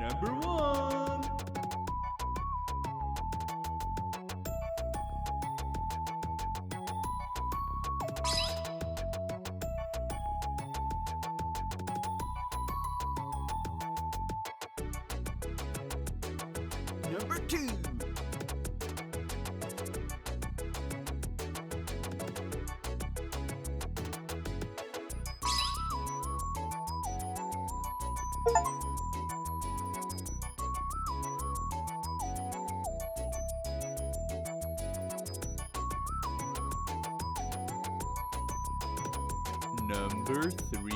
Number 1. Number 2. Number 3.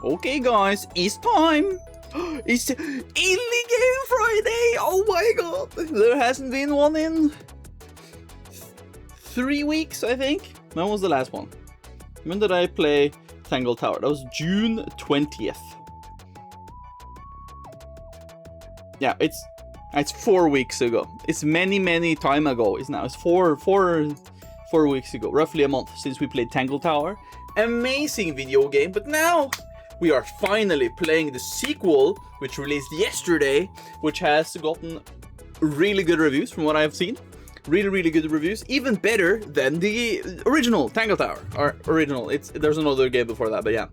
Okay, guys, it's time. It's Indie Game Friday. Oh my god, there hasn't been one in 3 weeks, I think. When was the last one? When did I play Untitled Tower? That was June 20th. Yeah, it's 4 weeks ago. It's many time ago. It's four weeks ago, roughly a month since we played Untitled Tower. Amazing video game, but now we are finally playing the sequel, which released yesterday, which has gotten really good reviews from what I've seen. Really good reviews, even better than the original Untitled Tower. Or original, there's another game before that, but yeah.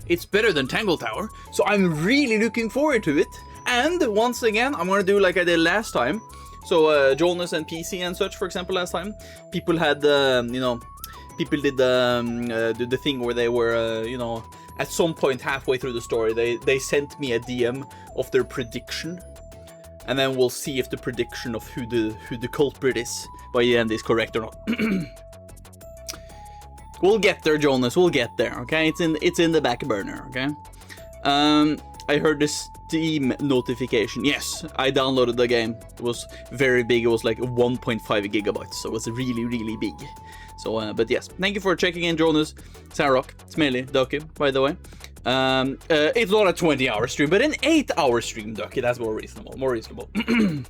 It's better than Untitled Tower, so I'm really looking forward to it. And once again, I'm gonna do like I did last time. So Jonas and PC and such, for example, last time, people had, people did the thing where they were, at some point halfway through the story, they sent me a DM of their prediction. And then we'll see if the prediction of who the culprit is by the end is correct or not. We'll get there, Jonas. We'll get there. Okay, it's in the back burner. Okay. I heard the Steam notification. Yes, I downloaded the game. It was very big. It was like 1.5 gigabytes, so it was really big. So, but yes, thank you for checking in, Jonas, Sarok, Smelly, Ducky, by the way. It's not a 20-hour stream, but an 8-hour stream, Ducky. That's more reasonable. I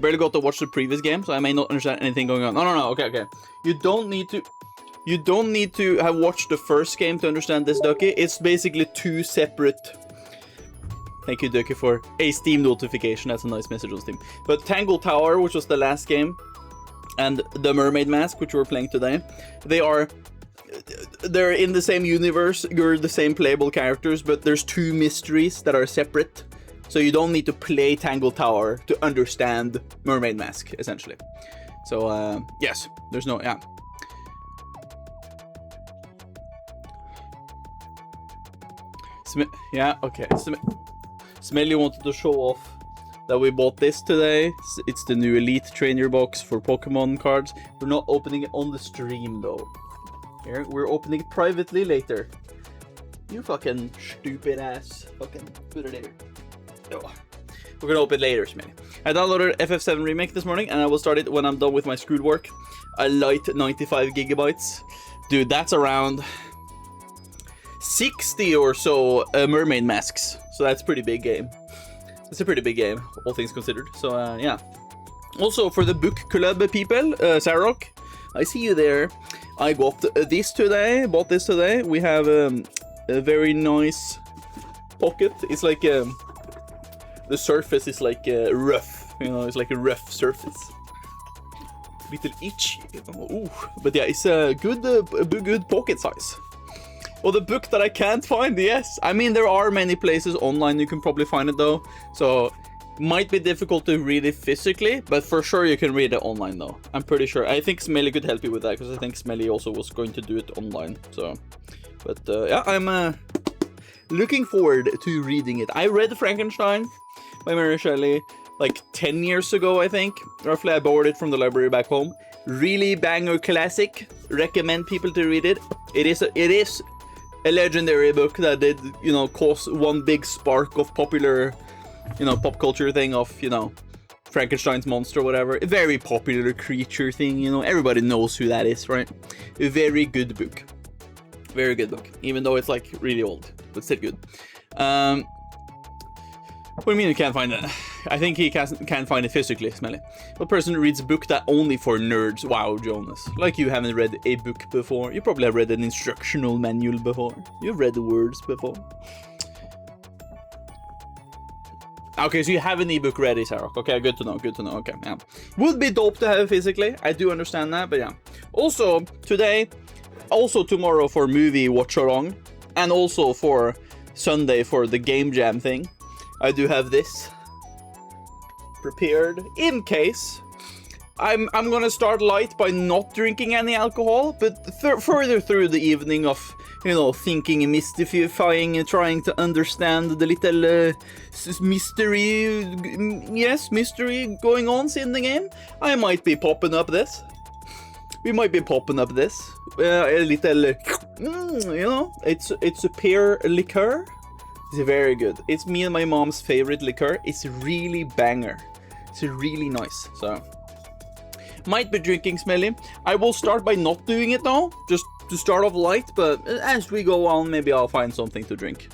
barely got to watch the previous game, so I may not understand anything going on. No. Okay. You don't need to have watched the first game to understand this, Ducky. It's basically two separate. Thank you, Ducky, for a Steam notification. That's a nice message on Steam. But Untitled Tower, which was the last game, and the Mermaid Mask, which we're playing today, they're in the same universe. You're the same playable characters, but there's two mysteries that are separate. So you don't need to play Untitled Tower to understand Mermaid Mask, essentially. So, yes, there's no, yeah. Yeah, okay. Smelly wanted to show off that we bought this today. It's the new Elite Trainer box for Pokemon cards. We're not opening it on the stream, though. Here, we're opening it privately later. You fucking stupid ass. Fucking put it there. Oh. We're gonna open it later, Smelly. I downloaded FF7 Remake this morning, and I will start it when I'm done with my schoolwork. A light 95 gigabytes. Dude, that's around 60 or so Mermaid Masks. So that's a pretty big game. It's a pretty big game, all things considered. So, yeah. Also, for the book club people, Sarok, I see you there. I got this today. Bought this today. We have a very nice pocket. It's like the surface is like rough. It's like a rough surface. Little itchy. Ooh. But yeah, it's a good pocket size. Oh, the book that I can't find, yes. I mean, there are many places online you can probably find it, though. So, might be difficult to read it physically, but for sure you can read it online, though. I'm pretty sure. I think Smelly could help you with that, because I think Smelly also was going to do it online. So, but yeah, I'm looking forward to reading it. I read Frankenstein by Mary Shelley like 10 years ago, I think. Roughly, I borrowed it from the library back home. Really banger classic. Recommend people to read it. It is a legendary book that did, cause one big spark of popular, pop culture thing of, Frankenstein's monster or whatever. A very popular creature thing, everybody knows who that is, right? A very good book. Very good book. Even though it's, like, really old, but still good. What do you mean you can't find it? I think he can't find it physically, Smelly. What person reads a book that only for nerds? Wow, Jonas. Like you haven't read a book before. You probably have read an instructional manual before. You've read the words before. Okay, so you have an ebook ready, Sarah. Okay, good to know, okay, yeah. Would be dope to have physically. I do understand that, but yeah. Also, today, also tomorrow for movie watch-along, and also for Sunday for the game jam thing, I do have this prepared in case. I'm gonna start light by not drinking any alcohol, but further through the evening of, thinking, mystifying, trying to understand the little mystery going on in the game, I might be popping up this. We might be popping up this. A little You know, it's a pear liqueur. It's very good. It's me and my mom's favorite liqueur. It's really banger. It's really nice. So, might be drinking smelly. I will start by not doing it though, just to start off light. But as we go on, maybe I'll find something to drink.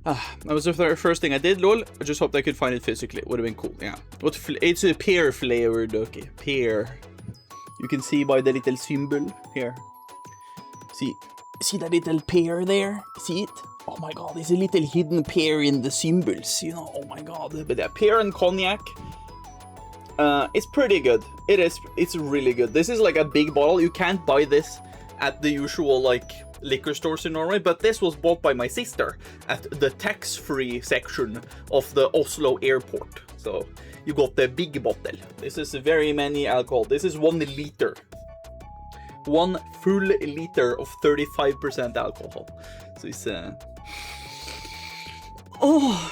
That was the first thing I did, lol. I just hoped I could find it physically. It would have been cool, yeah. It's a pear flavored, okay. Pear. You can see by the little symbol here. See that little pear there? See it? Oh my god, there's a little hidden pear in the symbols, you know? Oh my god. But yeah, pear and cognac. It's pretty good. It's really good. This is like a big bottle. You can't buy this at the usual, like, liquor stores in Norway, but this was bought by my sister at the tax-free section of the Oslo airport. So you got the big bottle. This is very many alcohol. This is 1 liter. 1 full liter of 35% alcohol. So it's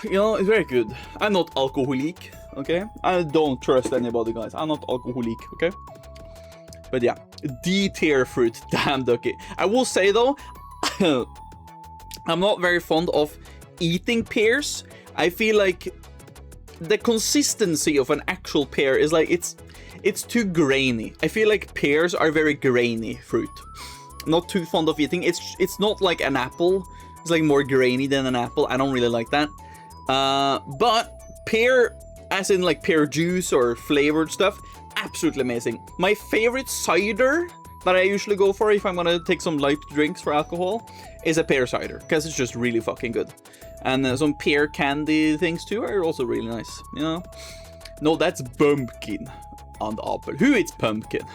you know, it's very good. I'm not alcoholic, okay? I don't trust anybody, guys. I'm not alcoholic, okay? But yeah, D-tier fruit, damn ducky. I will say though, I'm not very fond of eating pears. I feel like the consistency of an actual pear is like, it's too grainy. I feel like pears are very grainy fruit. Not too fond of eating. It's not like an apple. It's like more grainy than an apple. I don't really like that. But pear, as in like pear juice or flavored stuff, absolutely amazing. My favorite cider that I usually go for if I'm gonna take some light drinks for alcohol is a pear cider, because it's just really fucking good. And some pear candy things too are also really nice, you know? No, that's pumpkin and apple. Who eats pumpkin?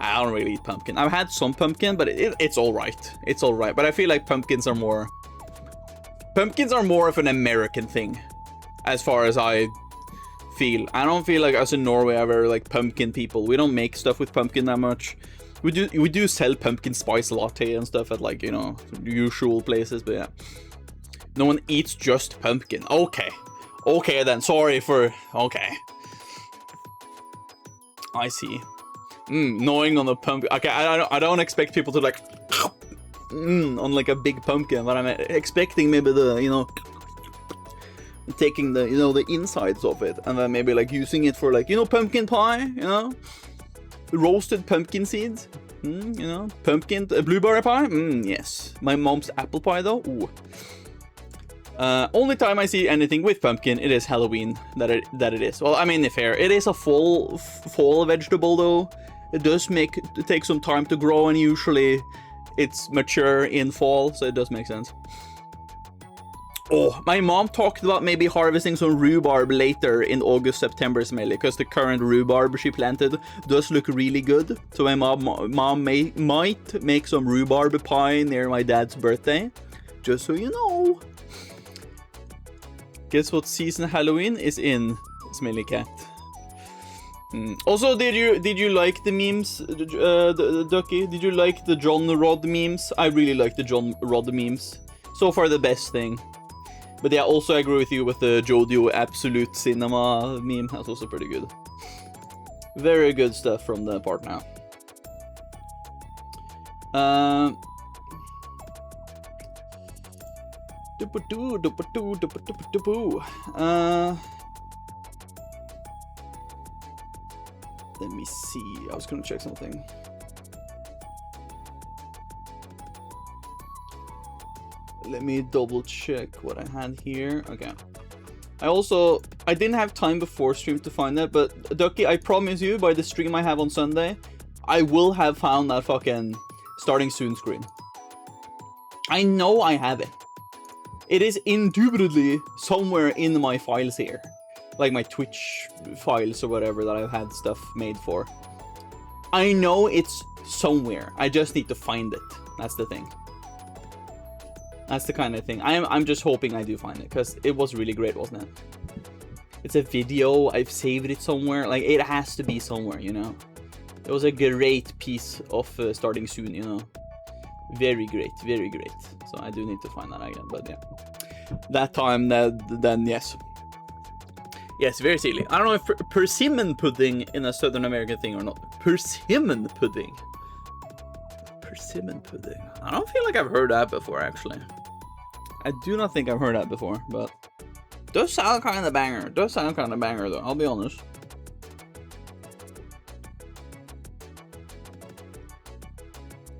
I don't really eat pumpkin. I've had some pumpkin, but it's alright. It's alright, but I feel like pumpkins are more of an American thing, as far as I feel. I don't feel like us in Norway are very like pumpkin people. We don't make stuff with pumpkin that much. We do sell pumpkin spice latte and stuff at, like, you know, usual places, but yeah. No one eats just pumpkin. Okay. Okay then, sorry for... Okay. I see. Gnawing on the pumpkin. Okay, I don't expect people to like... on like a big pumpkin, but I'm expecting maybe the, you know... taking the, you know, the insides of it, and then maybe like using it for, like, you know, pumpkin pie, you know, roasted pumpkin seeds, you know, pumpkin blueberry pie. Yes, my mom's apple pie though. Ooh. Only time I see anything with pumpkin, it is Halloween that it is. Well, I mean, fair, it is a fall vegetable though. It does take some time to grow, and usually it's mature in fall, so it does make sense. Oh, my mom talked about maybe harvesting some rhubarb later in August, September, smelly, because the current rhubarb she planted does look really good. So my mom might make some rhubarb pie near my dad's birthday, just so you know. Guess what season Halloween is in, smelly cat. Also, did you like the memes, Ducky? Did you like the John Rod memes? I really like the John Rod memes. So far, the best thing. But yeah, also I agree with you with the Jodio Absolute Cinema meme. That's also pretty good. Very good stuff from the part now. Let me see. I was gonna check something. Let me double check what I had here. Okay. I didn't have time before stream to find that, but Ducky, I promise you, by the stream I have on Sunday, I will have found that fucking starting soon screen. I know I have it. It is indubitably somewhere in my files here. Like my Twitch files or whatever that I've had stuff made for. I know it's somewhere. I just need to find it. That's the thing. That's the kind of thing. I'm just hoping I do find it, because it was really great, wasn't it? It's a video. I've saved it somewhere. Like, it has to be somewhere, you know? It was a great piece of starting soon, you know? Very great, very great. So I do need to find that again, but yeah. That time, then yes. Yes, very silly. I don't know if persimmon pudding in a Southern American thing or not. Persimmon pudding. Persimmon pudding. I don't feel like I've heard that before, actually. I do not think I've heard that before, but does sound kind of banger. Does sound kind of banger, though. I'll be honest.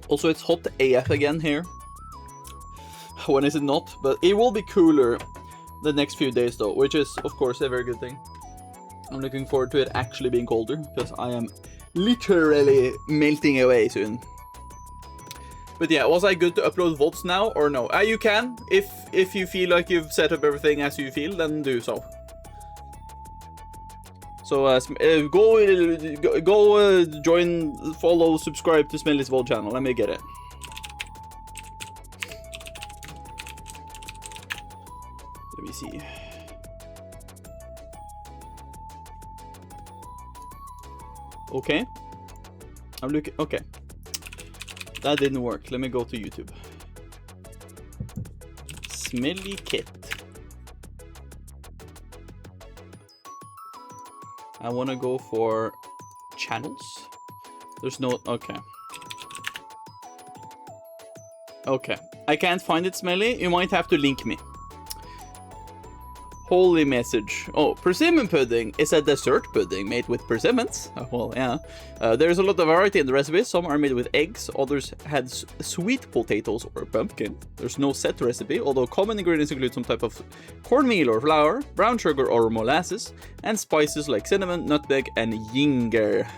Also, it's hot AF again here. When is it not? But it will be cooler the next few days, though, which is, of course, a very good thing. I'm looking forward to it actually being colder, because I am literally melting away soon. But yeah, was I good to upload VODs now or no? You can. If you feel like you've set up everything as you feel, then do so. So go join, follow, subscribe to Smelly's VOD channel. Let me get it. Let me see. Okay. I'm looking. Okay. That didn't work. Let me go to YouTube. Smelly Kit. I want to go for channels. There's no... Okay. Okay. I can't find it, Smelly. You might have to link me. Holy message. Oh, persimmon pudding is a dessert pudding made with persimmons. Oh, well, yeah. There's a lot of variety in the recipe. Some are made with eggs. Others had sweet potatoes or pumpkin. There's no set recipe, although common ingredients include some type of cornmeal or flour, brown sugar or molasses, and spices like cinnamon, nutmeg, and ginger.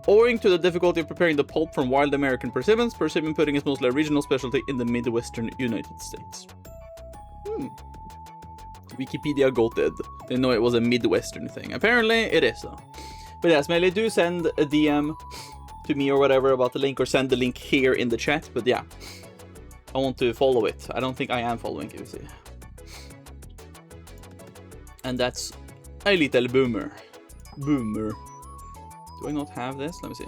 Owing to the difficulty of preparing the pulp from wild American persimmons, persimmon pudding is mostly a regional specialty in the Midwestern United States. Wikipedia got it. Didn't know it was a Midwestern thing. Apparently, it is, though. But yeah, Smelly, do send a DM to me or whatever about the link, or send the link here in the chat. But yeah, I want to follow it. I don't think I am following it, you see. And that's a little boomer. Boomer. Do I not have this? Let me see.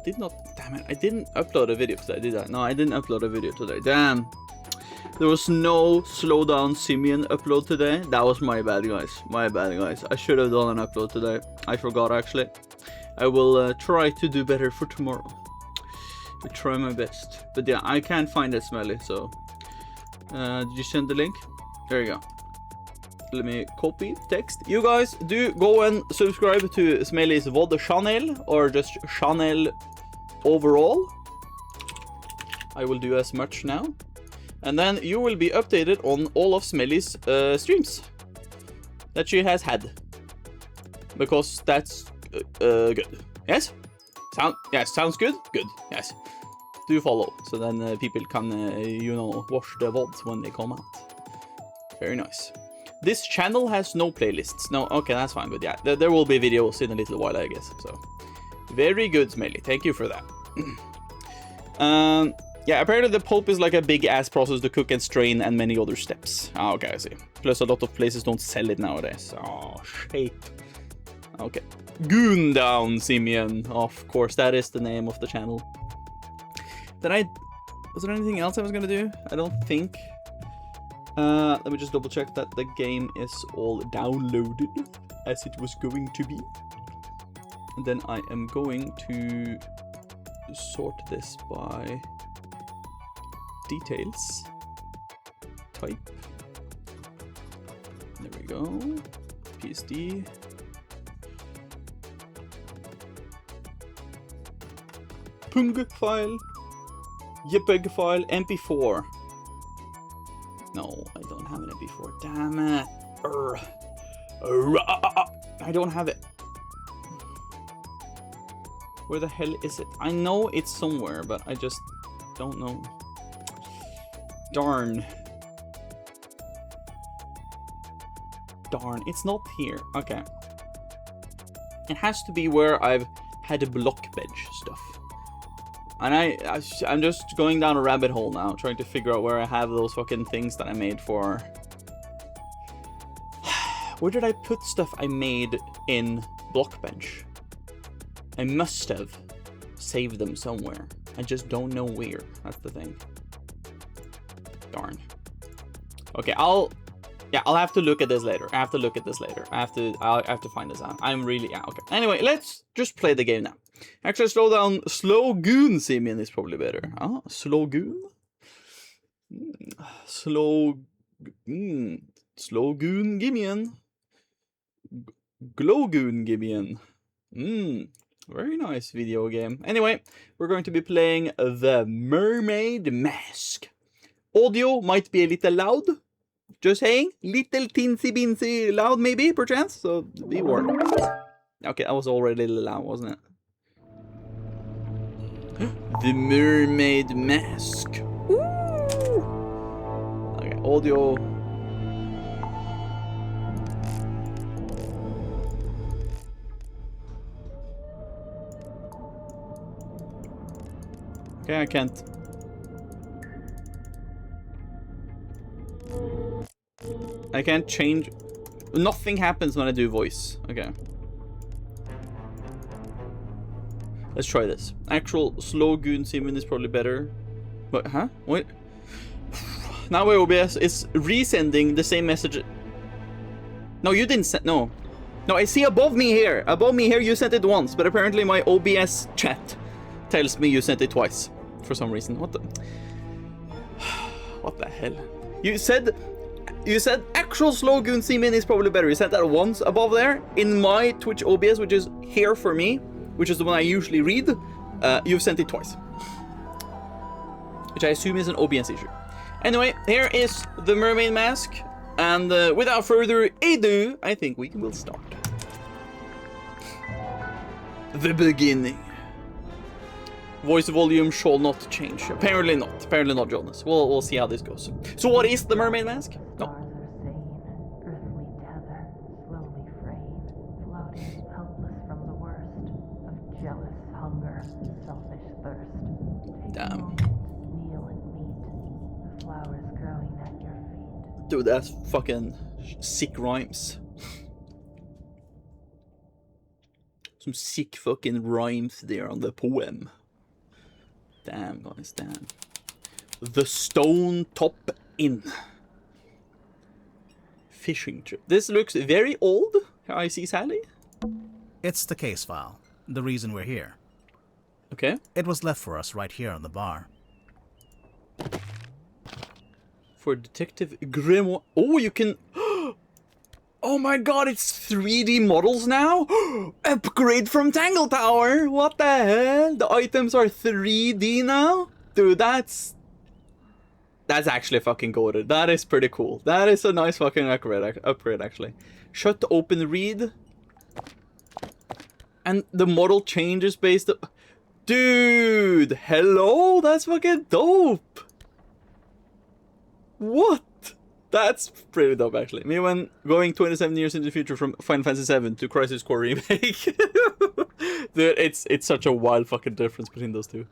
Did not, damn it, I didn't upload a video today, did I? No, I didn't upload a video today, damn. There was no Slow Down Simeon upload today. That was my bad, guys. My bad, guys. I should have done an upload today. I forgot, actually. I will try to do better for tomorrow. I try my best. But yeah, I can't find it, Smelly, so... did you send the link? There you go. Let me copy text. You guys do go and subscribe to Smelly's VOD channel, or just channel overall. I will do as much now. And then you will be updated on all of Smelly's streams that she has had. Because that's good. Yes? Yes, sounds good? Good, yes. Do follow, so then people can, you know, watch the VODs when they come out. Very nice. This channel has no playlists. No, okay, that's fine. But yeah, there will be videos in a little while, I guess. So, very good, Smelly. Thank you for that. Yeah, apparently the pulp is like a big-ass process to cook and strain, and many other steps. Ah, okay, I see. Plus, a lot of places don't sell it nowadays. Oh, shit. Okay. Goon down, Simeon. Of course, that is the name of the channel. Was there anything else I was gonna do? I don't think. Let me just double check that the game is all downloaded as it was going to be. And then I am going to sort this by details. Type. There we go. PSD. Pung file. JPEG file. MP4. No, I don't have an MP4. Damn it. I don't have it. Where the hell is it? I know it's somewhere, but I just don't know. Darn. Darn, it's not here. Okay. It has to be where I've had a block bench stuff. And I'm just going down a rabbit hole now, trying to figure out where I have those fucking things that I made for... Where did I put stuff I made in Blockbench? I must have saved them somewhere. I just don't know where. That's the thing. Darn. Okay, I'll Yeah, I'll have to look at this later. I have to find this out. I'm really, yeah, okay. Anyway, let's just play the game now. Actually, slow down. Slow Goon Simeon is probably better. Ah, Slow Goon? Slow Goon Gideon. Glow Goon Gideon. Very nice video game. Anyway, we're going to be playing the Mermaid Mask. Audio might be a little loud. Just saying, little teensy beensy loud maybe, perchance, so be warned. Okay, that was already a little loud, wasn't it? The Mermaid Mask. Ooh! Okay, audio. Okay, I can't. I can't change. Nothing happens when I do voice. Okay. Let's try this. Actual Slow Goon Simon is probably better. But, huh? What? Now my OBS is resending the same message. No, you didn't send. No. No, I see above me here. Above me here, you sent it once. But apparently my OBS chat tells me you sent it twice. For some reason. What the? What the hell? You said actual Slow Goon Seaman is probably better. You said that once above there. In my Twitch OBS, which is here for me, which is the one I usually read, you've sent it twice. Which I assume is an OBS issue. Anyway, here is the Mermaid Mask. And without further ado, I think we will start. The beginning. Voice volume shall not change. Apparently not. Apparently not, Jonas. We'll see how this goes. So what is the Mermaid Mask? No. Damn. Dude, that's fucking sick rhymes. Some sick fucking rhymes there on the poem. Damn, guys, damn. The Stone Top Inn. Fishing trip. This looks very old. I see Sally. It's the case file. The reason we're here. Okay. It was left for us right here on the bar. For Detective Grimoire. Oh, you can... Oh my god, it's 3D models now? Upgrade from Tangle Tower! What the hell? The items are 3D now? Dude, that's actually fucking goated. That is pretty cool. That is a nice fucking upgrade actually. Shut open read. And the model changes based on... Dude, hello? That's fucking dope! What? That's pretty dope, actually. Me when going 27 years into the future from Final Fantasy VII to Crisis Core Remake. Dude, it's such a wild fucking difference between those two.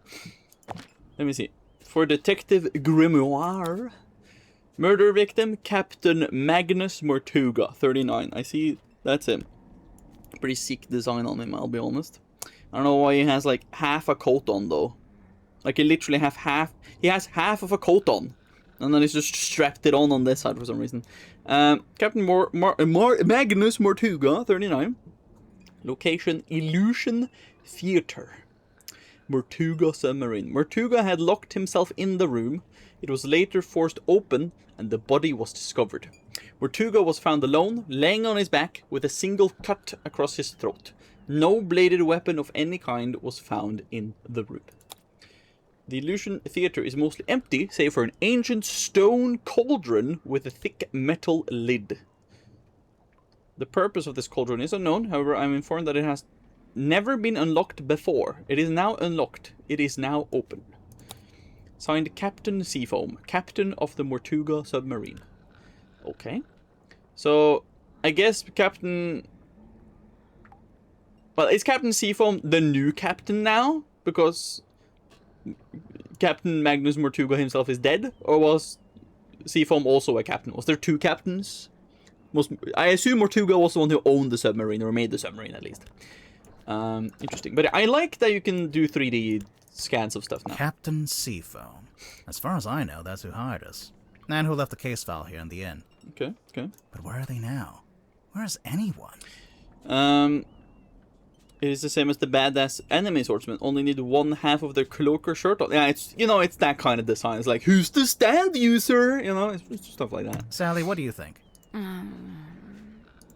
Let me see. For Detective Grimoire. Murder victim, Captain Magnus Mortuga, 39. I see, that's him. Pretty sick design on him, I'll be honest. I don't know why he has like half a coat on though. Like he literally he has half of a coat on. And then he's just strapped it on this side for some reason. Captain Magnus Mortuga, 39. Location, Illusion Theater. Mortuga submarine. Mortuga had locked himself in the room. It was later forced open and the body was discovered. Mortuga was found alone, laying on his back with a single cut across his throat. No bladed weapon of any kind was found in the room. The Illusion Theater is mostly empty, save for an ancient stone cauldron with a thick metal lid. The purpose of this cauldron is unknown, however I'm informed that it has never been unlocked before. It is now unlocked. It is now open. Signed Captain Seafoam, Captain of the Mortuga submarine. Okay. So, I guess Captain... Well, is Captain Seafoam the new captain now? Because... Captain Magnus Mortuga himself is dead? Or was Seafoam also a captain? Was there two captains? I assume Mortuga was the one who owned the submarine, or made the submarine at least. Interesting. But I like that you can do 3D scans of stuff now. Captain Seafoam. As far as I know, that's who hired us. And who left the case file here in the inn. Okay, okay. But where are they now? Where's anyone? It is the same as the badass enemy swordsman. Only need one half of their cloak or shirt on. Yeah, it's, you know, it's that kind of design. It's like, who's the stand user? You know, it's stuff like that. Sally, what do you think?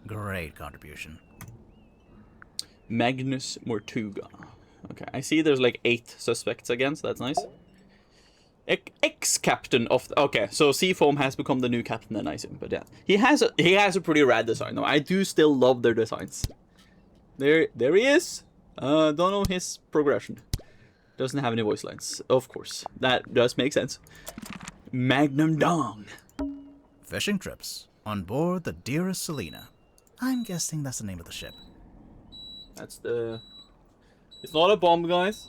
Great contribution. Magnus Mortuga. Okay, I see there's like 8 suspects again, so that's nice. Ex-captain of... Okay, so Seafoam has become the new captain then, I assume. But yeah, he has a pretty rad design, though. I do still love their designs. There he is. Don't know his progression. Doesn't have any voice lines, of course. That does make sense. Magnum Dong. Fishing trips. On board the Dearest Selena. I'm guessing that's the name of the ship. That's the... It's not a bomb, guys.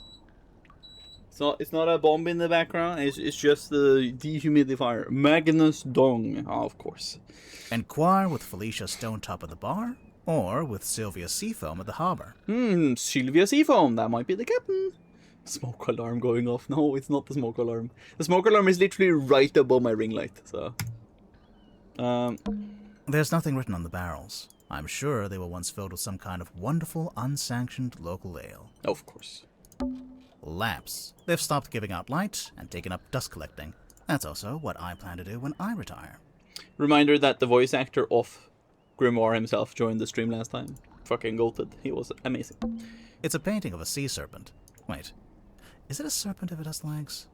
It's not a bomb in the background. It's just the dehumidifier. Magnus Dong, of course. Enquire with Felicia Stonetop at the bar, or with Sylvia Seafoam at the harbor. Sylvia Seafoam. That might be the captain. Smoke alarm going off. No, it's not the smoke alarm. The smoke alarm is literally right above my ring light. So, There's nothing written on the barrels. I'm sure they were once filled with some kind of wonderful, unsanctioned local ale. of course. Lamps. They've stopped giving out light and taken up dust collecting. That's also what I plan to do when I retire. Reminder that the voice actor of Grimoire himself joined the stream last time. Fucking goated. He was amazing. It's a painting of a sea serpent. Wait, is it a serpent if it has legs?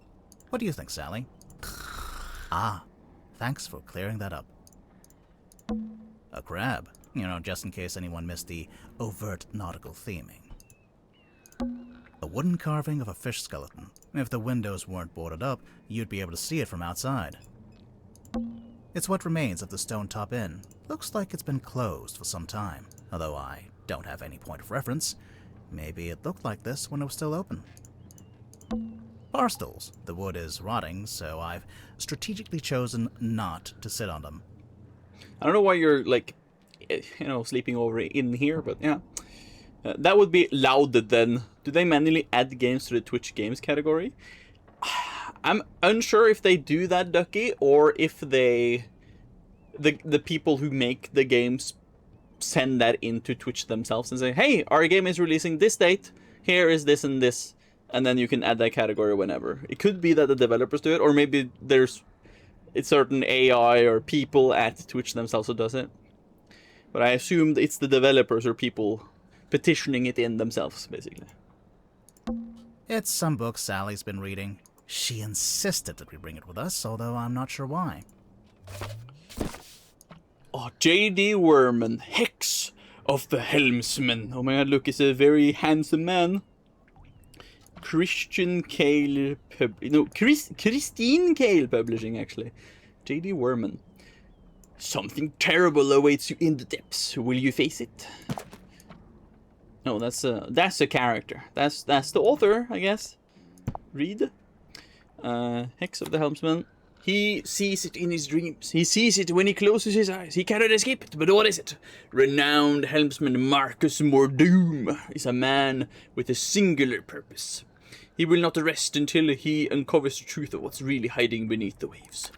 What do you think, Sally? Ah, thanks for clearing that up. A crab. You know, just in case anyone missed the overt nautical theming. A wooden carving of a fish skeleton. If the windows weren't boarded up, you'd be able to see it from outside. It's what remains of the Stonetop Inn. Looks like it's been closed for some time, although I don't have any point of reference. Maybe it looked like this when it was still open. Bar stools. The wood is rotting, so I've strategically chosen not to sit on them. I don't know why you're, like, you know, sleeping over in here, but yeah. That would be lauded then. Do they manually add games to the Twitch games category? I'm unsure if they do that, Ducky, or if they... The people who make the games send that into Twitch themselves and say, hey, our game is releasing this date, here is this and this, and then you can add that category whenever. It could be that the developers do it, or maybe there's a certain AI or people at Twitch themselves who does it. But I assumed it's the developers or people petitioning it in themselves, basically. It's some book Sally's been reading. She insisted that we bring it with us, although I'm not sure why. Oh, J.D. Werman, Hex of the Helmsman. Oh my god, look, he's a very handsome man. Christine Kale Publishing, actually. J.D. Werman. Something terrible awaits you in the depths. Will you face it? No, that's a character. That's the author, I guess. Read. Hex of the Helmsman. He sees it in his dreams. He sees it when he closes his eyes. He cannot escape it. But what is it? Renowned helmsman Marcus Mordoom is a man with a singular purpose. He will not rest until he uncovers the truth of what's really hiding beneath the waves.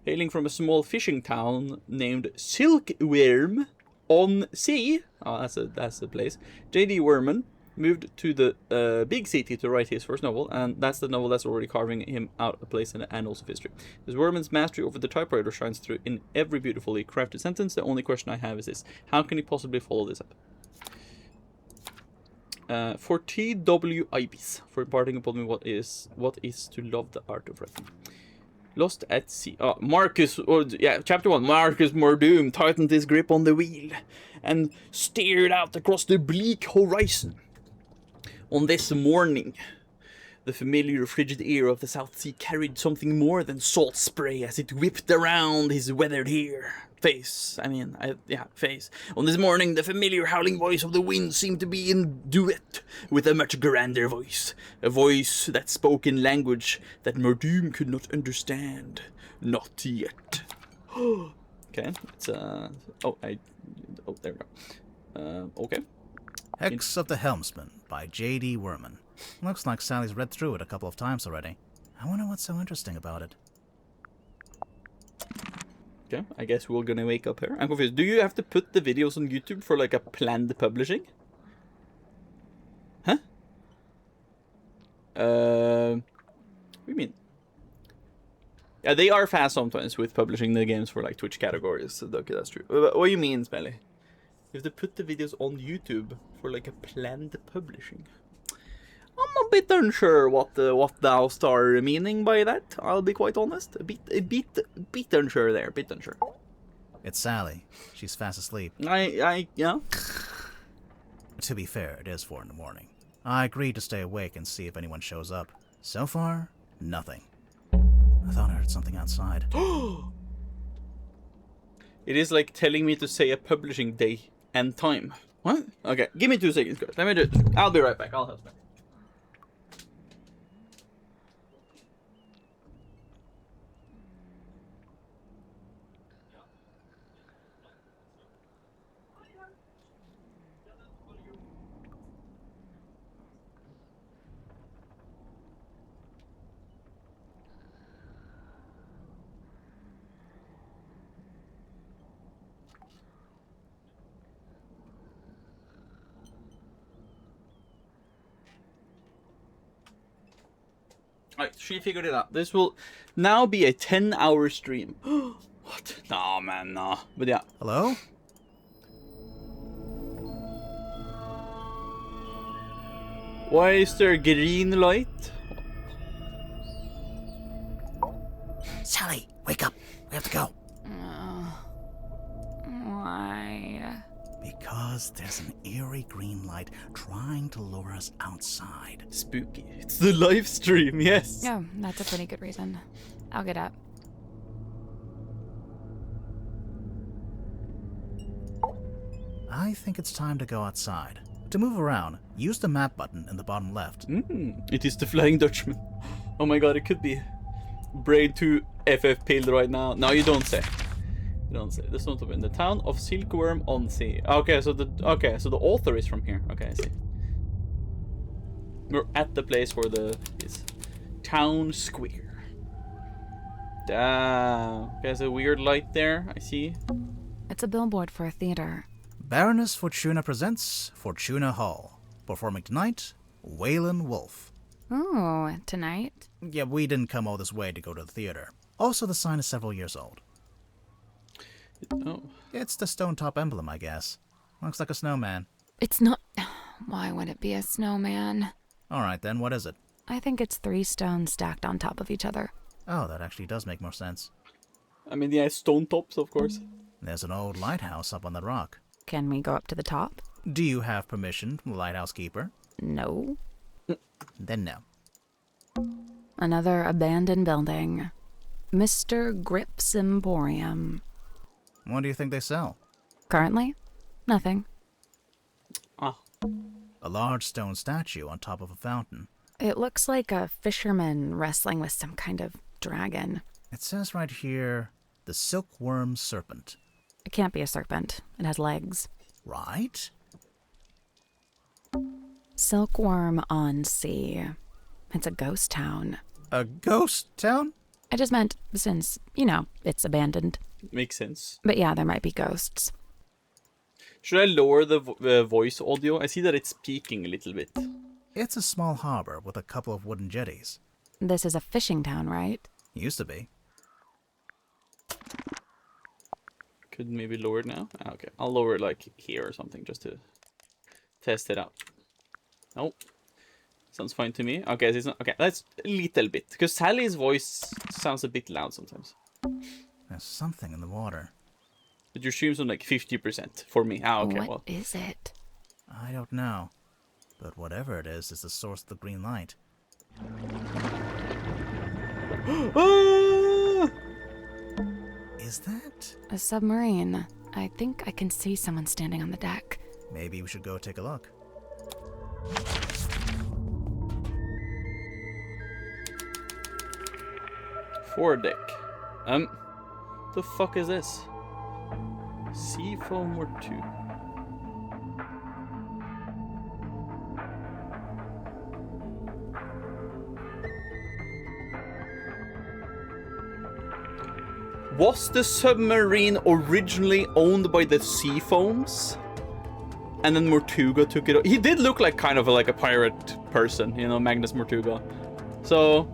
Hailing from a small fishing town named Silkworm on Sea, that's the place, J.D. Werman moved to the big city to write his first novel, and that's the novel that's already carving him out a place in the annals of history. As Werman's mastery over the typewriter shines through in every beautifully crafted sentence, the only question I have is this: how can he possibly follow this up? For T.W. Ibis, for imparting upon me what is to love the art of writing. Lost at sea. Chapter 1. Marcus Mordoom tightened his grip on the wheel and stared out across the bleak horizon. On this morning, the familiar frigid air of the South Sea carried something more than salt spray as it whipped around his weathered face. On this morning, the familiar howling voice of the wind seemed to be in duet with a much grander voice. A voice that spoke in language that Mordoom could not understand. Not yet. Okay, it's, there we go. Okay. Hex of the Helmsman by J.D. Werman. Looks like Sally's read through it a couple of times already. I wonder what's so interesting about it. Okay, I guess we're gonna wake up here. I'm confused. Do you have to put the videos on YouTube for like a planned publishing? Huh? What do you mean? Yeah, they are fast sometimes with publishing the games for like Twitch categories. So, okay, that's true. What do you mean, Smelly? You have to put the videos on YouTube for like a planned publishing. I'm a bit unsure what thou are meaning by that. I'll be quite honest. A bit unsure there. Bit unsure. It's Sally. She's fast asleep. Yeah. To be fair, it is 4 in the morning. I agreed to stay awake and see if anyone shows up. So far, nothing. I thought I heard something outside. It is like telling me to say a publishing day and time. What? Okay, give me 2 seconds, guys. Let me do it. I'll be right back. I'll help back. Alright, she figured it out. This will now be a 10-hour stream. What? No, man, no. But yeah. Hello? Why is there a green light? Sally, wake up. We have to go. Why? Because there's an eerie green light trying to lure us outside. Spooky. It's the live stream, yes. Oh, that's a pretty good reason. I'll get up. I think it's time to go outside. To move around, use the map button in the bottom left. It is the Flying Dutchman. Oh my god, it could be. Brain 2 FF pilled right now. No, you don't say. You don't say. This one's in the town of Silkworm on Sea. Okay, so the author is from here. Okay, I see. We're at the place where the is town square. There's a weird light there. I see. It's a billboard for a theater. Baroness Fortuna presents Fortuna Hall. Performing tonight, Waylon Wolf. Oh, tonight? Yeah, we didn't come all this way to go to the theater. Also, the sign is several years old. Oh. It's the stone top emblem, I guess. Looks like a snowman. It's not... Why would it be a snowman? Alright then, what is it? I think it's 3 stones stacked on top of each other. Oh, that actually does make more sense. I mean, yeah, stone tops, of course. There's an old lighthouse up on that rock. Can we go up to the top? Do you have permission from the lighthouse keeper? No. Then no. Another abandoned building. Mr. Grip's Emporium. What do you think they sell? Currently? Nothing. Ah. A large stone statue on top of a fountain. It looks like a fisherman wrestling with some kind of dragon. It says right here, the silkworm serpent. It can't be a serpent. It has legs. Right? Silkworm on Sea. It's a ghost town. A ghost town? I just meant since, it's abandoned. Makes sense. But yeah, there might be ghosts. Should I lower the voice audio? I see that it's peaking a little bit. It's a small harbor with a couple of wooden jetties. This is a fishing town, right? Used to be. Could maybe lower it now? Ah, okay, I'll lower it like here or something just to test it out. Nope. Sounds fine to me. Okay, so it's not, okay, that's a little bit. Because Sally's voice sounds a bit loud sometimes. There's something in the water. But your stream's on like 50% for me. Ah, okay, What well. is it? I don't know. But whatever it is the source of the green light. Ah! Is that? A submarine. I think I can see someone standing on the deck. Maybe we should go take a look. Foredeck. The fuck is this? Seafoam or 2? Was the submarine originally owned by the Seafoams? And then Mortuga took it. He did look like kind of like a pirate person, you know, Magnus Mortuga. So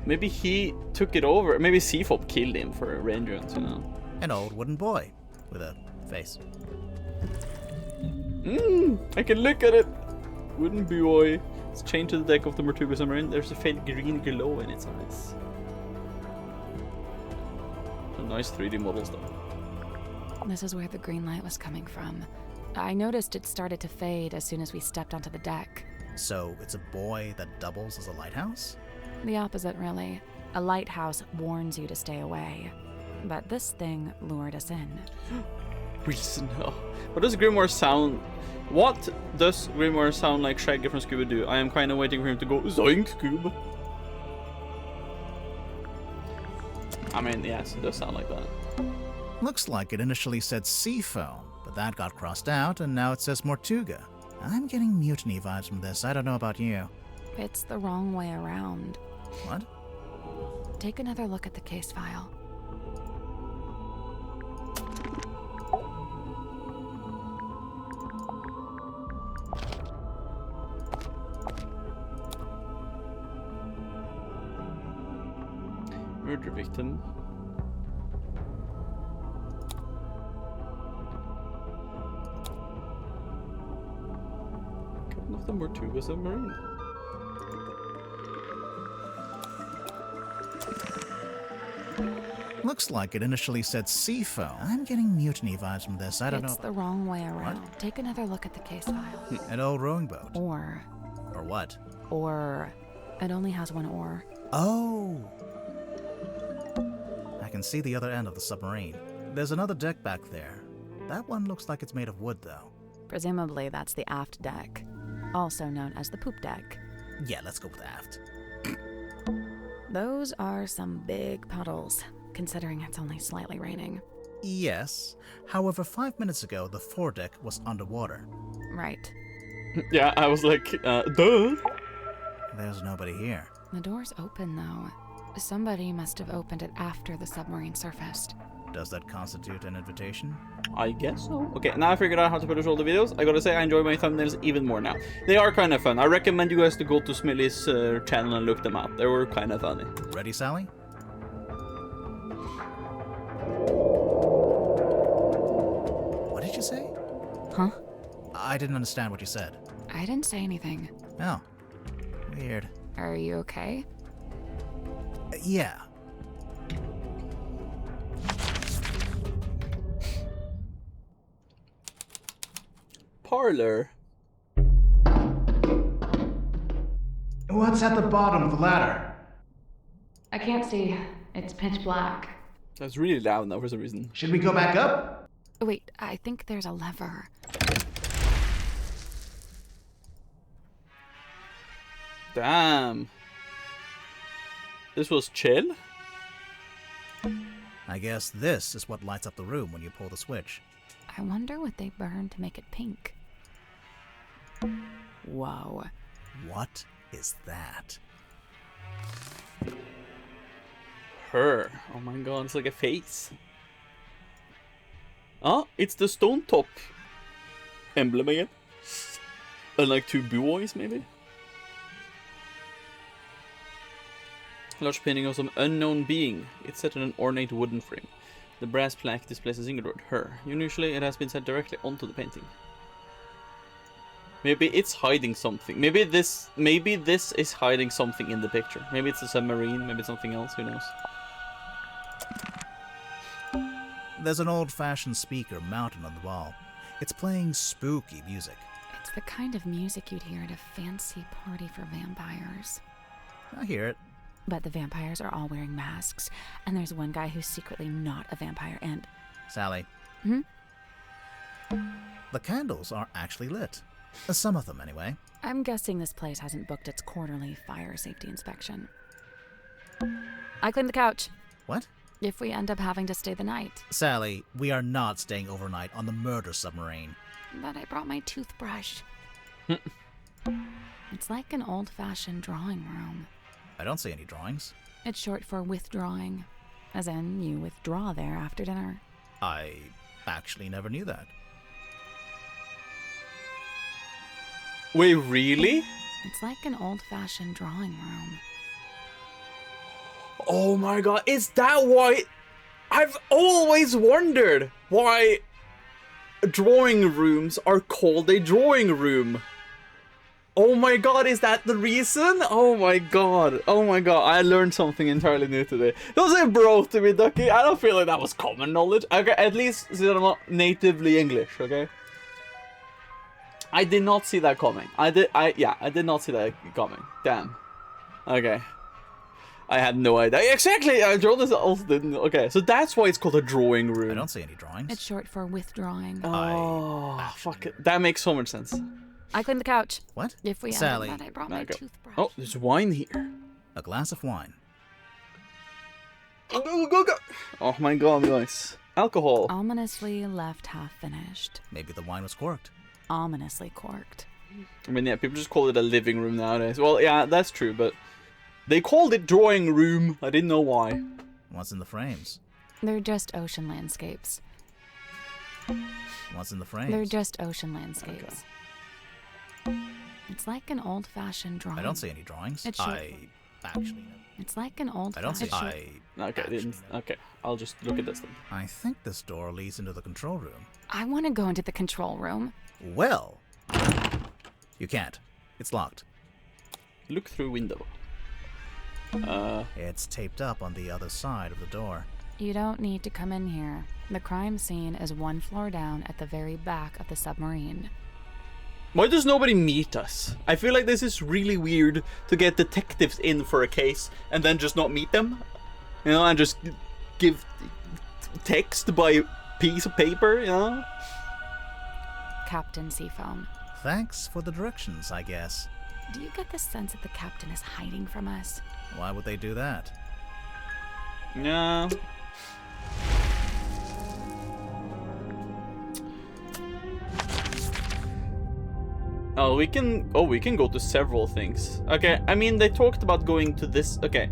maybe he took it over. Maybe Seafoam killed him for vengeance, you know. An old wooden boy with a face. I can look at it. Wooden boy. It's chained to the deck of the Mortuga submarine. There's a faint green glow in its eyes. Some nice 3D models though. This is where the green light was coming from. I noticed it started to fade as soon as we stepped onto the deck. So it's a boy that doubles as a lighthouse? The opposite, really. A lighthouse warns you to stay away. But this thing lured us in. Reason. What does Grimoire sound? What does Grimoire sound like Shaggy from Scooby-Doo? I am kind of waiting for him to go Zoink Scoob. I mean, yes, it does sound like that. Looks like it initially said Seafoam, but that got crossed out, and now it says Mortuga. I'm getting mutiny vibes from this. I don't know about you. It's the wrong way around. What? Take another look at the case file. Murder victim. Captain of the Mortuga submarine. Looks like it initially said Seafoam. I'm getting mutiny vibes from this. I don't know. It's the wrong way around. Take another look at the case file. An old rowing boat. Or what? It only has one oar. Oh! I can see the other end of the submarine. There's another deck back there. That one looks like it's made of wood, though. Presumably that's the aft deck, also known as the poop deck. Yeah, let's go with aft. Those are some big puddles, considering it's only slightly raining. Yes. However, 5 minutes ago, the foredeck was underwater. Right. Yeah, I was like, duh. There's nobody here. The door's open, though. Somebody must have opened it after the submarine surfaced. Does that constitute an invitation? I guess so. Okay, now I figured out how to publish all the videos. I gotta say, I enjoy my thumbnails even more now. They are kind of fun. I recommend you guys to go to Smilly's channel and look them up. They were kind of funny. Ready, Sally? What did you say? Huh? I didn't understand what you said. I didn't say anything. Oh. Weird. Are you okay? Yeah. Parlor. What's at the bottom of the ladder? I can't see. It's pitch black. That's really loud now for some reason. Should we go back up? Wait, I think there's a lever. Damn. This was chill? I guess this is what lights up the room when you pull the switch. I wonder what they burned to make it pink. Whoa. What is that? Her. Oh my god, it's like a face. Ah, it's the stone top emblem again. And like two buoys, maybe? Large painting of some unknown being. It's set in an ornate wooden frame. The brass plaque displays a single word, her. Unusually, it has been set directly onto the painting. Maybe it's hiding something. Maybe this is hiding something in the picture. Maybe it's a submarine, maybe it's something else, who knows. There's an old-fashioned speaker mounted on the wall. It's playing spooky music. It's the kind of music you'd hear at a fancy party for vampires. I hear it. But the vampires are all wearing masks, and there's one guy who's secretly not a vampire, and... Sally. Hmm? The candles are actually lit. Some of them, anyway. I'm guessing this place hasn't booked its quarterly fire safety inspection. I cleaned the couch. What? If we end up having to stay the night. Sally, we are not staying overnight on the murder submarine. But I brought my toothbrush. It's like an old-fashioned drawing room. I don't see any drawings. It's short for withdrawing. As in, you withdraw there after dinner. I actually never knew that. Wait, really? It's like an old-fashioned drawing room. Oh my god, is that why? I've always wondered why drawing rooms are called a drawing room. Oh my god, is that the reason? Oh my god, I learned something entirely new today. Don't say bro to me, Ducky. I don't feel like that was common knowledge. Okay, at least since I'm not natively English, okay? I did not see that coming. I did not see that coming. Damn. Okay. I had no idea. Exactly! Jonas also didn't. Okay, so that's why it's called a drawing room. I don't see any drawings. It's short for withdrawing. Oh, fuck it. That makes so much sense. I cleaned the couch. What? If we Sally. hadn't, I brought my Okay. toothbrush. Oh, there's wine here. A glass of wine. Go. Oh my god, guys. Alcohol. Ominously left half finished. Maybe the wine was corked. Ominously corked. I mean, yeah, people just call it a living room nowadays. Well, yeah, that's true, but they called it drawing room. I didn't know why. What's in the frames? They're just ocean landscapes. What's in the frames? They're just ocean landscapes. It's like an old-fashioned drawing. I don't see any drawings. It's short I actually. It's like an I don't see. old-fashioned... Okay, okay, I'll just look at this then. I think this door leads into the control room. I want to go into the control room. Well, you can't. It's locked. Look through window. It's taped up on the other side of the door. You don't need to come in here. The crime scene is one floor down at the very back of the submarine. Why does nobody meet us? I feel like this is really weird to get detectives in for a case and then just not meet them. You know, and just give text by piece of paper, you know? Captain Seafoam. Thanks for the directions, I guess. Do you get the sense that the captain is hiding from us? Why would they do that? Yeah. Oh, we can go to several things. Okay, I mean, they talked about going to this. Okay,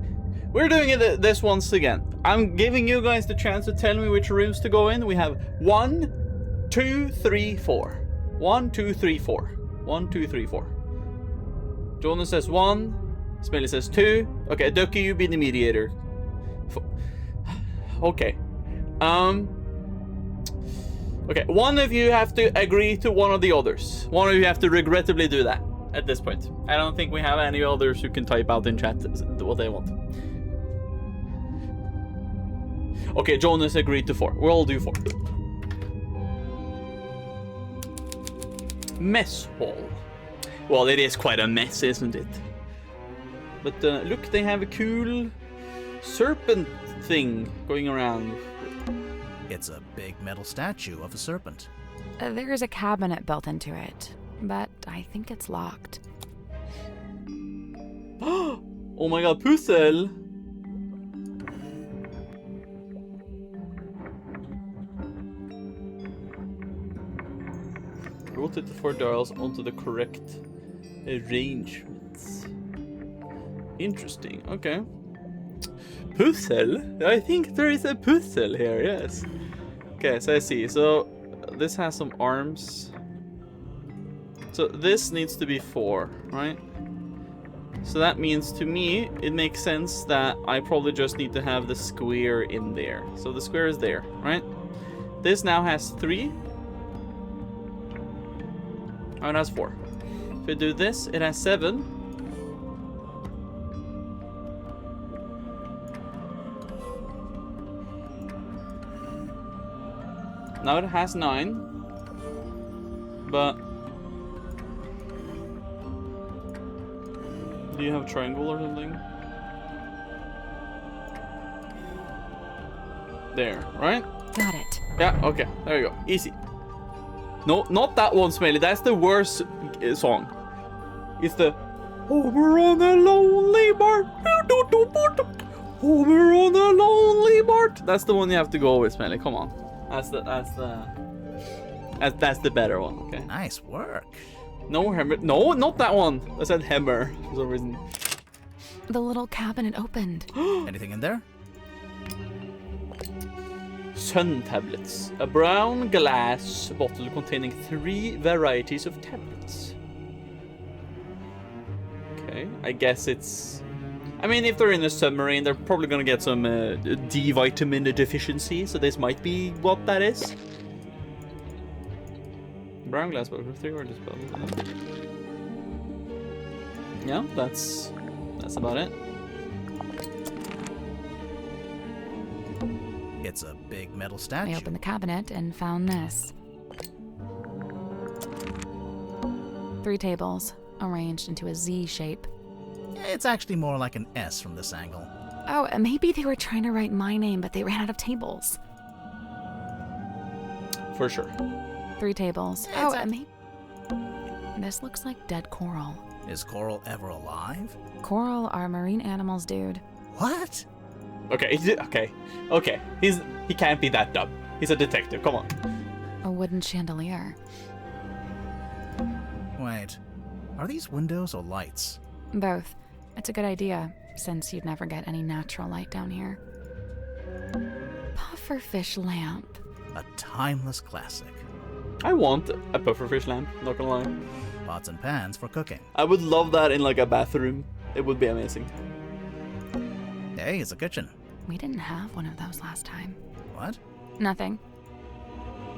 we're doing it this once again. I'm giving you guys the chance to tell me which rooms to go in. We have 1, 2, 3, 4. 1, 2, 3, 4. 1, 2, 3, 4. Jonas says 1. Smelly says 2. Okay, Ducky, you be the mediator. Okay. Okay, one of you have to agree to one of the others. One of you have to regrettably do that at this point. I don't think we have any others who can type out in chat what they want. Okay, Jonas agreed to 4. We'll all do 4. Mess hall. Well, it is quite a mess, isn't it? But look, they have a cool serpent thing going around. It's a big metal statue of a serpent. There is a cabinet built into it, but I think it's locked. Oh my god, puzzle! Rotate the 4 dials onto the correct arrangements. Interesting, okay. Puzzle? I think there is a puzzle here, yes. Okay, so I see. So this has some arms. So this needs to be 4, right? So that means to me, it makes sense that I probably just need to have the square in there. So the square is there, right? This now has 3. Oh, it has 4. If we do this, it has 7. Now it has 9, but do you have a triangle or something? There, right? Got it. Yeah, okay, there you go, easy. No, not that one, Smelly, that's the worst song. It's the Over on a lonely bar. Over on a lonely bar. That's the one you have to go with, Smelly, come on. That's the better one, okay? Nice work. No hammer. No, not that one. I said hammer for some reason. The little cabinet opened. Anything in there? Sun tablets. A brown glass bottle containing 3 varieties of tablets. Okay, I guess it's... I mean, if they're in a submarine, they're probably gonna get some D vitamin deficiency, so this might be what that is. Brown glass bottle, 3 or just bottle. Yeah, that's about it. It's a big metal I statue. opened the cabinet and found this. 3 tables, arranged into a Z shape. It's actually more like an S from this angle. Oh, maybe they were trying to write my name, but they ran out of tables. For sure. 3 tables. Maybe... This looks like dead coral. Is coral ever alive? Coral are marine animals, dude. What? Okay. He can't be that dumb. He's a detective. Come on. A wooden chandelier. Wait, are these windows or lights? Both. It's a good idea, since you'd never get any natural light down here. Pufferfish lamp. A timeless classic. I want a pufferfish lamp. Not gonna lie. Pots and pans for cooking. I would love that in like a bathroom. It would be amazing. Hey, it's a kitchen. We didn't have one of those last time. What? Nothing.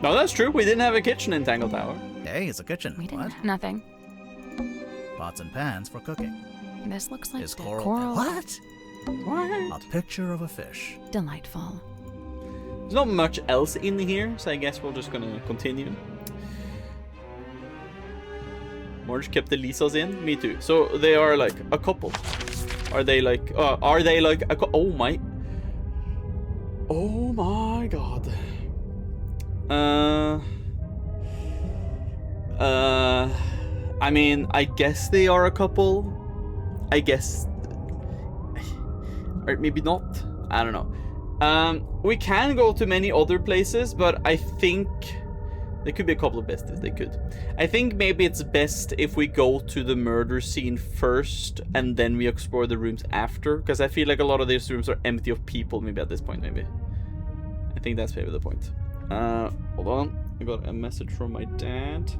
No, that's true. We didn't have a kitchen in Tangle Tower. Hey, it's a kitchen. We didn't. What? Nothing. Pots and pans for cooking. This looks like Is dead coral... What? What? A picture of a fish. Delightful. There's not much else in here, so I guess we're just gonna continue. Morge kept the Lisas in. Me too. So they are like a couple. Are they like a oh my god. I mean, I guess they are a couple. I guess, or maybe not. I don't know. We can go to many other places, but I think there could be a couple of besties. They could. I think maybe it's best if we go to the murder scene first and then we explore the rooms after, because I feel like a lot of these rooms are empty of people. Maybe at this point, maybe. I think that's maybe the point. Hold on. I got a message from my dad.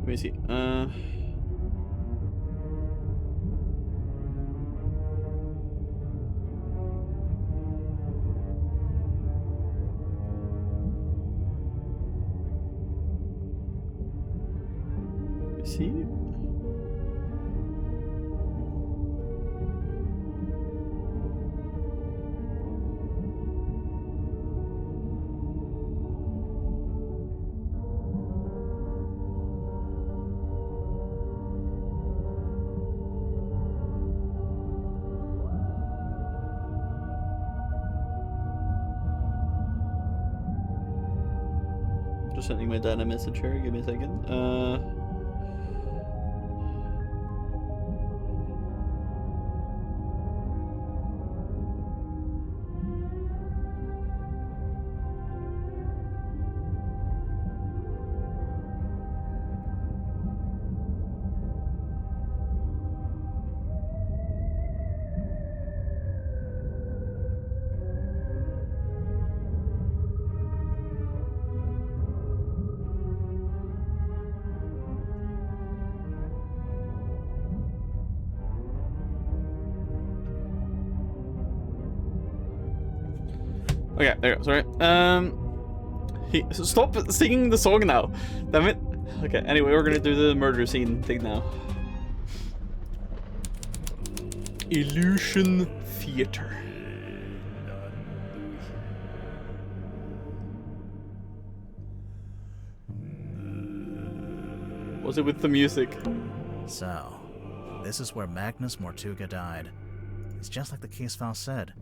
Let me see. See? Just sending my dad a message here. Give me a second. Okay, there you go. Sorry. Stop singing the song now. Damn it. Okay. Anyway, we're gonna do the murder scene thing now. Illusion Theater. Was it with the music? So, this is where Magnus Mortuga died. It's just like the case file said.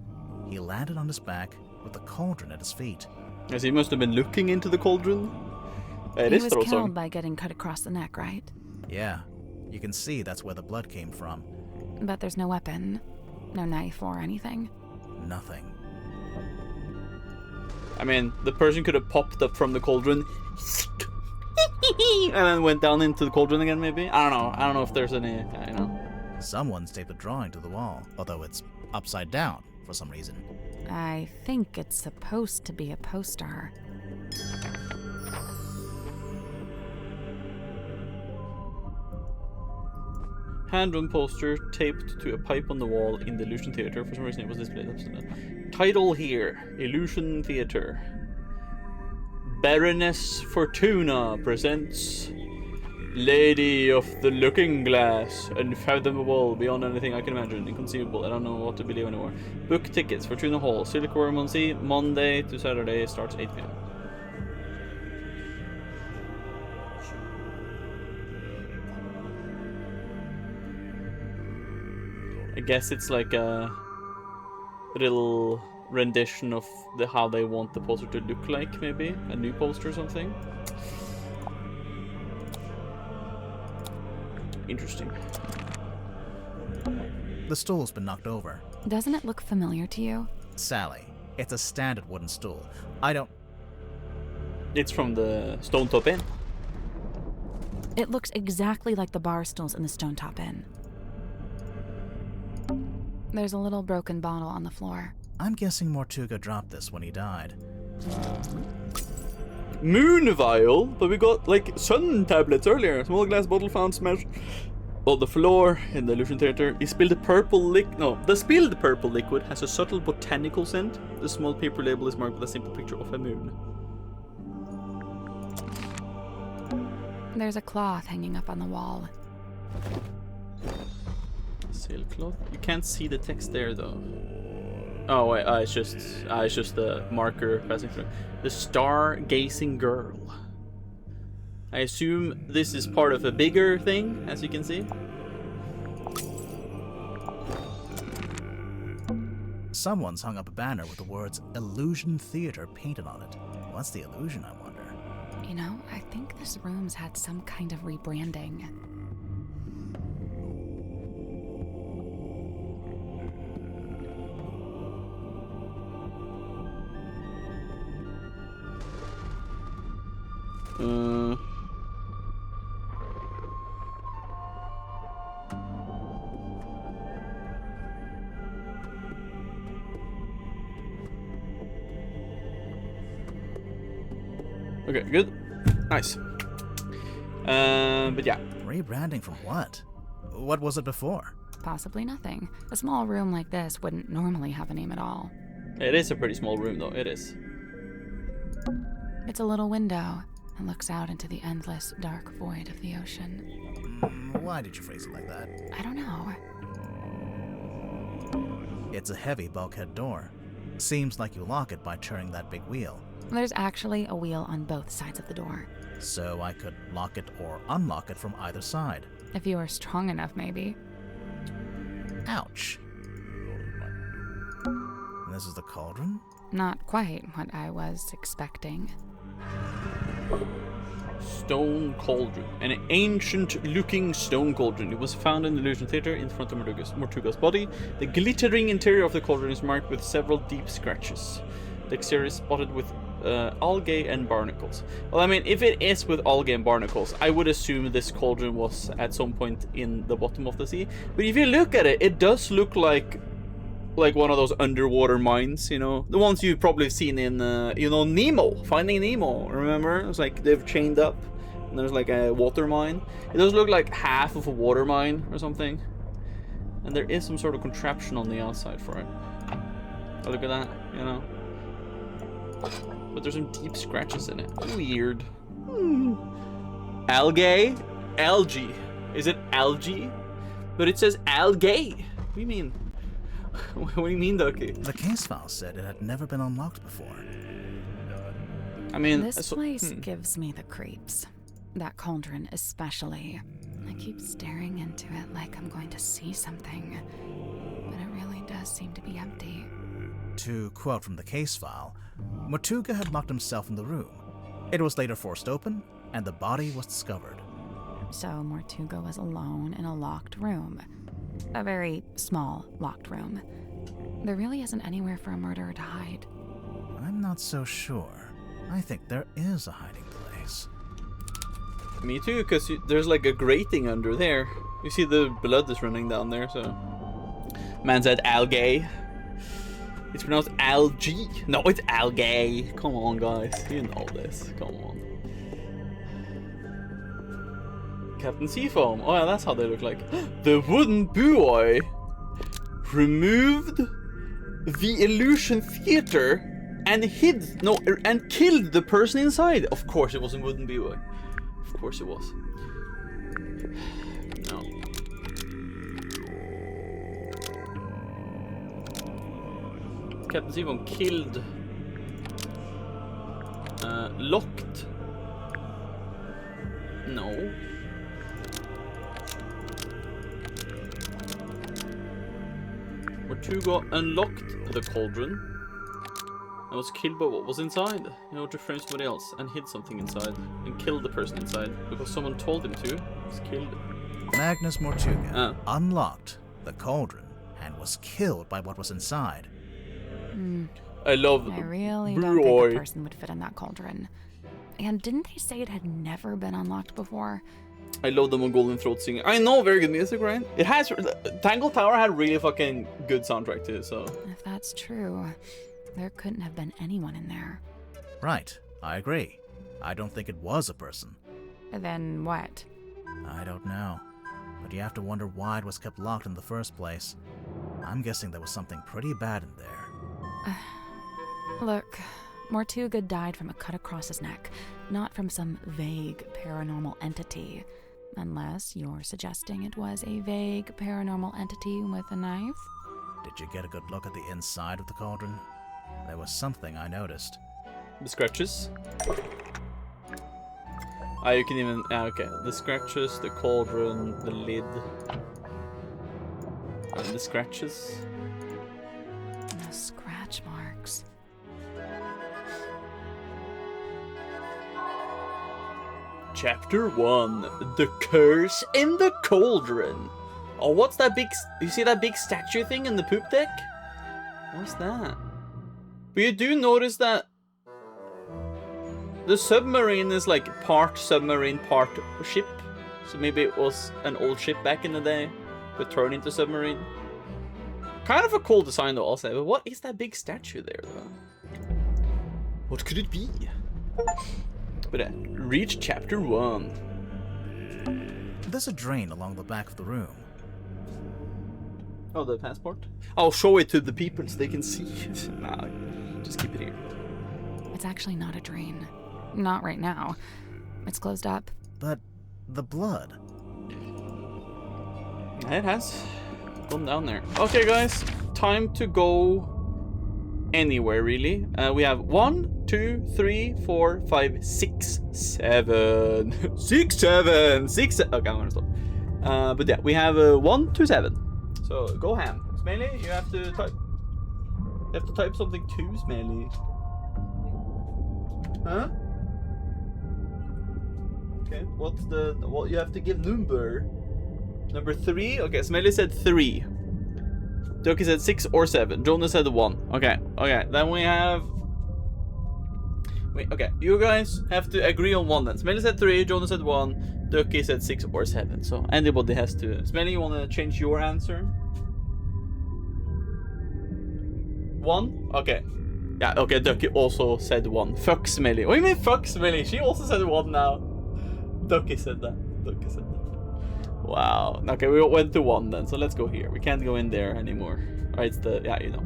He landed on his back with the cauldron at his feet. As he must have been looking into the cauldron. He was killed by getting cut across the neck, right? Yeah, You can see that's where the blood came from. But there's no weapon, no knife or anything. Nothing. I mean, the person could have popped up from the cauldron and then went down into the cauldron again, maybe? I don't know. I don't know if there's any, you know. Someone's taped a drawing to the wall, although it's upside down for some reason. I think it's supposed to be a poster. Hand-drawn poster taped to a pipe on the wall in the Illusion Theater. For some reason it was displayed upside down. Title here, Illusion Theater. Baroness Fortuna presents Lady of the Looking Glass. Unfathomable, beyond anything I can imagine. Inconceivable, I don't know what to believe anymore. Book tickets, Fortuna Hall, Silkworm on Sea, Monday to Saturday, starts 8 p.m. I guess it's like a little rendition of how they want the poster to look like, maybe? A new poster or something? Interesting. The stool's been knocked over. Doesn't it look familiar to you? Sally, it's a standard wooden stool. I don't... It's from the Stone Top Inn. It looks exactly like the bar stools in the Stone Top Inn. There's a little broken bottle on the floor. I'm guessing Mortuga dropped this when he died. Moon vial, but we got like sun tablets earlier. Small glass bottle found smashed on the floor in the Illusion Theater. The spilled purple liquid has a subtle botanical scent. The small paper label is marked with a simple picture of a moon. There's a cloth hanging up on the wall. Sailcloth. You can't see the text there though. Oh wait, it's just the marker passing through. The Stargazing Girl. I assume this is part of a bigger thing, as you can see. Someone's hung up a banner with the words Illusion Theater painted on it. What's the illusion, I wonder? You know, I think this room's had some kind of rebranding. Okay, good. Nice. But yeah. Rebranding from what? What was it before? Possibly nothing. A small room like this wouldn't normally have a name at all. It is a pretty small room though, it is. It's a little window and looks out into the endless, dark void of the ocean. Why did you phrase it like that? I don't know. It's a heavy bulkhead door. Seems like you lock it by turning that big wheel. There's actually a wheel on both sides of the door. So I could lock it or unlock it from either side. If you were strong enough, maybe. Ouch. This is the cauldron? Not quite what I was expecting. Stone cauldron. An ancient-looking stone cauldron. It was found in the Illusion Theater in front of Mortuga's body. The glittering interior of the cauldron is marked with several deep scratches. The exterior is spotted with algae and barnacles. Well, I mean, if it is with algae and barnacles, I would assume this cauldron was at some point in the bottom of the sea. But if you look at it, it does look like one of those underwater mines, you know, the ones you've probably seen in, you know, Nemo, Finding Nemo. Remember? It's like they've chained up, and there's like a water mine. It does look like half of a water mine or something, and there is some sort of contraption on the outside for it. Oh, look at that, you know. But there's some deep scratches in it. Weird. Algae? Algae. Is it algae? But it says algae. What do you mean? What do you mean, Ducky? The case file said it had never been unlocked before. I mean... This place gives me the creeps. That cauldron especially. I keep staring into it like I'm going to see something. But it really does seem to be empty. To quote from the case file, Mortuga had locked himself in the room. It was later forced open, and the body was discovered. So Mortuga was alone in a locked room. A very small locked room. There really isn't anywhere for a murderer to hide. I'm not so sure. I think there is a hiding place. Me too, because there's like a grating under there. You see the blood is running down there, so... Man said algae. It's pronounced algae. No, it's algae. Come on, guys. You know this. Come on. Captain Seafoam. Oh yeah, that's how they look like. The wooden buoy removed the illusion theater and killed the person inside. Of course it was a wooden buoy. Of course it was. No. Captain Seafoam killed. Locked. No. Mortuga unlocked the cauldron and was killed by what was inside in order to frame somebody else and hid something inside and killed the person inside because someone told him to. He was killed. Magnus Mortuga unlocked the cauldron and was killed by what was inside. I love I really don't think a person would fit in that cauldron. And didn't they say it had never been unlocked before? I love the Mongolian throat singing. I know, very good music, right? It has... Tangled Tower had really fucking good soundtrack too, so... If that's true, there couldn't have been anyone in there. Right, I agree. I don't think it was a person. Then what? I don't know. But you have to wonder why it was kept locked in the first place. I'm guessing there was something pretty bad in there. Look, Mortuga died from a cut across his neck, not from some vague paranormal entity. Unless you're suggesting it was a vague paranormal entity with a knife? Did you get a good look at the inside of the cauldron? There was something I noticed. The scratches. Ah, you can even... Ah, okay. The scratches, the cauldron, the lid. And the scratches. The scratch marks. Chapter 1. The Curse in the Cauldron. Oh, what's that big... You see that big statue thing in the poop deck? What's that? But you do notice that the submarine is like part submarine, part ship. So maybe it was an old ship back in the day, but turned into submarine. Kind of a cool design though, I'll say. But what is that big statue there though? What could it be? But reach chapter 1. There's a drain along the back of the room. Oh, the passport? I'll show it to the people so they can see. Nah, just keep it here. It's actually not a drain. Not right now. It's closed up. But the blood. It has gone down there. Okay, guys. Time to go anywhere, really. We have 1, 2, 3, 4, 5, 6, 7. 6, 7. 6, 7. Okay, I'm gonna stop. But yeah, we have 1 to 7. So go ham. Smelly, you have to type. You have to type something too, Smelly. Huh? Okay, what's the... What you have to give number? Number 3? Okay, Smelly said 3. Ducky said 6 or 7. Jonas said 1. Okay, okay. Then we have... Wait, okay. You guys have to agree on 1 then. Smelly said 3, Jonas said 1, Ducky said 6 or 7. So anybody has to... Smelly, you want to change your answer? 1? Okay. Yeah, okay, Ducky also said 1. Fuck Smelly. What do you mean fuck Smelly? She also said 1 now. Ducky said that. Ducky said that. Wow. Okay, we went to 1 then, so let's go here. We can't go in there anymore. Right, it's the... Yeah, you know.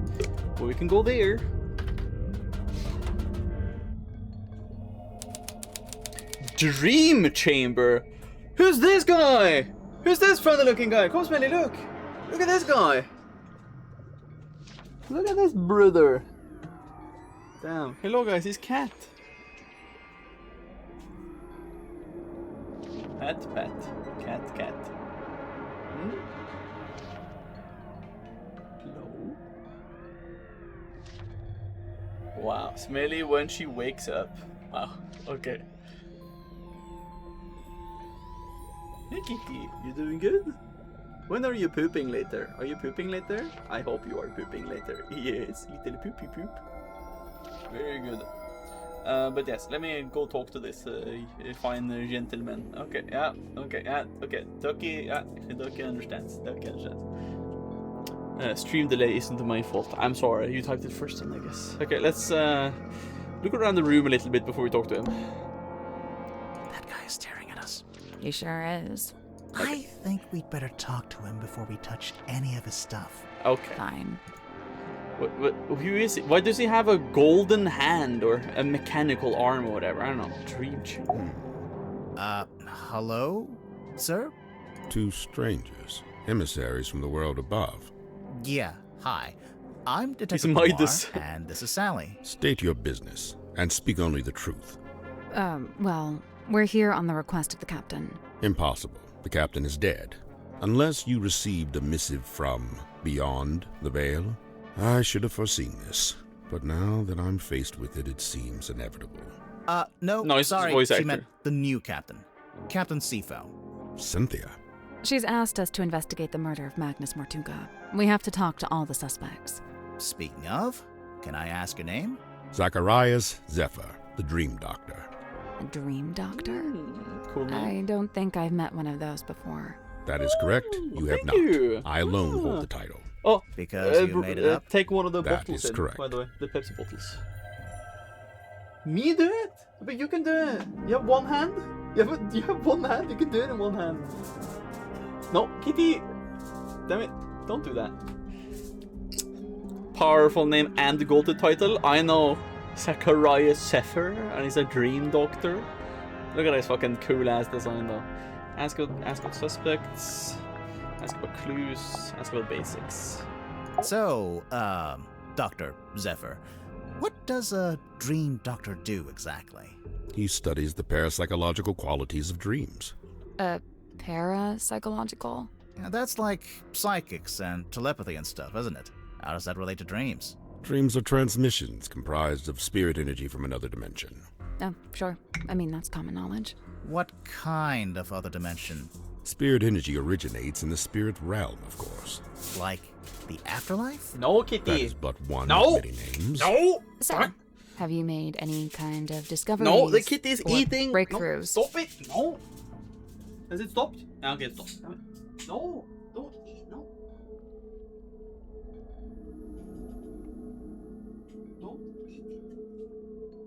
But we can go there. Dream Chamber. Who's this guy? Who's this funny looking guy? Come, Smelly, look. Look at this guy. Look at this brother. Damn. Hello, guys. He's cat. Pat. Cat. Hmm? Hello. Wow. Smelly when she wakes up. Wow. Okay. Hey Kitty, you doing good? When are you pooping later? Are you pooping later? I hope you are pooping later. Yes, little poopy poop. Very good. But yes, let me go talk to this fine gentleman. Okay, yeah, okay, yeah, okay. Ducky, yeah, Ducky understands. Ducky understands. Stream delay isn't my fault. I'm sorry. You typed it first, then I guess. Okay, let's look around the room a little bit before we talk to him. That guy is staring at us. He sure is. I think we'd better talk to him before we touch any of his stuff. Okay. Fine. Who is he? Why does he have a golden hand or a mechanical arm or whatever? I don't know. Dream Chew. Hello, sir? Two strangers, emissaries from the world above. Yeah, hi. I'm Detective Midas. Noir, and this is Sally. State your business, and speak only the truth. Well, we're here on the request of the captain. Impossible. The captain is dead. Unless you received a missive from beyond the veil. I should have foreseen this, but now that I'm faced with it, it seems inevitable. No, it's sorry, voice she actor. meant the new captain. Captain Sifo. Cynthia. She's asked us to investigate the murder of Magnus Mortuga. We have to talk to all the suspects. Speaking of, can I ask your name? Zacharias Zephyr, the Dream Doctor. A dream doctor? Cool name. I don't think I've met one of those before. That is correct. You have thank not. you. I alone hold the title. Oh, Because you made it up? Take one of the That bottles is in, correct. by the way. The Pepsi bottles. Me do it? But you can do it. You have one hand? You have one hand. You can do it in one hand. No, Kitty. Damn it. Don't do that. Powerful name and the gold title. I know. Zacharias Zephyr, and he's a dream doctor. Look at this fucking cool ass design though. Ask about suspects. Ask about clues. Ask about basics. So, Dr. Zephyr, what does a dream doctor do exactly? He studies the parapsychological qualities of dreams. Parapsychological? Yeah, that's like psychics and telepathy and stuff, isn't it? How does that relate to dreams? Dreams are transmissions comprised of spirit energy from another dimension. Oh, sure. I mean, that's common knowledge. What kind of other dimension? Spirit energy originates in the spirit realm, of course. Like the afterlife? No, That Kitty. is but one No. of many names. No. So, have you made any kind of discoveries? No, the kitty is or eating. breakthroughs? No, stop it. No. Has it stopped? Yeah, okay, it stopped. No, don't eat. No. Don't eat it.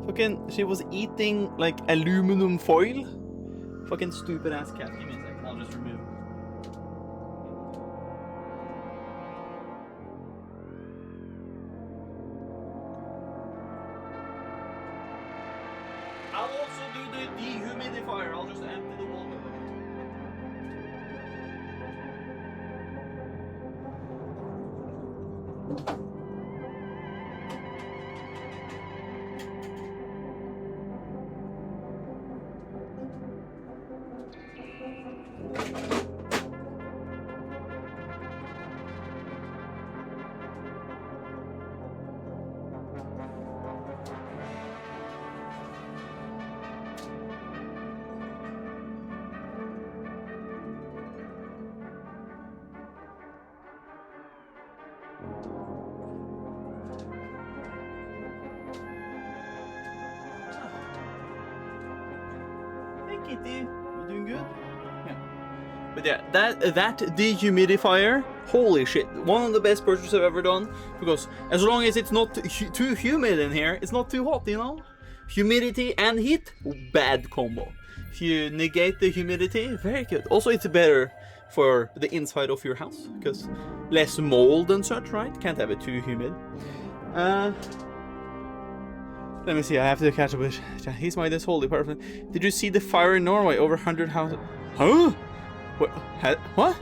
Fucking, she was eating like aluminum foil. Fucking stupid ass cat. Give me a second. I'll just remove. I'll also do the dehumidifier. I'll just empty the water. Kitty. You doing good? Yeah. But yeah, that dehumidifier, holy shit, one of the best purchases I've ever done. Because as long as it's not too humid in here, it's not too hot, you know? Humidity and heat, bad combo. If you negate the humidity, very good. Also, it's better for the inside of your house, because less mold and such, right? Can't have it too humid. Let me see, I have to catch up with... He's my this holy person. Did you see the fire in Norway? Over 100 houses... Huh? What?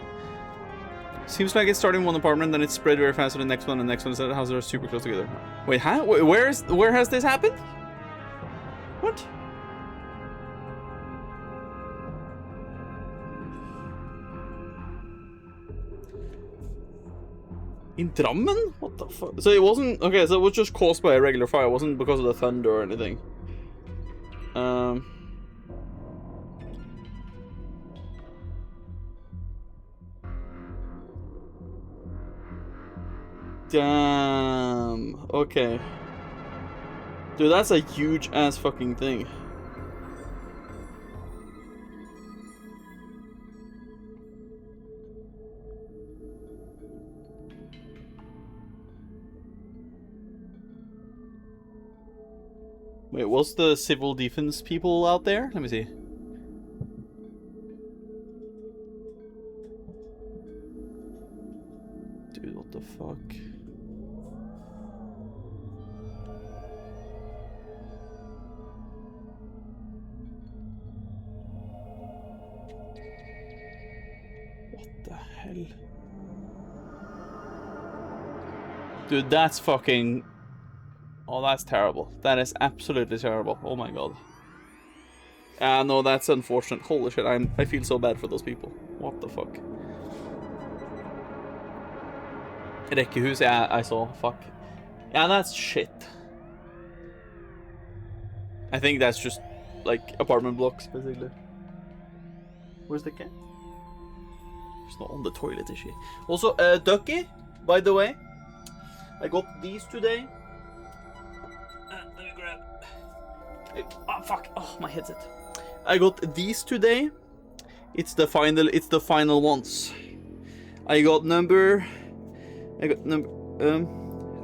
Seems like it's starting one apartment, then it's spread very fast to the next one, and the next one is that the houses are super close together. Wait, huh? Where has this happened? What? In Drammen? What the fuck? So it wasn't... Okay, so it was just caused by a regular fire. It wasn't because of the thunder or anything. Damn. Okay. Dude, that's a huge ass fucking thing. Wait, what's the civil defense people out there? Let me see. Dude, what the fuck? What the hell? Dude, that's fucking... Oh, that's terrible. That is absolutely terrible. Oh my god. No, that's unfortunate. Holy shit, I feel so bad for those people. What the fuck? Rekkehus, yeah, I saw. Fuck. Yeah, that's shit. I think that's just, like, apartment blocks, basically. Where's the cat? She's not on the toilet, is she? Also, Ducky, by the way. I got these today. Let me grab... Oh, fuck. Oh, my headset. I got these today. It's the final ones. I got number... there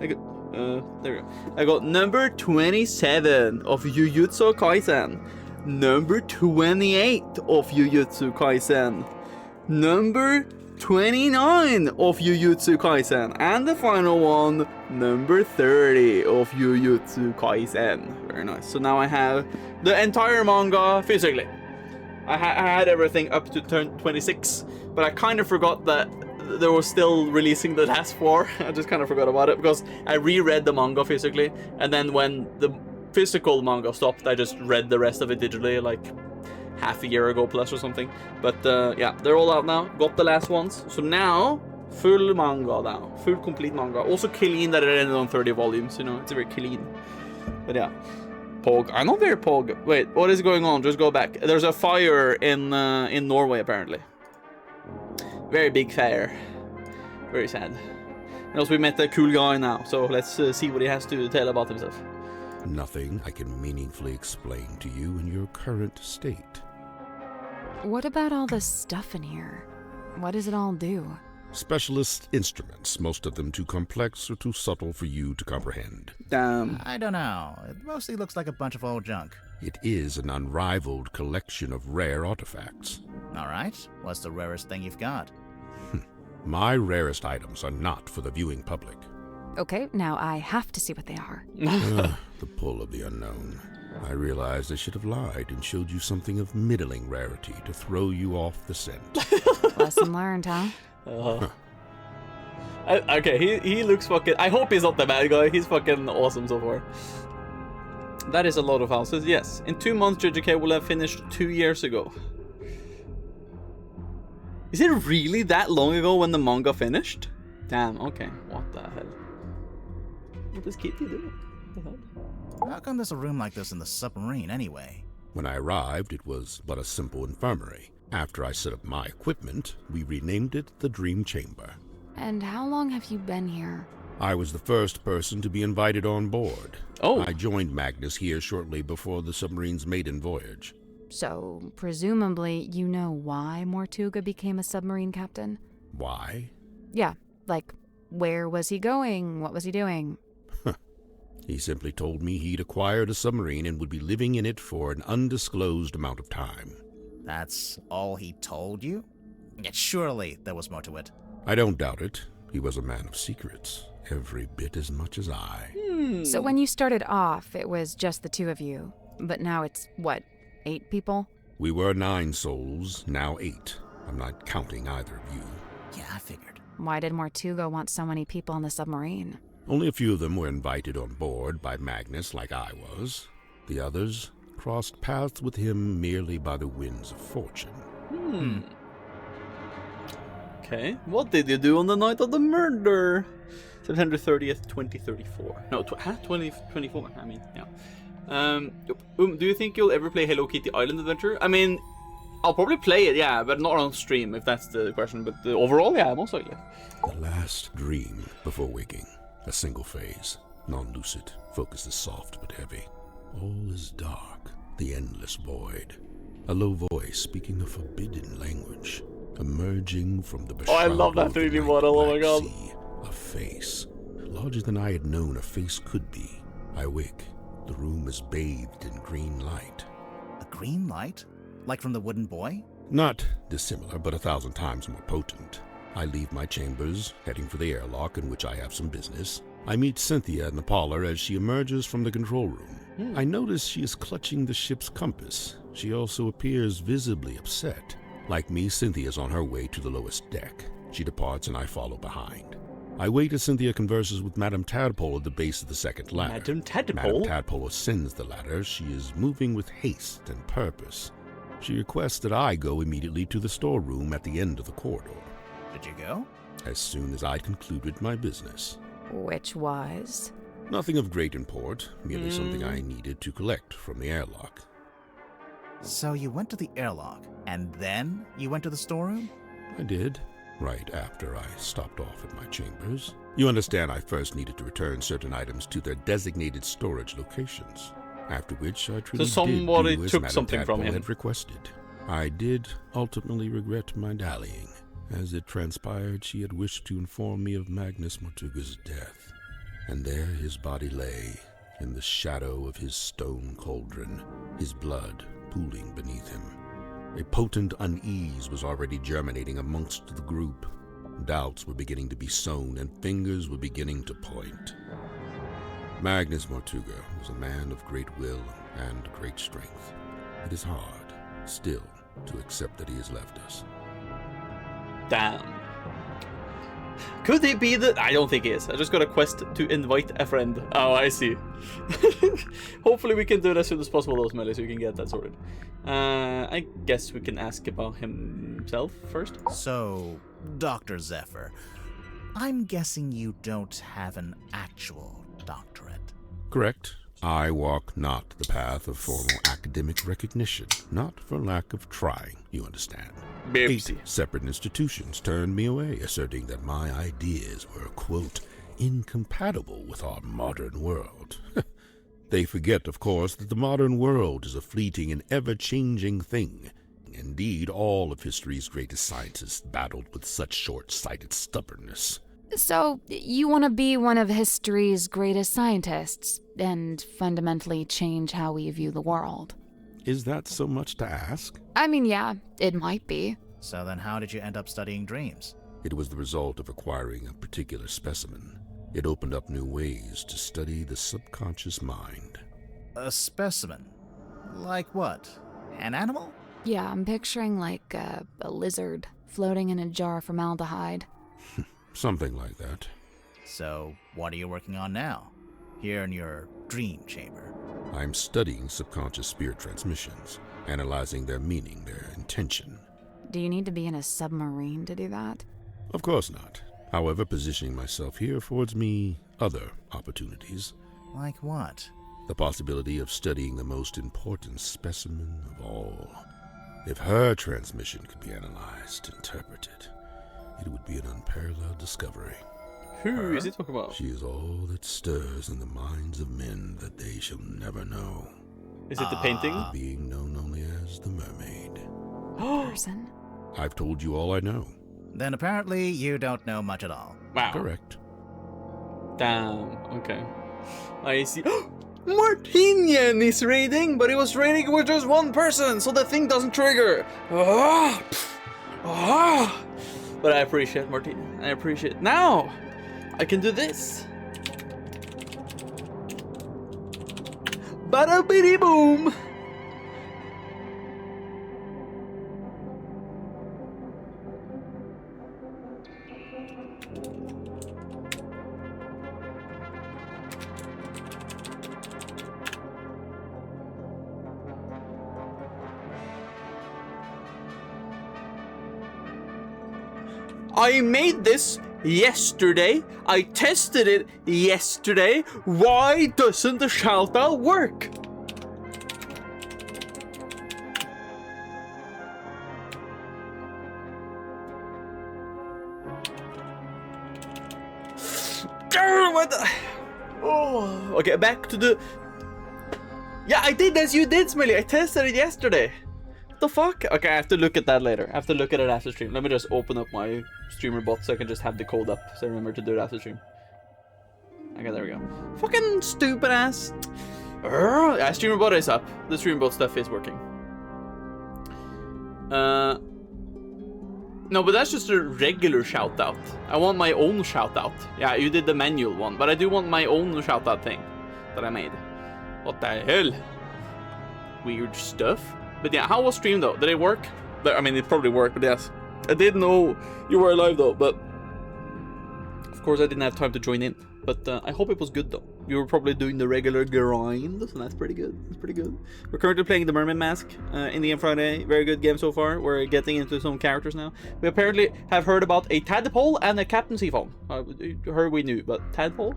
we go. I got number 27 of Jujutsu Kaisen. Number 28 of Jujutsu Kaisen. Number 29 of Jujutsu Kaisen. And the final one, number 30 of Jujutsu Kaisen. Very nice. So now I have the entire manga physically. I had everything up to turn 26, but I kind of forgot that they were still releasing the last 4. I just kind of forgot about it because I reread the manga physically, and then when the physical manga stopped, I just read the rest of it digitally, like half a year ago plus or something. But yeah, they're all out now. Got the last ones. So now, full manga now. Full complete manga. Also clean that it ended on 30 volumes, you know, it's very clean. But yeah. Pog. I'm not very Pog. Wait, what is going on? Just go back. There's a fire in Norway, apparently. Very big fire. Very sad. And also we met a cool guy now, so let's see what he has to tell about himself. Nothing I can meaningfully explain to you in your current state. What about all this stuff in here? What does it all do? Specialist instruments, most of them too complex or too subtle for you to comprehend. Damn. I don't know. It mostly looks like a bunch of old junk. It is an unrivaled collection of rare artifacts. All right. What's the rarest thing you've got? My rarest items are not for the viewing public. Okay, now I have to see what they are. The pull of the unknown. I realized I should have lied and showed you something of middling rarity to throw you off the scent. Lesson learned, huh? Okay, he looks fucking... I hope he's not the bad guy. He's fucking awesome so far. That is a lot of houses, yes. In 2 months, JJK will have finished 2 years ago. Is it really that long ago when the manga finished? Damn, okay. What the hell? What does Kitty do? What the hell? How come there's a room like this in the submarine anyway? When I arrived, it was but a simple infirmary. After I set up my equipment, we renamed it the Dream Chamber. And how long have you been here? I was the first person to be invited on board. Oh. I joined Magnus here shortly before the submarine's maiden voyage. So, presumably, you know why Mortuga became a submarine captain? Why? Yeah, like, where was he going? What was he doing? He simply told me he'd acquired a submarine and would be living in it for an undisclosed amount of time. That's all he told you? Yet surely there was more to it. I don't doubt it. He was a man of secrets, every bit as much as I. So when you started off, it was just the two of you. But now it's, what, 8 people? We were 9 souls, now 8. I'm not counting either of you. Yeah, I figured. Why did Mortuga want so many people on the submarine? Only a few of them were invited on board by Magnus like I was. The others crossed paths with him merely by the winds of fortune. Okay. What did you do on the night of the murder? September 30th, 2034. No, 2024. I mean, yeah. Do you think you'll ever play Hello Kitty Island Adventure? I mean, I'll probably play it, yeah, but not on stream, if that's the question. But overall, yeah, most likely. The last dream before waking. A single phase. Non-lucid. Focus is soft but heavy. All is dark. The endless void. A low voice speaking a forbidden language. Emerging from the I love that 3D model, oh my god. sea, a face. Larger than I had known a face could be. I wake. The room is bathed in green light. A green light? Like from the wooden boy? Not dissimilar, but 1,000 times more potent. I leave my chambers, heading for the airlock in which I have some business. I meet Cynthia in the parlor as she emerges from the control room. I notice she is clutching the ship's compass. She also appears visibly upset. Like me, Cynthia's on her way to the lowest deck. She departs and I follow behind. I wait as Cynthia converses with Madame Tadpole at the base of the second ladder. Madame Tadpole? Madame Tadpole ascends the ladder. She is moving with haste and purpose. She requests that I go immediately to the storeroom at the end of the corridor. Did you go? As soon as I concluded my business. Which was? Nothing of great import, merely something I needed to collect from the airlock. So you went to the airlock, and then you went to the storeroom? I did, right after I stopped off at my chambers. You understand I first needed to return certain items to their designated storage locations, after which I truly somebody did do as took Madame something from Tadpole him. had requested. I did ultimately regret my dallying. As it transpired, she had wished to inform me of Magnus Mortuga's death, and there his body lay, in the shadow of his stone cauldron, his blood pooling beneath him. A potent unease was already germinating amongst the group. Doubts were beginning to be sown, and fingers were beginning to point. Magnus Mortuga was a man of great will and great strength. It is hard, still, to accept that he has left us. Damn. Could it be that... I don't think it is. I just got a quest to invite a friend. Oh, I see. Hopefully we can do it as soon as possible, those Melly, so we can get that sorted. I guess we can ask about himself first. So, Dr. Zephyr, I'm guessing you don't have an actual doctorate. Correct. I walk not the path of formal academic recognition, not for lack of trying, you understand. 8 separate institutions turned me away, asserting that my ideas were, quote, incompatible with our modern world. They forget, of course, that the modern world is a fleeting and ever-changing thing. Indeed, all of history's greatest scientists battled with such short-sighted stubbornness. So, you want to be one of history's greatest scientists and fundamentally change how we view the world? Is that so much to ask? I mean, yeah, it might be. So then how did you end up studying dreams? It was the result of acquiring a particular specimen. It opened up new ways to study the subconscious mind. A specimen? Like what? An animal? Yeah, I'm picturing like a lizard floating in a jar of formaldehyde. Something like that. So, what are you working on now? Here in your dream chamber? I'm studying subconscious spirit transmissions, analyzing their meaning, their intention. Do you need to be in a submarine to do that? Of course not. However, positioning myself here affords me other opportunities. Like what? The possibility of studying the most important specimen of all. If her transmission could be analyzed, interpreted, it would be an unparalleled discovery. Who is he talking about? She is all that stirs in the minds of men that they shall never know. Is it the painting? Being known only as the Mermaid. Person. I've told you all I know. Then apparently you don't know much at all. Wow. Correct. Damn. Okay. I see. Martinian is raiding, but he was raiding with just one person, so the thing doesn't trigger. But I appreciate Martinian. I appreciate. Now, I can do this. Bada bitty boom. I made this yesterday. I tested it yesterday. Why doesn't the shout out work? What the? Oh, okay, back to the. Yeah, I did as you did, Smelly. I tested it yesterday. What the fuck? Okay, I have to look at that later. I have to look at it after stream. Let me just open up my streamer bot so I can just have the code up. So I remember to do it after stream. Okay, there we go. Fucking stupid ass. Yeah, streamer bot is up. The streamer bot stuff is working. No, but that's just a regular shout out. I want my own shout out. Yeah, you did the manual one, but I do want my own shout out thing that I made. What the hell? Weird stuff. But yeah, how was stream though? Did it work? I mean, it probably worked, but yes. I did know you were alive though, but of course I didn't have time to join in. But I hope it was good though. You were probably doing the regular grind, so that's pretty good. That's pretty good. We're currently playing the Mermaid Mask in the Friday. Very good game so far. We're getting into some characters now. We apparently have heard about a tadpole and a Captain Seafoam. Heard we knew, but tadpole?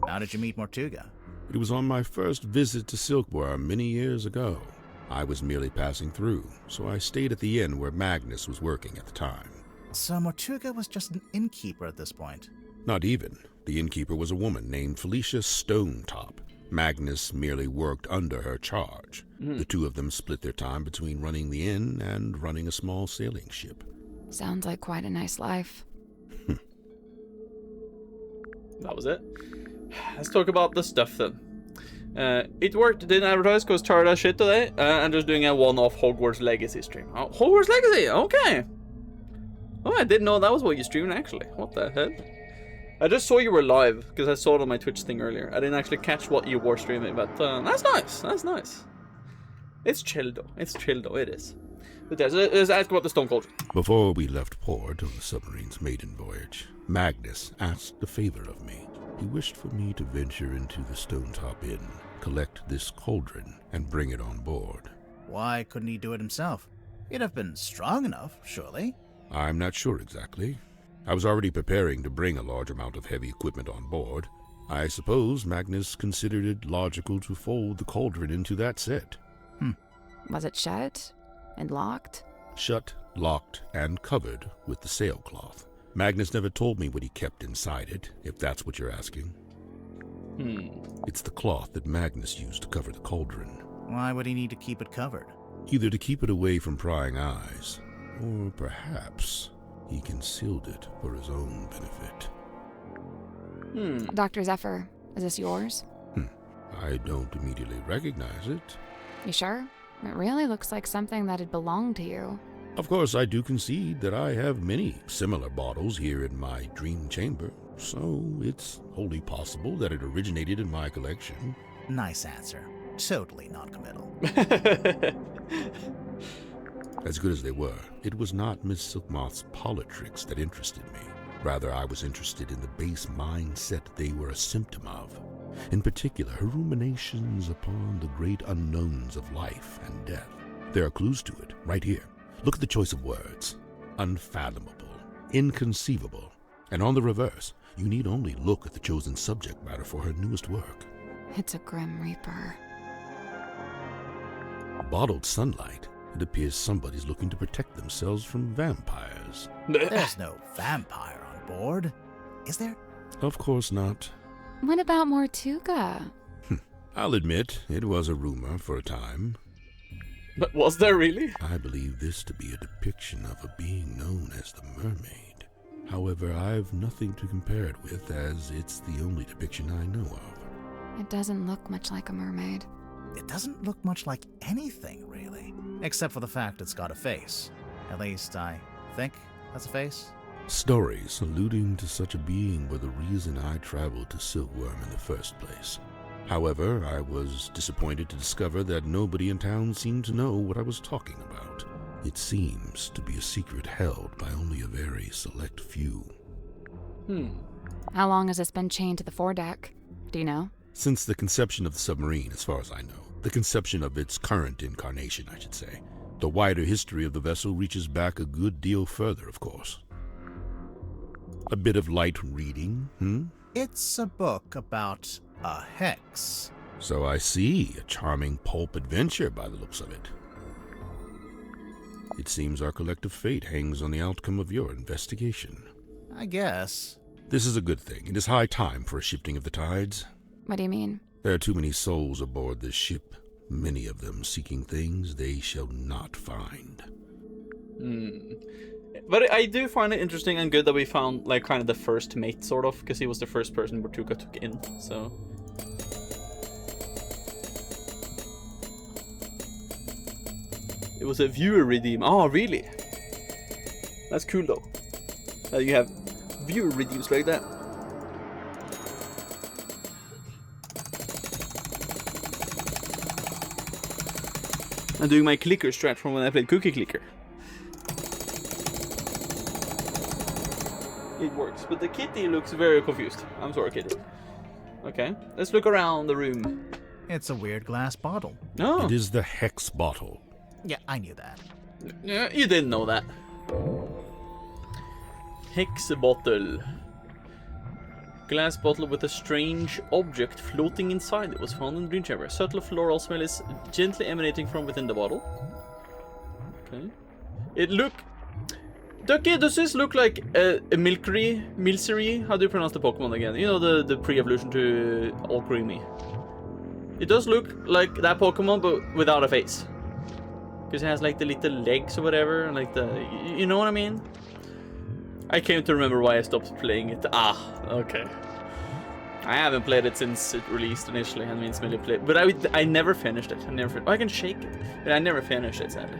How did you meet Mortuga? It was on my first visit to Silkworm many years ago. I was merely passing through, so I stayed at the inn where Magnus was working at the time. So Mortuga was just an innkeeper at this point? Not even. The innkeeper was a woman named Felicia Stonetop. Magnus merely worked under her charge. The two of them split their time between running the inn and running a small sailing ship. Sounds like quite a nice life. That was it. Let's talk about the stuff then. It worked, didn't advertise because tired as shit today. I'm just doing a one-off Hogwarts Legacy stream. Oh, Hogwarts Legacy, okay. Oh, I didn't know that was what you streamed actually. What the hell? I just saw you were live because I saw it on my Twitch thing earlier. I didn't actually catch what you were streaming, but that's nice. That's nice. It's chill though. It's chill though. It is. But yeah, so let's ask about the Stone Cauldron. Before we left port on the submarine's maiden voyage, Magnus asked a favor of me. He wished for me to venture into the Stonetop Inn, collect this cauldron, and bring it on board. Why couldn't he do it himself? He'd have been strong enough, surely. I'm not sure exactly. I was already preparing to bring a large amount of heavy equipment on board. I suppose Magnus considered it logical to fold the cauldron into that set. Was it shut and locked? Shut, locked, and covered with the sailcloth. Magnus never told me what he kept inside it, if that's what you're asking. It's the cloth that Magnus used to cover the cauldron. Why would he need to keep it covered? Either to keep it away from prying eyes, or perhaps he concealed it for his own benefit. Dr. Zephyr, is this yours? I don't immediately recognize it. You sure? It really looks like something that'd belong to you. Of course, I do concede that I have many similar bottles here in my dream chamber, so it's wholly possible that it originated in my collection. Nice answer. Totally non-committal. As good as they were, it was not Miss Silkmoth's politricks that interested me. Rather, I was interested in the base mindset they were a symptom of. In particular, her ruminations upon the great unknowns of life and death. There are clues to it, right here. Look at the choice of words. Unfathomable, inconceivable. And on the reverse, you need only look at the chosen subject matter for her newest work. It's a Grim Reaper. Bottled sunlight. It appears somebody's looking to protect themselves from vampires. There's no vampire on board, is there? Of course not. What about Mortuga? I'll admit, it was a rumor for a time. But was there really? I believe this to be a depiction of a being known as the Mermaid. However, I've nothing to compare it with, as it's the only depiction I know of. It doesn't look much like a mermaid. It doesn't look much like anything, really. Except for the fact it's got a face. At least, I think that's a face. Stories alluding to such a being were the reason I traveled to Silkworm in the first place. However, I was disappointed to discover that nobody in town seemed to know what I was talking about. It seems to be a secret held by only a very select few. How long has this been chained to the foredeck? Do you know? Since the conception of the submarine, as far as I know. The conception of its current incarnation, I should say. The wider history of the vessel reaches back a good deal further, of course. A bit of light reading, It's a book about a hex. So I see, a charming pulp adventure by the looks of it. It seems our collective fate hangs on the outcome of your investigation. I guess. This is a good thing. It is high time for a shifting of the tides. What do you mean? There are too many souls aboard this ship, many of them seeking things they shall not find. But I do find it interesting and good that we found, like, kind of the first mate, sort of, because he was the first person Bortuka took in, so... It was a viewer redeem. Oh, really? That's cool, though. That you have viewer redeems like that. I'm doing my clicker strat from when I played Cookie Clicker. It works, but the kitty looks very confused. I'm sorry, kitty. Okay, let's look around the room. It's a weird glass bottle. Oh, It is the hex bottle. Yeah, I knew that. yeah, you didn't know that. Hex bottle. Glass bottle with a strange object floating inside. It was found in Dream Chamber. Subtle floral smell is gently emanating from within the bottle. Okay. It look... Ducky, does this look like a Milcery? How do you pronounce the Pokemon again? You know, the pre-evolution to Alcremie. It does look like that Pokemon, but without a face. Because it has like the little legs or whatever, and like the... You know what I mean? I came to remember why I stopped playing it. Ah, okay. I haven't played it since it released initially. I mean, it's really played, but I never finished it. I can shake it, but I never finished it, sadly.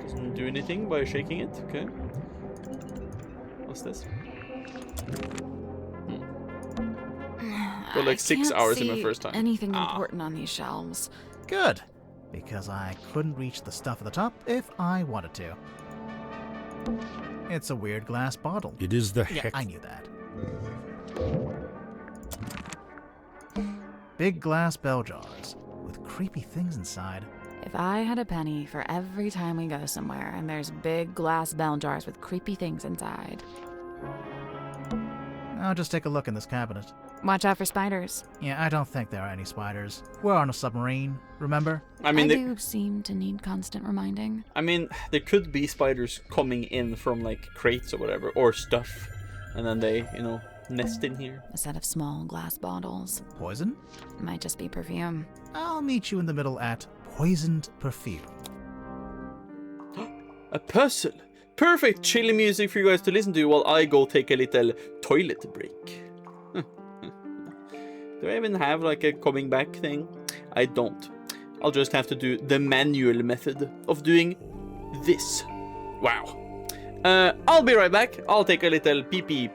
Doesn't do anything by shaking it. Okay. What's this? Got like 6 hours in my first time. Anything important on these shelves? Good. Because I couldn't reach the stuff at the top if I wanted to. It's a weird glass bottle. It is the Yeah, hex... I knew that. Big glass bell jars with creepy things inside. If I had a penny for every time we go somewhere and there's big glass bell jars with creepy things inside. I'll just take a look in this cabinet. Watch out for spiders. Yeah, I don't think there are any spiders. We're on a submarine, remember? I mean, I do seem to need constant reminding. I mean, there could be spiders coming in from like crates or whatever, or stuff, and then they, you know, nest in here. A set of small glass bottles. Poison? Might just be perfume. I'll meet you in the middle at poisoned perfume. A puzzle. Perfect chilly music for you guys to listen to while I go take a little toilet break. Do I even have like a coming back thing? I don't. I'll just have to do the manual method of doing this. Wow. I'll be right back. I'll take a little pee-pee.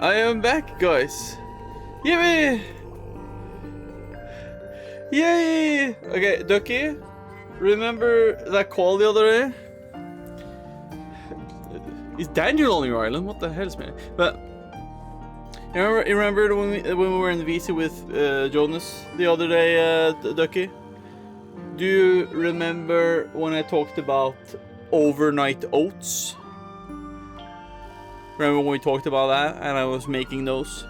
I am back, guys. Yippee! Yay! Okay, Ducky, remember that call the other day? Is Daniel on your island? What the hell's man? But you remember when we were in the VC with Jonas the other day, Ducky? Do you remember when I talked about overnight oats? Remember when we talked about that and I was making those?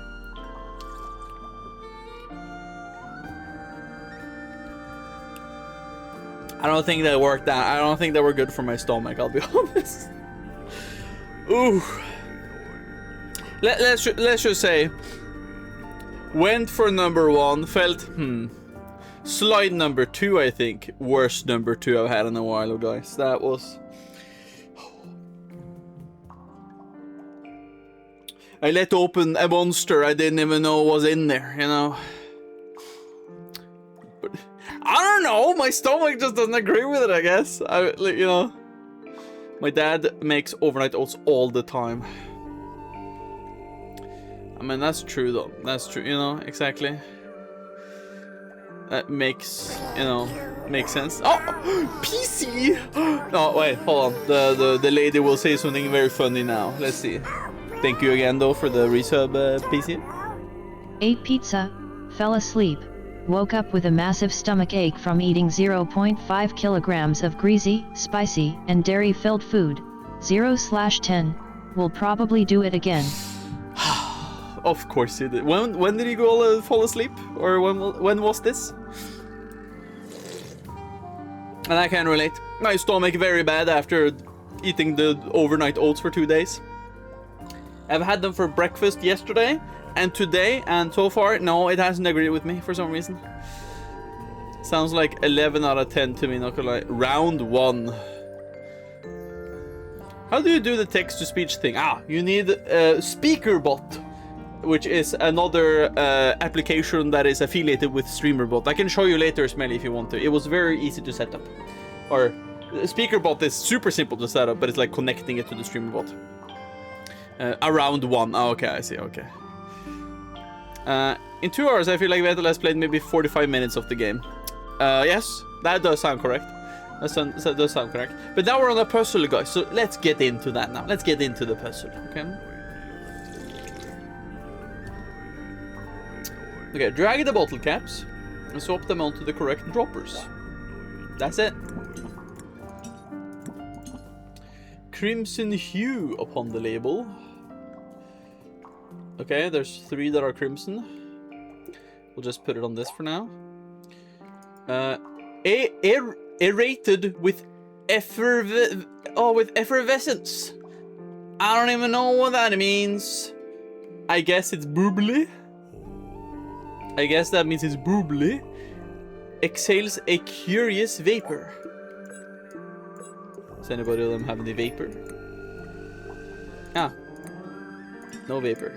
I don't think that worked out. I don't think they were good for my stomach, I'll be honest. Ooh. Let's just say, went for number 1, felt, slide number 2, I think. Worst number 2 I've had in a while, guys. That was... I let open a monster I didn't even know was in there, you know. But I don't know, my stomach just doesn't agree with it, I guess. You know. My dad makes overnight oats all the time. I mean, that's true though. That's true, you know, exactly. That makes, you know, makes sense. Oh, PC! No, wait, hold on. The lady will say something very funny now. Let's see. Thank you again though for the resub, PC. Ate pizza, fell asleep, woke up with a massive stomach ache from eating 0.5 kilograms of greasy, spicy, and dairy-filled food. 0/10. Will probably do it again. Of course he did. When did he go fall asleep? Or when was this? And I can relate. My stomach very bad after eating the overnight oats for 2 days. I've had them for breakfast yesterday and today, and so far, no, it hasn't agreed with me for some reason. Sounds like 11 out of 10 to me, not gonna lie. Round 1. How do you do the text-to-speech thing? Ah, you need SpeakerBot, which is another application that is affiliated with StreamerBot. I can show you later, Smelly, if you want to. It was very easy to set up. Or, SpeakerBot is super simple to set up, but it's like connecting it to the StreamerBot. Around 1. Oh, okay, I see, okay. In 2 hours, I feel like Vetel has played maybe 45 minutes of the game. Yes, that does sound correct. That does sound correct. But now we're on a puzzle, guys, so let's get into that now. Let's get into the puzzle, okay? Okay, drag the bottle caps and swap them onto the correct droppers. That's it. Crimson hue upon the label. Okay, there's 3 that are crimson. We'll just put it on this for now. Aerated with effervescence. I don't even know what that means. I guess it's bubbly. I guess that means it's bubbly. Exhales a curious vapor. Does anybody of them have any vapor? Ah. No vapor.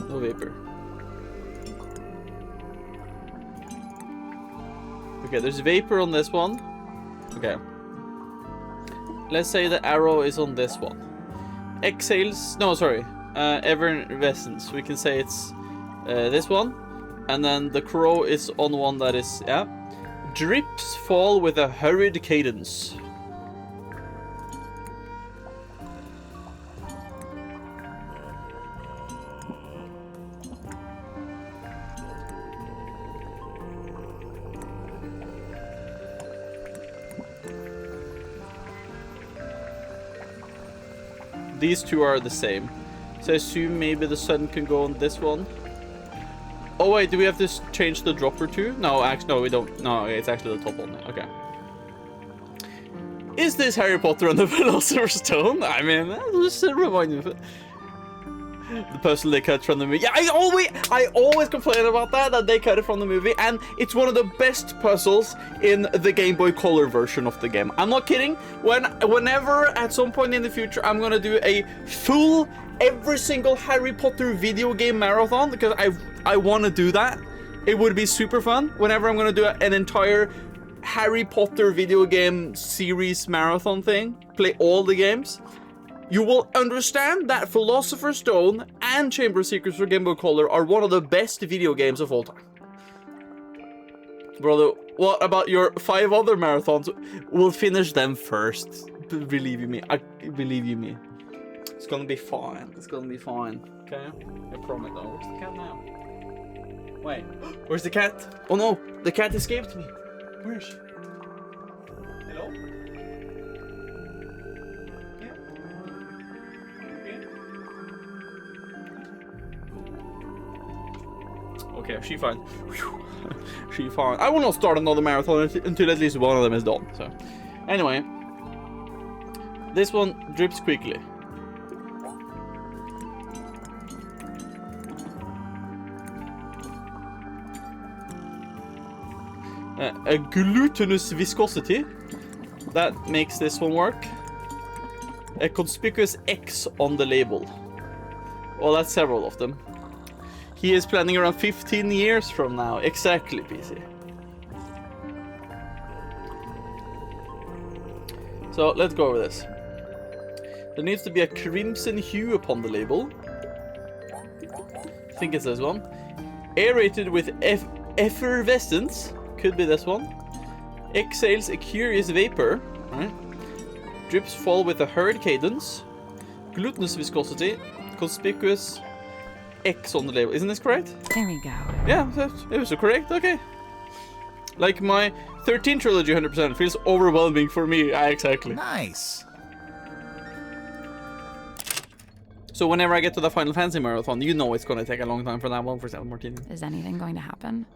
No vapor. Okay, there's vapor on this one. Okay. Let's say the arrow is on this one. Exhales... No, sorry. Effervescence. We can say it's this one. And then the crow is on one that is... Yeah. Drips fall with a hurried cadence. These 2 are the same. So I assume maybe the sun can go on this one. Oh wait, do we have to change the dropper too? No, actually, no, we don't. No, it's actually the top one. Okay. Is this Harry Potter and the Philosopher's Stone? I mean, just remind me of it. The puzzle they cut from the movie. Yeah, I always complain about that they cut it from the movie, and it's one of the best puzzles in the Game Boy Color version of the game. I'm not kidding. Whenever at some point in the future I'm gonna do a full every single Harry Potter video game marathon, because I want to do that. It would be super fun. Whenever I'm gonna do an entire Harry Potter video game series marathon thing, play all the games, you will understand that Philosopher's Stone and Chamber of Secrets for Game Boy Color are one of the best video games of all time. Brother, what about your 5 other marathons? We'll finish them first. Believe you me. Believe you me. It's gonna be fine. It's gonna be fine. Okay? I promise. Oh, where's the cat now? Wait. Where's the cat? Oh no! The cat escaped me. Where is she? Hello? Yeah? Okay, she fine. She fine. I will not start another marathon until at least one of them is done. So, anyway, this one drips quickly. A glutinous viscosity. That makes this one work. A conspicuous X on the label. Well, that's several of them. He is planning around 15 years from now. Exactly, PC. So, let's go over this. There needs to be a crimson hue upon the label. I think it's this one. Aerated with effervescence. Could be this one. Exhales a curious vapor. Right? Drips fall with a hurried cadence. Glutinous viscosity. Conspicuous X on the label. Isn't this correct? There we go. Yeah, it was correct. Okay. Like my 13 trilogy 100% feels overwhelming for me. Exactly. Nice. So whenever I get to the Final Fantasy marathon, you know it's going to take a long time for that one for 7 Martini. Is anything going to happen?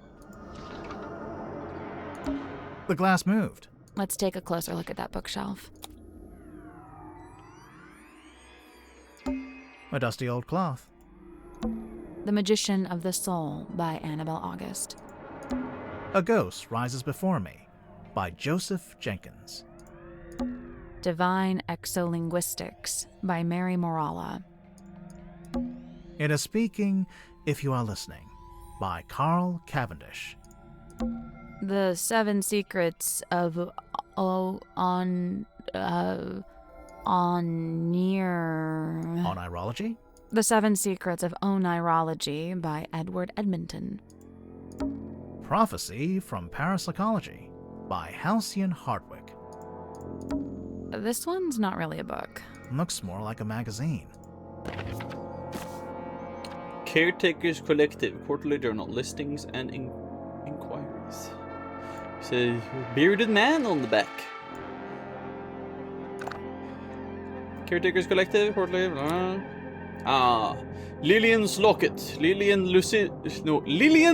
The glass moved. Let's take a closer look at that bookshelf. A dusty old cloth. The Magician of the Soul by Annabelle August. A Ghost Rises Before Me by Joseph Jenkins. Divine Exolinguistics by Mary Morala. It is Speaking If You Are Listening by Carl Cavendish. The Seven Secrets of Onirology? The Seven Secrets of Onirology by Edward Edmonton. Prophecy from Parapsychology by Halcyon Hardwick. This one's not really a book. Looks more like a magazine. Caretakers Collective, quarterly journal, listings and inquiries. There's a bearded man on the back. Caretakers Collective, quarterly. Lillian's Locket. Lillian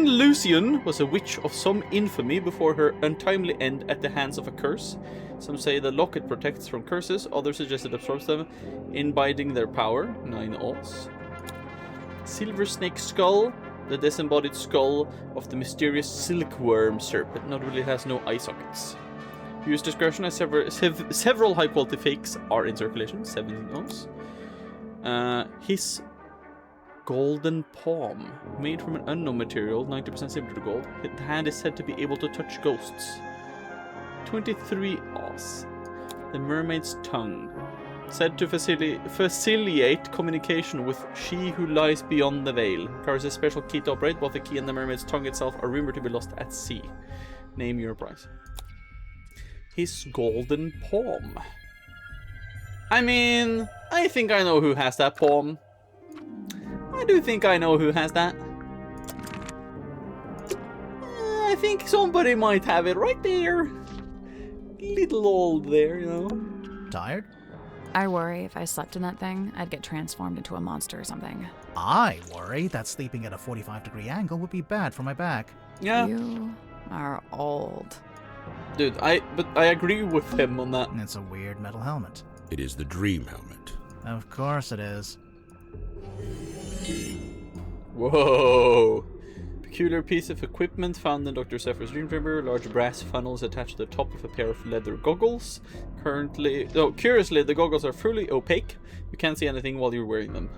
Lucian was a witch of some infamy before her untimely end at the hands of a curse. Some say the locket protects from curses, others suggest it absorbs them, imbibing their power. 9 odds. Silver Snake Skull, the disembodied skull of the mysterious silkworm serpent. Notably, it has no eye sockets. Use discretion as several high-quality fakes are in circulation. 17 odds. His golden palm, made from an unknown material, 90% similar to gold. The hand is said to be able to touch ghosts. 23 odds. The mermaid's tongue, said to facilitate communication with she who lies beyond the veil. Carries a special key to operate. Both the key and the mermaid's tongue itself are rumored to be lost at sea. Name your price. His golden palm. I mean, I think I know who has that palm. I do think I know who has that. I think somebody might have it right there. Little old there, you know. Tired? I worry if I slept in that thing, I'd get transformed into a monster or something. I worry that sleeping at a 45-degree angle would be bad for my back. Yeah. You are old. Dude, I agree with him on that. It's a weird metal helmet. It is the dream helmet. Of course it is. Whoa. Peculiar piece of equipment found in Dr. Zephyr's dream chamber. Large brass funnels attached to the top of a pair of leather goggles. Curiously, the goggles are fully opaque. You can't see anything while you're wearing them.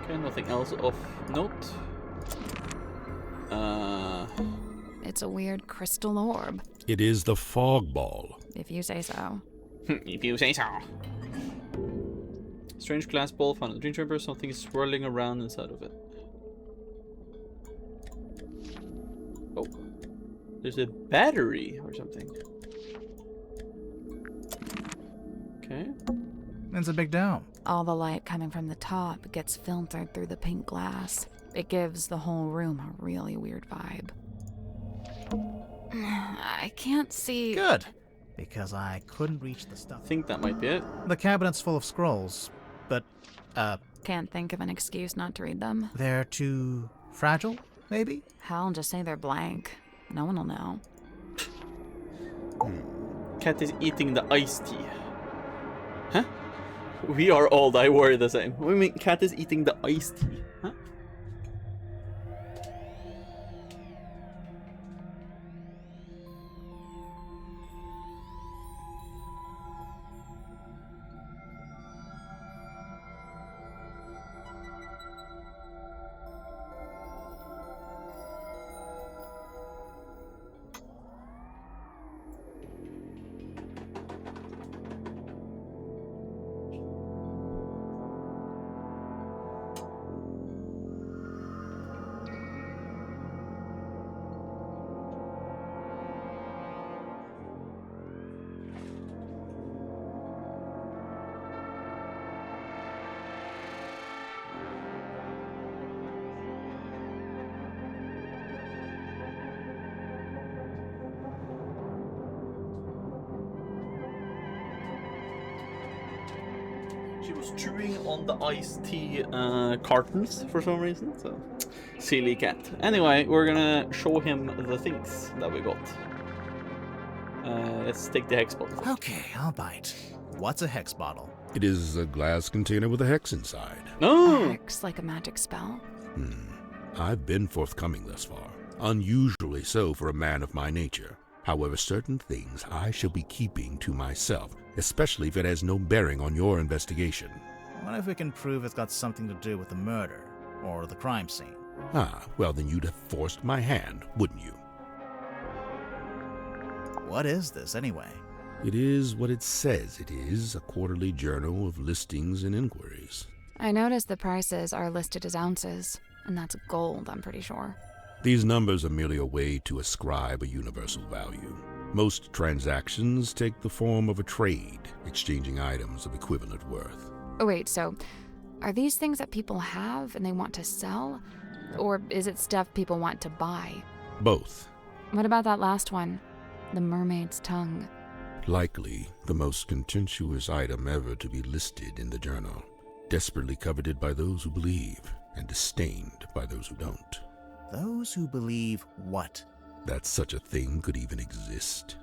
Okay, nothing else of note. It's a weird crystal orb, It is the fog ball. if you say so. If you say so. Strange glass ball found in the dream chamber. Something is swirling around inside of it. Oh. There's a battery or something. Okay. It's a big dome. All the light coming from the top gets filtered through the pink glass. It gives the whole room a really weird vibe. I can't see... Good. Because I couldn't reach the stuff. I think that might be it. The cabinet's full of scrolls, but, Can't think of an excuse not to read them. they're too fragile, maybe? Hell, just say they're blank. No one will know. Cat is eating the iced tea. Huh? We are all I worry the same. What do you mean cat is eating the iced tea? Huh? She was chewing on the iced tea cartons for some reason, so silly cat. Anyway, we're gonna show him the things that we got. Let's take the hex bottle. Okay, I'll bite. What's a hex bottle? It is a glass container with a hex inside. No! Hex like a magic spell. I've been forthcoming thus far, unusually so for a man of my nature. However, certain things I shall be keeping to myself, especially if it has no bearing on your investigation. What if we can prove it's got something to do with the murder or the crime scene? Ah, well then you'd have forced my hand, wouldn't you? What is this, anyway? It is what it says it is, a quarterly journal of listings and inquiries. I noticed the prices are listed as ounces, and that's gold, I'm pretty sure. These numbers are merely a way to ascribe a universal value. Most transactions take the form of a trade, exchanging items of equivalent worth. Oh, wait, so are these things that people have and they want to sell? Or is it stuff people want to buy? Both. What about that last one? The mermaid's tongue. Likely the most contentious item ever to be listed in the journal. Desperately coveted by those who believe, and disdained by those who don't. Those who believe what? That such a thing could even exist.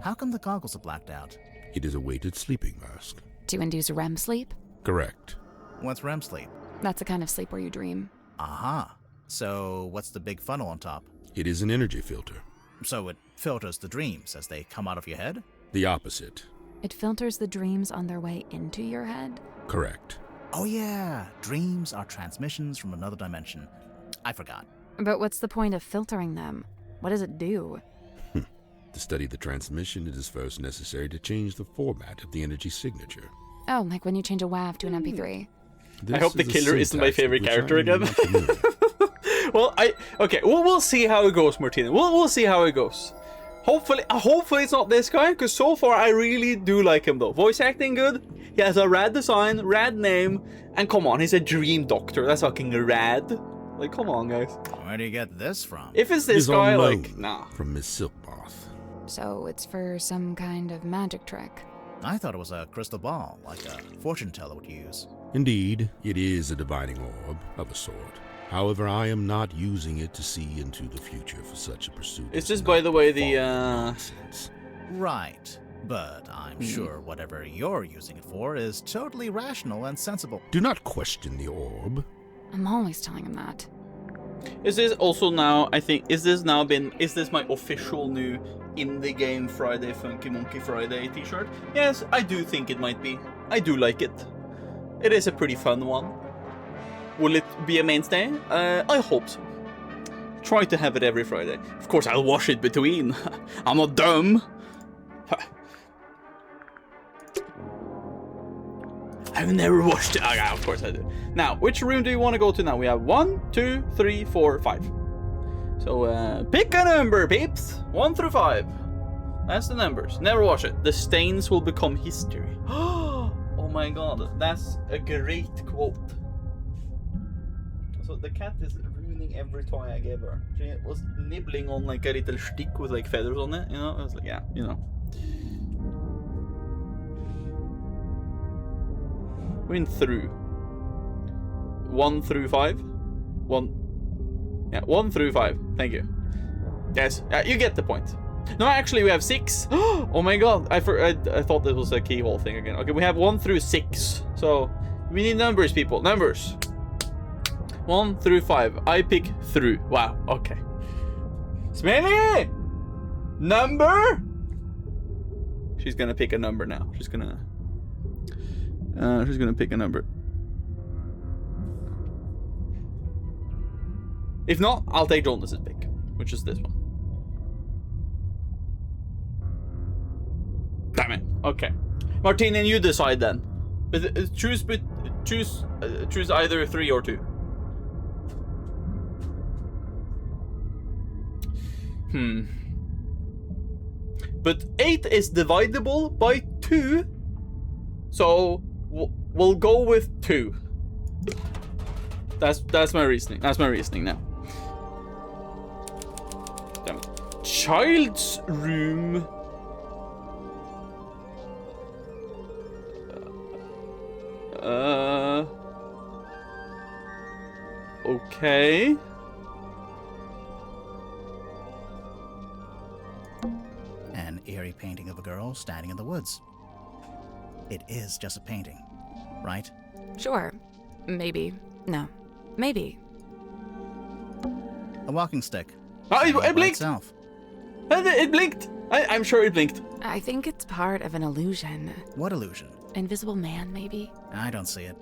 How come the goggles are blacked out? It is a weighted sleeping mask. To induce REM sleep? Correct. What's REM sleep? That's the kind of sleep where you dream. Aha. So what's the big funnel on top? It is an energy filter. So it filters the dreams as they come out of your head? The opposite. It filters the dreams on their way into your head? Correct. Oh yeah, dreams are transmissions from another dimension. I forgot. But what's the point of filtering them? What does it do? To study the transmission, it is first necessary to change the format of the energy signature. Oh, like when you change a WAV to an MP3. This hope the is a killer isn't my syntax favorite with which character I am again. not familiar. Well, okay. We'll see how it goes, Martina. We'll see how it goes. Hopefully it's not this guy, because so far I really do like him though. Voice acting good. He has a rad design, rad name, and come on, he's a dream doctor. That's fucking rad. Like, come on, guys. Where do you get this from? If it's It this is on guy, loan like, nah. from Miss Silkmoth. So it's for some kind of magic trick. I thought it was a crystal ball, like a fortune teller would use. Indeed, it is a divining orb of a sort. However, I am not using it to see into the future for such a pursuit. It's as just, by the way, the, nonsense. Right. But I'm sure whatever you're using it for is totally rational and sensible. Do not question the orb. I'm always telling him that. Is this also now, I think, is this my official new in the game Friday Funky Monkey Friday t-shirt? Yes, I do think it might be. I do like it. It is a pretty fun one. Will it be a mainstay? I hope so. try to have it every Friday. Of course, I'll wash it between. I'm not dumb. I've never washed it. Oh, yeah, of course I do. Now, which room do you want to go to now? We have 1, 2, 3, 4, 5. So, pick a number, peeps. 1 through 5. That's the numbers. Never wash it. The stains will become history. Oh my god, that's a great quote. So the cat is ruining every toy I gave her. She was nibbling on like a little stick with like feathers on it, you know? I was like, yeah, you know. Went through 1 through 5. 1 through 5. Thank you. Yes, you get the point. No, actually, we have 6. Oh my god, I thought this was a keyhole thing again. Okay, we have 1 through 6. So we need numbers, people. Numbers. 1 through 5. I pick through. Wow. Okay. Smelly. Number. She's gonna pick a number now. She's gonna pick a number. If not, I'll take Jonas's pick, which is this one. Damn it. Okay. Martinian, you decide then. Choose either 3 or 2. But 8 is divisible by 2. So we'll go with 2. That's my reasoning. That's my reasoning now. Damn it. Child's room. Okay. An eerie painting of a girl standing in the woods. It is just a painting, right? Sure. Maybe. No. Maybe. A walking stick. Oh, it By blinked! itself. It blinked! I'm sure it blinked. I think it's part of an illusion. What illusion? Invisible man, maybe? I don't see it.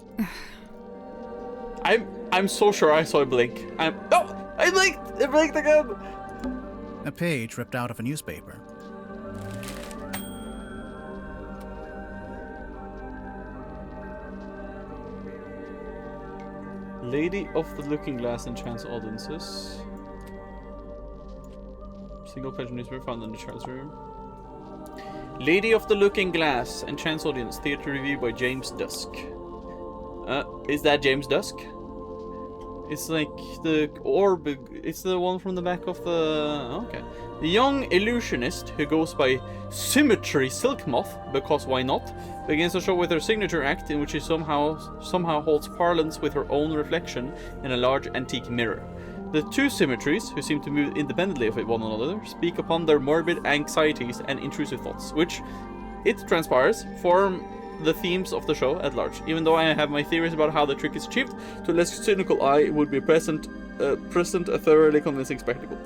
I'm so sure I saw it blink. Oh! It blinked! It blinked again! A page ripped out of a newspaper. Lady of the Looking Glass enchants audiences. Single page newspaper found in the child's room. Lady of the Looking Glass enchants audience. Theater review by James Dusk. Is that James Dusk? It's like the orb. It's the one from the back of the. Okay. The young illusionist who goes by Symmetry Silk Moth, because why not, begins the show with her signature act in which she somehow holds parlance with her own reflection in a large antique mirror. The two symmetries, who seem to move independently of one another, speak upon their morbid anxieties and intrusive thoughts, which, it transpires, form the themes of the show at large. Even though I have my theories about how the trick is achieved, to a less cynical eye it would be present a thoroughly convincing spectacle.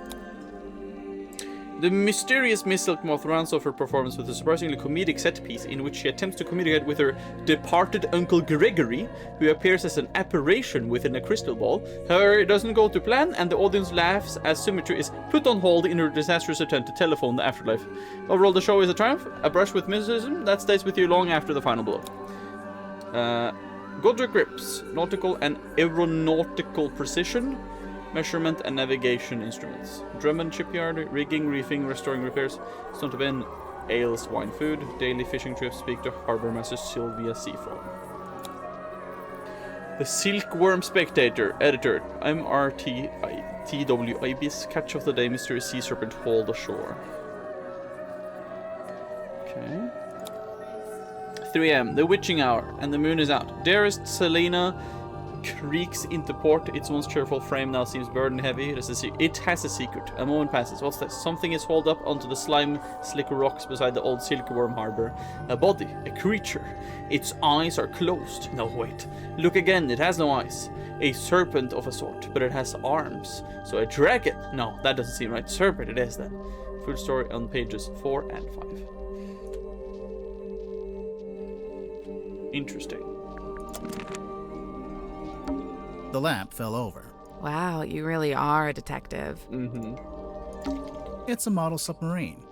The mysterious Miss Silk Moth rounds off her performance with a surprisingly comedic set piece in which she attempts to communicate with her departed Uncle Gregory, who appears as an apparition within a crystal ball. However, it doesn't go to plan, and the audience laughs as Symmetry is put on hold in her disastrous attempt to telephone the afterlife. Overall, the show is a triumph, a brush with mysticism that stays with you long after the final blow. Godric grips, nautical and aeronautical precision, measurement and navigation instruments. Drummond shipyard, rigging, reefing, restoring repairs. Stone to bin, ales, wine, food. Daily fishing trips. Speak to Harbour Master Sylvia Seafrog. The Silkworm Spectator, editor. I'm RTW Ibis. Catch of the day, mysterious sea serpent hauled ashore. Okay. 3 a.m. The witching hour, and the moon is out. Dearest Selena creaks into port. Its once cheerful frame now seems burden heavy. It has a secret. A moment passes. What's this? Something is hauled up onto the slime slick rocks beside the old silkworm harbor. A body, a creature. Its eyes are closed. No, wait. Look again. It has no eyes. A serpent of a sort, but it has arms. So a dragon? No, that doesn't seem right. Serpent it is then. Full story on pages 4 and 5. Interesting. The lamp fell over, Wow, you really are a detective. Mm-hmm. It's a model submarine.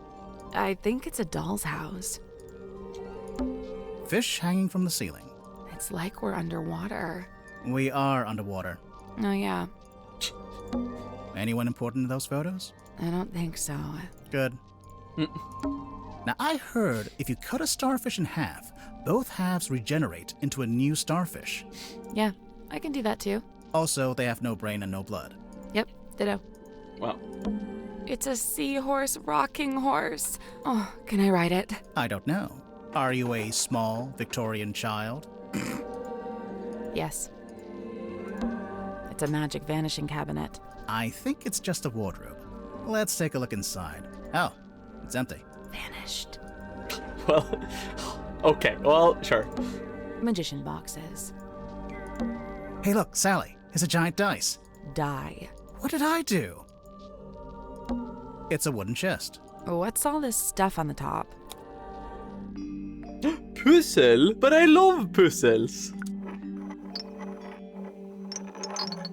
I think it's a doll's house. Fish hanging from the ceiling. It's like we're underwater. We are underwater. Oh, yeah. Anyone important in those photos? I don't think so. Good. Now, I heard if you cut a starfish in half, both halves regenerate into a new starfish. Yeah, I can do that too. Also, they have no brain and no blood. Yep, ditto. Wow. It's a seahorse rocking horse. Oh, can I ride it? I don't know. Are you a small Victorian child? Yes. It's a magic vanishing cabinet. I think it's just a wardrobe. Let's take a look inside. Oh, it's empty. Vanished. Well, okay. Well, sure. Magician boxes. Hey, look, Sally. It's a giant dice. Die. What did I do? It's a wooden chest. What's all this stuff on the top? Puzzle? But I love puzzles.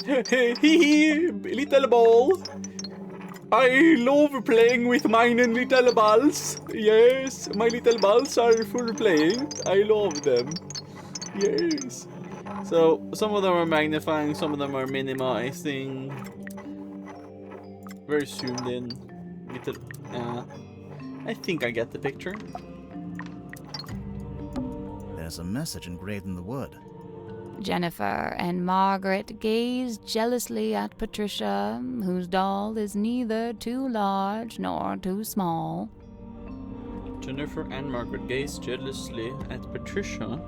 Little ball. I love playing with mine little balls. Yes, my little balls are for playing. I love them. Yes. So, some of them are magnifying, some of them are minimizing. Very zoomed in. Little, I think I get the picture. There's a message engraved in the wood. Jennifer and Margaret gaze jealously at Patricia, whose doll is neither too large nor too small. Jennifer and Margaret gaze jealously at Patricia,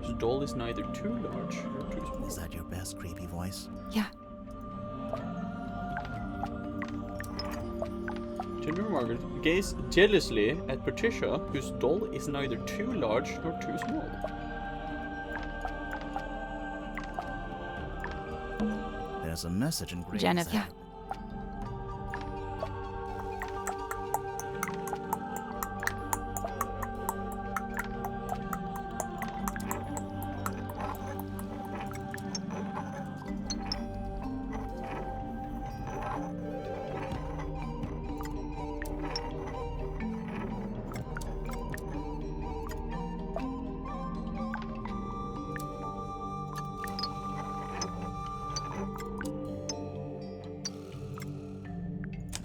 whose doll is neither too large nor too small. Is that your best creepy voice? Yeah. Jennifer and Margaret gaze jealously at Patricia, whose doll is neither too large nor too small. There's a message engraved. Jennifer. Yeah.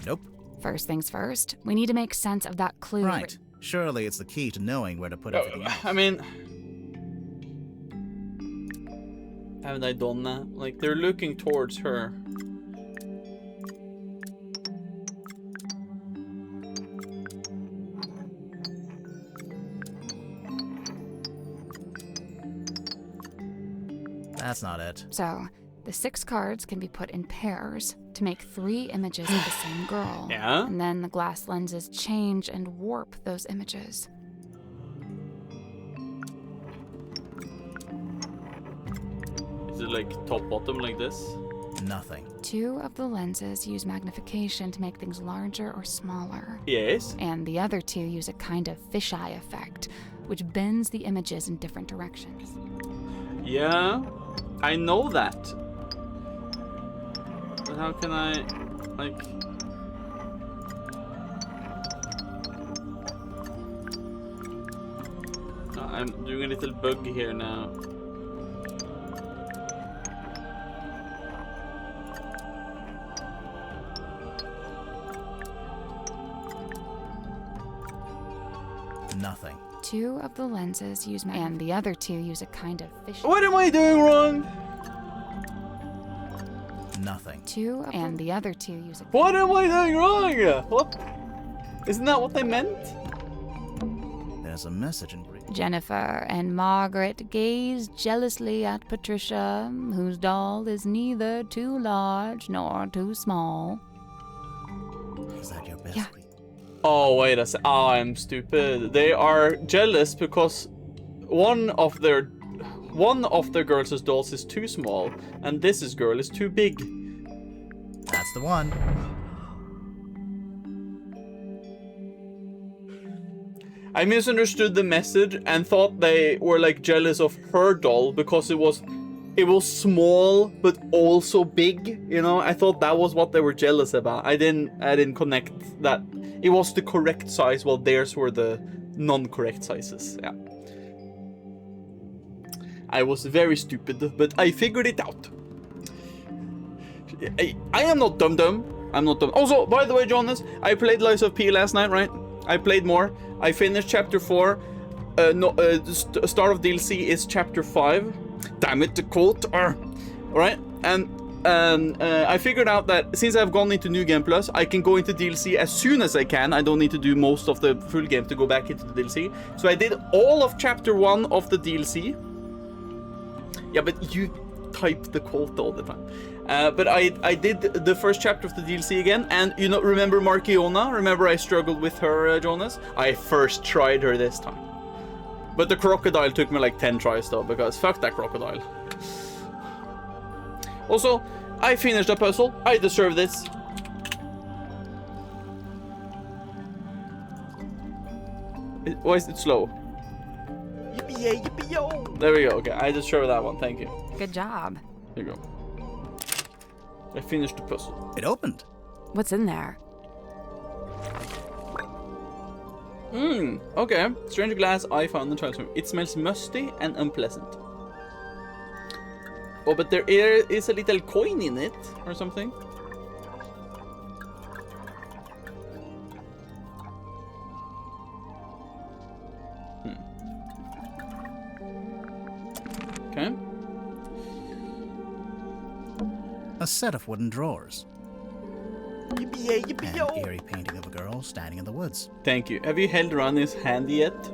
Nope. First things first, we need to make sense of that clue. Right. Surely it's the key to knowing where to put everything else. I mean, haven't I done that? Like, they're looking towards her. That's not it. So, the 6 cards can be put in pairs to make 3 images of the same girl. Yeah? And then the glass lenses change and warp those images. Is it like top bottom like this? Nothing. 2 of the lenses use magnification to make things larger or smaller. Yes. And the other 2 use a kind of fisheye effect, which bends the images in different directions. Yeah, I know that. But how can I, like... I'm doing a little bug here now. Nothing. 2 of the lenses use and the other 2 use a kind of fish. What am I doing wrong? Nothing. 2 and the other 2 use a What am I doing wrong? What? Isn't that what they meant? There's a message engraved. Jennifer and Margaret gaze jealously at Patricia, whose doll is neither too large nor too small. Is that your best? Yeah. Oh, wait a sec. Oh, I'm stupid. They are jealous because one of their girls' dolls is too small, and this girl is too big. That's the one. I misunderstood the message and thought they were like jealous of her doll because it was it was small but also big, you know. I thought that was what they were jealous about. I didn't connect that it was the correct size while theirs were the non-correct sizes. Yeah. I was very stupid, but I figured it out. I am not dumb. I'm not dumb. Also, by the way, Jonas, I played Lies of P last night, right? I played more. I finished chapter 4. Start of DLC is chapter 5. Damn it, the quote. Right? And I figured out that since I've gone into New Game Plus, I can go into DLC as soon as I can. I don't need to do most of the full game to go back into the DLC. So I did all of chapter 1 of the DLC. Yeah, but you type the quote all the time. But I did the first chapter of the DLC again, and you know, remember Markiona? Remember I struggled with her, Jonas? I first tried her this time. But the crocodile took me like 10 tries though, because fuck that crocodile. Also, I finished a puzzle. I deserve this. Why is it slow? Yippee yippee yo! There we go. Okay, I deserve that one. Thank you. Good job. There you go. I finished the puzzle. It opened. What's in there? Okay. Strange glass I found in the child's room. It smells musty and unpleasant. Oh, but there is a little coin in it, or something. Okay. A set of wooden drawers. Yippee yippee An yo! eerie painting of a girl standing in the woods. Thank you. Have you held around his hand yet?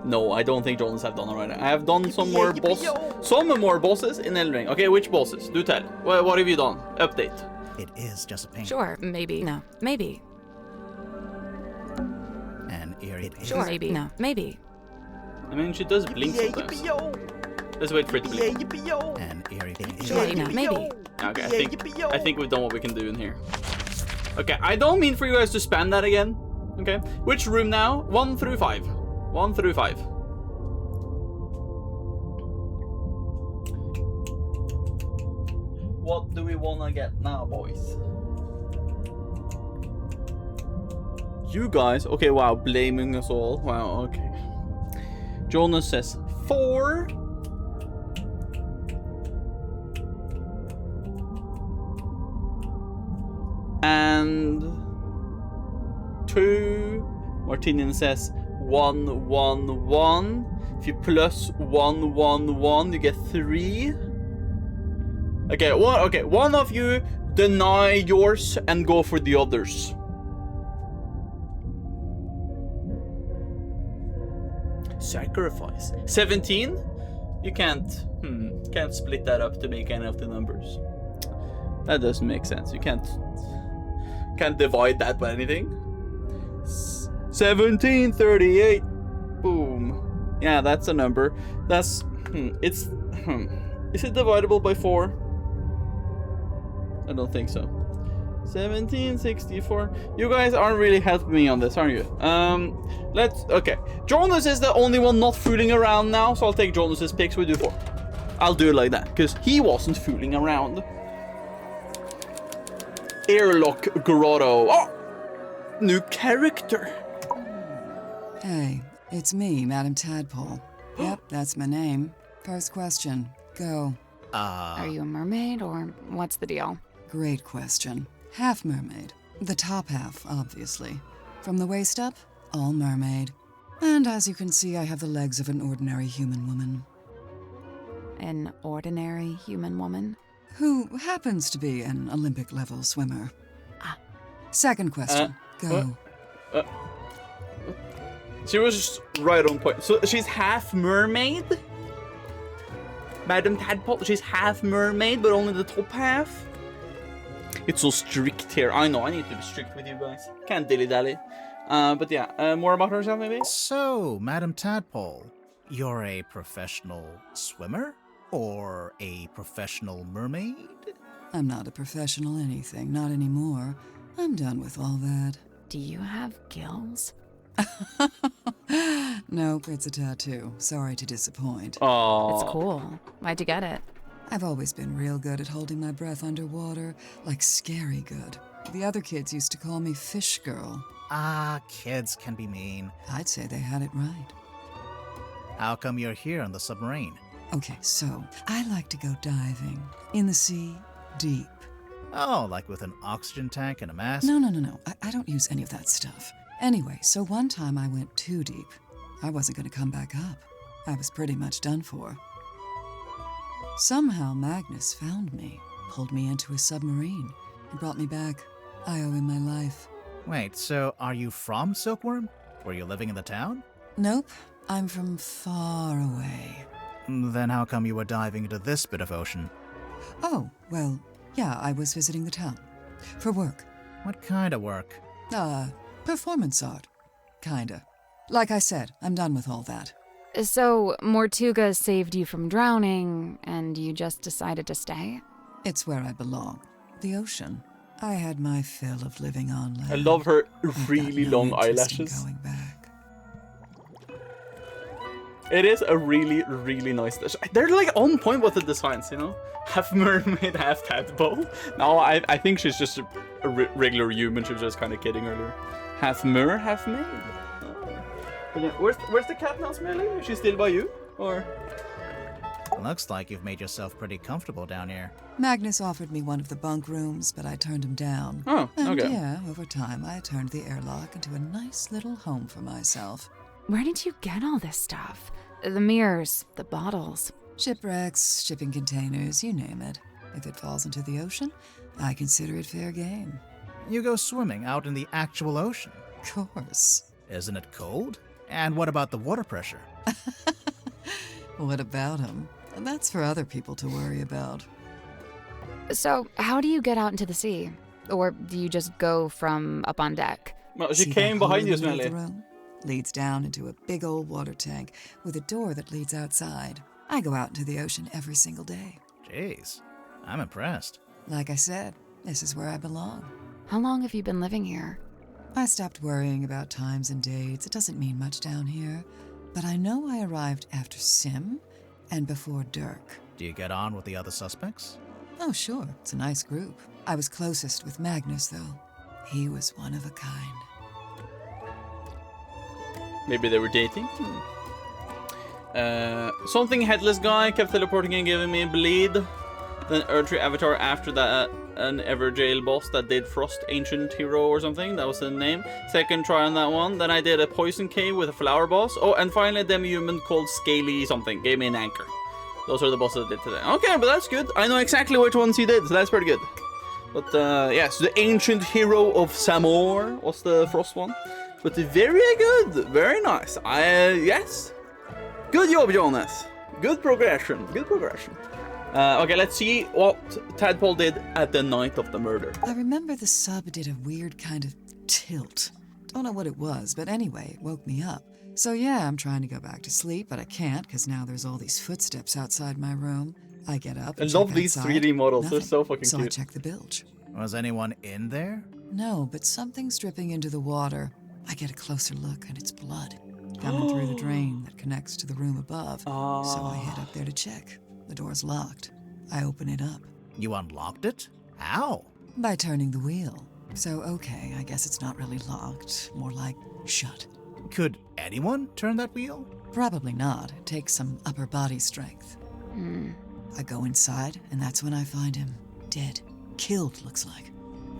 No, I don't think Jonas have done already. I have done some more bosses in Elden Ring. Okay, which bosses? Do tell. What have you done? Update. It is just a painting. Sure, maybe. No, maybe. An eerie painting. Sure, maybe. No, maybe. I mean, she does blink Yippee sometimes. yippee yo! Let's wait for it to blink. Yippee yippee yo! An eerie painting. Sure, no, maybe. Okay, Yippee yo! I think we've done what we can do in here. Okay, I don't mean for you guys to spam that again. Okay, which room now? 1 through 5. 1 through 5. What do we wanna get now, boys? You guys, okay, wow, blaming us all. Wow, okay. Jonas says 4. And 2. Martinian says 1, 1, 1. If you plus 1, 1, 1, you get 3. Okay, one of you deny yours and go for the others. Sacrifice. 17? You can't split that up to make any of the numbers. That doesn't make sense. You can't divide that by anything. 1738. Boom. Yeah, that's a number. That's is it divisible by 4? I don't think so. 1764. You guys aren't really helping me on this, aren't you? Okay. Jonas is the only one not fooling around now, so I'll take Jonas's picks. We do 4. I'll do it like that, because he wasn't fooling around. Airlock Grotto. Oh! New character. Hey, it's me, Madam Tadpole. Yep, that's my name. First question. Go. Are you a mermaid, or what's the deal? Great question. Half mermaid. The top half, obviously. From the waist up, all mermaid. And as you can see, I have the legs of an ordinary human woman. An ordinary human woman? Who happens to be an Olympic-level swimmer. Second question. Go. She was just right on point. So she's half mermaid? Madam Tadpole, she's half mermaid, but only the top half? It's so strict here. I know, I need to be strict with you guys. Can't dilly-dally. But yeah, more about herself maybe? So, Madam Tadpole, you're a professional swimmer? Or a professional mermaid? I'm not a professional anything, not anymore. I'm done with all that. Do you have gills? Nope, it's a tattoo. Sorry to disappoint. Oh, It's cool. Why'd you get it? I've always been real good at holding my breath underwater, like scary good. The other kids used to call me Fish Girl. Ah, kids can be mean. I'd say they had it right. How come you're here on the submarine? Okay, so I like to go diving. In the sea, deep. Oh, like with an oxygen tank and a mask? No. I don't use any of that stuff. Anyway, so one time I went too deep. I wasn't going to come back up. I was pretty much done for. Somehow Magnus found me, pulled me into a submarine, and brought me back. I owe him my life. Wait, so are you from Silkworm? Were you living in the town? Nope, I'm from far away. Then how come you were diving into this bit of ocean? Oh, well, yeah, I was visiting the town. For work. What kind of work? Performance art. Kinda. Like I said, I'm done with all that. So, Mortuga saved you from drowning, and you just decided to stay? It's where I belong. The ocean. I had my fill of living on land. I love her really I've got no long interest in eyelashes. Going back. It is a really, really nice. They're like on point with the designs, you know? Half mermaid, half tadpole. No, I think she's just a regular human. She was just kind of kidding earlier. Half mer, half maid. Oh. Yeah. Where's the cat now, Smelly? Is she still by you? Or? Looks like you've made yourself pretty comfortable down here. Magnus offered me one of the bunk rooms, but I turned him down. Oh, and okay. yeah, over time, I turned the airlock into a nice little home for myself. Where did you get all this stuff? The mirrors, the bottles. Shipwrecks, shipping containers, you name it. If it falls into the ocean, I consider it fair game. You go swimming out in the actual ocean. Of course. Isn't it cold? And what about the water pressure? What about him? That's for other people to worry about. So, how do you get out into the sea? Or do you just go from up on deck? Well, she See came that hole behind you, in the middle of Smelly. the room? Leads down into a big old water tank with a door that leads outside. I go out into the ocean every single day. Jeez, I'm impressed. Like I said, this is where I belong. How long have you been living here? I stopped worrying about times and dates. It doesn't mean much down here. But I know I arrived after Sim and before Dirk. Do you get on with the other suspects? Oh, sure. It's a nice group. I was closest with Magnus, though. He was one of a kind. Maybe they were dating? Something headless guy kept teleporting and giving me a bleed. Then Erdtree Avatar after that, an Everjail boss that did Frost Ancient Hero or something. That was the name. Second try on that one. Then I did a Poison Cave with a Flower boss. Oh, and finally a demi-human called Scaly something. Gave me an anchor. Those are the bosses I did today. Okay, but that's good. I know exactly which ones you did, so that's pretty good. But, yeah, so the Ancient Hero of Samor was the Frost one. But very good. Very nice. Yes. Good job, Jonas. Good progression. Good progression. Okay, let's see what Tadpole did at the night of the murder. I remember the sub did a weird kind of tilt. Don't know what it was, but anyway, it woke me up. So yeah, I'm trying to go back to sleep, but I can't because now there's all these footsteps outside my room. I get up I and love check these outside. 3D models. They're Nothing. so fucking So I cute. check the bilge. Was anyone in there? No, but something's dripping into the water. I get a closer look and it's blood coming through the drain that connects to the room above. So I head up there to check. The door's locked. I open it up. You unlocked it? How? By turning the wheel. So, okay, I guess it's not really locked. More like shut. Could anyone turn that wheel? Probably not. It takes some upper body strength. I go inside, and that's when I find him. Dead. Killed, looks like.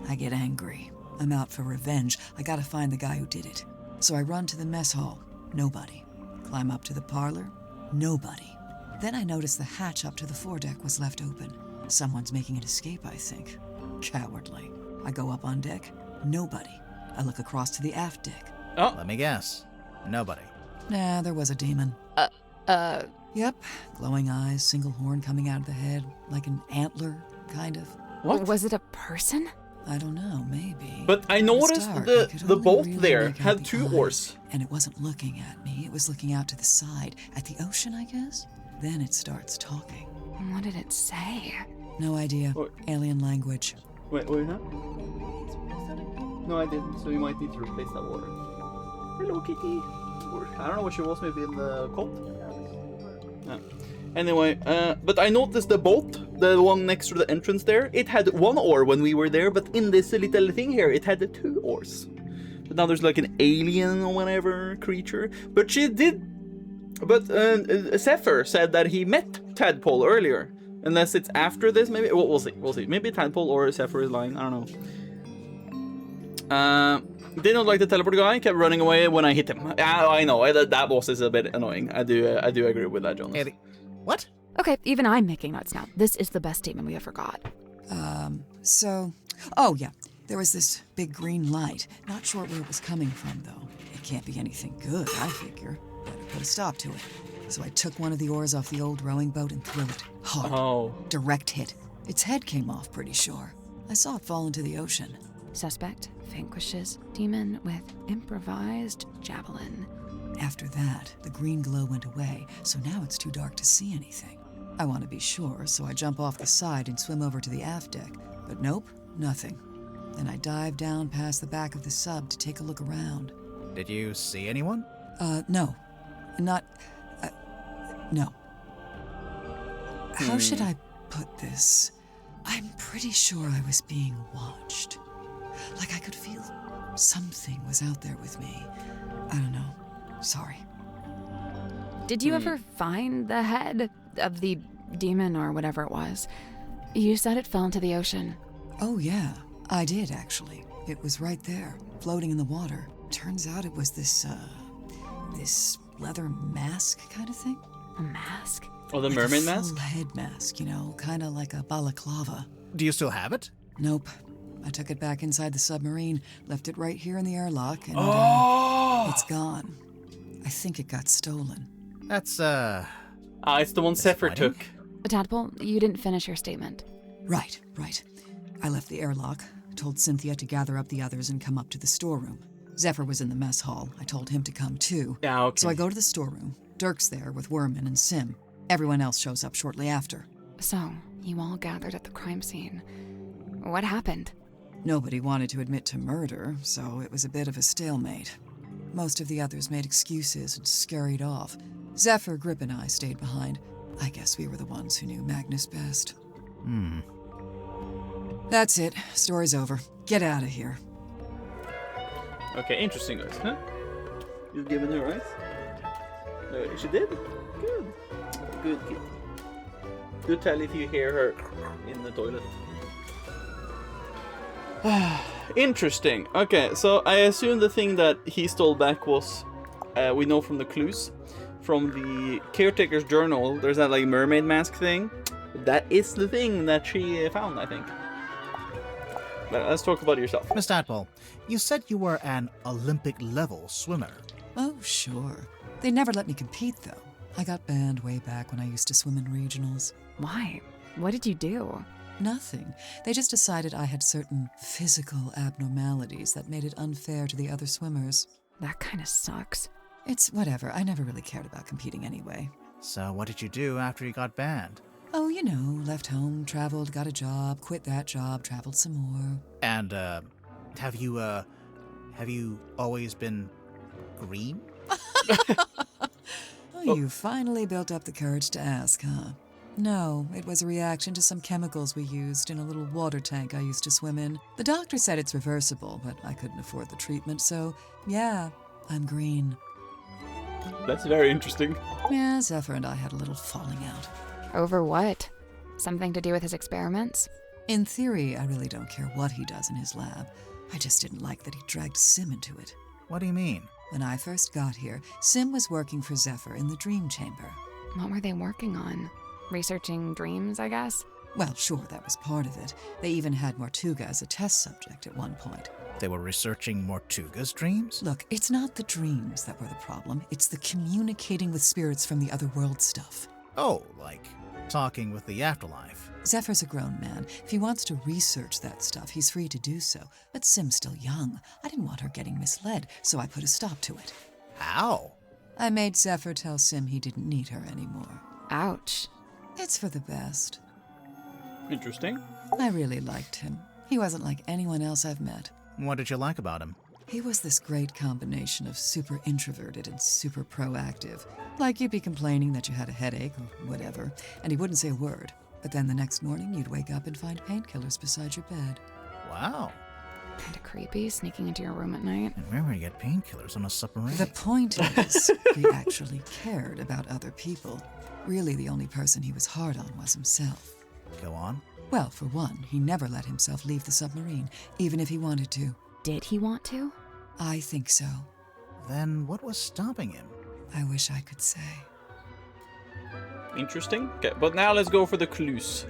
I get angry. I'm out for revenge. I gotta find the guy who did it. So I run to the mess hall. Nobody. Climb up to the parlor. Nobody. Then I notice the hatch up to the foredeck was left open. Someone's making an escape, I think. Cowardly. I go up on deck. Nobody. I look across to the aft deck. Oh, Let me guess. Nobody. Nah, there was a demon. Yep. Glowing eyes, single horn coming out of the head, like an antler, kind of. what? Was it a person? I don't know, maybe. But I noticed It's dark. I could the only boat really there make out had the 2 eyes. oars. And it wasn't looking at me. It was looking out to the side, at the ocean, I guess. Then it starts talking. What did it say? No idea. What? Alien language. Wait, huh? No, I didn't. So you might need to replace that water. Hello, kitty. Or, I don't know what she was. Maybe in the cot. Anyway, but I noticed the boat, the one next to the entrance there, it had 1 oar when we were there, but in this little thing here, it had 2 oars. But now there's like an alien or whatever creature. But Zephyr said that he met Tadpole earlier. Unless it's after this, maybe. Well, we'll see. We'll see. Maybe Tadpole or Zephyr is lying. I don't know. Did not like the teleport guy. Kept running away when I hit him. I know. That boss is a bit annoying. I do agree with that, Jonas. What? Okay, even I'm making notes now. This is the best statement we ever got. Oh yeah, there was this big green light. Not sure where it was coming from, though. It can't be anything good, I figure. Better put a stop to it. So I took one of the oars off the old rowing boat and threw it. Hard. Oh. Direct hit. Its head came off, pretty sure. I saw it fall into the ocean. Suspect vanquishes demon with improvised javelin. After that, the green glow went away, so now it's too dark to see anything. I want to be sure, so I jump off the side and swim over to the aft deck. But nope, nothing. Then I dive down past the back of the sub to take a look around. Did you see anyone? No. No. How should I put this? I'm pretty sure I was being watched. Like I could feel something was out there with me. I don't know. Sorry. Did you ever find the head of the demon or whatever it was? You said it fell into the ocean. Oh yeah, I did actually. It was right there, floating in the water. Turns out it was this leather mask kind of thing. A mask? Oh, the Like mermaid a mask? full head mask, you know, kind of like a balaclava. Do you still have it? Nope. I took it back inside the submarine, left it right here in the airlock, and it's gone. I think it got stolen. That's, It's the one Zephyr Disappointing. took. Tadpole, you didn't finish your statement. Right. I left the airlock, told Cynthia to gather up the others and come up to the storeroom. Zephyr was in the mess hall. I told him to come too. Yeah, okay. So I go to the storeroom. Dirk's there with Werman and Sim. Everyone else shows up shortly after. So, you all gathered at the crime scene. What happened? Nobody wanted to admit to murder, so it was a bit of a stalemate. Most of the others made excuses and scurried off. Zephyr, Grip, and I stayed behind. I guess we were the ones who knew Magnus best. That's it. Story's over. Get out of here. Okay, interesting, guys. Huh? You've given her rice? She did? Good. Do tell if you hear her in the toilet. Interesting. Okay, so I assume the thing that he stole back was, we know from the clues, from the caretaker's journal, there's that like mermaid mask thing. That is the thing that she found, I think. But let's talk about yourself. Miss Tadpole, you said you were an Olympic-level swimmer. Oh, sure. They never let me compete, though. I got banned way back when I used to swim in regionals. Why? What did you do? Nothing. They just decided I had certain physical abnormalities that made it unfair to the other swimmers. That kind of sucks. It's whatever. I never really cared about competing anyway. So what did you do after you got banned? Oh, you know, left home, traveled, got a job, quit that job, traveled some more. And, have you always been green? Oh, you finally built up the courage to ask, huh? No, it was a reaction to some chemicals we used in a little water tank I used to swim in. The doctor said it's reversible, but I couldn't afford the treatment, so yeah, I'm green. That's very interesting. Yeah, Zephyr and I had a little falling out. Over what? Something to do with his experiments? In theory, I really don't care what he does in his lab. I just didn't like that he dragged Sim into it. What do you mean? When I first got here, Sim was working for Zephyr in the Dream Chamber. What were they working on? Researching dreams, I guess? Well, sure, that was part of it. They even had Mortuga as a test subject at one point. They were researching Mortuga's dreams? Look, it's not the dreams that were the problem. It's the communicating with spirits from the other world stuff. Oh, like talking with the afterlife. Zephyr's a grown man. If he wants to research that stuff, he's free to do so. But Sim's still young. I didn't want her getting misled, so I put a stop to it. How? I made Zephyr tell Sim he didn't need her anymore. Ouch. It's for the best. Interesting. I really liked him. He wasn't like anyone else I've met. What did you like about him? He was this great combination of super introverted and super proactive. Like you'd be complaining that you had a headache or whatever, and he wouldn't say a word. But then the next morning, you'd wake up and find painkillers beside your bed. Wow. Kind of creepy, sneaking into your room at night. And where would you get painkillers on a submarine? The point is, he actually cared about other people. Really, the only person he was hard on was himself. Go on. Well, for one, he never let himself leave the submarine, even if he wanted to. Did he want to? I think so. Then what was stopping him? I wish I could say. Interesting. Okay, but now let's go for the clues.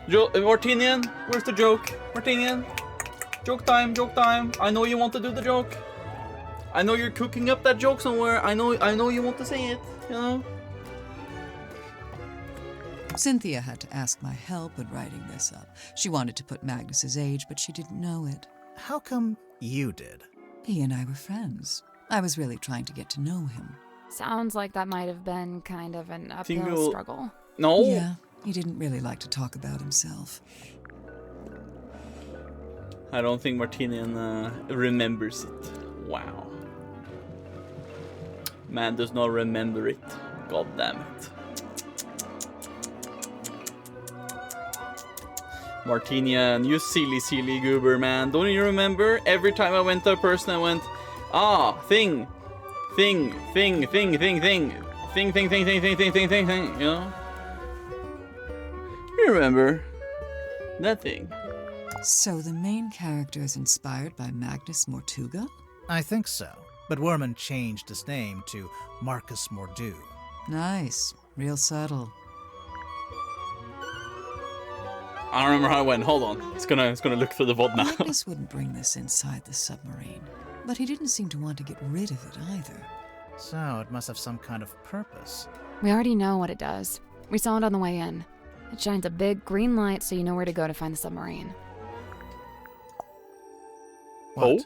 Martinian, where's the joke? Martinian, joke time, joke time. I know you want to do the joke. I know you're cooking up that joke somewhere. I know you want to say it, you know? Cynthia had to ask my help in writing this up. She wanted to put Magnus's age, but she didn't know it. How come you did? He and I were friends. I was really trying to get to know him. Sounds like that might have been kind of an uphill Single- struggle. No. Yeah, he didn't really like to talk about himself. I don't think Martinian remembers it. Wow. Man does not remember it. God damn it. Martinian, you silly goober, man. Don't you remember? Every time I went to a person, I went, thing, you know? You remember that thing? So the main character is inspired by Magnus Mortuga? I think so. But Worman changed his name to Marcus Mordu. Nice. Real subtle. I don't remember how it went. Hold on. It's gonna look through the VOD now. Magnus wouldn't bring this inside the submarine, but he didn't seem to want to get rid of it either. So it must have some kind of purpose. We already know what it does. We saw it on the way in. It shines a big green light so you know where to go to find the submarine. What?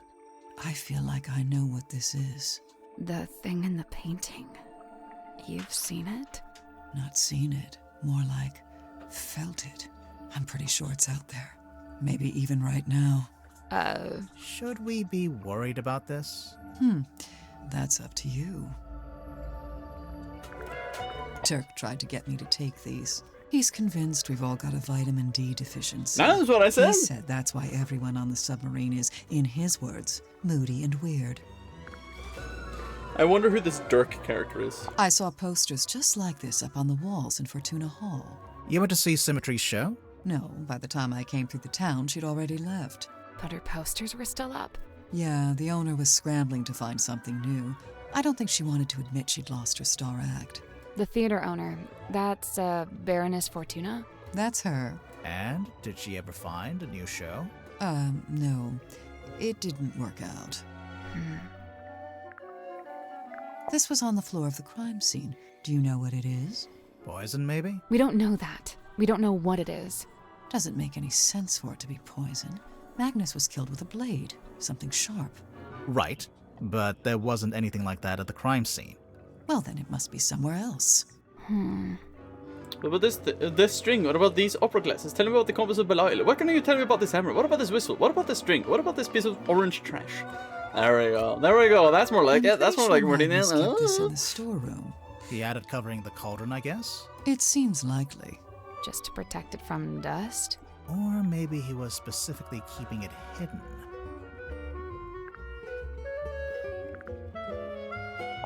I feel like I know what this is. The thing in the painting. You've seen it? Not seen it. More like felt it. I'm pretty sure it's out there. Maybe even right now. Should we be worried about this? That's up to you. Turk tried to get me to take these. He's convinced we've all got a vitamin D deficiency. That's what I said. He said that's why everyone on the submarine is, in his words, moody and weird. I wonder who this Dirk character is. I saw posters just like this up on the walls in Fortuna Hall. You went to see Symmetry's show? No, by the time I came through the town, she'd already left. But her posters were still up. Yeah, the owner was scrambling to find something new. I don't think she wanted to admit she'd lost her star act. The theater owner, that's Baroness Fortuna? That's her. And did she ever find a new show? No. It didn't work out. This was on the floor of the crime scene. Do you know what it is? Poison, maybe? We don't know that. We don't know what it is. Doesn't make any sense for it to be poison. Magnus was killed with a blade. Something sharp. Right. But there wasn't anything like that at the crime scene. Well, then it must be somewhere else. What about this string? What about these opera glasses? Tell me about the compass of Belial. What can you tell me about this hammer? What about this whistle? What about this string? What about this piece of orange trash? There we go. There we go. That's more like it. That's more like Martinez. Kept this in the storeroom. He had it covering the cauldron, I guess? It seems likely. Just to protect it from dust? Or maybe he was specifically keeping it hidden.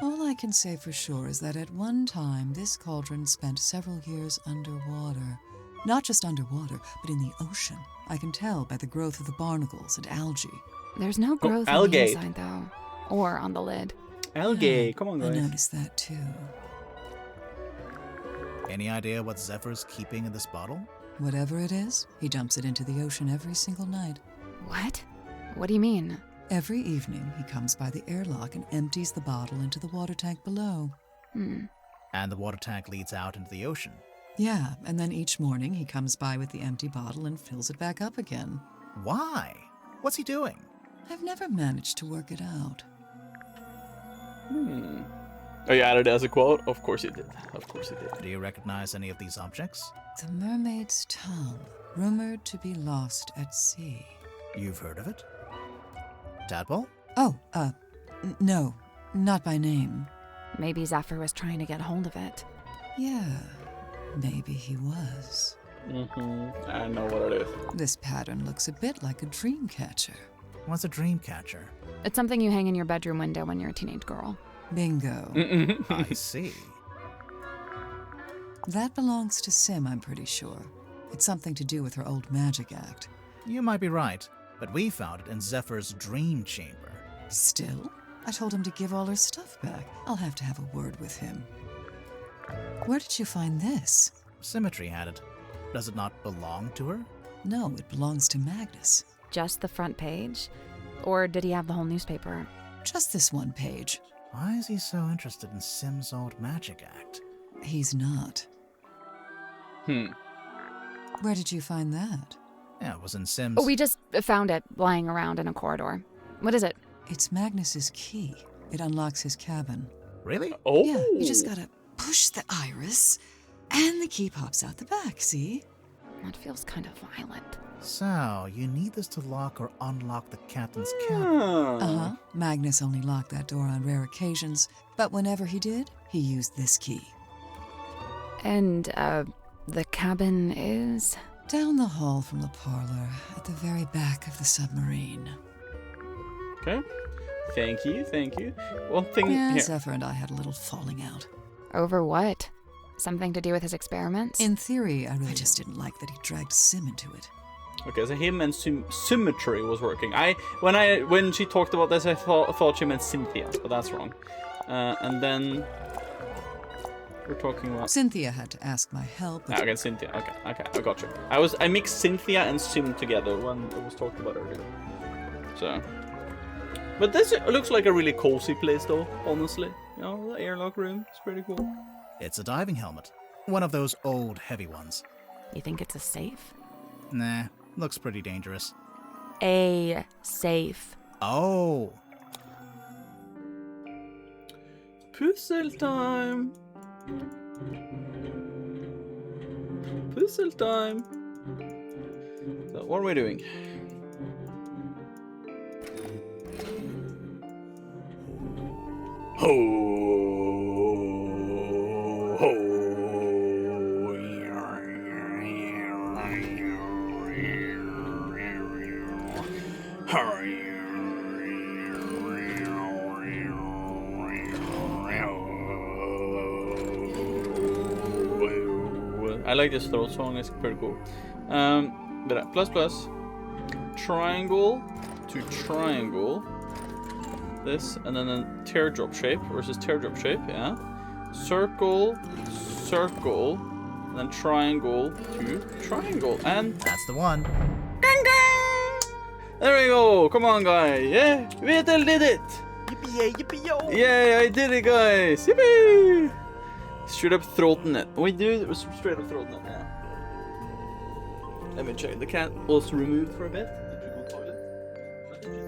All I can say for sure is that at one time, this cauldron spent several years underwater. Not just underwater, but in the ocean. I can tell by the growth of the barnacles and algae. There's no growth on the algae. inside, though. Or on the lid. Algae. Come on, I guys. noticed that too. Any idea what Zephyr's keeping in this bottle? Whatever it is, he dumps it into the ocean every single night. What? What do you mean? Every evening, he comes by the airlock and empties the bottle into the water tank below. And the water tank leads out into the ocean. Yeah, and then each morning he comes by with the empty bottle and fills it back up again. Why? What's he doing? I've never managed to work it out. Oh, you added it as a quote? Of course you did. Of course you did. Do you recognize any of these objects? The mermaid's tongue, rumored to be lost at sea. You've heard of it? Tadpole? No, not by name. Maybe Zephyr was trying to get hold of it. Yeah, maybe he was. I know what it is. This pattern looks a bit like a dream catcher. What's a dream catcher? It's something you hang in your bedroom window when you're a teenage girl. Bingo. I see. That belongs to Sim, I'm pretty sure. It's something to do with her old magic act. You might be right, but we found it in Zephyr's dream chamber. Still, I told him to give all her stuff back. I'll have to have a word with him. Where did you find this? Symmetry had it. Does it not belong to her? No, it belongs to Magnus. Just the front page? Or did he have the whole newspaper? Just this one page. Why is he so interested in Sim's old magic act? He's not. Where did you find that? Yeah, it was in Sim's... Oh, we just found it lying around in a corridor. What is it? It's Magnus's key. It unlocks his cabin. Really? Oh. Yeah, you just gotta push the iris, and the key pops out the back, see? That feels kind of violent. So, you need this to lock or unlock the captain's cabin. Uh-huh. Magnus only locked that door on rare occasions, but whenever he did, he used this key. And, the cabin is? Down the hall from the parlor, at the very back of the submarine. Okay. Thank you, thank you. One thing Yeah, here. Zephyr and I had a little falling out. Over what? Something to do with his experiments? In theory, I just didn't like that he dragged Sim into it. Okay, so him and symmetry was working. When she talked about this, I thought she meant Cynthia, but that's wrong. And then we're talking about Cynthia had to ask my help. But okay, Cynthia. Okay, I got you. I mixed Cynthia and Sim together when it was talked about earlier. So, but this looks like a really cozy place, though. Honestly, you know, the airlock room is pretty cool. It's a diving helmet. One of those old, heavy ones. You think it's a safe? Nah, looks pretty dangerous. A safe. Oh! Puzzle time! Puzzle time! So, what are we doing? Ho! Ho! I like this throat song, it's pretty cool. Plus, triangle to triangle, this, and then a teardrop shape versus teardrop shape, yeah. Circle, circle, and then triangle to triangle, and That's the one. ding ding! There we go, come on guys, yeah, Vetel did it! Yippee-yay, yippee-yo! Yay, I did it guys, yippee! Straight up throating it. We do it was straight up throating it, yeah. Let me check. The cat was removed for a bit. Did you go toilet? What did you do?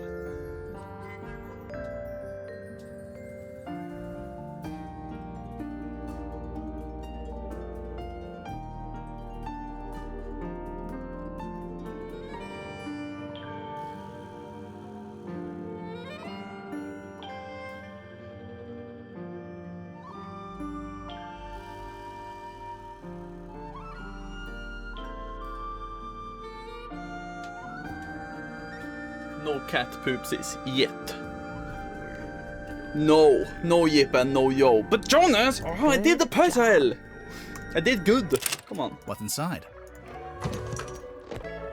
No cat poopsies yet. No Yip and no yo. But Jonas, I did the puzzle. I did good. Come on. What's inside?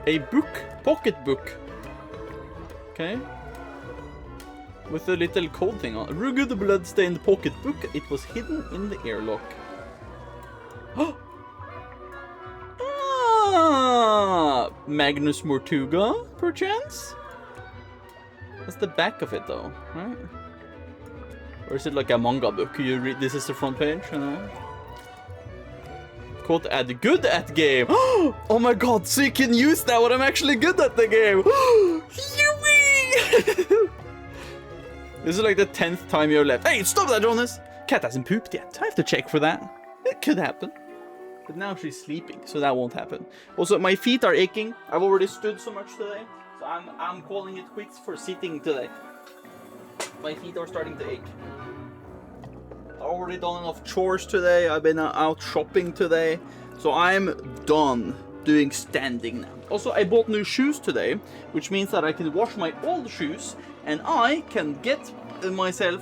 A book, pocket book. Okay. With a little code thing on. Rugged blood-stained pocket book. It was hidden in the airlock. Ah, Magnus Mortuga, perchance? That's the back of it, though, right? Or is it like a manga book? You read. This is the front page, you know. Quote at good at game. Oh my god! So you can use that when I'm actually good at the game. Yui! This is like the 10th time you're left. Hey, stop that, Jonas! Cat hasn't pooped yet. I have to check for that. It could happen. But now she's sleeping, so that won't happen. Also, my feet are aching. I've already stood so much today. So I'm calling it quits for sitting today. my feet are starting to ache. I've already done enough chores today. I've been out shopping today. So I'm done doing standing now. Also, I bought new shoes today, which means that I can wash my old shoes and I can get myself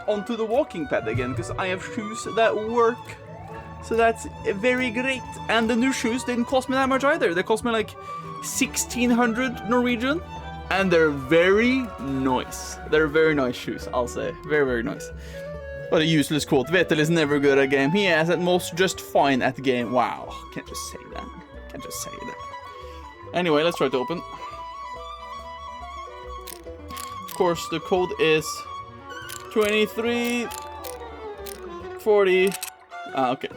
onto the walking pad again because I have shoes that work. So that's very great. And the new shoes didn't cost me that much either. They cost me like 1,600 Norwegian. And they're very nice. They're very nice shoes, I'll say. Very, very nice. What a useless quote. Vetel is never good at game. He is at most just fine at the game. Wow. Can't just say that. Can't just say that. Anyway, let's try to open. Of course, the code is 2340. Okay.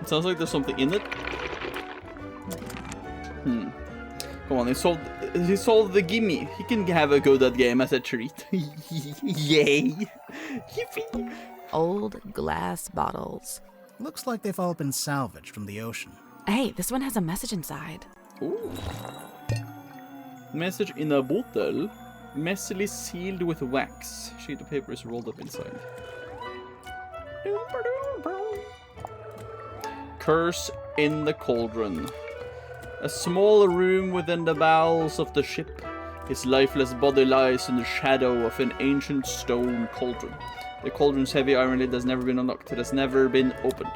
It sounds like there's something in it. Come on, he solved the gimme. He can have a go at that game as a treat. Yay! Yippee! Old glass bottles. Looks like they've all been salvaged from the ocean. Hey, this one has a message inside. Ooh. Message in a bottle. Messily sealed with wax. Sheet of paper is rolled up inside. Curse in the cauldron. A small room within the bowels of the ship. His lifeless body lies in the shadow of an ancient stone cauldron. The cauldron's heavy iron lid has never been unlocked. It has never been opened.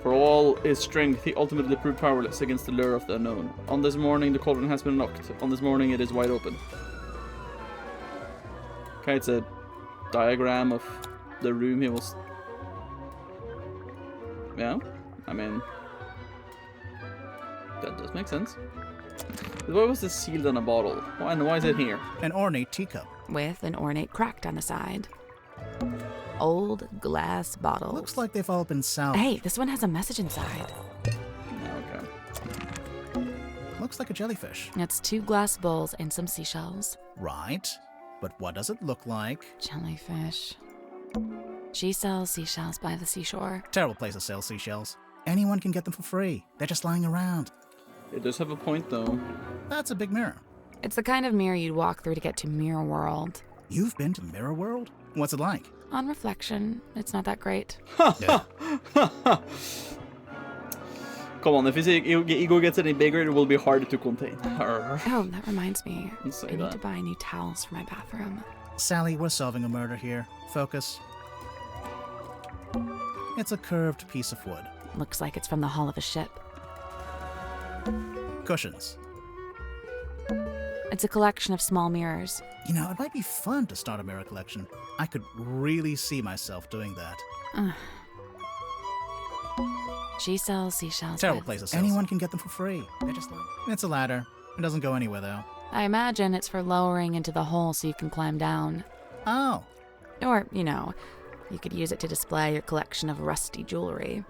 For all his strength, he ultimately proved powerless against the lure of the unknown. On this morning, the cauldron has been unlocked. On this morning, it is wide open. Okay, it's a diagram of the room he was... Yeah, I mean... That does make sense. Why was this sealed in a bottle? And why is it here? An ornate teacup. With an ornate crack down the side. Old glass bottles. Looks like they've all been salvaged. Hey, this one has a message inside. Okay. Looks like a jellyfish. It's 2 glass bowls and some seashells. Right. But what does it look like? Jellyfish. She sells seashells by the seashore. Terrible place to sell seashells. Anyone can get them for free. They're just lying around. It does have a point, though. That's a big mirror. It's the kind of mirror you'd walk through to get to Mirror World. You've been to Mirror World? What's it like? On reflection, it's not that great. Yeah. Come on, if his ego gets any bigger, it will be harder to contain. Oh, that reminds me. Let's say I need that. to buy new towels for my bathroom. Sally, we're solving a murder here. Focus. It's a curved piece of wood. Looks like it's from the hull of a ship. Cushions. It's a collection of small mirrors. You know, it might be fun to start a mirror collection. I could really see myself doing that. She sells seashells. Terrible by- place to sell. Anyone can get them for free. They're just like... It's a ladder. It doesn't go anywhere, though. I imagine it's for lowering into the hole so you can climb down. Oh. Or, you know, you could use it to display your collection of rusty jewelry.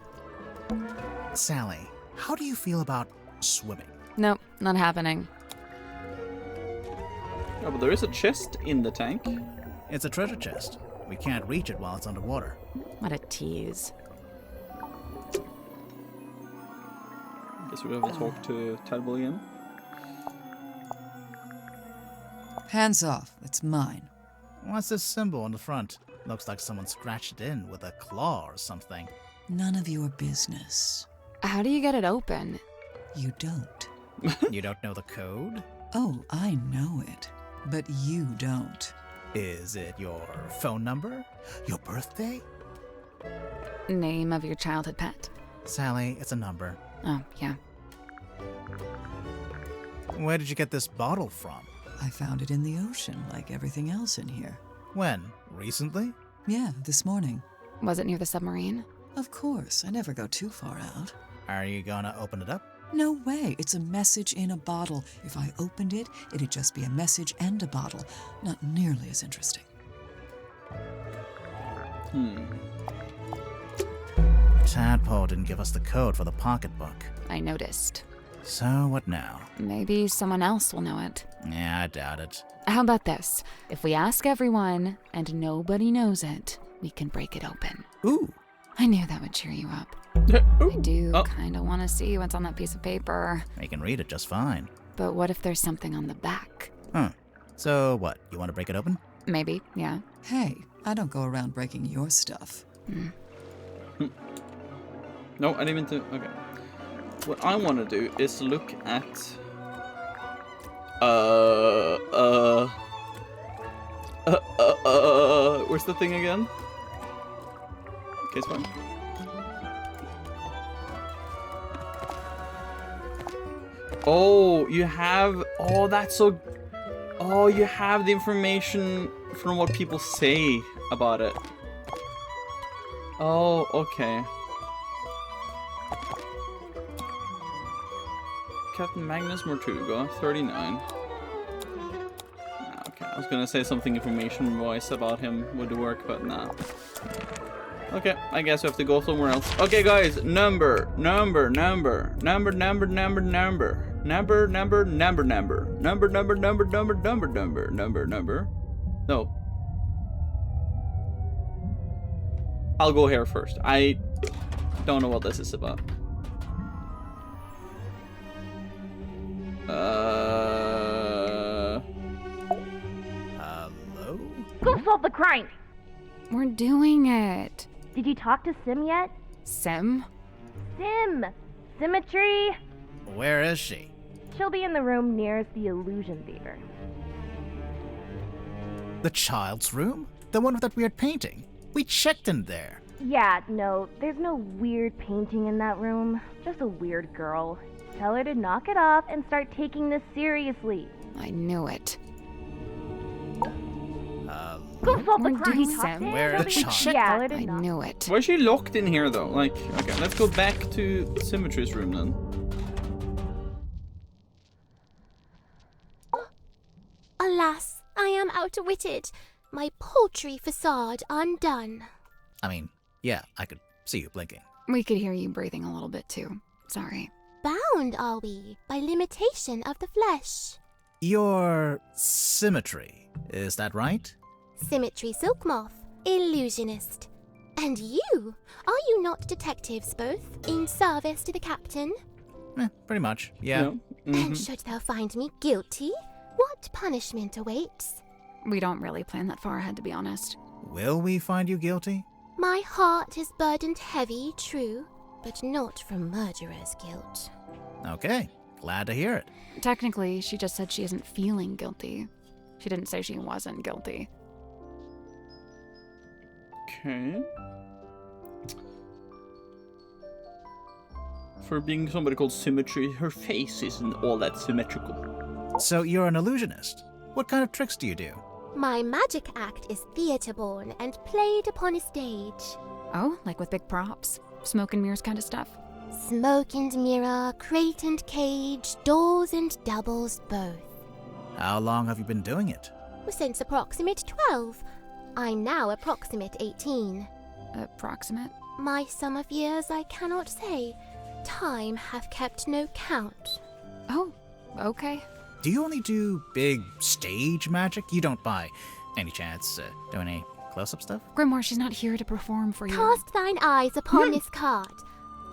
Sally, how do you feel about swimming? Nope, not happening. Oh, but there is a chest in the tank. It's a treasure chest. We can't reach it while it's underwater. What a tease. Guess we'll have to talk to Tadbull again. Hands off. It's mine. What's this symbol on the front? Looks like someone scratched it in with a claw or something. None of your business. How do you get it open? You don't. You don't know the code? Oh, I know it. But you don't. Is it your phone number? Your birthday? Name of your childhood pet? Sally, it's a number. Oh, yeah. Where did you get this bottle from? I found it in the ocean, like everything else in here. When? Recently? Yeah, this morning. Was it near the submarine? Of course, I never go too far out. Are you gonna open it up? No way, it's a message in a bottle. If I opened it, it'd just be a message and a bottle. Not nearly as interesting. Tadpole didn't give us the code for the pocketbook. I noticed. So what now? Maybe someone else will know it. Yeah, I doubt it. How about this? If we ask everyone and nobody knows it, we can break it open. Ooh. I knew that would cheer you up. I do kind of want to see what's on that piece of paper. I can read it just fine. But what if there's something on the back? So what, you want to break it open? Maybe, yeah. Hey, I don't go around breaking your stuff. No, I didn't mean to. Okay. What I want to do is look at. Where's the thing again? Okay, it's fine. Oh, you have. Oh, that's so. Oh, you have the information from what people say about it. Oh, okay. Captain Magnus Mortuga, 39. Okay, I was gonna say something information-wise about him would work, but nah. Okay, I guess we have to go somewhere else. Okay, guys, number. No. I'll go here first. I don't know what this is about. Hello? Go solve the crime! We're doing it. Did you talk to Sim yet? Sim? Sim! Symmetry! Where is she? She'll be in the room nearest the illusion theater. The child's room? The one with that weird painting? We checked in there. Yeah, no, there's no weird painting in that room. Just a weird girl. Tell her to knock it off and start taking this seriously. I knew it. Go solve the We're crime! doing You talked Sim. to Where her? the child? Yeah, tell her to I knock- knew it. Why is she locked in here though? Like, okay, let's go back to Symmetry's room then. Alas, I am outwitted. My paltry facade undone. I mean, yeah, I could see you blinking. We could hear you breathing a little bit too. Sorry. Bound are we by limitation of the flesh. Your symmetry, is that right? Symmetry silk moth, illusionist. And you? Are you not detectives both, in service to the captain? Pretty much, yeah. And should thou find me guilty, what punishment awaits? We don't really plan that far ahead, to be honest. Will we find you guilty? My heart is burdened heavy, true, but not from murderer's guilt. Okay, glad to hear it. Technically, she just said she isn't feeling guilty. She didn't say she wasn't guilty. Okay. For being somebody called Symmetry, her face isn't all that symmetrical. So you're an illusionist. What kind of tricks do you do? My magic act is theatre-born and played upon a stage. Oh, like with big props? Smoke and mirrors kind of stuff? Smoke and mirror, crate and cage, doors and doubles both. How long have you been doing it? Since approximate 12. I'm now approximate 18. Approximate? My sum of years I cannot say. Time hath kept no count. Oh, okay. Do you only do big stage magic? You don't, by any chance, do any close-up stuff? Grimoire, she's not here to perform for you. Cast thine eyes upon this card.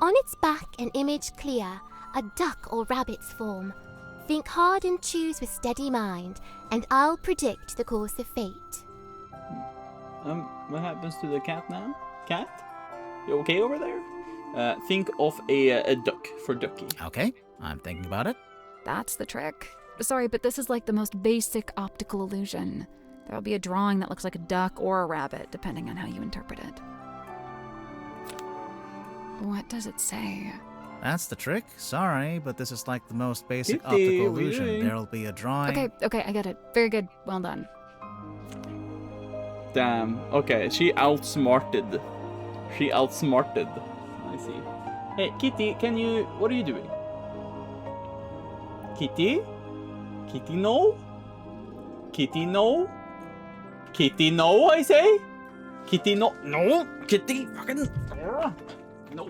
On its back an image clear, a duck or rabbit's form. Think hard and choose with steady mind, and I'll predict the course of fate. What happens to the cat now? Cat? You okay over there? Think of a duck for Ducky. Okay, I'm thinking about it. That's the trick. Sorry, but this is like the most basic optical illusion. There'll be a drawing that looks like a duck or a rabbit, depending on how you interpret it. What does it say? That's the trick. Sorry, but this is like the most basic Kitty, optical what are you illusion. doing? There'll be a drawing. Okay, I get it. Very good. Well done. Damn. Okay, she outsmarted. I see. Hey, Kitty, can you... What are you doing? Kitty? Kitty, no? Kitty, no? Kitty, no, I say? Kitty, no? No! Kitty, fucking... No.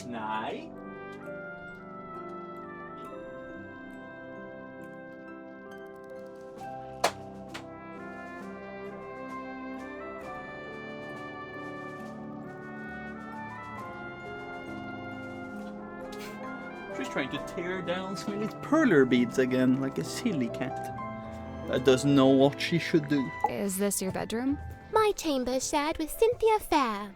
Nej. She's trying to tear down Smiley's perler beads again, like a silly cat that doesn't know what she should do. Is this your bedroom? My chamber is shared with Cynthia Fair.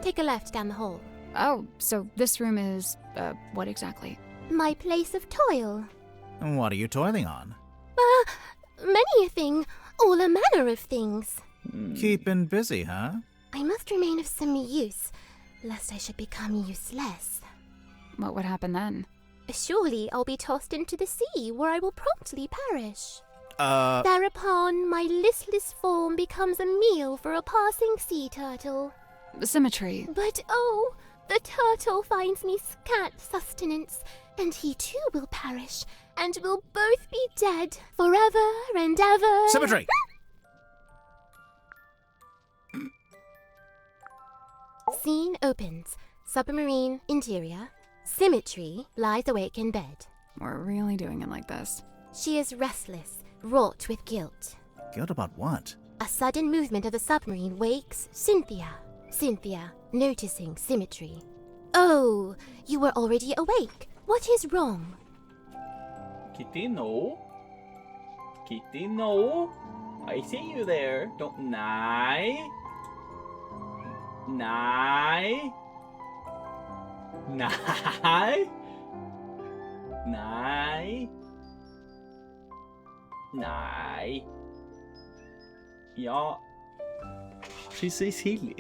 Take a left down the hall. Oh, so this room is, what exactly? My place of toil. What are you toiling on? Many a thing, all a manner of things. Keeping busy, huh? I must remain of some use, lest I should become useless. What would happen then? Surely I'll be tossed into the sea, where I will promptly perish. Uh, Thereupon my listless form becomes a meal for a passing sea turtle. Symmetry. But oh, the turtle finds me scant sustenance, and he too will perish, and we'll both be dead forever and ever. Symmetry! Scene opens. Submarine interior. Symmetry lies awake in bed. We're really doing it like this. She is restless, wrought with guilt. Guilt about what? A sudden movement of the submarine wakes Cynthia. Cynthia, noticing Symmetry. Oh, you were already awake. What is wrong? Kitty, no. Kitty, no. I see you there. Don't nigh. Nigh. Nigh. Nigh. Nigh. Ja. She's so silly.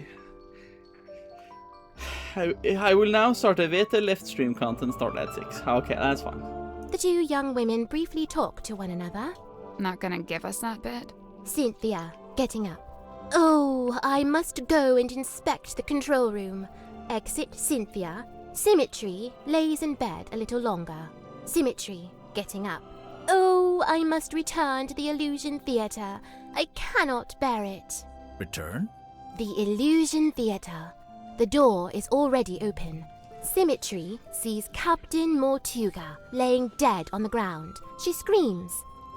I will now start a Veta left stream content start at 6. Okay, that's fine. The two young women briefly talk to one another. Not gonna give us that bit? Cynthia, getting up. Oh, I must go and inspect the control room. Exit Cynthia. Symmetry lays in bed a little longer. Symmetry, getting up. Oh, I must return to the Illusion Theatre. I cannot bear it. Return? The Illusion Theatre. The door is already open. Symmetry sees Captain Mortuga laying dead on the ground. She screams.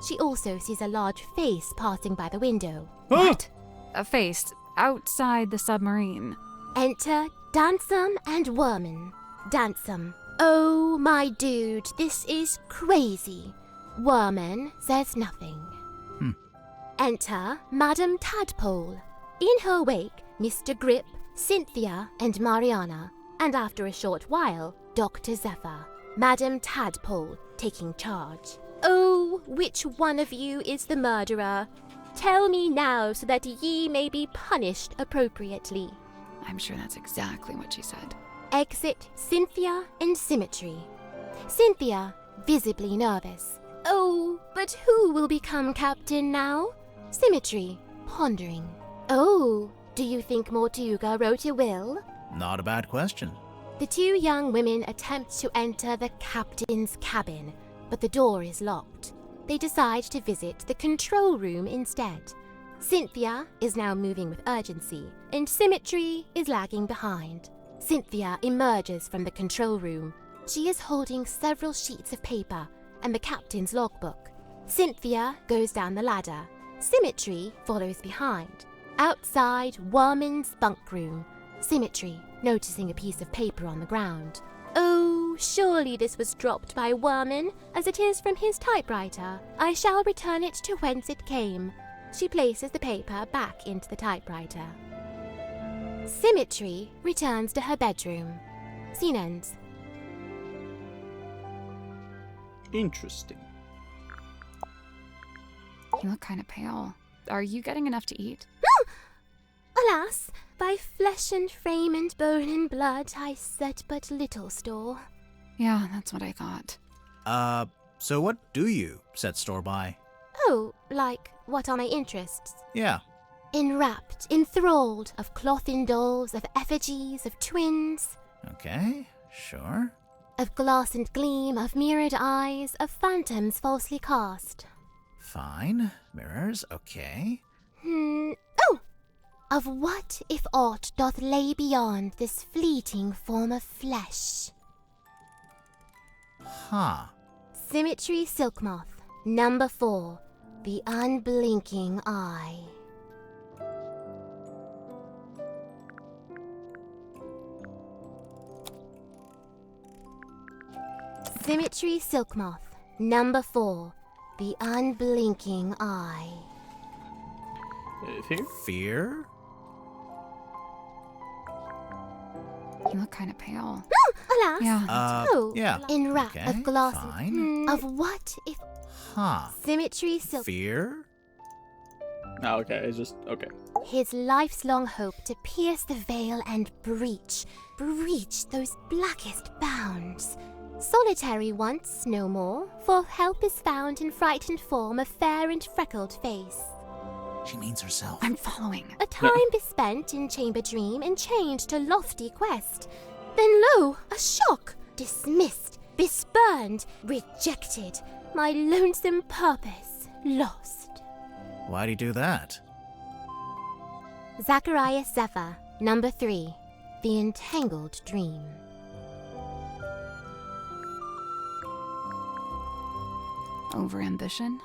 She also sees a large face passing by the window. What? A face outside the submarine. Enter Dansum and Worman. Dansum. Oh, my dude, this is crazy. Worman says nothing. Enter Madame Tadpole. In her wake, Mr. Grip, Cynthia, and Mariana. And after a short while, Dr. Zephyr. Madame Tadpole taking charge. Oh, which one of you is the murderer? Tell me now so that ye may be punished appropriately. I'm sure that's exactly what she said. Exit Cynthia and Symmetry. Cynthia, visibly nervous. Oh, but who will become captain now? Symmetry, pondering. Oh, do you think Mortuga wrote a will? Not a bad question. The two young women attempt to enter the captain's cabin, but the door is locked. They decide to visit the control room instead. Cynthia is now moving with urgency, and Symmetry is lagging behind. Cynthia emerges from the control room. She is holding several sheets of paper and the captain's logbook. Cynthia goes down the ladder. Symmetry follows behind. Outside Worman's bunk room, Symmetry noticing a piece of paper on the ground. Oh, surely this was dropped by Worman, as it is from his typewriter. I shall return it to whence it came. She places the paper back into the typewriter. Symmetry returns to her bedroom. Scene ends. Interesting. You look kind of pale. Are you getting enough to eat? Alas, by flesh and frame and bone and blood I set but little store. Yeah, that's what I thought. So what do you set store by? Oh, like, what are my interests? Yeah. Enwrapped, enthralled, of clothin dolls, of effigies, of twins. Okay, sure. Of glass and gleam, of mirrored eyes, of phantoms falsely cast. Fine. Mirrors, okay. Oh! Of what if aught doth lay beyond this fleeting form of flesh? Huh. Symmetry Silk Moth, number 4, the unblinking eye. Symmetry Silk Moth. Number 4. The Unblinking Eye. Fear? Fear? You look kind of pale. Alas. Yeah. Oh, yeah. in wrap Okay, of glass. fine. Of what if Huh. Symmetry Silk. Fear? Oh, okay, it's just, okay. His life's long hope to pierce the veil and breach those blackest bounds. Solitary once, no more, for help is found in frightened form of fair and freckled face. She means herself. I'm following. A time bespent in chamber dream, enchained to lofty quest. Then lo, a shock! Dismissed, bespurned, rejected, my lonesome purpose lost. Why'd he do that? Zacharias Zephyr, number 3. The Entangled Dream. Overambition?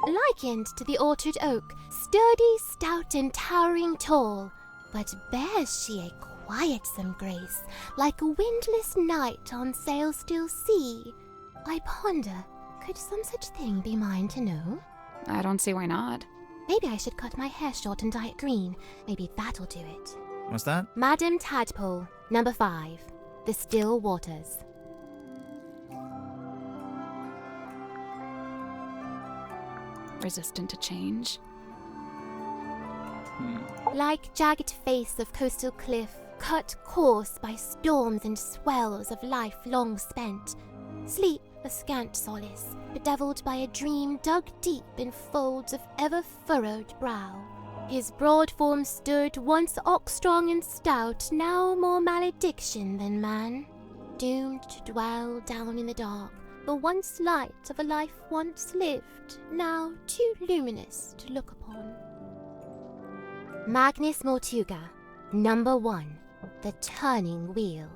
Likened to the orchard oak, sturdy, stout, and towering tall, but bears she a quietsome grace, like a windless night on sail-still sea. I ponder, could some such thing be mine to know? I don't see why not. Maybe I should cut my hair short and dye it green. Maybe that'll do it. What's that? Madam Tadpole, number 5. The Still Waters. Resistant to change? Like jagged face of coastal cliff, cut coarse by storms and swells of life long spent. Sleep a scant solace, bedeviled by a dream dug deep in folds of ever-furrowed brow. His broad form stood, once ox-strong and stout, now more malediction than man. Doomed to dwell down in the dark, the once light of a life once lived, now too luminous to look upon. Magnus Mortuga, number 1. The Turning Wheel.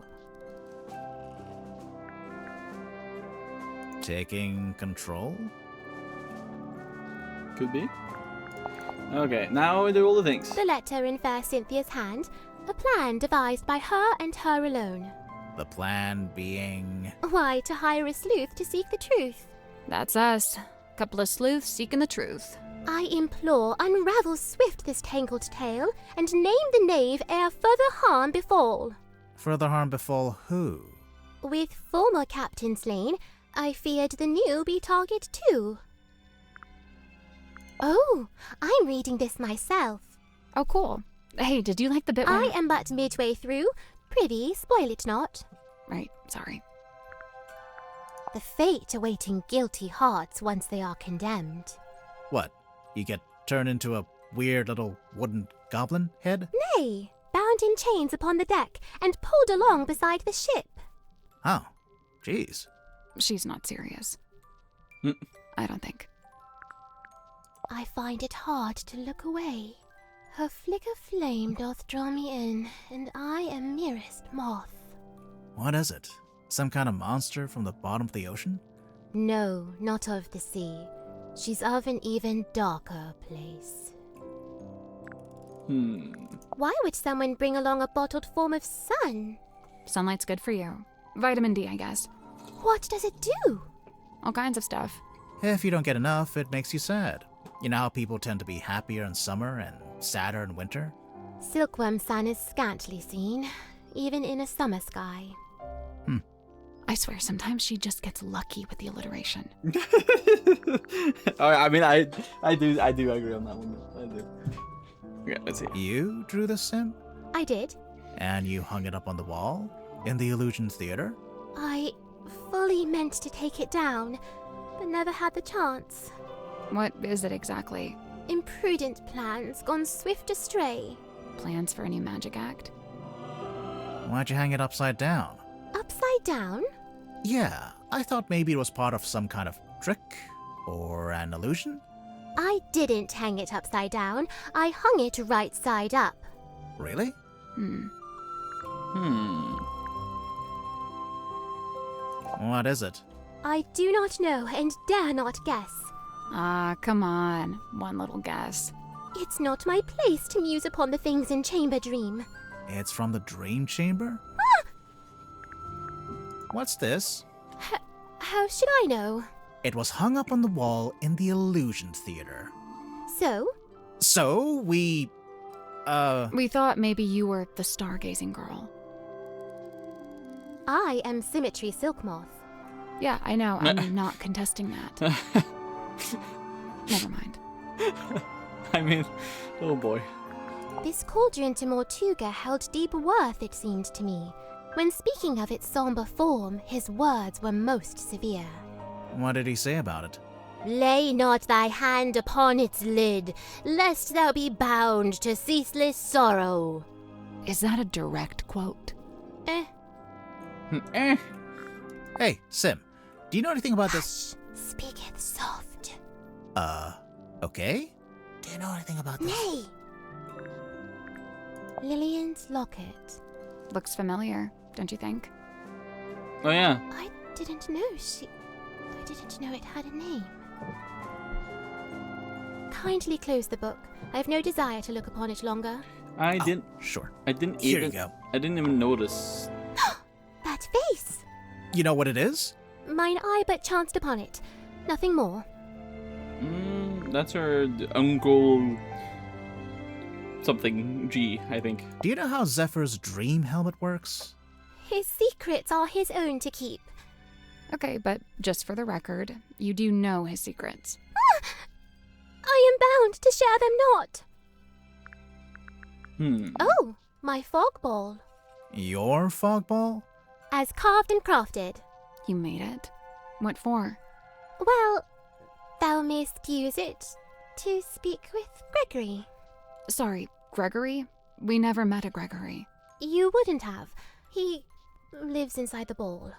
Taking control? Could be. Okay, now we do all the things. The letter in fair Cynthia's hand, a plan devised by her and her alone. The plan being... Why, to hire a sleuth to seek the truth. That's us. Couple of sleuths seeking the truth. I implore, unravel swift this tangled tale, and name the knave ere further harm befall. Further harm befall who? With former captain slain, I feared the new be target too. Oh, I'm reading this myself. Oh, cool. Hey, did you like the bit where... I am but midway through. Prithee, spoil it not. Right, sorry. The fate awaiting guilty hearts once they are condemned. What? You get turned into a weird little wooden goblin head? Nay, bound in chains upon the deck and pulled along beside the ship. Oh, jeez. She's not serious. I don't think. I find it hard to look away. Her flicker flame doth draw me in, and I am merest moth. What is it? Some kind of monster from the bottom of the ocean? No, not of the sea. She's of an even darker place. Why would someone bring along a bottled form of sun? Sunlight's good for you. Vitamin D, I guess. What does it do? All kinds of stuff. If you don't get enough, it makes you sad. You know how people tend to be happier in summer and sadder in winter? Silkworm sun is scantly seen, even in a summer sky. I swear, sometimes she just gets lucky with the alliteration. I mean, I do agree on that one. I do. Okay, let's see. You drew this sim? I did. And you hung it up on the wall? In the Illusion Theater? I fully meant to take it down, but never had the chance. What is it exactly? Imprudent plans gone swift astray. Plans for a new magic act? Why'd you hang it upside down? Upside down? Yeah, I thought maybe it was part of some kind of trick or an illusion. I didn't hang it upside down. I hung it right side up. Really? What is it? I do not know and dare not guess. Ah, come on. One little guess. It's not my place to muse upon the things in chamber dream. It's from the dream chamber? What's this? How should I know? It was hung up on the wall in the Illusion Theater. So? So, we thought maybe you were the stargazing girl. I am Symmetry Silkmoth. Yeah, I know. I'm not contesting that. Never mind. I mean, oh boy. This cauldron to Mortuga held deep worth, it seemed to me. When speaking of its somber form, his words were most severe. What did he say about it? Lay not thy hand upon its lid, lest thou be bound to ceaseless sorrow. Is that a direct quote? Hey, Sim, do you know anything about this? Speaketh soft. Okay? Do you know anything about this? Nay! Lillian's locket. Looks familiar, don't you think? Oh yeah. I didn't know it had a name. Kindly close the book. I have no desire to look upon it longer. I didn't. Sure. I didn't Here even. you go. I didn't even notice. That face! You know what it is? Mine eye but chanced upon it. Nothing more. That's her uncle. Something G, I think. Do you know how Zephyr's dream helmet works? His secrets are his own to keep. Okay, but just for the record, you do know his secrets. I am bound to share them not. Hmm. Oh, my fog ball. Your fog ball? As carved and crafted. You made it? What for? Well, thou mayst use it to speak with Gregory. Sorry, Gregory? We never met a Gregory. You wouldn't have. He lives inside the ball.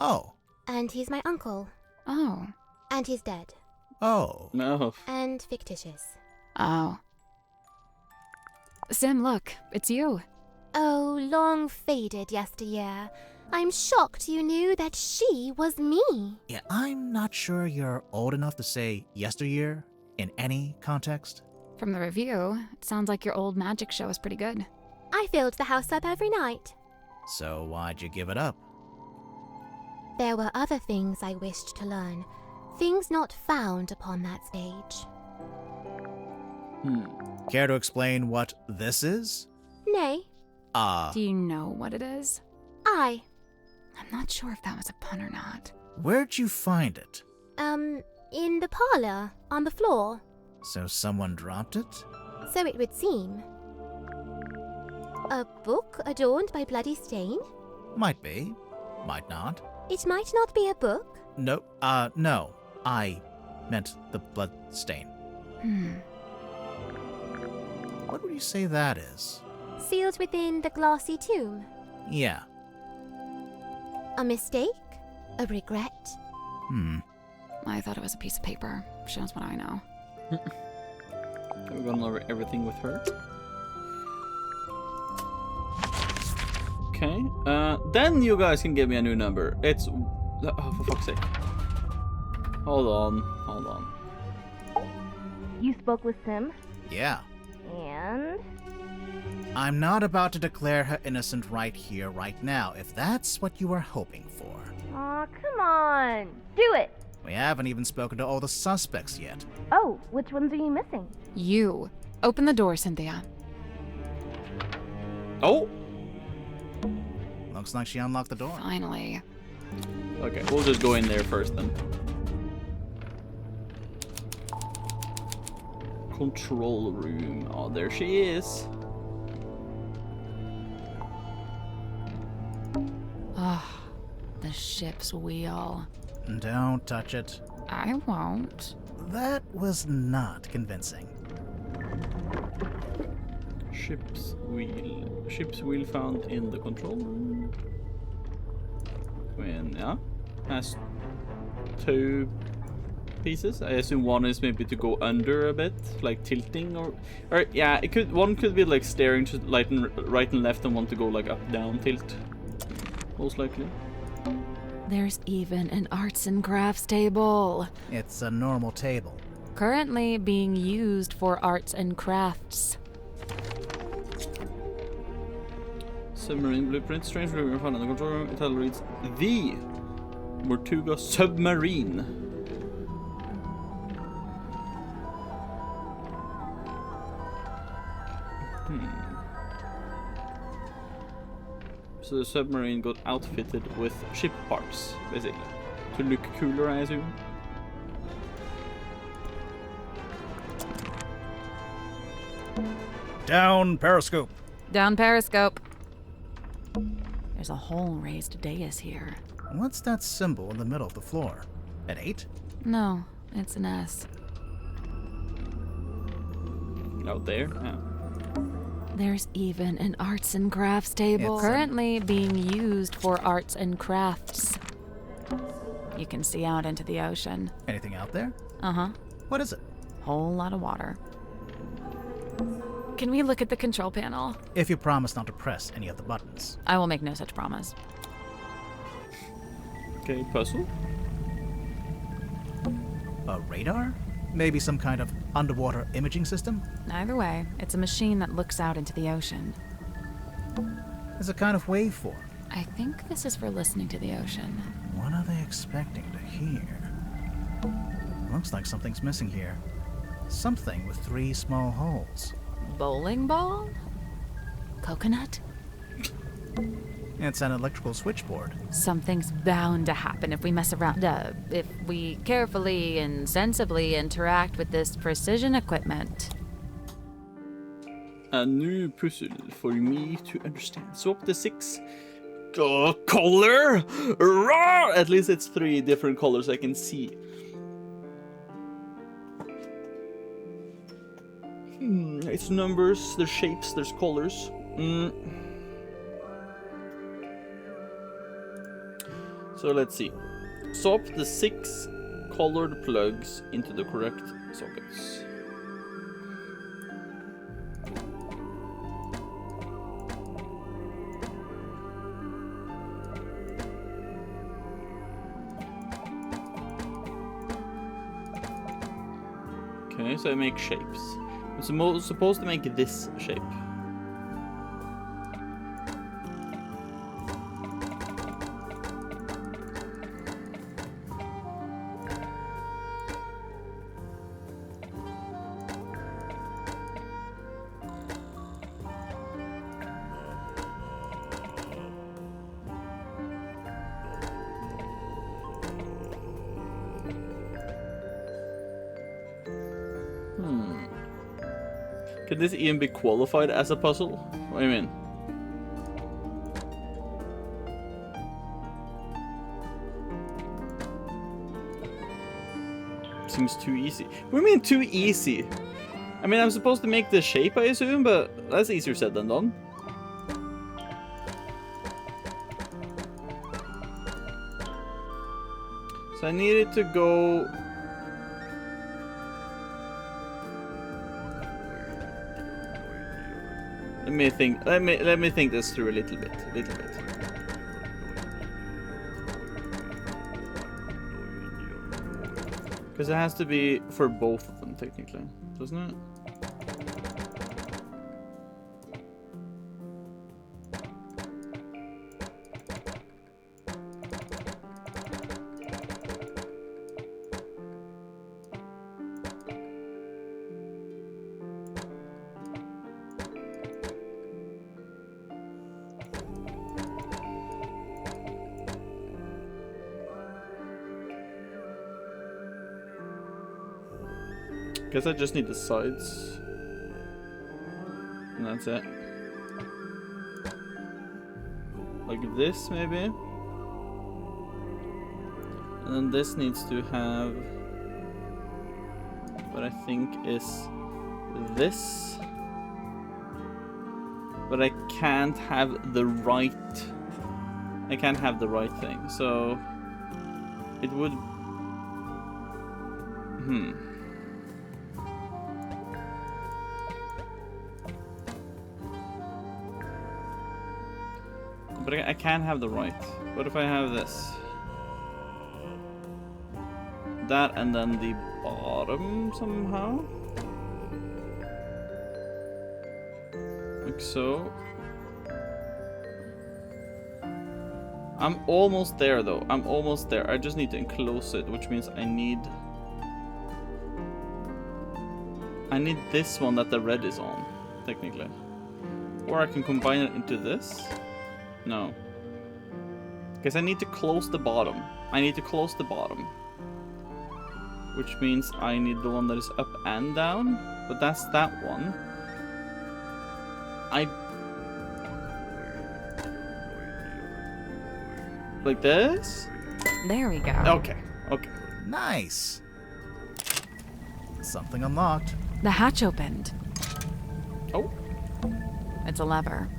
Oh. And he's my uncle. Oh. And he's dead. Oh. No. And fictitious. Oh. Sim, look, it's you. Oh, long faded yesteryear. I'm shocked you knew that she was me. Yeah, I'm not sure you're old enough to say yesteryear in any context. From the review, it sounds like your old magic show is pretty good. I filled the house up every night. So why'd you give it up? There were other things I wished to learn. Things not found upon that stage. Care to explain what this is? Nay, Do you know what it is? I. I'm not sure if that was a pun or not. Where'd you find it? In the parlor, on the floor. So someone dropped it? So it would seem. A book adorned by bloody stain? Might be. Might not. It might not be a book. No, no. I meant the blood stain. What would you say that is? Sealed within the glassy tomb. Yeah. A mistake? A regret? I thought it was a piece of paper. She knows what I know. We're gone over everything with her. Okay. Then you guys can give me a new number. It's... Oh, for fuck's sake. Hold on. You spoke with Sim? Yeah. And? I'm not about to declare her innocent right here, right now, if that's what you were hoping for. Aw, come on! Do it! We haven't even spoken to all the suspects yet. Oh, which ones are you missing? You. Open the door, Cynthia. Oh! Looks like she unlocked the door. Finally. Okay, we'll just go in there first then. Control room. Oh, there she is. Ah, the ship's wheel. Don't touch it. I won't. That was not convincing. Ship's wheel. Ship's wheel found in the control room. Yeah. Has two pieces. I assume one is maybe to go under a bit, like tilting, or yeah, it could. One could be like staring to right and left, and one to go like up down tilt. Most likely. There's even an arts and crafts table. It's a normal table. Currently being used for arts and crafts. Submarine blueprint. Strange blueprint found in the control room. It title reads The Tortuga Submarine. So the submarine got outfitted with ship parts, basically. To look cooler, I assume. Down periscope. Down periscope. There's a whole raised dais here. What's that symbol in the middle of the floor? An 8? No, it's an S. Out there? Yeah. There's even an arts and crafts table. It's Currently being used for arts and crafts. You can see out into the ocean. Anything out there? Uh-huh. What is it? Whole lot of water. Can we look at the control panel? If you promise not to press any of the buttons. I will make no such promise. Okay, puzzle. A radar? Maybe some kind of underwater imaging system? Either way, it's a machine that looks out into the ocean. It's a kind of waveform. I think this is for listening to the ocean. What are they expecting to hear? Looks like something's missing here. Something with 3 small holes. Bowling ball? Coconut? It's an electrical switchboard. Something's bound to happen if we mess around. If we carefully and sensibly interact with this precision equipment. A new puzzle for me to understand. Swap the 6 color. Roar! At least it's 3 different colors I can see. It's numbers, there's shapes, there's colors. So let's see. Swap the 6 colored plugs into the correct sockets. Okay, so I make shapes. I'm supposed to make this shape. Can this even be qualified as a puzzle? What do you mean? Seems too easy. What do you mean too easy? I mean, I'm supposed to make the shape, I assume, but that's easier said than done. So I needed to go... Let me think this through a little bit. Because it has to be for both of them, technically, doesn't it? Guess I just need the sides. And that's it. Like this, maybe? And then this needs to have what I think is this. But I can't have the right... I can't have the right thing, so... It would... But I can't have the right. What if I have this? That and then the bottom somehow? Like so. I'm almost there, though. I'm almost there. I just need to enclose it, which means I need this one that the red is on, technically. Or I can combine it into this. No. Because I need to close the bottom. I need to close the bottom. Which means I need the one that is up and down. But that's that one. Like this? There we go. Okay, okay. Nice. Something unlocked. The hatch opened. Oh. It's a lever.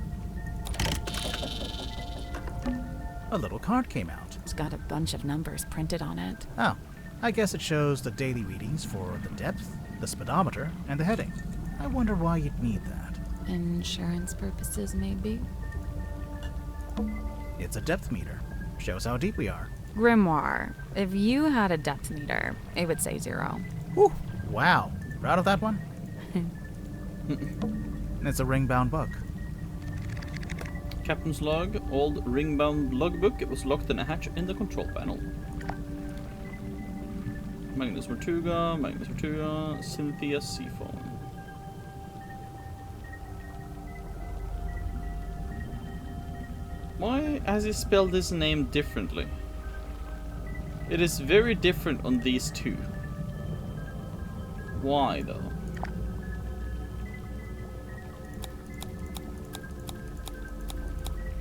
A little card came out. It's got a bunch of numbers printed on it. Oh, I guess it shows the daily readings for the depth, the speedometer, and the heading. I wonder why you'd need that. Insurance purposes, maybe? It's a depth meter. Shows how deep we are. Grimoire. If you had a depth meter, it would say 0. Whew. Wow. Proud of that one? It's a ring-bound book. Captain's log, old ring-bound logbook. It was locked in a hatch in the control panel. Magnus Vertuga, Cynthia Seafoam. Why has he spelled his name differently? It is very different on these two. Why, though?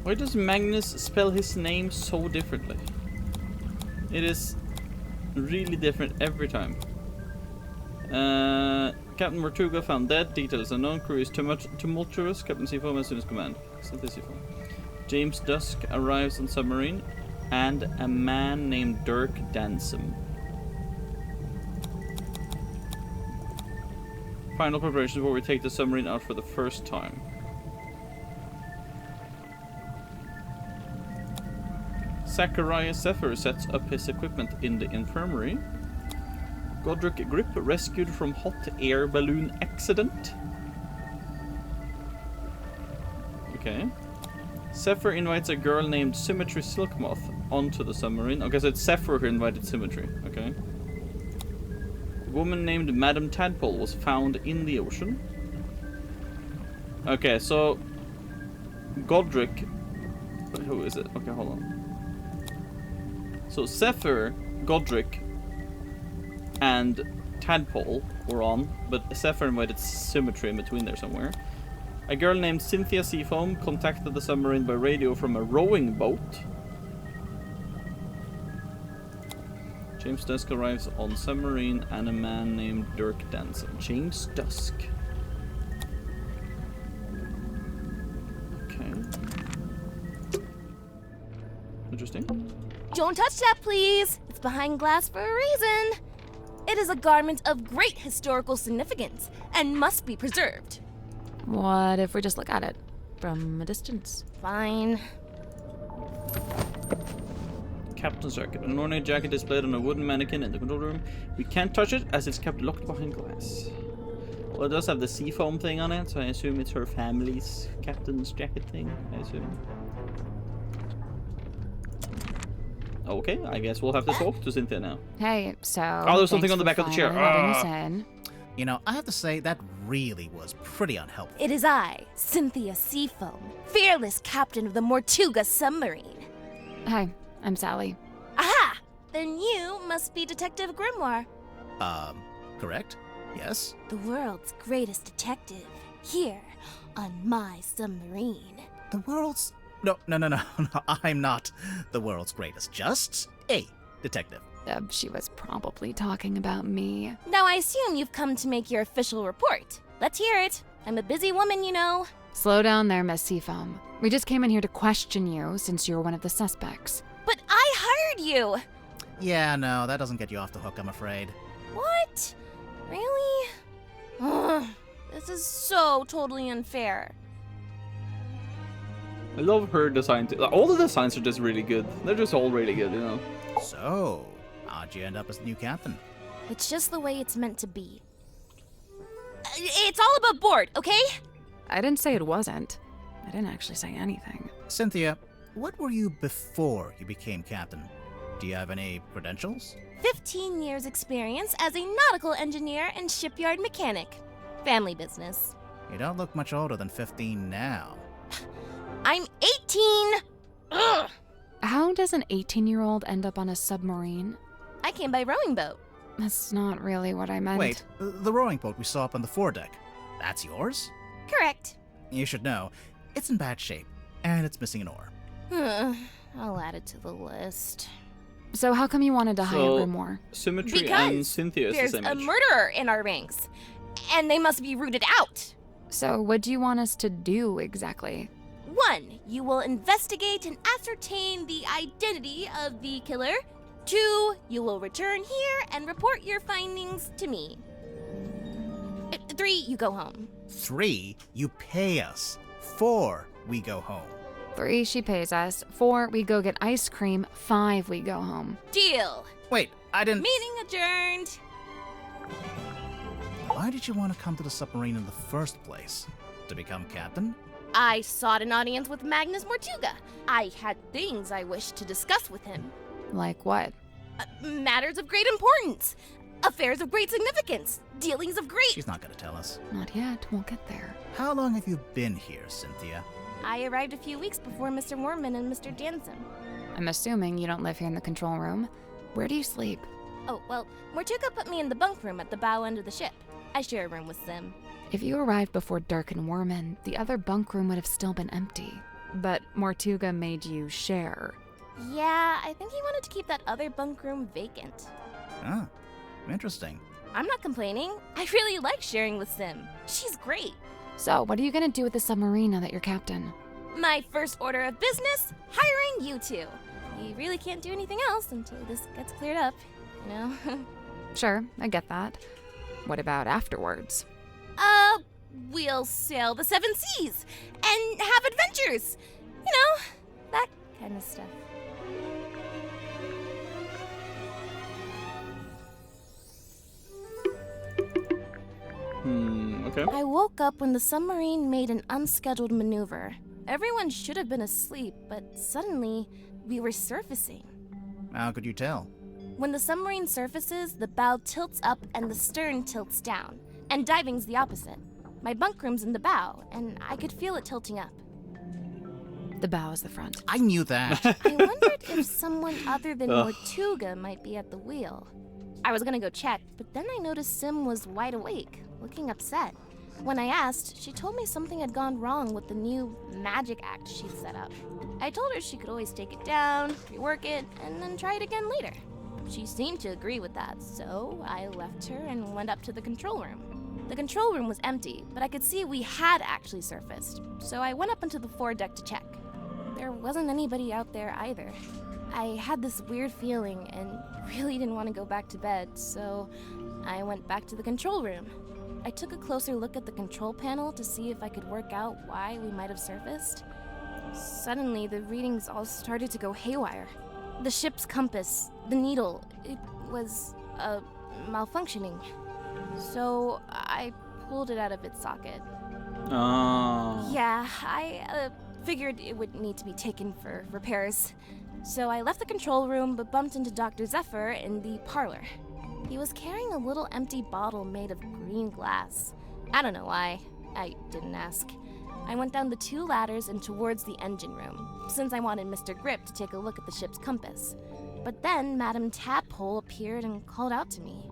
Why does Magnus spell his name so differently? It is really different every time. Captain Vertuga found dead. Details unknown. Crew is tumultuous. Captain Seafoam as soon as command. Cynthia Seafoam. James Dusk arrives on submarine. And a man named Dirk Dansom. Final preparations where we take the submarine out for the first time. Zachariah Zephyr sets up his equipment in the infirmary. Godric Grip rescued from hot air balloon accident. Okay. Zephyr invites a girl named Symmetry Silkmoth onto the submarine. Okay, so it's Zephyr who invited Symmetry. Okay. A woman named Madame Tadpole was found in the ocean. Okay, so Godric. Who is it? Okay, hold on. So Zephyr, Godric, and Tadpole were on, but Zephyr invited Symmetry in between there somewhere. A girl named Cynthia Seafoam contacted the submarine by radio from a rowing boat. James Dusk arrives on submarine and a man named Dirk Danson. James Dusk. Okay. Interesting. Don't touch that, please. It's behind glass for a reason. It is a garment of great historical significance and must be preserved. What if we just look at it from a distance? Fine. Captain's jacket. An ornate jacket displayed on a wooden mannequin in the control room. We can't touch it as it's kept locked behind glass. Well, it does have the seafoam thing on it, so I assume it's her family's captain's jacket thing, I assume. Okay, I guess we'll have to talk to Cynthia now. Hey, so... Oh, there's something on the back of the chair. You know, I have to say, that really was pretty unhelpful. It is I, Cynthia Seafoam, fearless captain of the Mortuga submarine. Hi, I'm Sally. Aha! Then you must be Detective Grimoire. Correct? Yes? The world's greatest detective, here on my submarine. The world's... No, I'm not the world's greatest. Just a detective. She was probably talking about me. Now I assume you've come to make your official report. Let's hear it. I'm a busy woman, you know. Slow down there, Miss Seafoam. We just came in here to question you since you're one of the suspects. But I hired you! Yeah, no, that doesn't get you off the hook, I'm afraid. What? Really? Ugh, this is so totally unfair. I love her design too. All the designs are just really good. They're just all really good, you know. So, how'd you end up as the new captain? It's just the way it's meant to be. It's all above board, okay? I didn't say it wasn't. I didn't actually say anything. Cynthia, What were you before you became captain? Do you have any credentials? 15 years experience as a nautical engineer and shipyard mechanic. Family business. You don't look much older than 15 now. I'm 18! Ugh! How does an 18-year-old end up on a submarine? I came by rowing boat. That's not really what I meant. Wait, the rowing boat we saw up on the foredeck, that's yours? Correct. You should know, it's in bad shape, and it's missing an oar. I'll add it to the list. So how come you wanted to hire So- her more? Symmetry Because and Cynthia is the There's same a age. murderer in our ranks, and they must be rooted out. So what do you want us to do exactly? 1. You will investigate and ascertain the identity of the killer. 2. You will return here and report your findings to me. 3. You go home. 3, you pay us. 4, we go home. 3, she pays us. 4, we go get ice cream. 5, we go home. Deal. Wait, I didn't... Meeting adjourned. Why did you want to come to the submarine in the first place? To become captain? I sought an audience with Magnus Mortuga. I had things I wished to discuss with him. Like what? Matters of great importance. Affairs of great significance. Dealings of great... She's not going to tell us. Not yet. We'll get there. How long have you been here, Cynthia? I arrived a few weeks before Mr. Mormon and Mr. Danson. I'm assuming you don't live here in the control room. Where do you sleep? Oh, well, Mortuga put me in the bunk room at the bow end of the ship. I share a room with Sim. If you arrived before Dirk and Worman, the other bunk room would have still been empty. But Mortuga made you share. Yeah, I think he wanted to keep that other bunk room vacant. Ah, interesting. I'm not complaining. I really like sharing with Sim. She's great. So, what are you gonna do with the submarine now that you're captain? My first order of business, hiring you two. We really can't do anything else until this gets cleared up, you know? Sure, I get that. What about afterwards? We'll sail the 7 seas and have adventures. You know, that kind of stuff. Okay. I woke up when the submarine made an unscheduled maneuver. Everyone should have been asleep, but suddenly we were surfacing. How could you tell? When the submarine surfaces, the bow tilts up and the stern tilts down, and diving's the opposite. My bunk room's in the bow, and I could feel it tilting up. The bow is the front. I knew that. I wondered if someone other than Mortuga might be at the wheel. I was gonna go check, but then I noticed Sim was wide awake, looking upset. When I asked, she told me something had gone wrong with the new magic act she'd set up. I told her she could always take it down, rework it, and then try it again later. She seemed to agree with that, so I left her and went up to the control room. The control room was empty, but I could see we had actually surfaced, so I went up onto the foredeck to check. There wasn't anybody out there either. I had this weird feeling and really didn't want to go back to bed, so I went back to the control room. I took a closer look at the control panel to see if I could work out why we might have surfaced. Suddenly, the readings all started to go haywire. The ship's compass, the needle, it was, malfunctioning. So I pulled it out of its socket. Oh. Yeah, I figured it would need to be taken for repairs. So I left the control room but bumped into Dr. Zephyr in the parlor. He was carrying a little empty bottle made of green glass. I don't know why. I didn't ask. I went down the 2 ladders and towards the engine room, since I wanted Mr. Grip to take a look at the ship's compass. But then Madame Tadpole appeared and called out to me.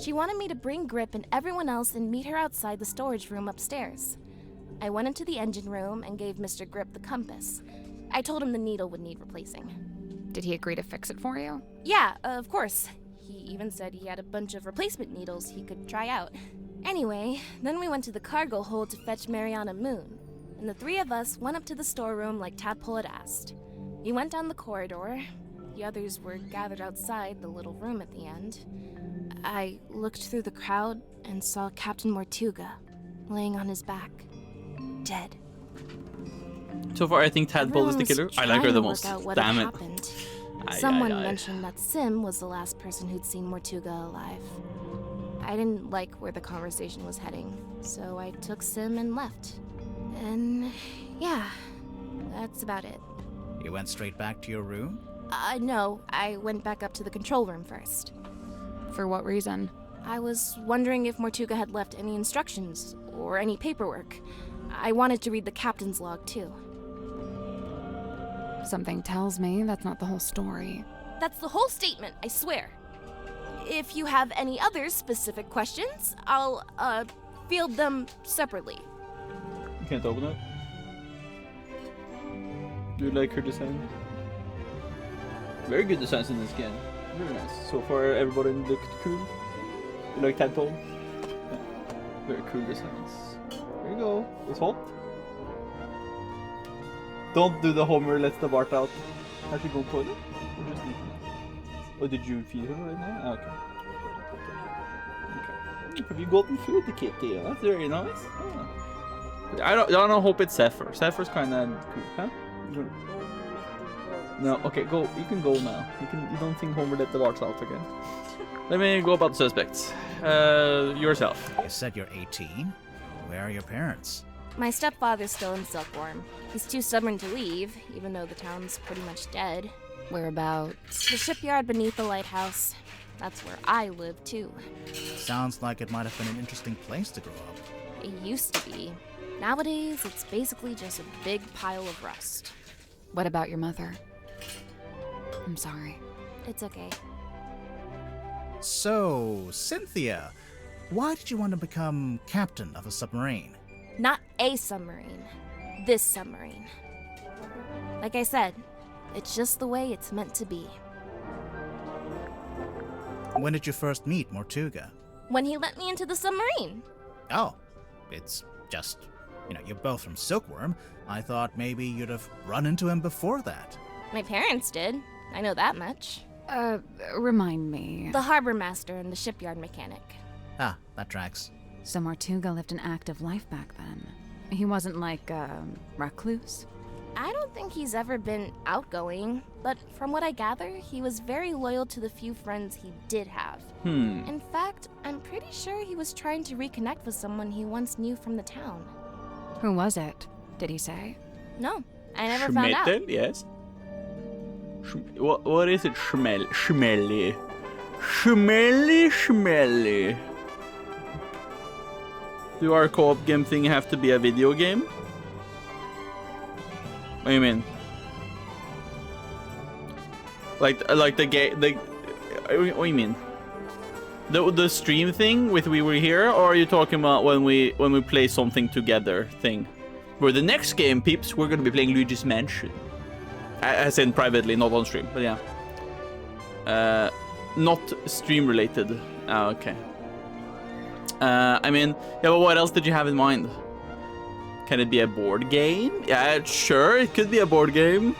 She wanted me to bring Grip and everyone else and meet her outside the storage room upstairs. I went into the engine room and gave Mr. Grip the compass. I told him the needle would need replacing. Did he agree to fix it for you? Yeah, of course. He even said he had a bunch of replacement needles he could try out. Anyway, then we went to the cargo hold to fetch Mariana Moon, and the 3 of us went up to the storeroom like Tadpole had asked. We went down the corridor. The others were gathered outside the little room at the end. I looked through the crowd and saw Captain Mortuga laying on his back, dead. So far, I think Tadpole is the killer. I like her the most. Damn it. Happened. Aye, Someone aye, aye. mentioned that Sim was the last person who'd seen Mortuga alive. I didn't like where the conversation was heading, so I took Sim and left. And yeah, that's about it. You went straight back to your room? No, I went back up to the control room first. For what reason? I was wondering if Mortuga had left any instructions or any paperwork. I wanted to read the captain's log, too. Something tells me that's not the whole story. That's the whole statement, I swear. If you have any other specific questions, I'll, field them separately. You can't open it. Do you like her design? Very good designs in this game. Very nice. So far, everybody looked cool. You like Tadpole? Yeah. Very cool designs. There you go. It's hot. Don't do the Homer lets the Bart out. Has she gone toilet? Or just eating? Or did you feed her right now? Ah, okay. Have you gotten food, the kitty? Yeah, that's very nice. Oh. I don't hope it's Zephyr. Zephyr's kind of cool, huh? No, okay, go. You can go now. You don't think Homer let the Barts out again? Let me go about the suspects. Yourself. You said you're 18? Where are your parents? My stepfather's still in Silkworm. He's too stubborn to leave, even though the town's pretty much dead. Whereabouts? The shipyard beneath the lighthouse. That's where I live, too. Sounds like it might have been an interesting place to grow up. It used to be. Nowadays, it's basically just a big pile of rust. What about your mother? I'm sorry. It's okay. So, Cynthia, why did you want to become captain of a submarine? Not a submarine. This submarine. Like I said, it's just the way it's meant to be. When did you first meet Mortuga? When he let me into the submarine. Oh, it's just, you're both from Silkworm. I thought maybe you'd have run into him before that. My parents did. I know that much. Remind me. The harbor master and the shipyard mechanic. Ah, that tracks. So Mortuga lived an active life back then. He wasn't like, recluse? I don't think he's ever been outgoing, but from what I gather, he was very loyal to the few friends he did have. In fact, I'm pretty sure he was trying to reconnect with someone he once knew from the town. Who was it? Did he say? No, I never found out. Schmettel, yes. What is it? Schmelly. Schmelly. Do our co-op game thing have to be a video game? What do you mean? Like the game? What do you mean? The stream thing with we were here, or are you talking about when we play something together thing? Where the next game, peeps, we're gonna be playing Luigi's Mansion. As in privately, not on stream, but yeah. Not stream related. Oh, okay. I mean, yeah, but what else did you have in mind? Can it be a board game? Yeah, sure, it could be a board game.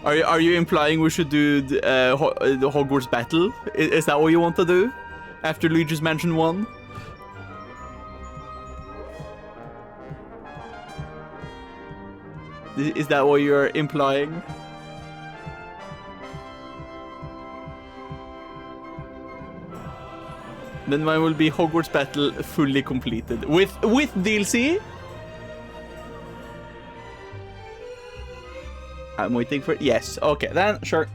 Are you implying we should do the Hogwarts battle? Is that what you want to do? After Luigi's Mansion 1? Is that what you're implying? Then mine will be Hogwarts Battle fully completed. With DLC? I'm waiting for... Yes, okay, then, sure.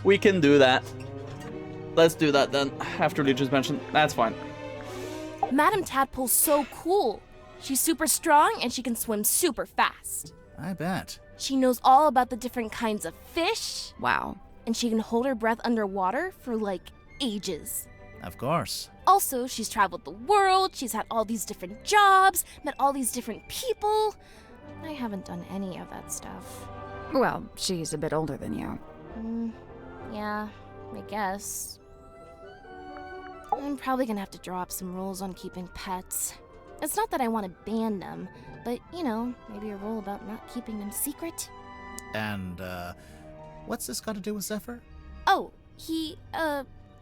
We can do that. Let's do that then, after Luigi's Mansion. That's fine. Madame Tadpole's so cool. She's super strong and she can swim super fast. I bet. She knows all about the different kinds of fish. Wow. And she can hold her breath underwater for, like, ages. Of course. Also, she's traveled the world, she's had all these different jobs, met all these different people. I haven't done any of that stuff. Well, she's a bit older than you. Yeah, I guess. I'm probably gonna have to draw up some rules on keeping pets. It's not that I want to ban them, but, maybe a rule about not keeping them secret. And, what's this got to do with Zephyr? Oh,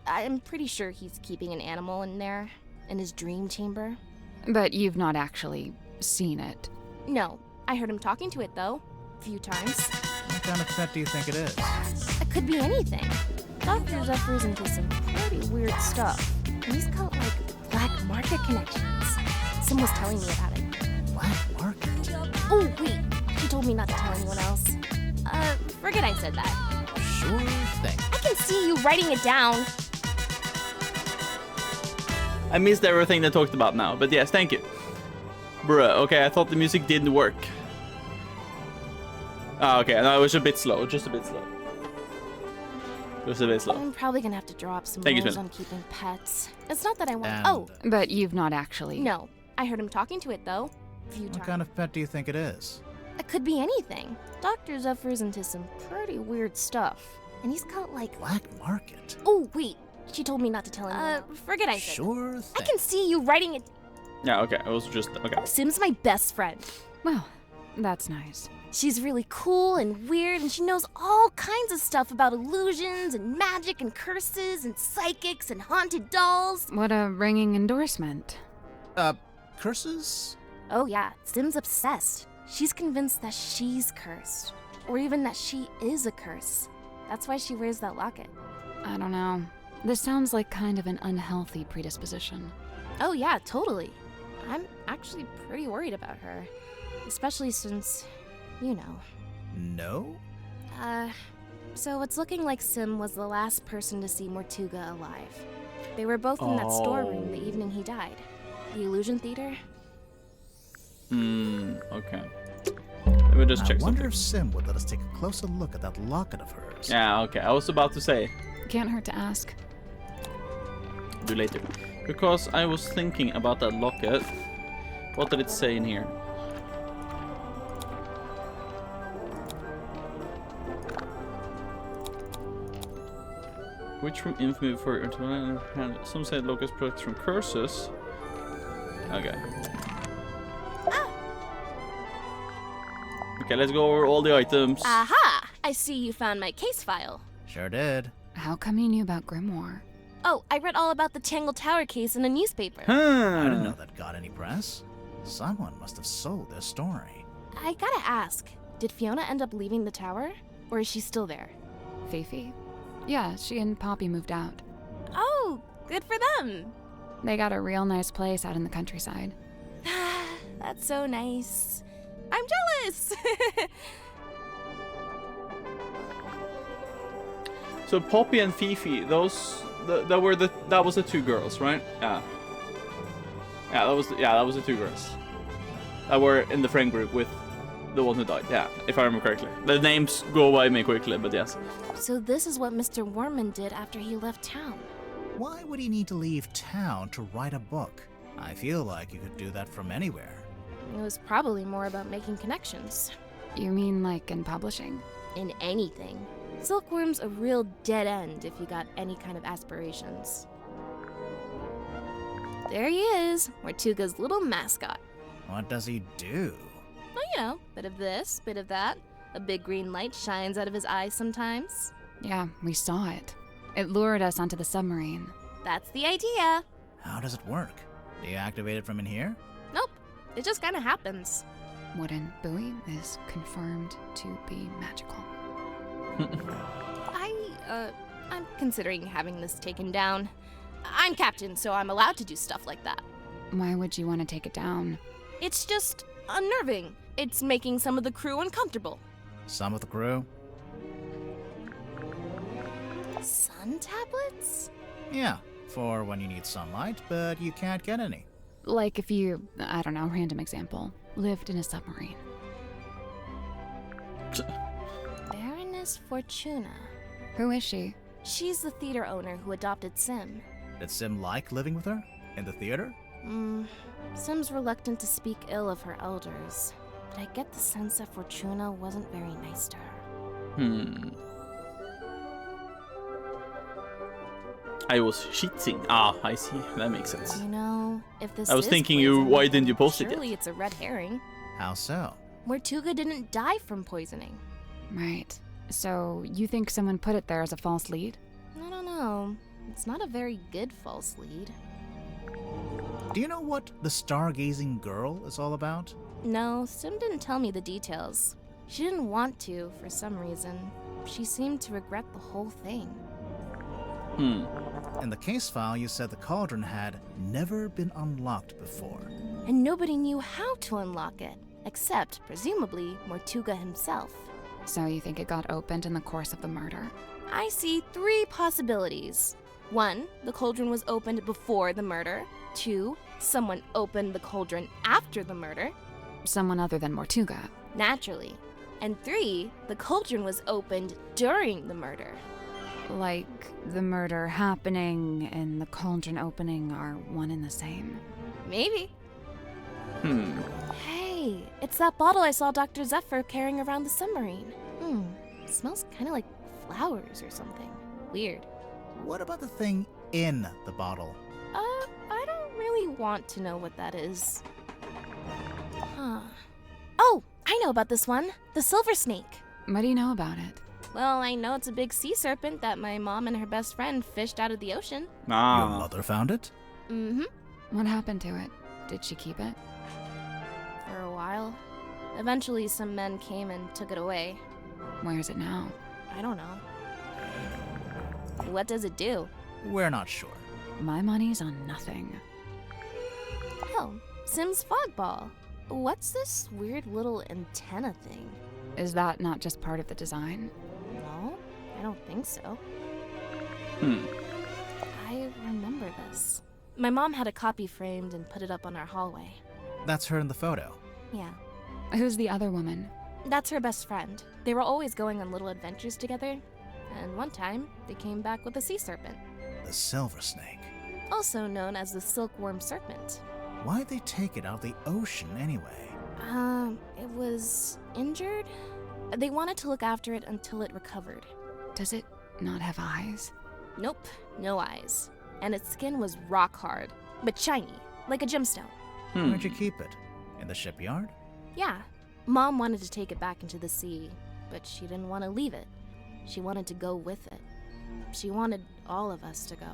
I'm pretty sure he's keeping an animal in there, in his dream chamber. But you've not actually seen it. No, I heard him talking to it, though. A few times. What kind of pet do you think it is? It could be anything. Dr. Zephyr's into some pretty weird stuff. He's got, black market connections. Sim was telling me about it. Black market? Oh, wait. She told me not to tell anyone else. Forget I said that. Sure thing. I can see you writing it down. I missed everything they talked about now, but yes, thank you. Bruh, okay, I thought the music didn't work. Ah, okay, no, it was a bit slow, just a bit slow. Just a bit slow. I'm probably gonna have to draw up some Thank you, rules Smith. on keeping pets. It's not that I want. And Oh, But you've not actually. no. I heard him talking to it though. A few what times. kind of pet do you think it is? It could be anything. Dr. Zephyr's into some pretty weird stuff. And he's got like. Black market. Oh, wait. She told me not to tell anyone. Forget I said that. Sure I thing. can see you writing it. Yeah, okay, it was just, okay. Sim's my best friend. Well, that's nice. She's really cool and weird, and she knows all kinds of stuff about illusions and magic and curses and psychics and haunted dolls. What a ringing endorsement. Curses? Oh, yeah, Sim's obsessed. She's convinced that she's cursed, or even that she is a curse. That's why she wears that locket. I don't know. This sounds like kind of an unhealthy predisposition. Oh, yeah, totally. I'm actually pretty worried about her, especially since, you know. No? So it's looking like Sim was the last person to see Mortuga alive. They were both in that storeroom the evening he died. The Illusion Theater. Okay. Let me just check I wonder something. if Sim would let us take a closer look at that locket of hers. Yeah, okay, I was about to say. Can't hurt to ask. Do later. Because I was thinking about that locket. What did it say in here? Which from infamy for some say lockets protect from curses. Okay. Okay, let's go over all the items. Aha! I see you found my case file. Sure did. How come you knew about Grimoire? Oh, I read all about the Tangle Tower case in a newspaper. I didn't know that got any press. Someone must have sold their story. I gotta ask, did Fiona end up leaving the tower? Or is she still there? Fifi? Yeah, she and Poppy moved out. Oh, good for them. They got a real nice place out in the countryside. That's so nice. I'm jealous. So Poppy and Fifi, those that was the two girls, right? Yeah. Yeah, that was the two girls that were in the friend group with the one who died. Yeah, if I remember correctly. The names go by me quickly, but yes. So this is what Mr. Worman did after he left town. Why would he need to leave town to write a book? I feel like you could do that from anywhere. It was probably more about making connections. You mean like in publishing? In anything. Silkworm's a real dead end if you got any kind of aspirations. There he is, Mortuga's little mascot. What does he do? Well, you know, bit of this, bit of that. A big green light shines out of his eyes sometimes. Yeah, we saw it. It lured us onto the submarine. That's the idea. How does it work? Do you activate it from in here? Nope, it just kind of happens. Wooden buoy is confirmed to be magical. I'm considering having this taken down. I'm captain, so I'm allowed to do stuff like that. Why would you want to take it down? It's just unnerving. It's making some of the crew uncomfortable. Some of the crew? Sun tablets? Yeah, for when you need sunlight, but you can't get any. Like if you, I don't know, random example, lived in a submarine. Baroness Fortuna. Who is she? She's the theater owner who adopted Sim. Did Sim like living with her? In the theater? Sim's reluctant to speak ill of her elders, but I get the sense that Fortuna wasn't very nice to her. I was cheating. Ah, I see. That makes sense. You know, if this I was is thinking poison, why didn't you post it surely yet? it's a red herring. How so? Mortuga didn't die from poisoning. Right. So you think someone put it there as a false lead? I don't know. It's not a very good false lead. Do you know what the stargazing girl is all about? No, Sim didn't tell me the details. She didn't want to, for some reason. She seemed to regret the whole thing. In the case file, you said the cauldron had never been unlocked before. And nobody knew how to unlock it, except, presumably, Mortuga himself. So you think it got opened in the course of the murder? I see 3 possibilities. 1, the cauldron was opened before the murder. 2, someone opened the cauldron after the murder. Someone other than Mortuga. Naturally. And 3, the cauldron was opened during the murder. Like the murder happening and the cauldron opening are one and the same. Maybe. Hey, it's that bottle I saw Dr. Zephyr carrying around the submarine. Smells kind of like flowers or something. Weird. What about the thing in the bottle? I don't really want to know what that is. Huh. Oh, I know about this one. The silver snake. What do you know about it? Well, I know it's a big sea serpent that my mom and her best friend fished out of the ocean. Your mother found it? Mm-hmm. What happened to it? Did she keep it? For a while. Eventually, some men came and took it away. Where is it now? I don't know. What does it do? We're not sure. My money's on nothing. Oh, Sim's fog ball. What's this weird little antenna thing? Is that not just part of the design? No, I don't think so. I remember this. My mom had a copy framed and put it up on our hallway. That's her in the photo. Yeah. Who's the other woman? That's her best friend. They were always going on little adventures together. And one time, they came back with a sea serpent. The silver snake. Also known as the silkworm serpent. Why'd they take it out of the ocean anyway? It was injured. They wanted to look after it until it recovered. Does it not have eyes? Nope, no eyes. And its skin was rock hard, but shiny, like a gemstone. Where'd you keep it? In the shipyard? Yeah. Mom wanted to take it back into the sea, but she didn't want to leave it. She wanted to go with it. She wanted all of us to go.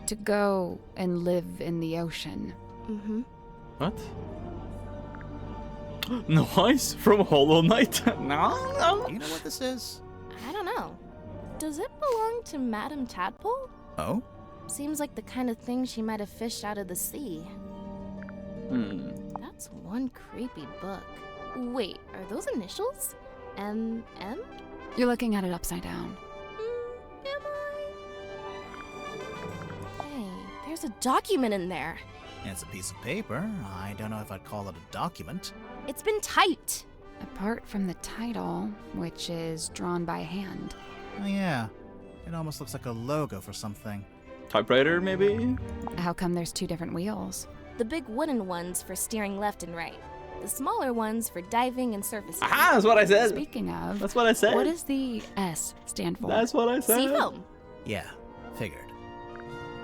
To go and live in the ocean. Mm-hmm. What? No eyes from Hollow Knight? No. You know what this is? I don't know. Does it belong to Madame Tadpole? Oh? Seems like the kind of thing she might have fished out of the sea. That's one creepy book. Wait, are those initials? M.M.? You're looking at it upside down. Am I? Hey, there's a document in there. It's a piece of paper. I don't know if I'd call it a document. It's been typed. Apart from the title, which is drawn by hand. Oh yeah. It almost looks like a logo for something. Typewriter, maybe? How come there's 2 different wheels? The big wooden ones for steering left and right. The smaller ones for diving and surfacing. Aha, that's what I said. Speaking of, That's what I said. what does the S stand for? That's what I said. Seafoam. Yeah, figured.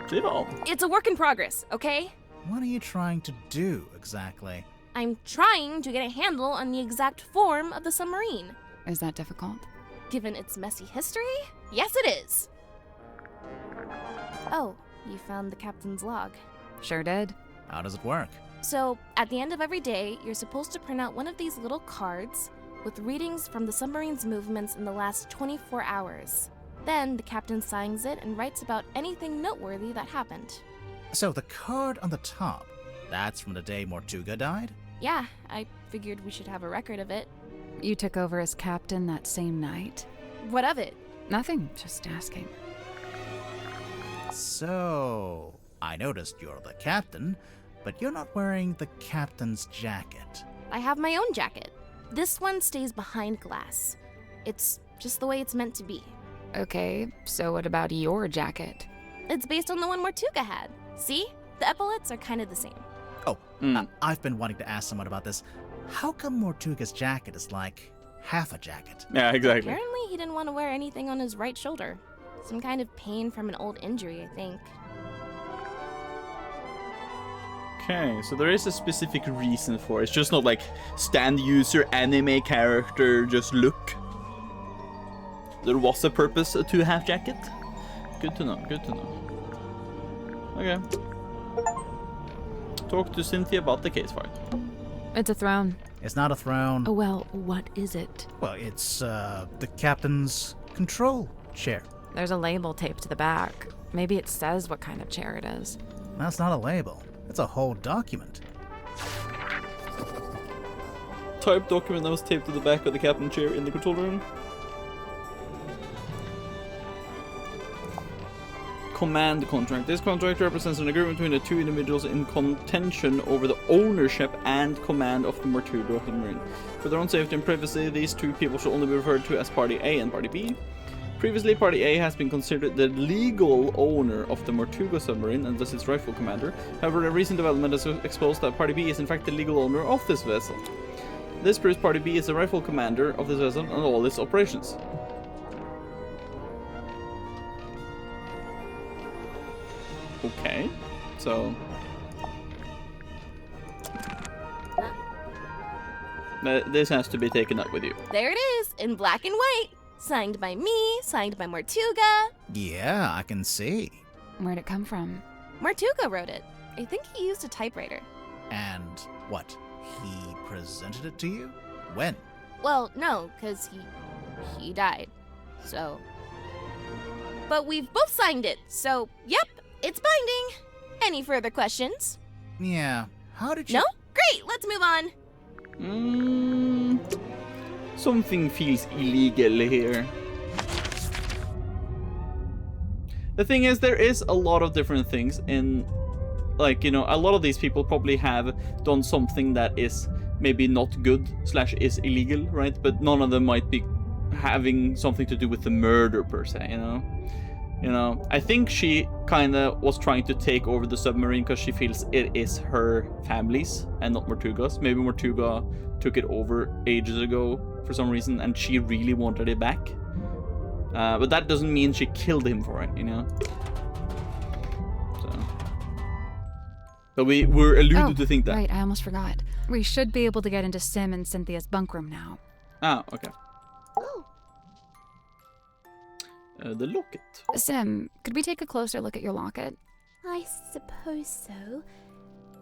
Seafoam. It's a work in progress, okay? What are you trying to do exactly? I'm trying to get a handle on the exact form of the submarine. Is that difficult? Given its messy history, yes it is. Oh, you found the captain's log. Sure did. How does it work? So, at the end of every day, you're supposed to print out one of these little cards with readings from the submarine's movements in the last 24 hours. Then, the captain signs it and writes about anything noteworthy that happened. So the card on the top, that's from the day Mortuga died? Yeah, I figured we should have a record of it. You took over as captain that same night? What of it? Nothing, just asking. So, I noticed you're the captain, but you're not wearing the captain's jacket. I have my own jacket. This one stays behind glass. It's just the way it's meant to be. Okay, so what about your jacket? It's based on the one Mortuga had. See? The epaulets are kind of the same. Oh, I've been wanting to ask someone about this. How come Mortuga's jacket is like half a jacket? Yeah, exactly. Apparently, he didn't want to wear anything on his right shoulder. Some kind of pain from an old injury, I think. Okay, so there is a specific reason for it. It's just not like stand user anime character, just look. There was a purpose to half jacket. Good to know, good to know. Okay. Talk to Cynthia about the case file. It's a throne. It's not a throne. Oh, well, what is it? Well, it's the captain's control chair. There's a label taped to the back. Maybe it says what kind of chair it is. That's not a label. It's a whole document. Typed document that was taped to the back of the captain chair in the control room. command contract. This contract represents an agreement between the two individuals in contention over the ownership and command of the Mortugo submarine. For their own safety and privacy, these two people should only be referred to as Party A and Party B. Previously, Party A has been considered the legal owner of the Mortugo submarine and thus its rightful commander. However, a recent development has exposed that Party B is in fact the legal owner of this vessel. This proves Party B is the rightful commander of this vessel and all its operations. Okay, so... this has to be taken up with you. There it is, in black and white. Signed by me, signed by Mortuga. Yeah, I can see. Where'd it come from? Mortuga wrote it. I think he used a typewriter. And what? He presented it to you? When? Well, no, because he died. So... But we've both signed it, so yep, it's binding. Any further questions? Yeah, how did you... No? Great, let's move on. Something feels illegal here. The thing is, there is a lot of different things in, like, you know, a lot of these people probably have done something that is maybe not good / is illegal, right? But none of them might be having something to do with the murder per se, you know? You know, I think she kind of was trying to take over the submarine because she feels it is her family's and not Mortuga's. Maybe Mortuga took it over ages ago for some reason and she really wanted it back. But that doesn't mean she killed him for it, you know? So we were alluded to think that. Right, I almost forgot. We should be able to get into Sim and Cynthia's bunk room now. Ah, okay. The locket. Sim, could we take a closer look at your locket? I suppose so.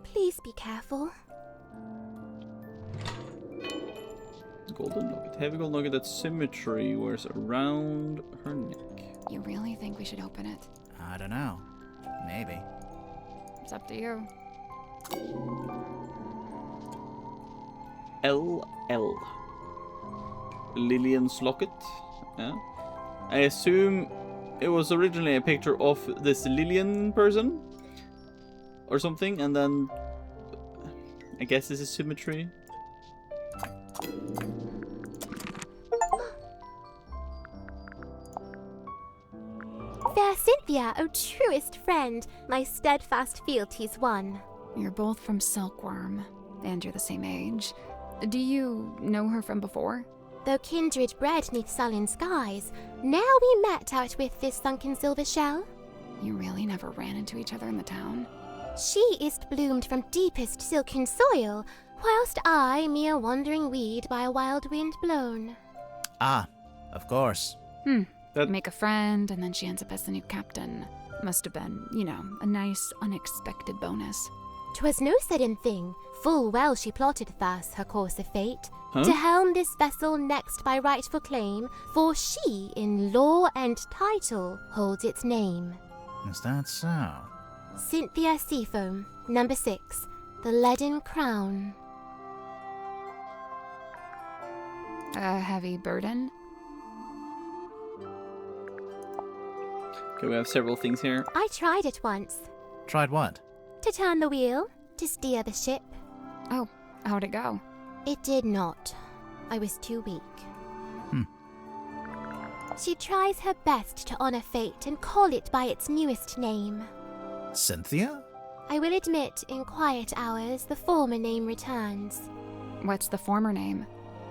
Please be careful. Golden locket. Heavy gold nugget that symmetry wears around her neck. You really think we should open it? I don't know. Maybe. It's up to you. LL. Lillian's locket. Yeah. I assume it was originally a picture of this Lillian person or something, and then I guess this is symmetry. Fair Cynthia, O truest friend, my steadfast fealties won. You're both from Silkworm, and you're the same age. Do you know her from before? Though kindred bred neath sullen skies, now we met out with this sunken silver shell. You really never ran into each other in the town? She is bloomed from deepest silken soil, whilst I, mere wandering weed by a wild wind blown. Ah, of course. Make a friend, and then she ends up as the new captain. Must have been, you know, a nice, unexpected bonus. 'Twas no sudden thing. Full well she plotted thus her course of fate. Huh? To helm this vessel next by rightful claim, for she in law and title holds its name. Is that so? Cynthia Seafoam, number 6, the Leaden Crown. A heavy burden? Okay, we have several things here. I tried it once. Tried what? To turn the wheel, to steer the ship. Oh, how'd it go? It did not. I was too weak. She tries her best to honor fate and call it by its newest name. Cynthia? I will admit, in quiet hours, the former name returns. What's the former name?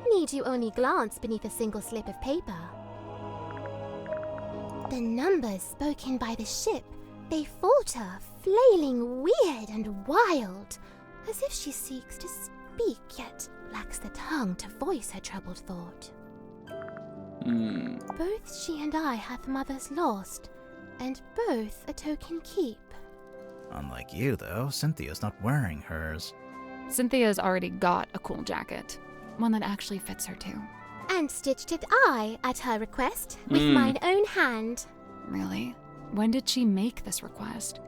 Need you only glance beneath a single slip of paper? The numbers spoken by the ship, they falter, flailing weird and wild, as if she seeks to speak, yet lacks the tongue to voice her troubled thought. Both she and I hath mothers lost, and both a token keep. Unlike you, though, Cynthia's not wearing hers. Cynthia's already got a cool jacket. One that actually fits her, too. And stitched it I, at her request, with mine own hand. Really? When did she make this request?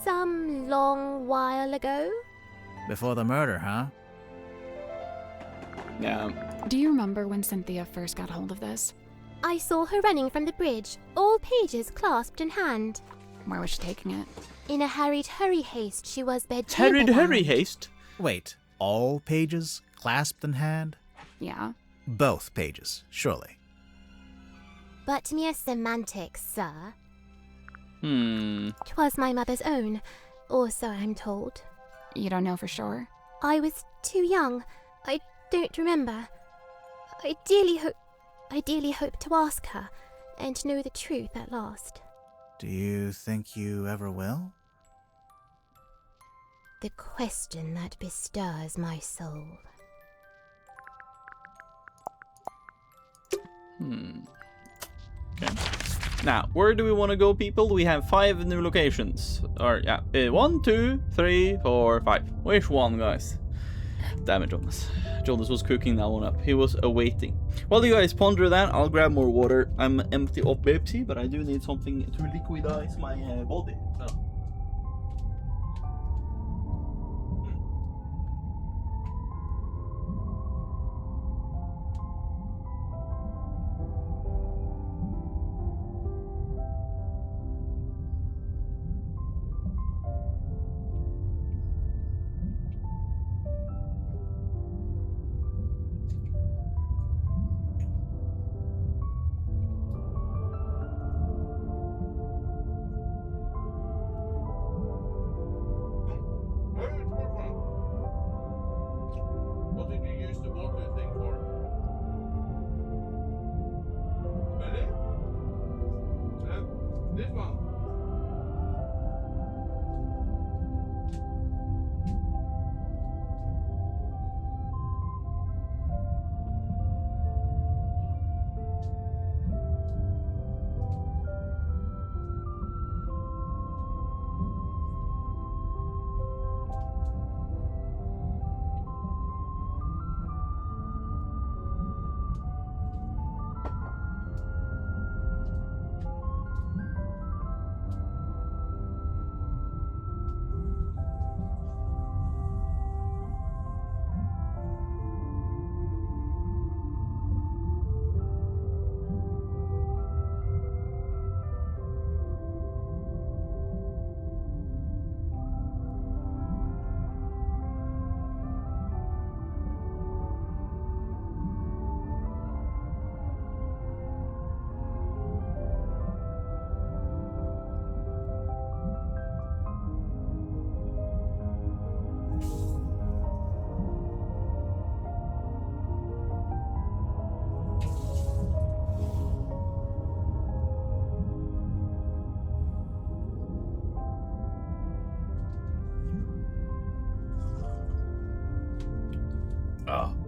Some long while ago. Before the murder, huh? Yeah. Do you remember when Cynthia first got hold of this? I saw her running from the bridge, all pages clasped in hand. Where was she taking it? In a hurried hurry haste, she was bed Hurry haste. Wait, all pages clasped in hand? Yeah. Both pages, surely. But mere semantics, sir. 'Twas my mother's own, or so I'm told. You don't know for sure? I was too young. I don't remember. I dearly hope to ask her, and know the truth at last. Do you think you ever will? The question that bestirs my soul. Okay. Now, where do we want to go, people? We have 5 new locations. Or, yeah, 1, 2, 3, 4, 5. Which one, guys? Damn it, Jonas. Jonas was cooking that one up. He was awaiting. While you guys ponder that, I'll grab more water. I'm empty of Pepsi, but I do need something to liquidize my body. So. What did you use the water thing for? Really? This one?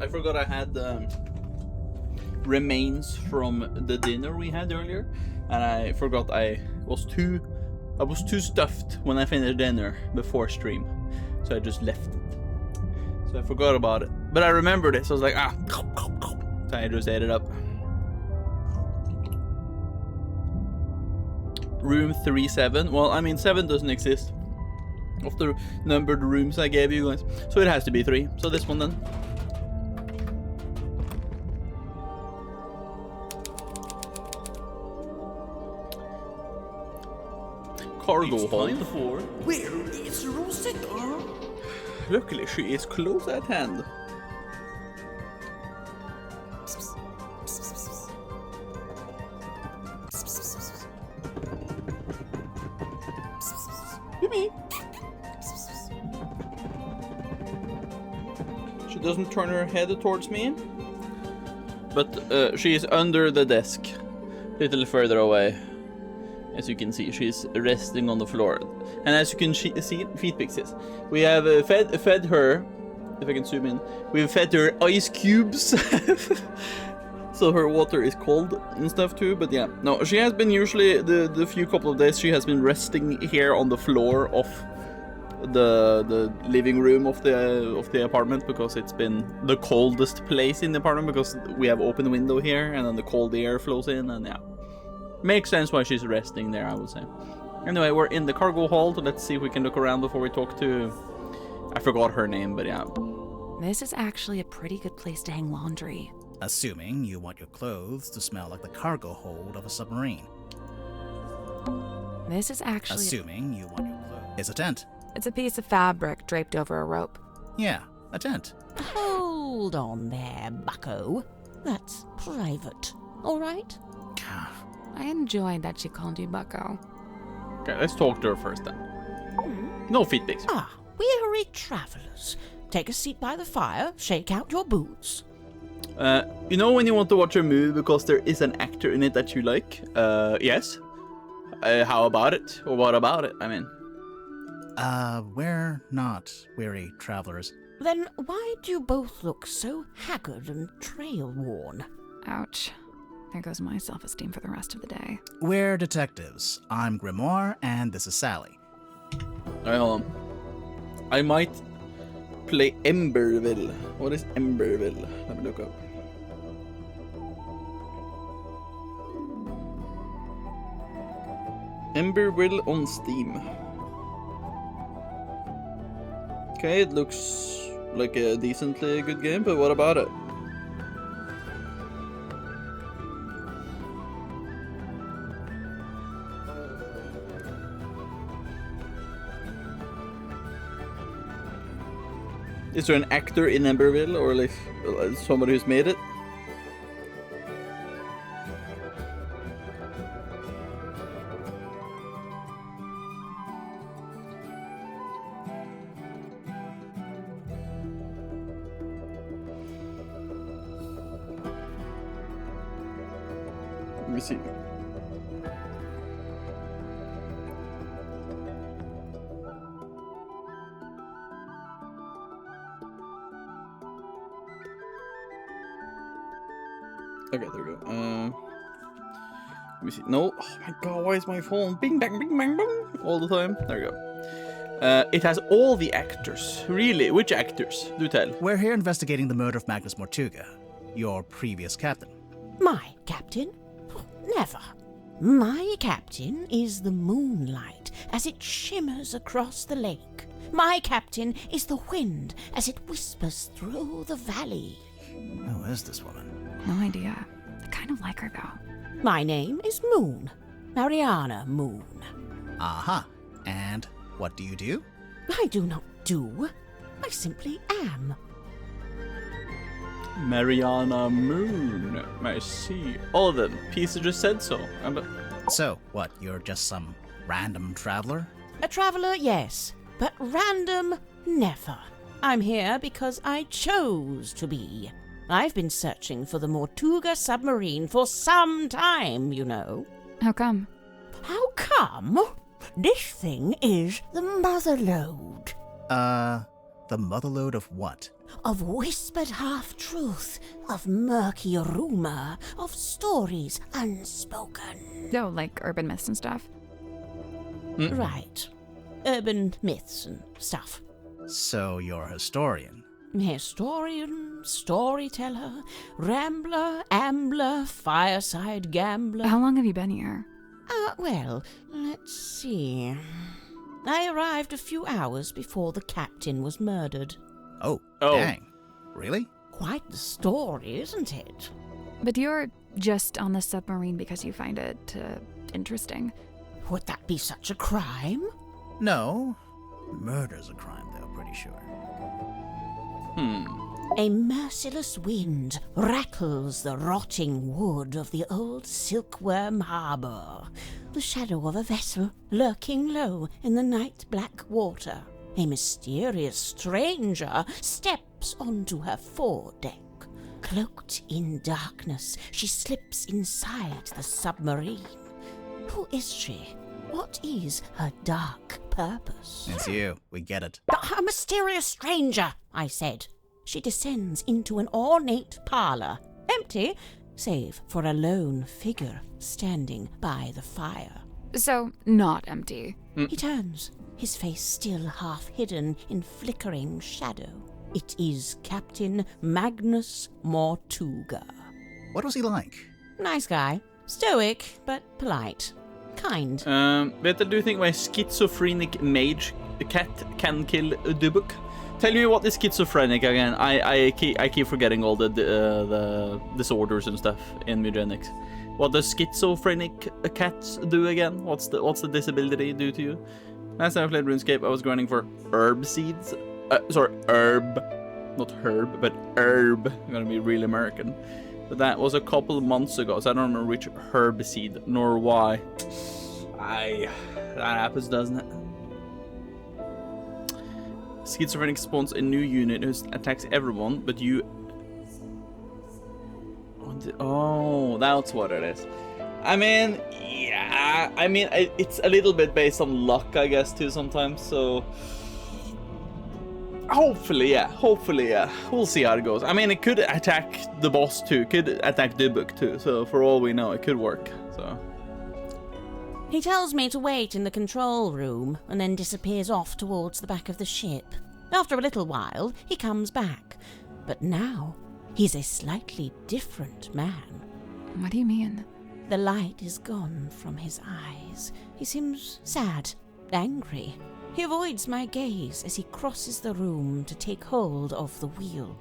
I forgot I had remains from the dinner we had earlier, and I forgot I was too stuffed when I finished dinner before stream, so I just left it. So I forgot about it, but I remembered it, so I was like, so I just ate it up. Room 37. Well, I mean 7 doesn't exist of the numbered rooms I gave you guys, so it has to be 3. So this one then. Cargo hold. Where is Rosetta? Luckily, she is close at hand. Yippee. She doesn't turn her head towards me, but she is under the desk, a little further away. As you can see, she's resting on the floor. And as you can see, feet pixies. We have fed her, if I can zoom in, we've fed her ice cubes. So her water is cold and stuff too, but yeah. No, she has been usually, the few couple of days, she has been resting here on the floor of the living room of the apartment, because it's been the coldest place in the apartment, because we have open window here, and then the cold air flows in, and yeah. Makes sense why she's resting there, I would say. Anyway, we're in the cargo hold. Let's see if we can look around before we talk to... I forgot her name, but yeah. This is actually a pretty good place to hang laundry. Assuming you want your clothes to smell like the cargo hold of a submarine. This is actually... Assuming you want your clothes. It's a tent. It's a piece of fabric draped over a rope. Yeah, a tent. Hold on there, bucko. That's private, all right? I enjoyed that she called you bucko. Okay, let's talk to her first then. No feet pics. Ah, weary travelers. Take a seat by the fire, shake out your boots. You know when you want to watch a movie because there is an actor in it that you like? Yes. How about it? Or what about it? I mean. We're not weary travelers. Then why do you both look so haggard and trail-worn? Ouch. There goes my self-esteem for the rest of the day. We're detectives. I'm Grimoire, and this is Sally. Alright, hold on. I might play Emberville. What is Emberville? Let me look up. Emberville on Steam. Okay, it looks like a decently good game, but what about it? Is there an actor in Emberville, or like somebody who's made it? Let me see. Okay, there we go. Let me see. No, oh my god, why is my phone bing bang all the time? There we go. It has all the actors. Really? Which actors? Do tell. We're here investigating the murder of Magnus Mortuga, your previous captain. My captain? Oh, never. My captain is the moonlight as it shimmers across the lake. My captain is the wind as it whispers through the valley. Who is this woman? No idea. I kind of like her, though. My name is Moon. Mariana Moon. Aha. And what do you do? I do not do. I simply am. Mariana Moon. I see. All of them. Peter just said so. So, what, you're just some random traveler? A traveler, yes. But random, never. I'm here because I chose to be. I've been searching for the Mortuga submarine for some time, you know. How come? How come? This thing is the motherlode. The motherlode of what? Of whispered half-truth, of murky rumor, of stories unspoken. Oh, like urban myths and stuff? Right. Urban myths and stuff. So you're a historian? Historian, storyteller, rambler, ambler, fireside gambler. How long have you been here? Well, let's see. I arrived a few hours before the captain was murdered. Oh, dang. Really? Quite the story, isn't it? But you're just on the submarine because you find it interesting. Would that be such a crime? No. Murder's a crime, though, pretty sure. A merciless wind rattles the rotting wood of the old silkworm harbour. The shadow of a vessel lurking low in the night-black water. A mysterious stranger steps onto her foredeck. Cloaked in darkness, she slips inside the submarine. Who is she? What is her dark purpose? It's you. We get it. A mysterious stranger, I said. She descends into an ornate parlour, empty, save for a lone figure standing by the fire. So, not empty. He turns, his face still half hidden in flickering shadow. It is Captain Magnus Mortuga. What was he like? Nice guy. Stoic, but polite. Kind. Vetel, do you think my schizophrenic mage cat can kill a Dubuk? Tell me what is schizophrenic again. I keep forgetting all the disorders and stuff in eugenics. What does schizophrenic cats do again? What's the disability do to you? Last time I played RuneScape, I was grinding for herb seeds. Herb. Not herb, but herb. I'm gonna be real American. But that was a couple of months ago, so I don't remember which herb seed nor why. That happens, doesn't it? Schizophrenic spawns a new unit who attacks everyone, but you... Oh, that's what it is. I mean, yeah, I mean, it's a little bit based on luck, I guess, too, sometimes, so... Hopefully, yeah. We'll see how it goes. I mean, it could attack the boss, too. It could attack Dubuk, too, so for all we know, it could work, so... He tells me to wait in the control room and then disappears off towards the back of the ship. After a little while, he comes back. But now, he's a slightly different man. What do you mean? The light is gone from his eyes. He seems sad, angry. He avoids my gaze as he crosses the room to take hold of the wheel.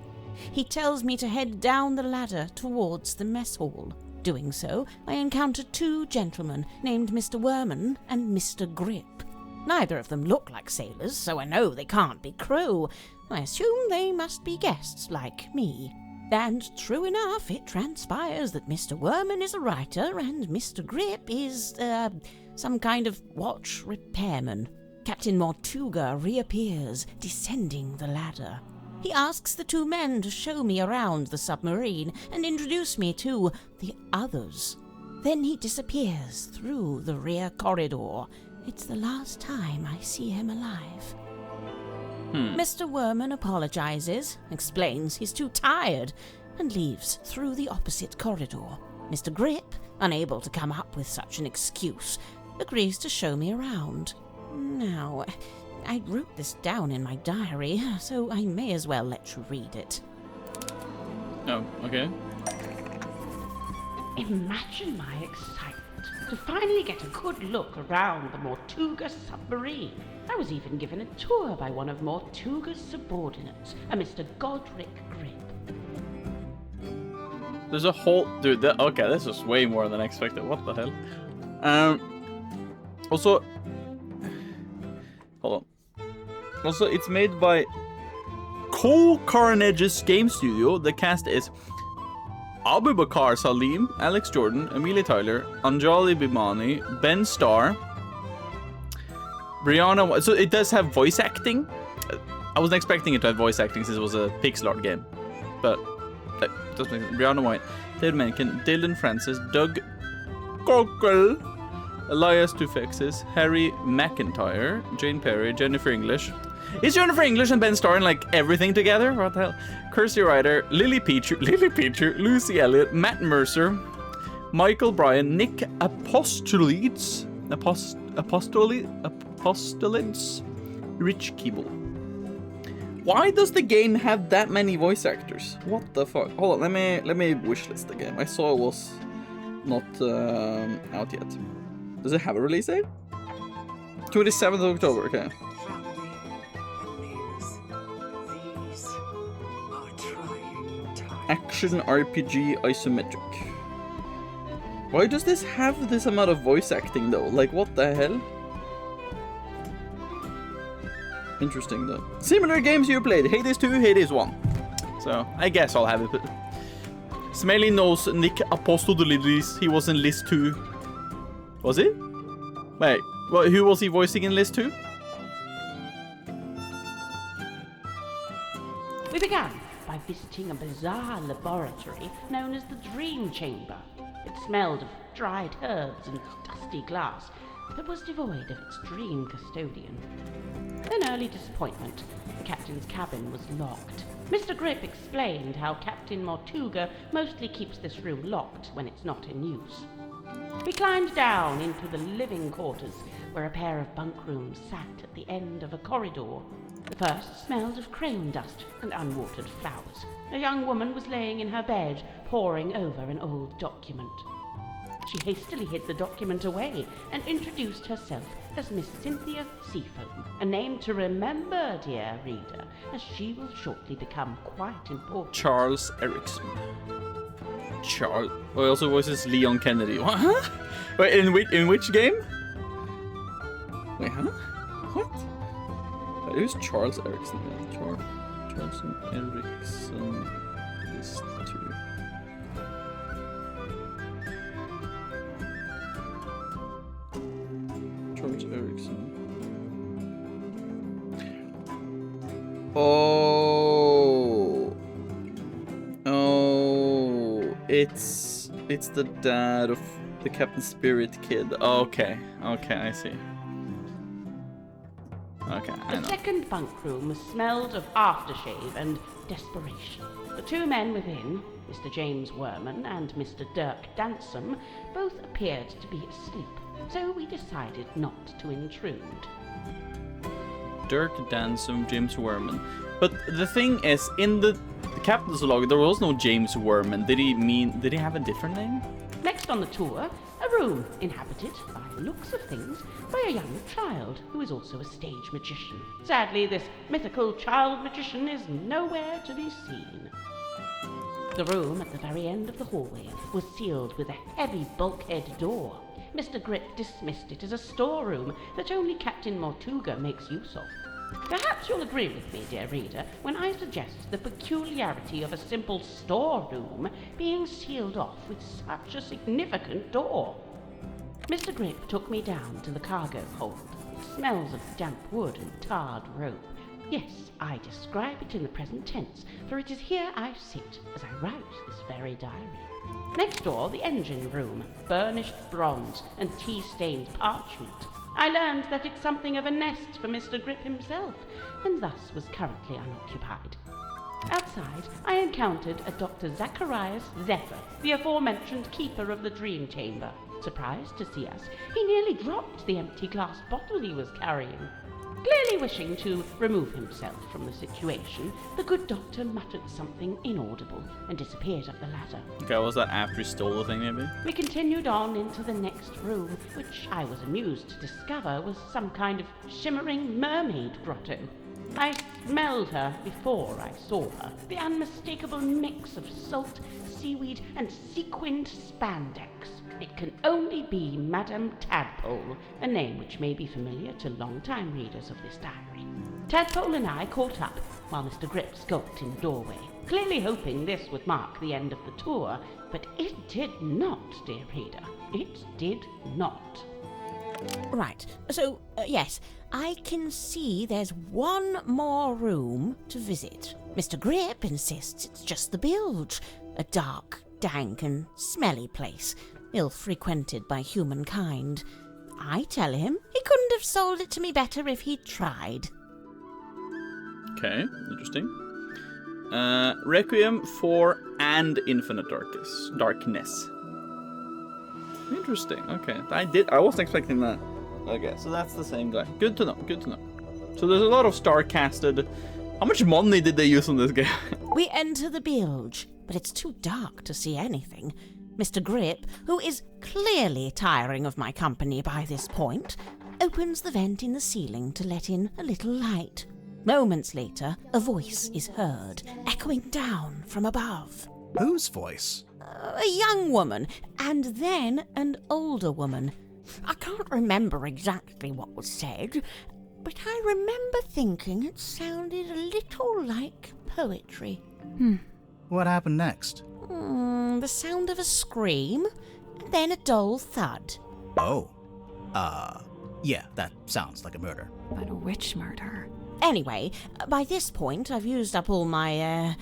He tells me to head down the ladder towards the mess hall. Doing so, I encounter two gentlemen named Mr. Worman and Mr. Grip. Neither of them look like sailors, so I know they can't be crew. I assume they must be guests like me. And true enough, it transpires that Mr. Worman is a writer and Mr. Grip is, some kind of watch repairman. Captain Mortuga reappears, descending the ladder. He asks the two men to show me around the submarine and introduce me to the others. Then he disappears through the rear corridor. It's the last time I see him alive. Mr. Worman apologizes, explains he's too tired, and leaves through the opposite corridor. Mr. Grip, unable to come up with such an excuse, agrees to show me around. Now, I wrote this down in my diary, so I may as well let you read it. Oh, okay. Imagine my excitement to finally get a good look around the Mortuga submarine. I was even given a tour by one of Mortuga's subordinates, a Mr. Godric Grip. There's a whole... Dude, okay, this is way more than I expected. What the hell? Also... Hold on. Also, it's made by Cole Carnage's game studio. The cast is Abu Bakar Salim, Alex Jordan, Amelia Tyler, Anjali Bimani, Ben Starr, Brianna. So it does have voice acting. I wasn't expecting it to have voice acting since it was a pixel art game, but that does make sense. Brianna White, David Menken, Dylan Francis, Doug Cockle, Elias Dufexis, Harry McIntyre, Jane Perry, Jennifer English. Is Jennifer English and Ben Starr in like everything together? What the hell? Kirsty Ryder, Lily Peacher, Lucy Elliott, Matt Mercer, Michael Bryan, Nick Apostolides, Rich Keeble. Why does the game have that many voice actors? What the fuck? Hold on, let me wishlist the game. I saw it was not out yet. Does it have a release date? 27th of October, okay. Action RPG isometric. Why does this have this amount of voice acting though? Like, what the hell? Interesting though. Similar games you played. Hades 2, Hades 1. So, I guess I'll have it. Smelly knows Nick Apostolides. He was in List 2. Was he? Wait, well, who was he voicing in List 2? We began by visiting a bizarre laboratory known as the Dream Chamber. It smelled of dried herbs and dusty glass, but was devoid of its dream custodian. An early disappointment. The captain's cabin was locked. Mr. Grip explained how Captain Mortuga mostly keeps this room locked when it's not in use. We climbed down into the living quarters, where a pair of bunk rooms sat at the end of a corridor. The first smelled of crayon dust and unwatered flowers. A young woman was laying in her bed, poring over an old document. She hastily hid the document away and introduced herself as Miss Cynthia Seafoam, a name to remember, dear reader, as she will shortly become quite important. Charles Erickson. Charles? Oh, he also voices Leon Kennedy. What? Huh? Wait, in which game? Wait, huh? What? Who's Charles Erickson? Charles Erickson is 2. Charles Erickson. Oh, it's the dad of the Captain Spirit kid. Okay, I see. Okay, I know. The second bunk room smelled of aftershave and desperation. The 2 men within, Mr. James Werman and Mr. Dirk Dansom, both appeared to be asleep, so we decided not to intrude. Dirk Dansom, James Werman. But the thing is, in the captain's log, there was no James Werman. Did he have a different name? Next on the tour, a room inhabited, by the looks of things, by a young child who is also a stage magician. Sadly, this mythical child magician is nowhere to be seen. The room at the very end of the hallway was sealed with a heavy bulkhead door. Mr. Grip dismissed it as a storeroom that only Captain Mortuga makes use of. Perhaps you'll agree with me, dear reader, when I suggest the peculiarity of a simple storeroom being sealed off with such a significant door. Mr. Grip took me down to the cargo hold. It smells of damp wood and tarred rope. Yes, I describe it in the present tense, for it is here I sit as I write this very diary. Next door, the engine room, burnished bronze and tea-stained parchment. I learned that it's something of a nest for Mr. Grip himself, and thus was currently unoccupied. Outside, I encountered a Dr. Zacharias Zephyr, the aforementioned keeper of the dream chamber. Surprised to see us, he nearly dropped the empty glass bottle he was carrying. Clearly wishing to remove himself from the situation, the good doctor muttered something inaudible and disappeared up the ladder. Okay, was that after he stole the thing, maybe? We continued on into the next room, which I was amused to discover was some kind of shimmering mermaid grotto. I smelled her before I saw her. The unmistakable mix of salt, seaweed, and sequined spandex. It can only be Madame Tadpole, a name which may be familiar to long-time readers of this diary. Tadpole and I caught up, while Mr. Grip skulked in the doorway, clearly hoping this would mark the end of the tour, but it did not, dear reader. It did not. Right, so, yes, I can see there's one more room to visit. Mr. Grip insists it's just the bilge, a dark, dank and smelly place, ill-frequented by humankind. I tell him he couldn't have sold it to me better if he'd tried. Okay, interesting. Requiem for and Infinite Darkness. Interesting, okay. I wasn't expecting that. Okay, so that's the same guy. Good to know. So there's a lot of star-casted. How much money did they use on this game? We enter the bilge, but it's too dark to see anything. Mr. Grip, who is clearly tiring of my company by this point, opens the vent in the ceiling to let in a little light. Moments later, a voice is heard, echoing down from above. Whose voice? A young woman, and then an older woman. I can't remember exactly what was said, but I remember thinking it sounded a little like poetry. What happened next? The sound of a scream, and then a dull thud. Oh. Yeah, that sounds like a murder. But which murder? Anyway, by this point, I've used up all my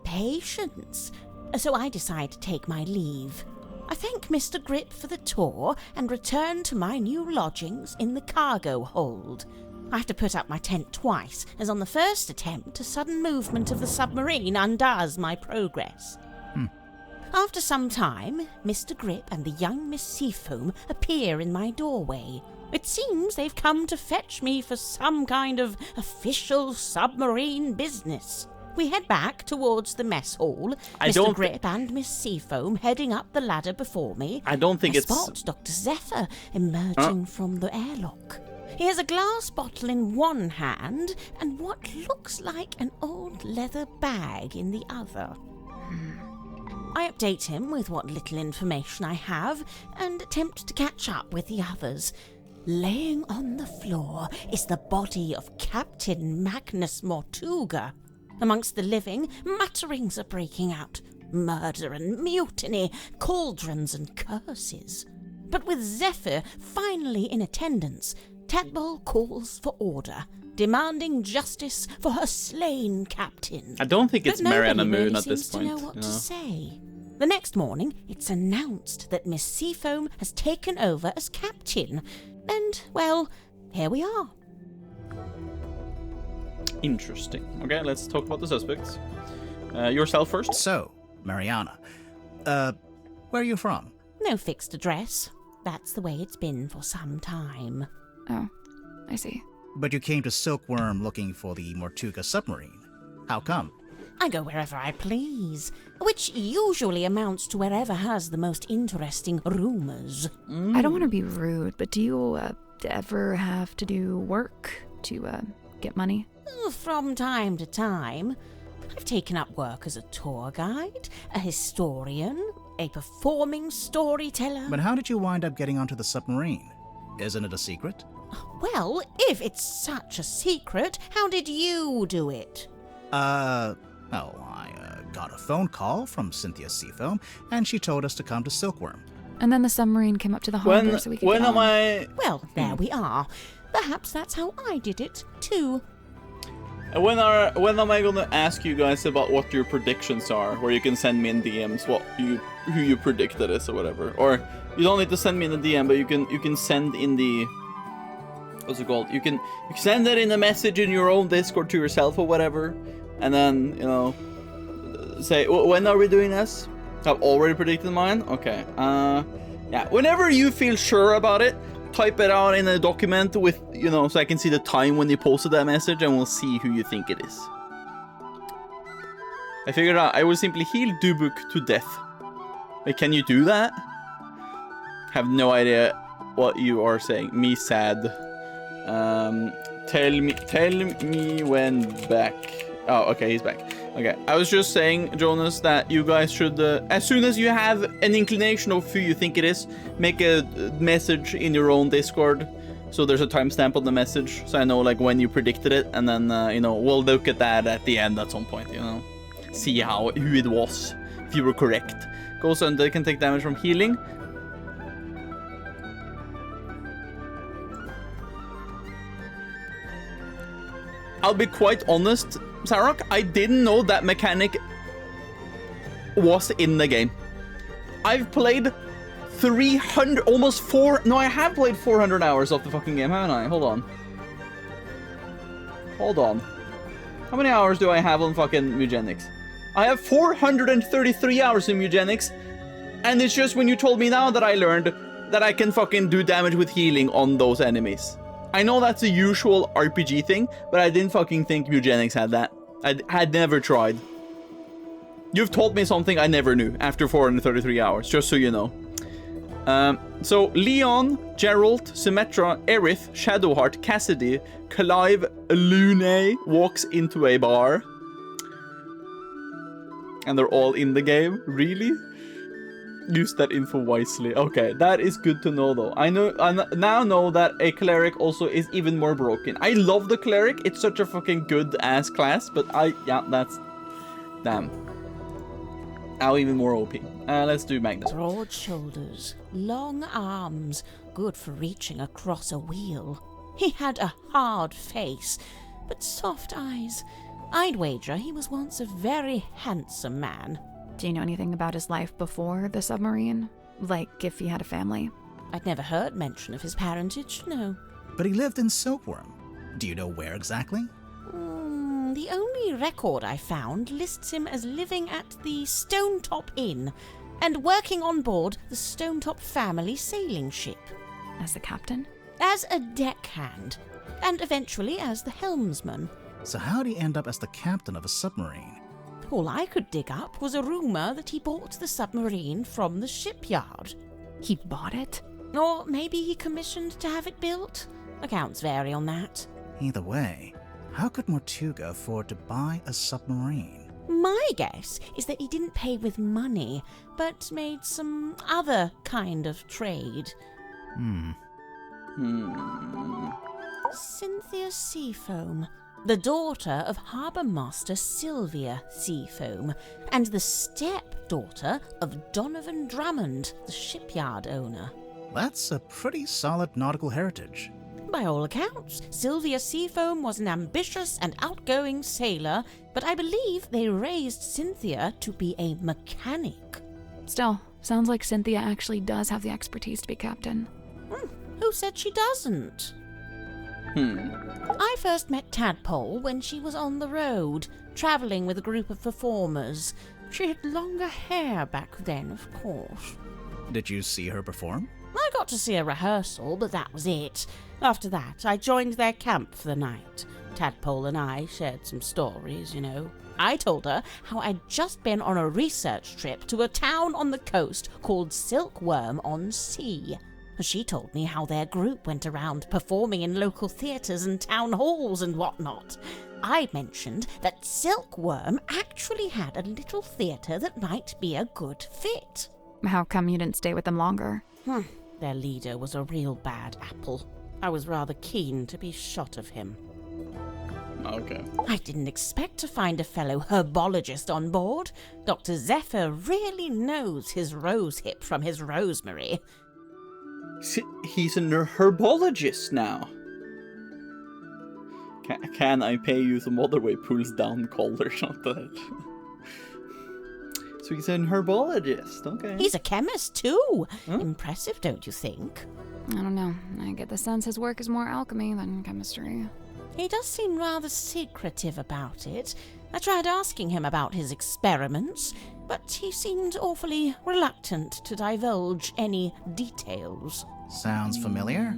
patience, so I decide to take my leave. I thank Mr. Grip for the tour and return to my new lodgings in the cargo hold. I have to put up my tent twice, as on the first attempt, a sudden movement of the submarine undoes my progress. After some time, Mr. Grip and the young Miss Seafoam appear in my doorway. It seems they've come to fetch me for some kind of official submarine business. We head back towards the mess hall, Mr. Grip and Miss Seafoam heading up the ladder before me. I don't think it's... spot Dr. Zephyr emerging from the airlock. He has a glass bottle in one hand and what looks like an old leather bag in the other. I update him with what little information I have and attempt to catch up with the others. Laying on the floor is the body of Captain Magnus Mortuga. Amongst the living, mutterings are breaking out. Murder and mutiny, cauldrons and curses. But with Zephyr finally in attendance, Tadpole calls for order, demanding justice for her slain captain. I don't think it's But Mariana nobody Moon really at this seems to point. know what to say. The next morning, it's announced that Miss Seafoam has taken over as captain. And, well, here we are. Interesting. Okay, let's talk about the suspects. Yourself first. So, Mariana, where are you from? No fixed address. That's the way it's been for some time. Oh, I see. But you came to Silkworm looking for the Mortuga submarine. How come? I go wherever I please, which usually amounts to wherever has the most interesting rumors. I don't want to be rude, but do you ever have to do work to get money? From time to time. I've taken up work as a tour guide, a historian, a performing storyteller. But how did you wind up getting onto the submarine? Isn't it a secret? Well, if it's such a secret, how did you do it? I got a phone call from Cynthia Seafoam, and she told us to come to Silkworm. And then the submarine came up to the harbor so we could When get am on. I... Well, there we are. Perhaps that's how I did it, too. When am I gonna ask you guys about what your predictions are, where you can send me in DMs who you predict it is or whatever, or you don't need to send me in the DM, but you can send in the what's it called? You can send it in a message in your own Discord to yourself or whatever, and then say when are we doing this? I've already predicted mine. Okay. Yeah. Whenever you feel sure about it, type it out in a document with, so I can see the time when you posted that message, and we'll see who you think it is. I figured out I will simply heal Dubuk to death. Wait, can you do that? Have no idea what you are saying. Me sad. Tell me when back. Oh, okay, he's back. Okay, I was just saying, Jonas, that you guys should, as soon as you have an inclination of who you think it is, make a message in your own Discord, so there's a timestamp on the message, so I know, like, when you predicted it, and then, we'll look at that at the end at some point, see who it was, if you were correct. Goes under, can take damage from healing. I'll be quite honest, Sarok, I didn't know that mechanic was in the game. I've played 300, I have played 400 hours of the fucking game, haven't I? Hold on. How many hours do I have on fucking Eugenics? I have 433 hours in Eugenics, and it's just when you told me now that I learned that I can fucking do damage with healing on those enemies. I know that's a usual RPG thing, but I didn't fucking think Eugenics had that. I had never tried. You've told me something I never knew after 433 hours, just so you know. So, Leon, Geralt, Symmetra, Aerith, Shadowheart, Cassidy, Clive, Lune walks into a bar. And they're all in the game? Really? Use that info wisely. Okay, that is good to know though. I now know that a cleric also is even more broken. I love the cleric. It's such a fucking good ass class, but that's... Damn. Now even more OP. Let's do Magnus. Broad shoulders, long arms, good for reaching across a wheel. He had a hard face, but soft eyes. I'd wager he was once a very handsome man. Do you know anything about his life before the submarine? Like, if he had a family? I'd never heard mention of his parentage, no. But he lived in Silkworm. Do you know where exactly? The only record I found lists him as living at the Stonetop Inn and working on board the Stonetop family sailing ship. As the captain? As a deckhand, and eventually as the helmsman. So how'd he end up as the captain of a submarine? All I could dig up was a rumor that he bought the submarine from the shipyard. He bought it? Or maybe he commissioned to have it built. Accounts vary on that. Either way, how could Mortuga afford to buy a submarine? My guess is that he didn't pay with money, but made some other kind of trade. Cynthia Seafoam, the daughter of Harbour Master Sylvia Seafoam, and the stepdaughter of Donovan Drummond, the shipyard owner. That's a pretty solid nautical heritage. By all accounts, Sylvia Seafoam was an ambitious and outgoing sailor, but I believe they raised Cynthia to be a mechanic. Still, sounds like Cynthia actually does have the expertise to be captain. Who said she doesn't? I first met Tadpole when she was on the road, travelling with a group of performers. She had longer hair back then, of course. Did you see her perform? I got to see a rehearsal, but that was it. After that, I joined their camp for the night. Tadpole and I shared some stories, you know. I told her how I'd just been on a research trip to a town on the coast called Silkworm-on-Sea. She told me how their group went around performing in local theatres and town halls and whatnot. I mentioned that Silkworm actually had a little theatre that might be a good fit. How come you didn't stay with them longer? Their leader was a real bad apple. I was rather keen to be shot of him. Okay. I didn't expect to find a fellow herbologist on board. Dr. Zephyr really knows his rosehip from his rosemary. He's a herbologist now. Can I pay you some other way pulls down collars, not that. So he's an herbologist, okay. He's a chemist too. Huh? Impressive, don't you think? I don't know. I get the sense his work is more alchemy than chemistry. He does seem rather secretive about it. I tried asking him about his experiments, but he seemed awfully reluctant to divulge any details. Sounds familiar?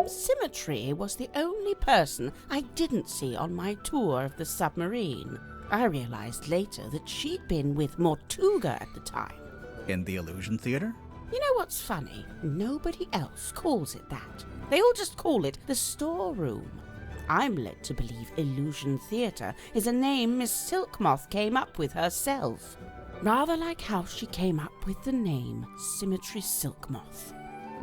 Symmetry was the only person I didn't see on my tour of the submarine. I realized later that she'd been with Mortuga at the time. In the Illusion Theater? You know what's funny? Nobody else calls it that. They all just call it the storeroom. I'm led to believe Illusion Theater is a name Miss Silkmoth came up with herself. Rather like how she came up with the name Symmetry Silkmoth.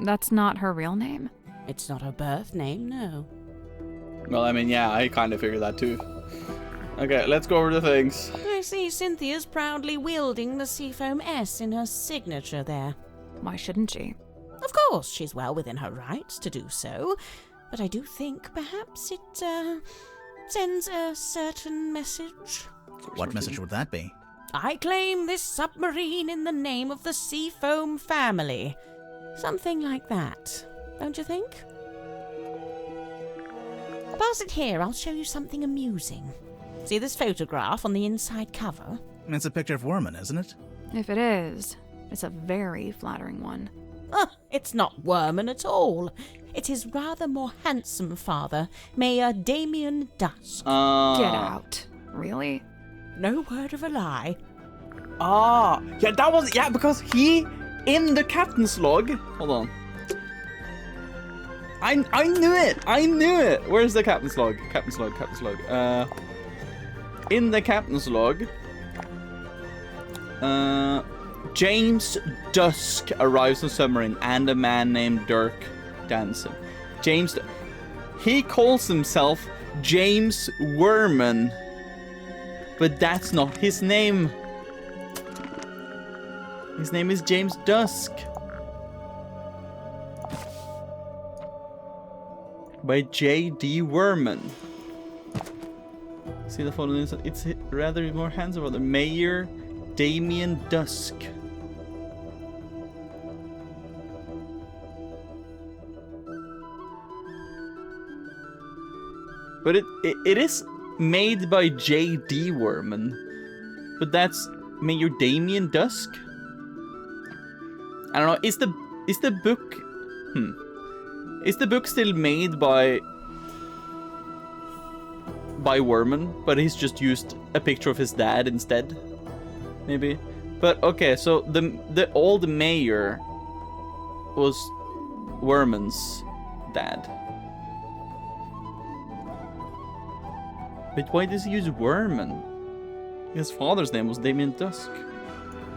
That's not her real name? It's not her birth name, no. Well, I mean, yeah, I kind of figured that too. Okay, let's go over the things. I see Cynthia's proudly wielding the Seafoam S in her signature there. Why shouldn't she? Of course, she's well within her rights to do so, but I do think perhaps it sends a certain message. What message would that be? I claim this submarine in the name of the Seafoam family. Something like that, don't you think? Pass it here, I'll show you something amusing. See this photograph on the inside cover? It's a picture of Worman, isn't it? If it is, it's a very flattering one. It's not Worman at all. It's his rather more handsome father, Mayor Damien Dusk. Get out. Really? No word of a lie. Yeah, that was, because he, in the captain's log, hold on. I knew it! Where's the captain's log? In the captain's log, James Dusk arrives on submarine and a man named Dirk Danson. He calls himself James Worman, but that's not his name. His name is James Dusk. By J.D. Worman. See the photo inside? It's rather more handsome. The Mayor Damien Dusk. But it is made by J.D. Worman. But that's Mayor Damien Dusk? I don't know. Is the book... Is the book still made by Worman, but he's just used a picture of his dad instead? Maybe. But okay, so the old mayor was Worman's dad. But why does he use Worman? His father's name was Damien Dusk.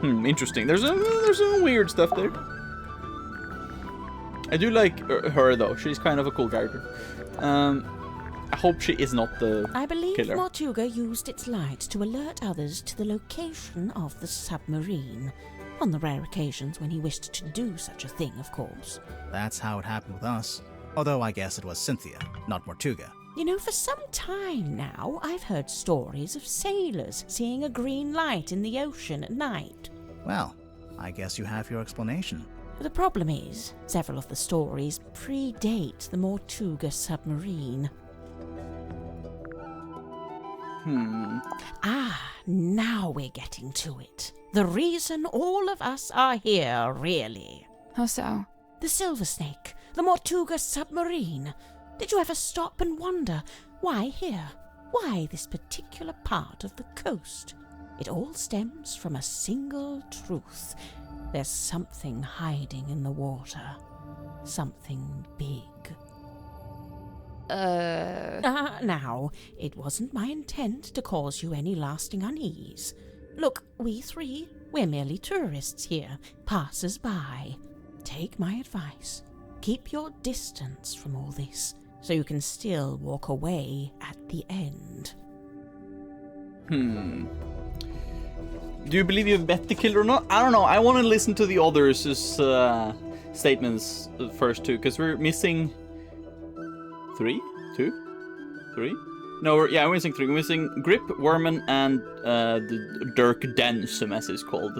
Interesting. There's some weird stuff there. I do like her though. She's kind of a cool character. I hope she is not the I believe killer. Mortuga used its light to alert others to the location of the submarine. On the rare occasions when he wished to do such a thing, of course. That's how it happened with us. Although I guess it was Cynthia, not Mortuga. You know, for some time now, I've heard stories of sailors seeing a green light in the ocean at night. Well, I guess you have your explanation. The problem is, several of the stories predate the Mortuga submarine. Now we're getting to it. The reason all of us are here, really. How so? The Silver Snake, the Mortuga submarine. Did you ever stop and wonder, why here? Why this particular part of the coast? It all stems from a single truth. There's something hiding in the water. Something big. Now, it wasn't my intent to cause you any lasting unease. Look, we three, we're merely tourists here, passers-by. Take my advice. Keep your distance from all this, so you can still walk away at the end. Do you believe you've met the killer or not? I don't know. I want to listen to the others' statements first too, because we're missing three? No, we're missing three. We're missing Grip, Worman, and the Dirk Densum, as it's called.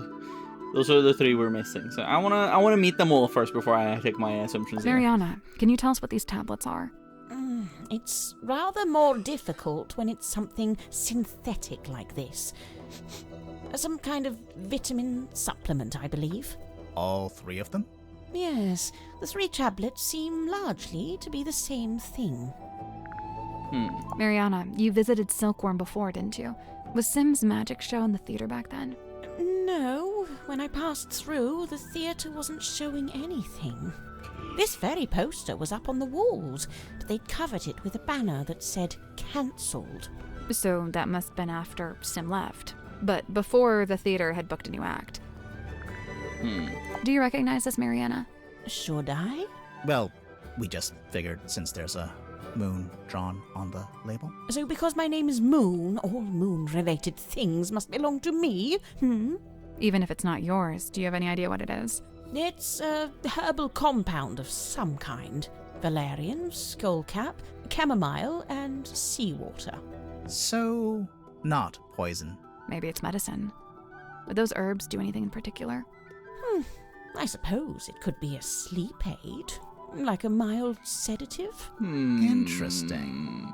Those are the three we're missing. So I wanna meet them all first before I take my assumptions. Mariana, can you tell us what these tablets are? It's rather more difficult when it's something synthetic like this. Some kind of vitamin supplement, I believe. All three of them? Yes, the three tablets seem largely to be the same thing. Mariana, you visited Silkworm before, didn't you? Was Sim's magic show in the theater back then? No, when I passed through, the theatre wasn't showing anything. This very poster was up on the walls, but they'd covered it with a banner that said cancelled. So that must have been after Sim left, but before the theater had booked a new act. Do you recognize this, Mariana? Should I? Well, we just figured since there's a moon drawn on the label. So because my name is Moon, all moon-related things must belong to me? Even if it's not yours, do you have any idea what it is? It's a herbal compound of some kind. Valerian, skullcap, chamomile, and seawater. So, not poison. Maybe it's medicine. Would those herbs do anything in particular? I suppose it could be a sleep aid. Like a mild sedative? Interesting.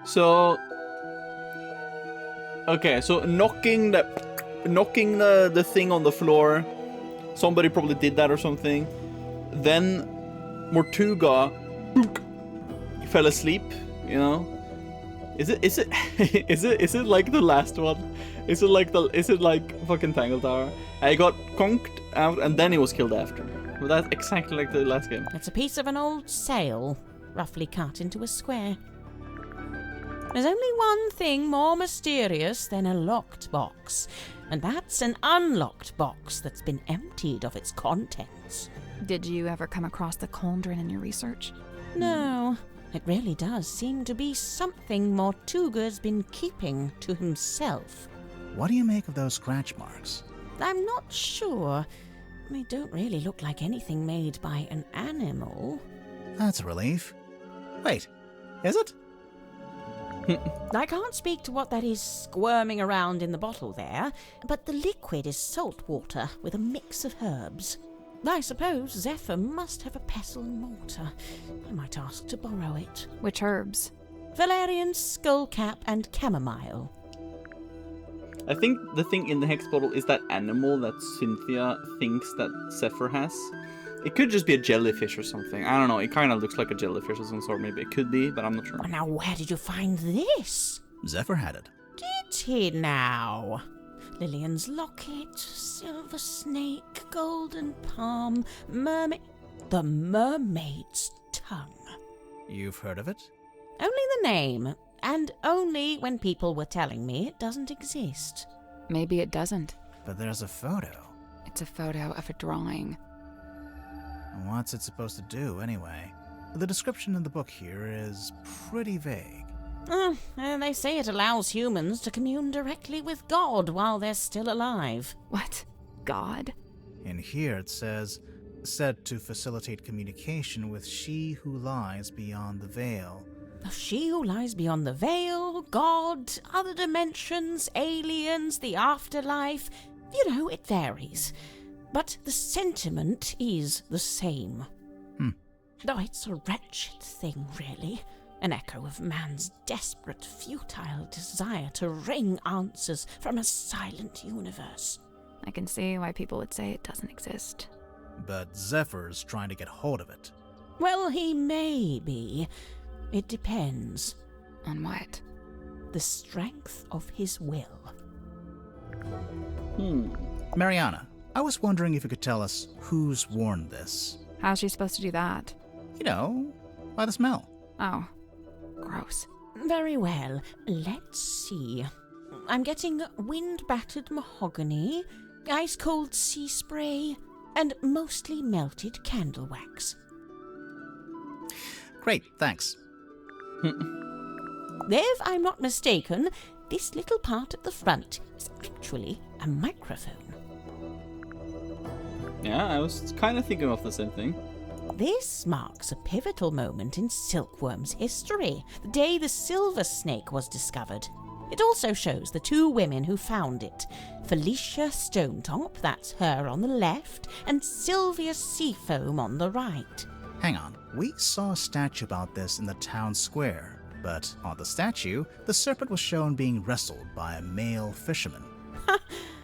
So, okay, so knocking the thing on the floor. Somebody probably did that or something. Then Mortuga fell asleep. You know, is it like the last one? Is it like fucking Tangle Tower? I got conked out and then he was killed after. But that's exactly like the last game. It's a piece of an old sail, roughly cut into a square. There's only one thing more mysterious than a locked box, and that's an unlocked box that's been emptied of its contents. Did you ever come across the cauldron in your research? No, it really does seem to be something Mortuga's been keeping to himself. What do you make of those scratch marks? I'm not sure. They don't really look like anything made by an animal. That's a relief. Wait, is it? I can't speak to what that is squirming around in the bottle there, but the liquid is salt water with a mix of herbs. I suppose Zephyr must have a pestle and mortar. I might ask to borrow it. Which herbs? Valerian, skullcap, and chamomile. I think the thing in the hex bottle is that animal that Cynthia thinks that Zephyr has. It could just be a jellyfish or something. I don't know. It kind of looks like a jellyfish of some sort. Maybe it could be, but I'm not sure. Now, where did you find this? Zephyr had it. Did he now? Lillian's locket, silver snake, golden palm, mermaid... The mermaid's tongue. You've heard of it? Only the name. and only when people were telling me it doesn't exist. Maybe it doesn't. But there's a photo. It's a photo of a drawing. What's it supposed to do, anyway? The description in the book here is pretty vague. They say it allows humans to commune directly with God while they're still alive. What? God? In here it says, said to facilitate communication with she who lies beyond the veil. She who lies beyond the veil, God, other dimensions, aliens, the afterlife. You know, it varies. But the sentiment is the same. Though it's a wretched thing, really. An echo of man's desperate, futile desire to wring answers from a silent universe. I can see why people would say it doesn't exist. But Zephyr's trying to get hold of it. Well, he may be. It depends. On what? The strength of his will. Mariana, I was wondering if you could tell us who's worn this. How's she supposed to do that? You know, by the smell. Oh, gross. Very well. Let's see. I'm getting wind-battered mahogany, ice-cold sea spray, and mostly melted candle wax. Great, thanks. If I'm not mistaken, this little part at the front is actually a microphone. Yeah, I was kind of thinking of the same thing. This marks a pivotal moment in silkworm's history, the day the silver snake was discovered. It also shows the two women who found it, Felicia Stonetop, that's her on the left, and Sylvia Seafoam on the right. Hang on, we saw a statue about this in the town square, but on the statue, the serpent was shown being wrestled by a male fisherman.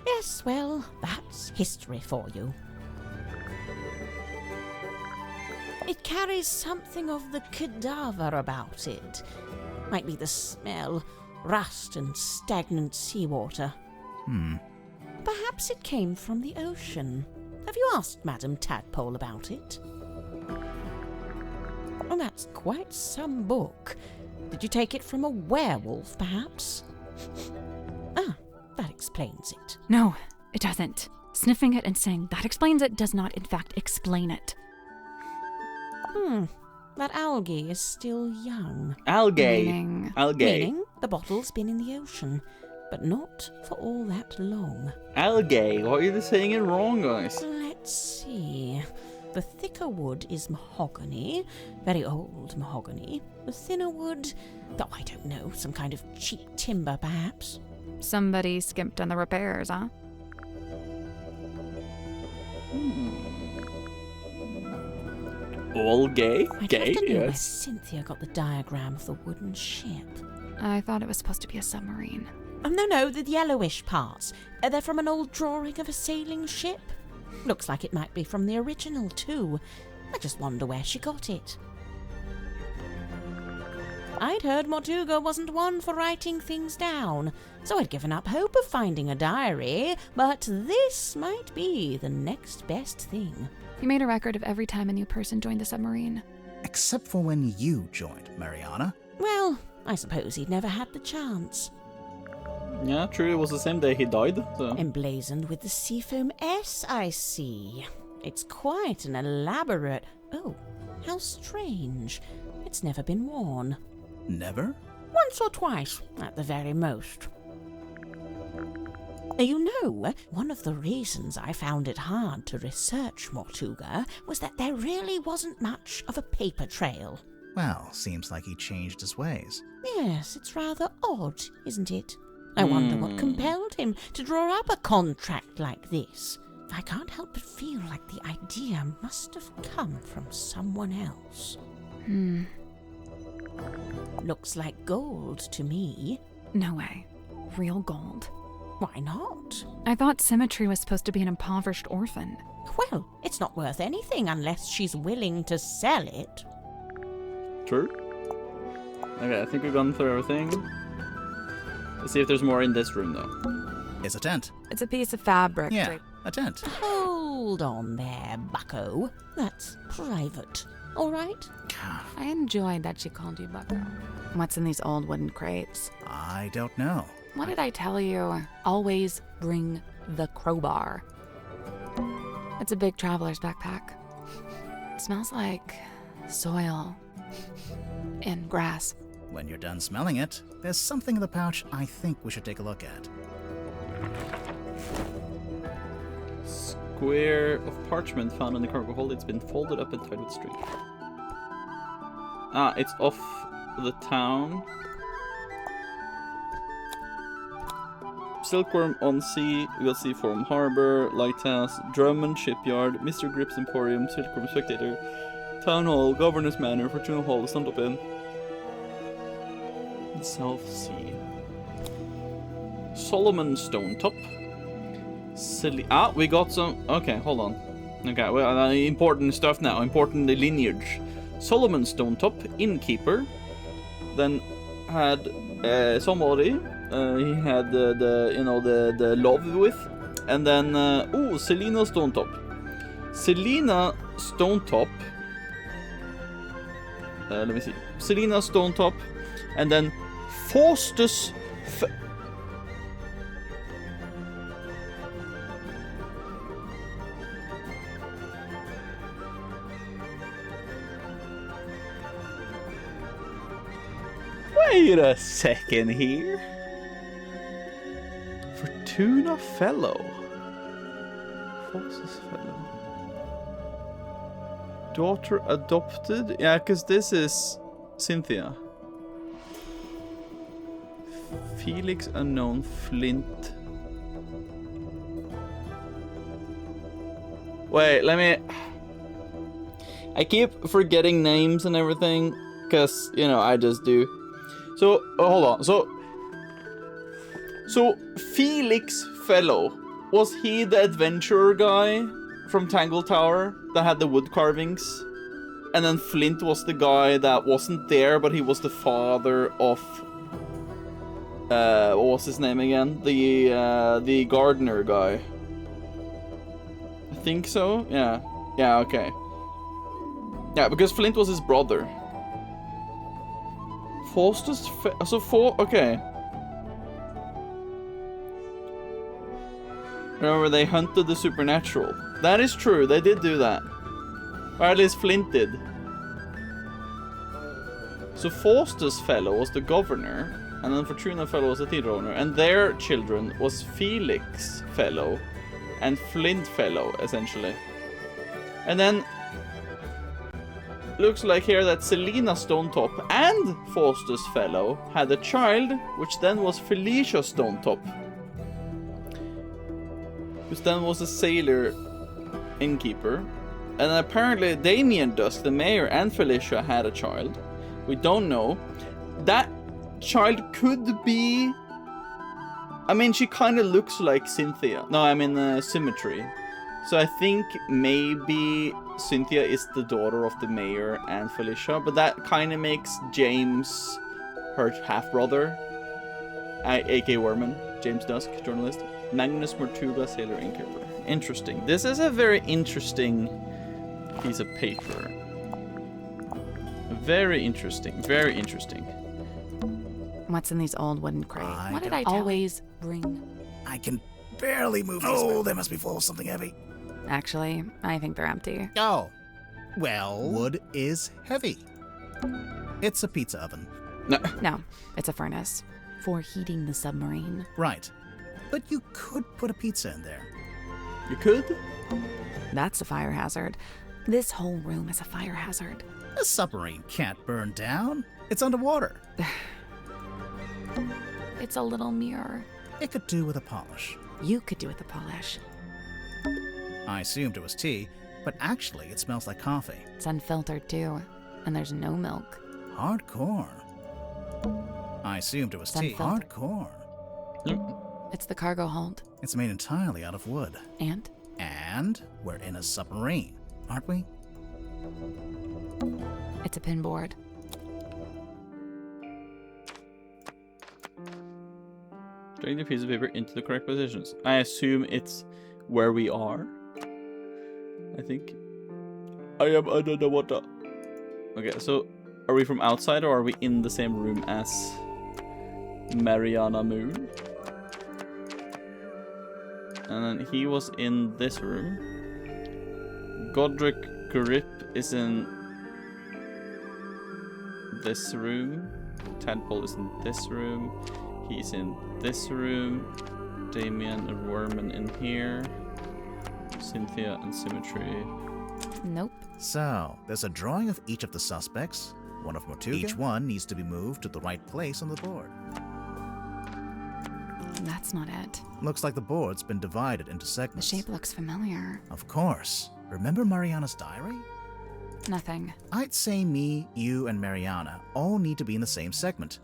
Yes, well, that's history for you. It carries something of the cadaver about it. Might be the smell, rust and stagnant seawater. Perhaps it came from the ocean. Have you asked Madame Tadpole about it? Oh, that's quite some book. Did you take it from a werewolf, perhaps? That explains it. No, it doesn't. Sniffing it and saying that explains it does not, in fact, explain it. That algae is still young. Algae. Algae. Meaning the bottle's been in the ocean, but not for all that long. Algae. Why are you saying it wrong, guys? Let's see. The thicker wood is mahogany, very old mahogany. The thinner wood, though I don't know, some kind of cheap timber, perhaps. Somebody skimped on the repairs, huh? All gay? I'd Gay, love to know where yes. Cynthia got the diagram of the wooden ship. I thought it was supposed to be a submarine. Oh, no, the yellowish parts. They're from an old drawing of a sailing ship. Looks like it might be from the original, too. I just wonder where she got it. I'd heard Mortuga wasn't one for writing things down, so I'd given up hope of finding a diary, but this might be the next best thing. He made a record of every time a new person joined the submarine. Except for when you joined, Mariana. Well, I suppose he'd never had the chance. Yeah, true. It was the same day he died. So. Emblazoned with the Seafoam S, I see. It's quite an elaborate... Oh, how strange. It's never been worn. Never? Once or twice, at the very most. You know, one of the reasons I found it hard to research Mortuga was that there really wasn't much of a paper trail. Well, seems like he changed his ways. Yes, it's rather odd, isn't it? I wonder what compelled him to draw up a contract like this. I can't help but feel like the idea must have come from someone else. Looks like gold to me. No way. Real gold. Why not? I thought Symmetry was supposed to be an impoverished orphan. Well, it's not worth anything unless she's willing to sell it. True. Okay, I think we've gone through everything. Let's see if there's more in this room, though. It's a tent. It's a piece of fabric. Yeah, a tent. Hold on there, bucko. That's private. all right? I enjoyed that she called you Bucko. What's in these old wooden crates? I don't know. What did I tell you? Always bring the crowbar. It's a big traveler's backpack. It smells like soil and grass. When you're done smelling it, there's something in the pouch I think we should take a look at. Square of parchment found in the cargo hold. It's been folded up and tied with string. Ah, it's off the town. Silkworm on sea, we'll see Forum Harbor, Lighthouse, Drummond Shipyard, Mr. Grip's Emporium, Silkworm Spectator, Town Hall, Governor's Manor, Fortuna Hall, Stuntop Inn. South Sea. Solomon Stone Top. We got some. Okay, hold on. Okay, well, important stuff now. Important lineage. Solomon Stone Top, innkeeper. Then had somebody. He had the love with, and then Selena Stonetop. Selena Stonetop. Let me see. Selena Stonetop, and then Faustus. Wait a second here. Fortuna Fellow. Faustus Fellow. Daughter adopted? Yeah, because this is Cynthia. Felix Unknown Flint. Wait, let me... I keep forgetting names and everything, because, you know, I just do. So, hold on. So Felix Fellow, was he the adventurer guy from Tangle Tower that had the wood carvings? And then Flint was the guy that wasn't there, but he was the father of... what was his name again? The gardener guy. I think so? Yeah. Yeah, okay. Yeah, because Flint was his brother. Faustus... okay. Remember, they hunted the supernatural. That is true, they did do that. Or at least Flint did. So Faustus Fellow was the governor, and then Fortuna Fellow was the theater owner, and their children was Felix Fellow and Flint Fellow, essentially. And then looks like here that Selena Stonetop and Faustus Fellow had a child, which then was Felicia Stonetop. Which then was a sailor innkeeper. And apparently Damien Dusk, the mayor, and Felicia had a child. We don't know. That child could be... I mean, she kind of looks like Cynthia. No, I mean Symmetry. So I think maybe Cynthia is the daughter of the mayor and Felicia. But that kind of makes James her half-brother. A.K. Werman. James Dusk, journalist. Magnus Mortuga, sailor innkeeper. Interesting. This is a very interesting piece of paper. Very interesting. Very interesting. What's in these old wooden crates? What did I always bring? I can barely move these. Oh, they must be full of something heavy. Actually, I think they're empty. Oh. Well, wood is heavy. It's a pizza oven. No, it's a furnace for heating the submarine. Right. But you could put a pizza in there. You could? That's a fire hazard. This whole room is a fire hazard. A submarine can't burn down. It's underwater. It's a little mirror. It could do with a polish. You could do with a polish. I assumed it was tea, but actually it smells like coffee. It's unfiltered too, and there's no milk. Hardcore. I assumed it was tea. Unfiltered. Hardcore. It's the cargo hold. It's made entirely out of wood. And? And we're in a submarine, aren't we? It's a pinboard. Drag the piece of paper into the correct positions. I assume it's where we are. I think. I am under the water. Okay, so are we from outside or are we in the same room as Mariana Moon? And then he was in this room. Godric Grip is in this room. Tadpole is in this room. He's in this room. Damien and Worman in here. Cynthia and Symmetry. Nope. So, there's a drawing of each of the suspects. One of Mortuga. Each one needs to be moved to the right place on the board. That's not it. Looks like the board's been divided into The segments. shape looks familiar. Of course. Remember Mariana's diary? Nothing. I'd say me, you, and Mariana all need to be in the same segment.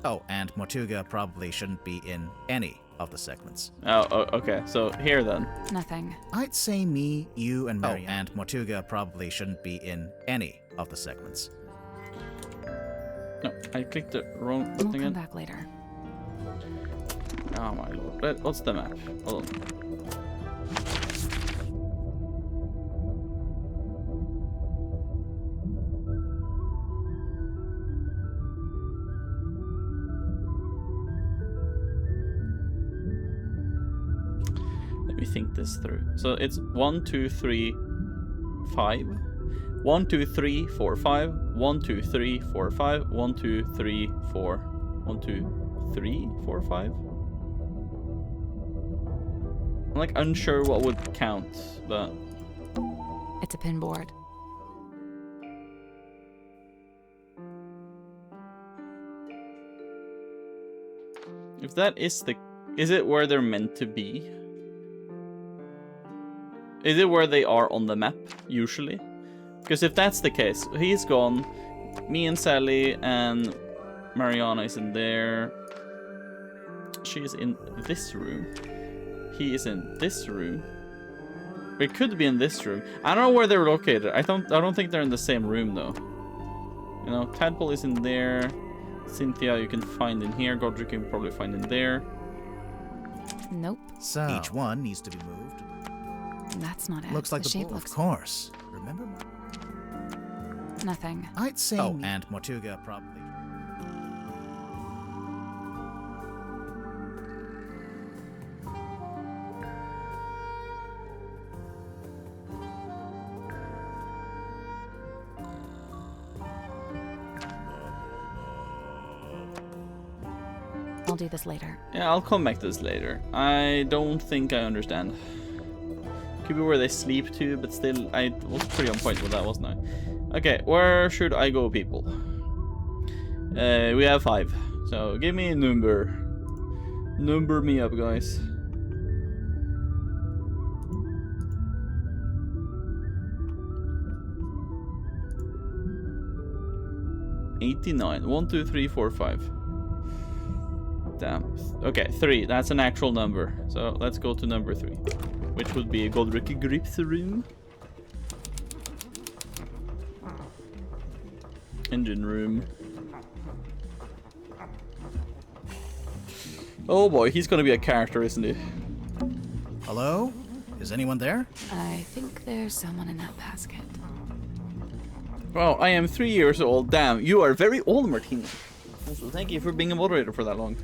Oh, and Mortuga probably shouldn't be in any of the segments. Oh, okay. So here then. Nothing. I'd say me, you, and Mariana. Oh, and Mortuga probably shouldn't be in any of the segments. No, I clicked the wrong button We'll come again. back later. Oh my lord. What's the map? Hold on. Let me think this through. So it's 1, 2, 3, 5. 1, 2, 3, 4, 5. 1, 2, 3, 4, 5. 1, 2, 3, 4. 1, 2, 3, 4, 5. I'm like unsure what would count, but It's a pin board. if that is it where they're meant to be? Is it where they are on the map, usually? Because if that's the case, he's gone. Me and Sally and Mariana is in there. She is in this room. He is in this room. It could be in this room. I don't know where they're located. I don't think they're in the same room though. You know, Tadpole is in there. Cynthia you can find in here. Godric you can probably find in there. Nope. So, each one needs to be moved. That's not it. Looks like the shape board. looks Of course. Remember? nothing. I'd say and Mortuga probably. I'll do this later. Yeah, I'll come back to this later. I don't think I understand. Could be where they sleep too, but still, I was pretty on point with that, wasn't I? Okay, where should I go, people? We have 5. So give me a number. Number me up, guys. $89. 1, 2, 3, 4, 5. Damn. Okay, 3. That's an actual number. So let's go to number 3, which would be a Godric Grip's room. Engine room. Oh boy, he's gonna be a character, isn't he? Hello? Is anyone there? I think there's someone in that basket. Well, I am 3 years old. Damn, you are very old, Martina. Also, thank you for being a moderator for that long.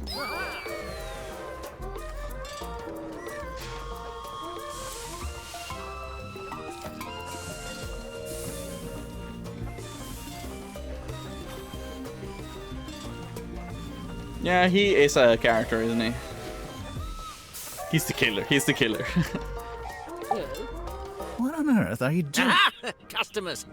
Yeah, he is a character, isn't he? He's the killer. He's the killer. What on earth are you doing? Ah, customers!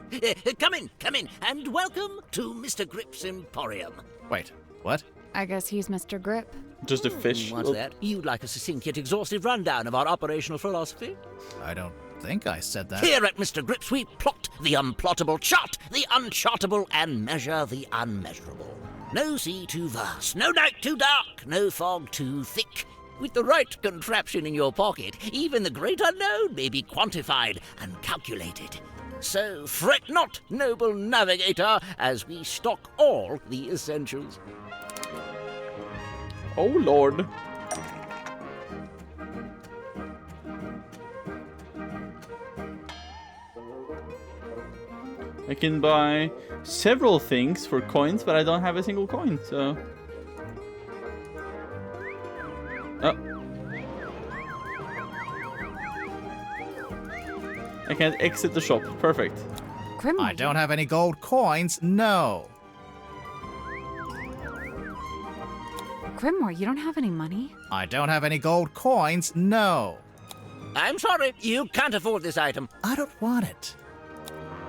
Come in, and welcome to Mr. Grip's Emporium. Wait, what? I guess he's Mr. Grip. Just a fish. What's that? You'd like a succinct yet exhaustive rundown of our operational philosophy? I don't think I said that. Here at Mr. Grip's, we plot the unplottable, chart the unchartable, and measure the unmeasurable. No sea too vast, no night too dark, no fog too thick. With the right contraption in your pocket, even the great unknown may be quantified and calculated. So fret not, noble navigator, as we stock all the essentials. Oh, Lord. I can buy several things for coins, but I don't have a single coin, so... Oh. I can't exit the shop. Perfect. Grimwar, I don't have any gold coins, no. Grimwar, you don't have any money? I don't have any gold coins, no. I'm sorry, you can't afford this item. I don't want it.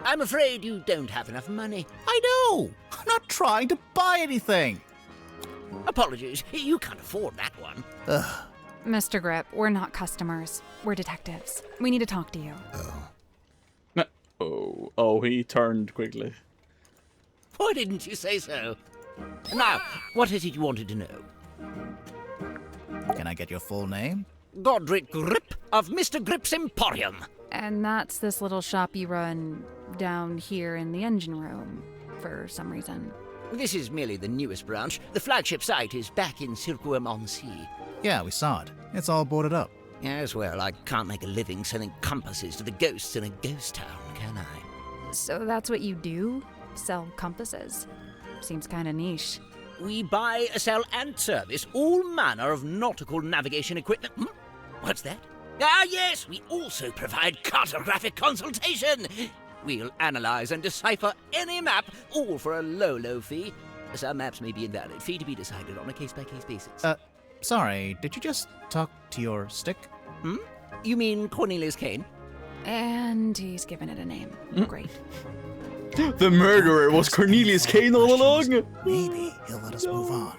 I'm afraid you don't have enough money. I know. I'm not trying to buy anything. Apologies, you can't afford that one. Ugh. Mr. Grip, we're not customers. We're detectives. We need to talk to you. Oh, he turned quickly. Why didn't you say so? Now, what is it you wanted to know? Can I get your full name? Godric Grip of Mr. Grip's Emporium. And that's this little shop you run down here in the engine room, for some reason. This is merely the newest branch. The flagship site is back in Circuum-on-Sea. Yeah, we saw it. It's all boarded up. As well, I can't make a living selling compasses to the ghosts in a ghost town, can I? So that's what you do? Sell compasses? Seems kinda niche. We buy, sell, and service all manner of nautical navigation equipment. What's that? Ah, yes, we also provide cartographic consultation. We'll analyze and decipher any map, all for a low, low fee. Some maps may be invalid, fee to be decided on a case-by-case basis. Sorry, did you just talk to your stick? You mean Cornelius Kane? And he's given it a name. Great. The murderer was Cornelius Kane all along! Maybe he'll let us move on.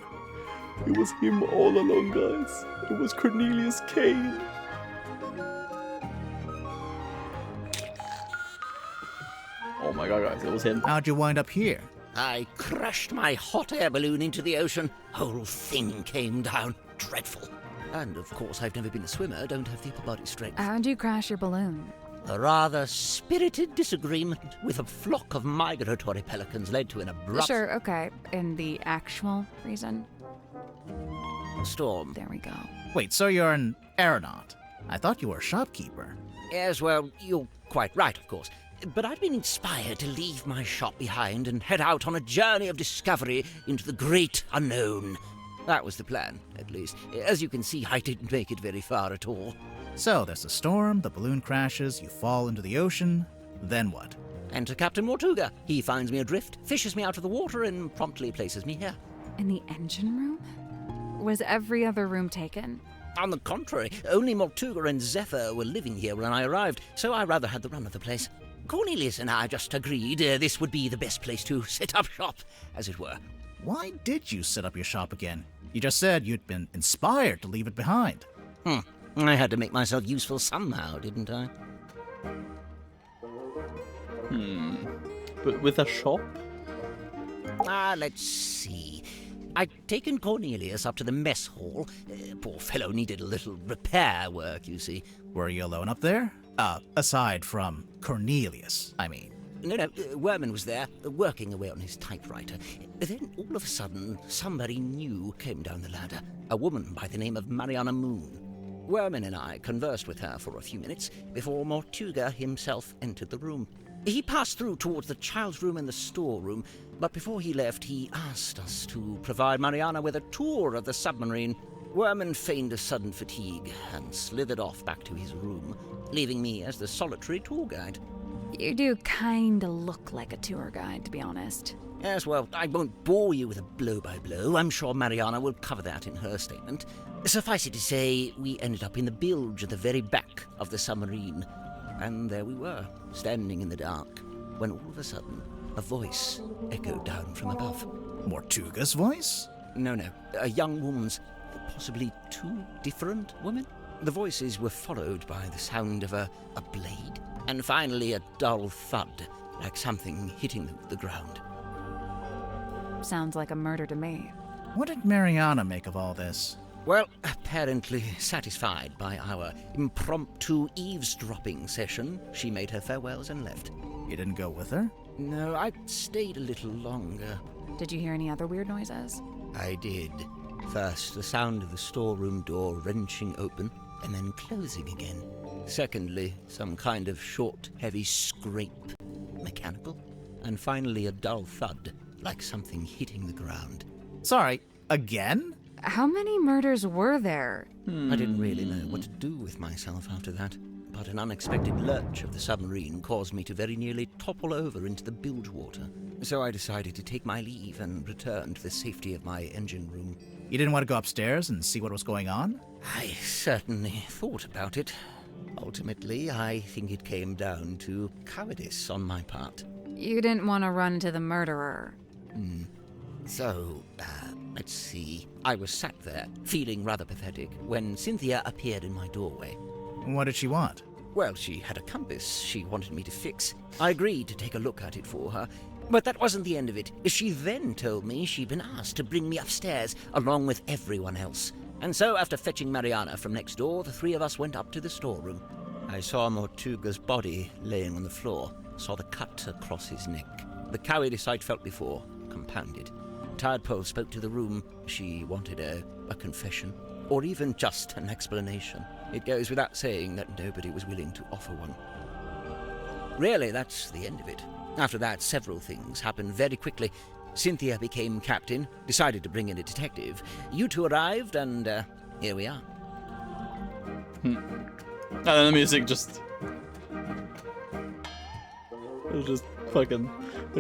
It was him all along, guys. It was Cornelius Kane. Oh my god, guys, it was him. How'd you wind up here? I crashed my hot air balloon into the ocean. Whole thing came down. Dreadful. And of course, I've never been a swimmer, don't have the upper body strength. How'd you crash your balloon? A rather spirited disagreement with a flock of migratory pelicans led to an abrupt Sure, okay. And the actual reason? storm. There we go. Wait, so you're an aeronaut? I thought you were a shopkeeper. Yes, well, you're quite right, of course. But I'd been inspired to leave my shop behind and head out on a journey of discovery into the great unknown. That was the plan, at least. As you can see, I didn't make it very far at all. So there's a storm, the balloon crashes, you fall into the ocean, then what? Enter Captain Mortuga. He finds me adrift, fishes me out of the water, and promptly places me here. In the engine room? Was every other room taken? On the contrary, only Mortuga and Zephyr were living here when I arrived, so I rather had the run of the place. Cornelius and I just agreed this would be the best place to set up shop, as it were. Why did you set up your shop again? You just said you'd been inspired to leave it behind. I had to make myself useful somehow, didn't I? But with a shop? Let's see. I'd taken Cornelius up to the mess hall. Poor fellow needed a little repair work, you see. Were you alone up there? Aside from Cornelius, I mean. No, Werman was there, working away on his typewriter. Then, all of a sudden, somebody new came down the ladder. A woman by the name of Mariana Moon. Werman and I conversed with her for a few minutes before Mortuga himself entered the room. He passed through towards the child's room and the storeroom, but before he left, he asked us to provide Mariana with a tour of the submarine. Werman feigned a sudden fatigue and slithered off back to his room, leaving me as the solitary tour guide. You do kinda look like a tour guide, to be honest. Yes, well, I won't bore you with a blow-by-blow. I'm sure Mariana will cover that in her statement. Suffice it to say, we ended up in the bilge at the very back of the submarine. And there we were, standing in the dark, when all of a sudden, a voice echoed down from above. Mortuga's voice? No, a young woman's, possibly two different women. The voices were followed by the sound of a blade, and finally a dull thud, like something hitting the ground. Sounds like a murder to me. What did Mariana make of all this? Well, apparently satisfied by our impromptu eavesdropping session, she made her farewells and left. You didn't go with her? No, I stayed a little longer. Did you hear any other weird noises? I did. First, the sound of the storeroom door wrenching open and then closing again. Secondly, some kind of short, heavy scrape. Mechanical? and finally a dull thud, like something hitting the ground. Sorry, again? How many murders were there? I didn't really know what to do with myself after that, but an unexpected lurch of the submarine caused me to very nearly topple over into the bilge water. So I decided to take my leave and return to the safety of my engine room. You didn't want to go upstairs and see what was going on? I certainly thought about it. Ultimately, I think it came down to cowardice on my part. You didn't want to run into the murderer. So, let's see. I was sat there, feeling rather pathetic, when Cynthia appeared in my doorway. What did she want? Well, she had a compass she wanted me to fix. I agreed to take a look at it for her, but that wasn't the end of it. She then told me she'd been asked to bring me upstairs, along with everyone else. And so, after fetching Mariana from next door, the three of us went up to the storeroom. I saw Mortuga's body laying on the floor, saw the cut across his neck. The cowardice I'd felt before, compounded. Tadpole spoke to the room. She wanted a confession, or even just an explanation. It goes without saying that nobody was willing to offer one. Really, that's the end of it. After that, several things happened very quickly. Cynthia became captain, decided to bring in a detective. You two arrived, and here we are. And then the music just... It was just fucking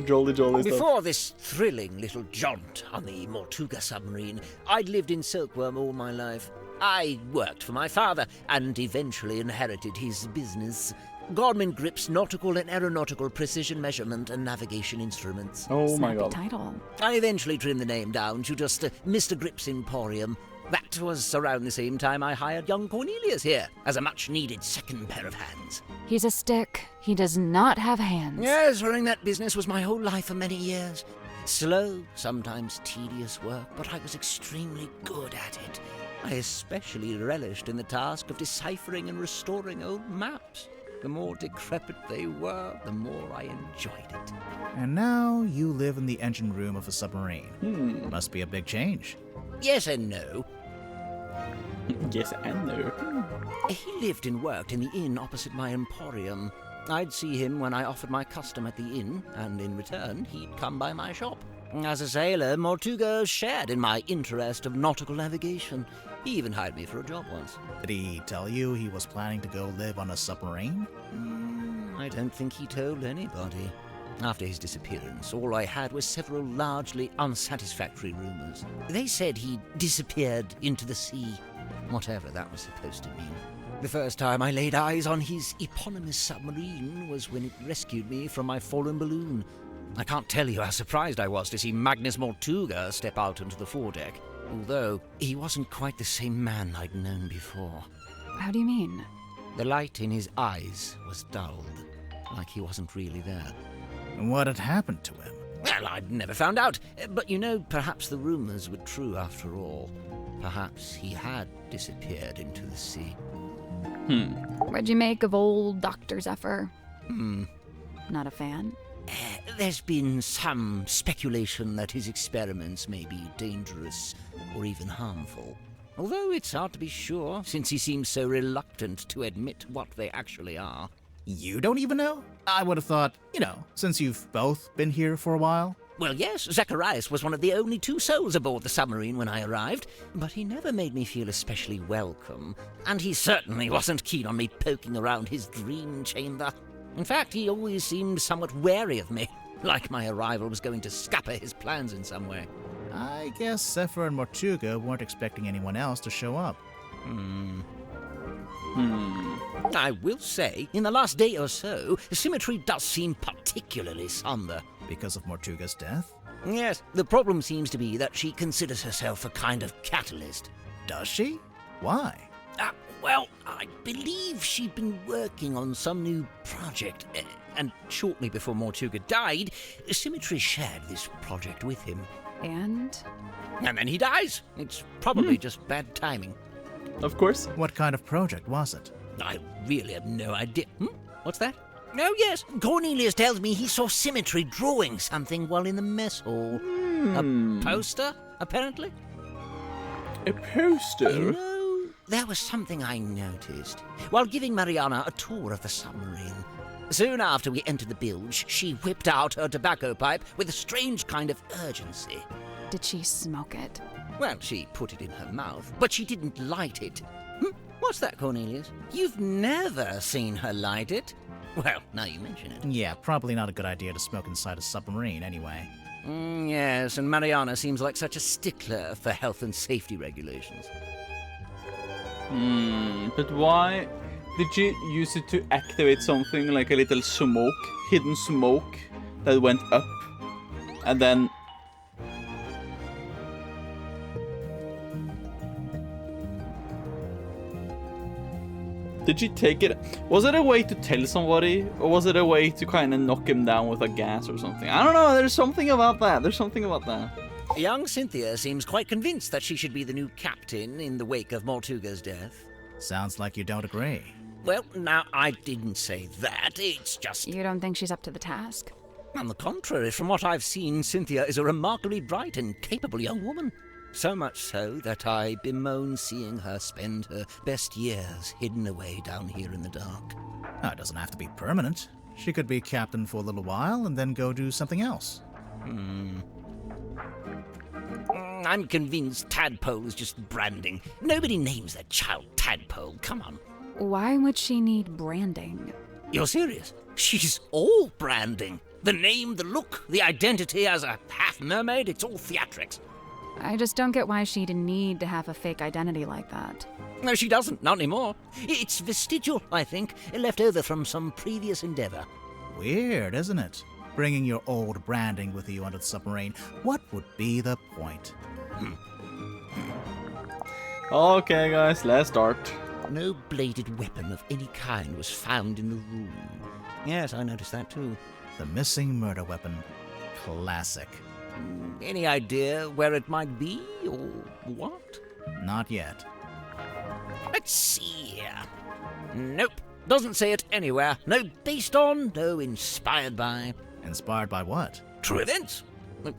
jolly stuff. Before this thrilling little jaunt on the Mortuga submarine, I'd lived in Silkworm all my life. I worked for my father, and eventually inherited his business. Gorman Grip's nautical and aeronautical precision measurement and navigation instruments. Oh my Snappy god. title. I eventually trimmed the name down to just Mr. Grip's Emporium. That was around the same time I hired young Cornelius here as a much-needed second pair of hands. He's a stick. He does not have hands. Yes, running that business was my whole life for many years. Slow, sometimes tedious work, but I was extremely good at it. I especially relished in the task of deciphering and restoring old maps. The more decrepit they were, the more I enjoyed it. And now you live in the engine room of a submarine. Must be a big change. Yes and no. Yes and no. He lived and worked in the inn opposite my emporium. I'd see him when I offered my custom at the inn, and in return, he'd come by my shop. As a sailor, Mortuga shared in my interest of nautical navigation. He even hired me for a job once. Did he tell you he was planning to go live on a submarine? I don't think he told anybody. After his disappearance, all I had was several largely unsatisfactory rumors. They said he disappeared into the sea, whatever that was supposed to mean. The first time I laid eyes on his eponymous submarine was when it rescued me from my fallen balloon. I can't tell you how surprised I was to see Magnus Mortuga step out onto the foredeck, although he wasn't quite the same man I'd known before. How do you mean? The light in his eyes was dulled, like he wasn't really there. What had happened to him? Well, I'd never found out, but perhaps the rumors were true after all. Perhaps he had disappeared into the sea. What'd you make of old Dr. Zephyr? Not a fan? There's been some speculation that his experiments may be dangerous or even harmful. Although it's hard to be sure, since he seems so reluctant to admit what they actually are. You don't even know? I would have thought, since you've both been here for a while. Well, yes, Zacharias was one of the only 2 souls aboard the submarine when I arrived, but he never made me feel especially welcome, and he certainly wasn't keen on me poking around his dream chamber. In fact, he always seemed somewhat wary of me, like my arrival was going to scupper his plans in some way. I guess Zephyr and Mortuga weren't expecting anyone else to show up. I will say, in the last day or so, Symmetry does seem particularly somber. Because of Mortuga's death? Yes, the problem seems to be that she considers herself a kind of catalyst. Does she? Why? Well, I believe she'd been working on some new project, and shortly before Mortuga died, Symmetry shared this project with him. And then he dies. It's probably just bad timing. Of course. What kind of project was it? I really have no idea. What's that? Oh, yes. Cornelius tells me he saw Symmetry drawing something while in the mess hall. A poster, apparently? A poster? There was something I noticed while giving Mariana a tour of the submarine. Soon after we entered the bilge, she whipped out her tobacco pipe with a strange kind of urgency. Did she smoke it? Well, she put it in her mouth, but she didn't light it. What's that, Cornelius? You've never seen her light it? Well, now you mention it. Yeah, probably not a good idea to smoke inside a submarine anyway. Yes, and Mariana seems like such a stickler for health and safety regulations. But why did she use it to activate something like a little smoke, hidden smoke that went up, and then... Did she take it? Was it a way to tell somebody, or was it a way to kind of knock him down with a gas or something? I don't know, there's something about that. Young Cynthia seems quite convinced that she should be the new captain in the wake of Mortuga's death. Sounds like you don't agree. Well, now, I didn't say that. It's just... You don't think she's up to the task? On the contrary, from what I've seen, Cynthia is a remarkably bright and capable young woman. So much so that I bemoan seeing her spend her best years hidden away down here in the dark. Oh, it doesn't have to be permanent. She could be captain for a little while and then go do something else. I'm convinced Tadpole is just branding. Nobody names their child Tadpole, come on. Why would she need branding? You're serious? She's all branding. The name, the look, the identity as a half-mermaid, it's all theatrics. I just don't get why she'd need to have a fake identity like that. No, she doesn't, not anymore. It's vestigial, I think, left over from some previous endeavor. Weird, isn't it? Bringing your old branding with you onto the submarine. What would be the point? Okay, guys, let's start. No bladed weapon of any kind was found in the room. Yes, I noticed that too. The missing murder weapon. Classic. Any idea where it might be, or what? Not yet. Let's see here. Nope, doesn't say it anywhere. No based on, no inspired by. Inspired by what? True events.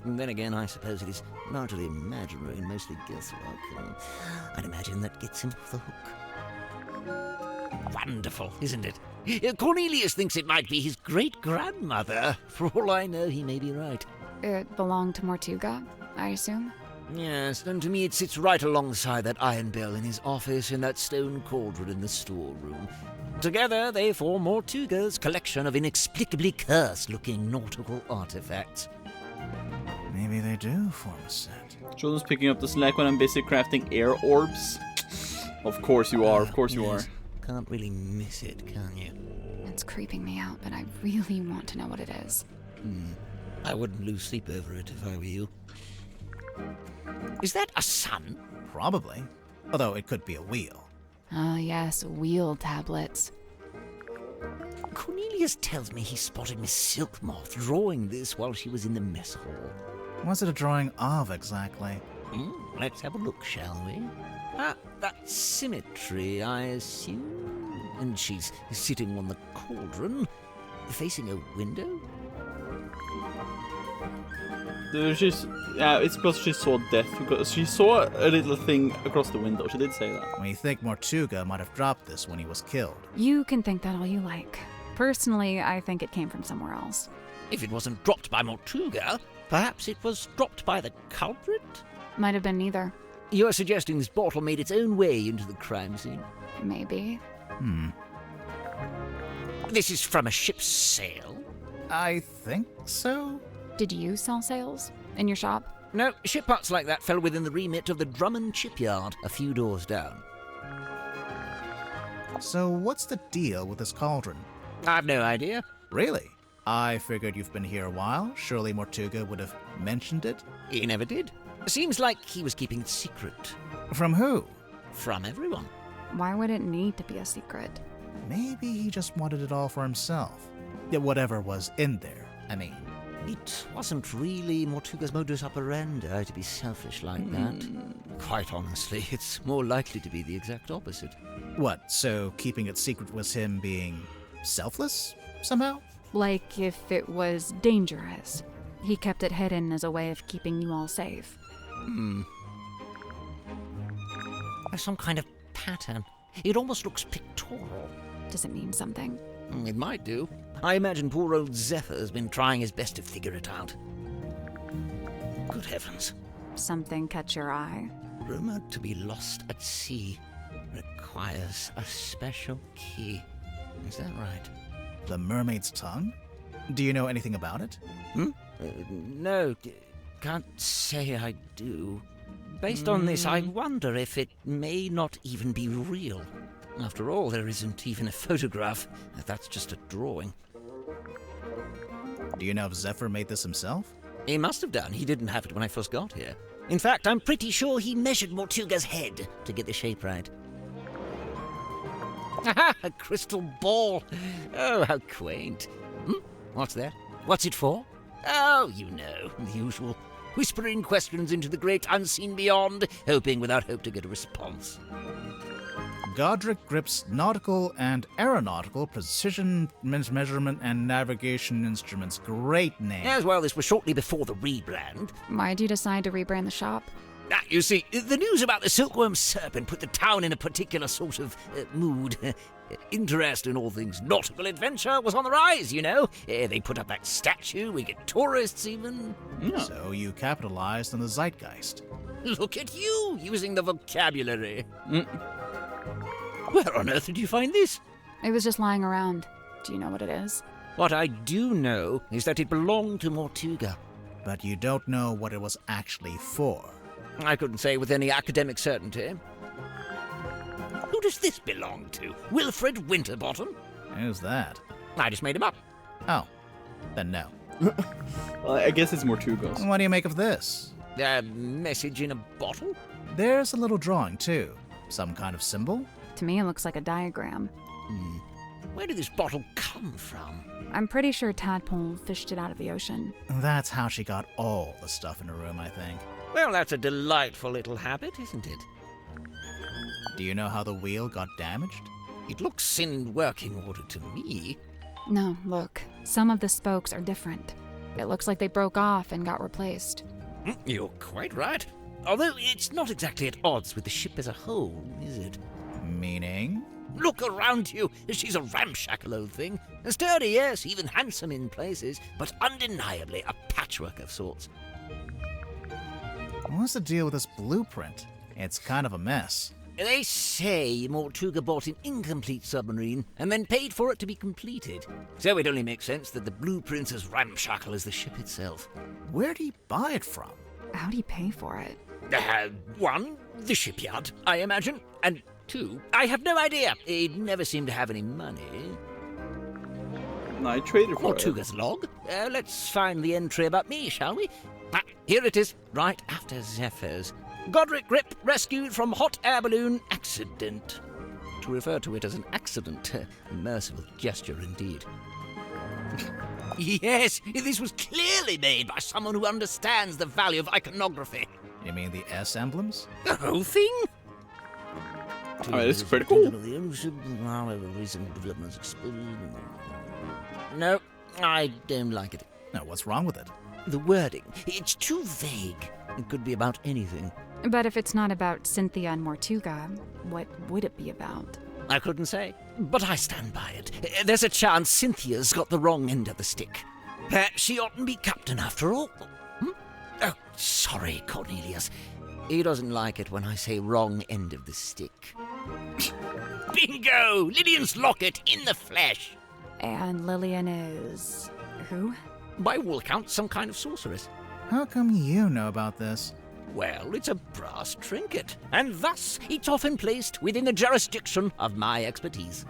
Then again, I suppose it is largely imaginary and mostly guesswork. I'd imagine that gets him off the hook. Wonderful, isn't it? Cornelius thinks it might be his great-grandmother. For all I know, he may be right. It belonged to Mortuga, I assume? Yes, and to me it sits right alongside that iron bell in his office and that stone cauldron in the storeroom. Together they form Mortuga's collection of inexplicably cursed-looking nautical artifacts. Maybe they do form a set. Jordan's picking up the slack when I'm busy crafting air orbs. Of course you are, Yes. Can't really miss it, can you? It's creeping me out, but I really want to know what it is. I wouldn't lose sleep over it if I were you. Is that a sun? Probably. Although it could be a wheel. Oh, yes, wheel tablets. Cornelius tells me he spotted Miss Silkmoth drawing this while she was in the mess hall. What's it a drawing of, exactly? Let's have a look, shall we? Ah, that's symmetry, I assume. And she's sitting on the cauldron, facing a window? It's because she saw death. Because she saw a little thing across the window. She did say that. We think Mortuga might have dropped this when he was killed. You can think that all you like. Personally, I think it came from somewhere else. If it wasn't dropped by Mortuga, perhaps it was dropped by the culprit? Might have been neither. You're suggesting this bottle made its own way into the crime scene? Maybe. This is from a ship's sail? I think so. Did you sell sails? In your shop? No, ship parts like that fell within the remit of the Drummond shipyard, a few doors down. So what's the deal with this cauldron? I've no idea. Really? I figured you've been here a while. Surely Mortuga would have mentioned it? He never did. Seems like he was keeping it secret. From who? From everyone. Why would it need to be a secret? Maybe he just wanted it all for himself. Yeah, whatever was in there, I mean. It wasn't really Mortuga's modus operandi to be selfish like that. Quite honestly, it's more likely to be the exact opposite. What, so keeping it secret was him being selfless, somehow? Like if it was dangerous. He kept it hidden as a way of keeping you all safe. There's some kind of pattern. It almost looks pictorial. Does it mean something? It might do. I imagine poor old Zephyr's been trying his best to figure it out. Good heavens. Something catch your eye? Rumored to be lost at sea requires a special key. Is that right? The mermaid's tongue? Do you know anything about it? No, can't say I do. Based on this, I wonder if it may not even be real. After all, there isn't even a photograph. That's just a drawing. Do you know if Zephyr made this himself? He must have done. He didn't have it when I first got here. In fact, I'm pretty sure he measured Mortuga's head to get the shape right. Aha! A crystal ball! Oh, how quaint. What's that? What's it for? Oh, you know, the usual. Whispering questions into the great unseen beyond, hoping without hope to get a response. Godric Grip's nautical and aeronautical precision measurement and navigation instruments. Great name. As well, this was shortly before the rebrand. Why'd you decide to rebrand the shop? You see, the news about the silkworm serpent put the town in a particular sort of mood. Interest in all things nautical adventure was on the rise, you know. They put up that statue, we get tourists even. So you capitalized on the zeitgeist. Look at you, using the vocabulary. Where on earth did you find this? It was just lying around. Do you know what it is? What I do know is that it belonged to Mortuga. But you don't know what it was actually for. I couldn't say with any academic certainty. Who does this belong to? Wilfred Winterbottom? Who's that? I just made him up. Oh, then no. Well, I guess it's Mortuga's. What do you make of this? A message in a bottle? There's a little drawing, too. Some kind of symbol? To me, it looks like a diagram. Where did this bottle come from? I'm pretty sure Tadpole fished it out of the ocean. That's how she got all the stuff in her room, I think. Well, that's a delightful little habit, isn't it? Do you know how the wheel got damaged? It looks in working order to me. No, look. Some of the spokes are different. It looks like they broke off and got replaced. You're quite right. Although it's not exactly at odds with the ship as a whole, is it? Meaning? Look around you. She's a ramshackle old thing. Sturdy, yes, even handsome in places, but undeniably a patchwork of sorts. What's the deal with this blueprint? It's kind of a mess. They say Mortuga bought an incomplete submarine and then paid for it to be completed. So it only makes sense that the blueprint's as ramshackle as the ship itself. Where'd he buy it from? How'd he pay for it? One, the shipyard, I imagine. And two, I have no idea. He'd never seemed to have any money. No, I traded for it. Mortuga's log. Let's find the entry about me, shall we? Here it is, right after Zephyr's. Godric Grip rescued from hot air balloon accident. To refer to it as an accident, a merciful gesture indeed. Yes, this was clearly made by someone who understands the value of iconography. You mean the S emblems? The whole thing? Oh, it's pretty cool. No, I don't like it. No, what's wrong with it? The wording, it's too vague. It could be about anything. But if it's not about Cynthia and Mortuga, what would it be about? I couldn't say, but I stand by it. There's a chance Cynthia's got the wrong end of the stick. She oughtn't be captain after all. Oh, sorry, Cornelius. He doesn't like it when I say wrong end of the stick. Bingo! Lillian's locket in the flesh. And Lillian is... who? By all accounts, some kind of sorceress. How come you know about this? Well, it's a brass trinket, and thus it's often placed within the jurisdiction of my expertise.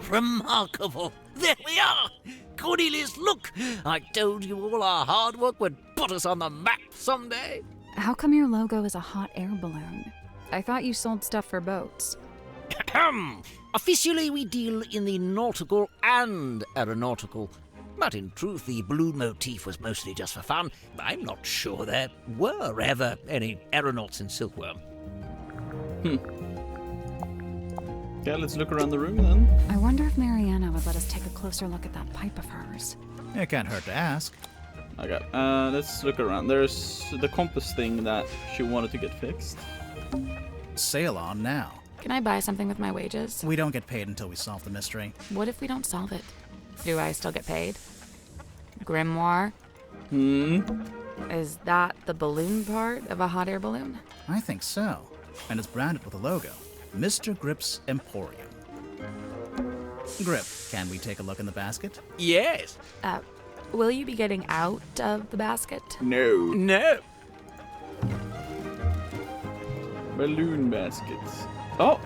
Remarkable! There we are! Cornelius, look! I told you all our hard work would put us on the map someday. How come your logo is a hot air balloon? I thought you sold stuff for boats. Officially, we deal in the nautical and aeronautical. But in truth, the blue motif was mostly just for fun. I'm not sure there were ever any aeronauts in Silkworm. Okay, let's look around the room then. I wonder if Mariana would let us take a closer look at that pipe of hers. It can't hurt to ask. Okay, let's look around. There's the compass thing that she wanted to get fixed. Sail on now. Can I buy something with my wages? We don't get paid until we solve the mystery. What if we don't solve it? Do I still get paid? Grimoire? Is that the balloon part of a hot air balloon? I think so. And it's branded with a logo. Mr. Grip's Emporium. Grip, can we take a look in the basket? Yes. Will you be getting out of the basket? No. No. Balloon baskets. Oh!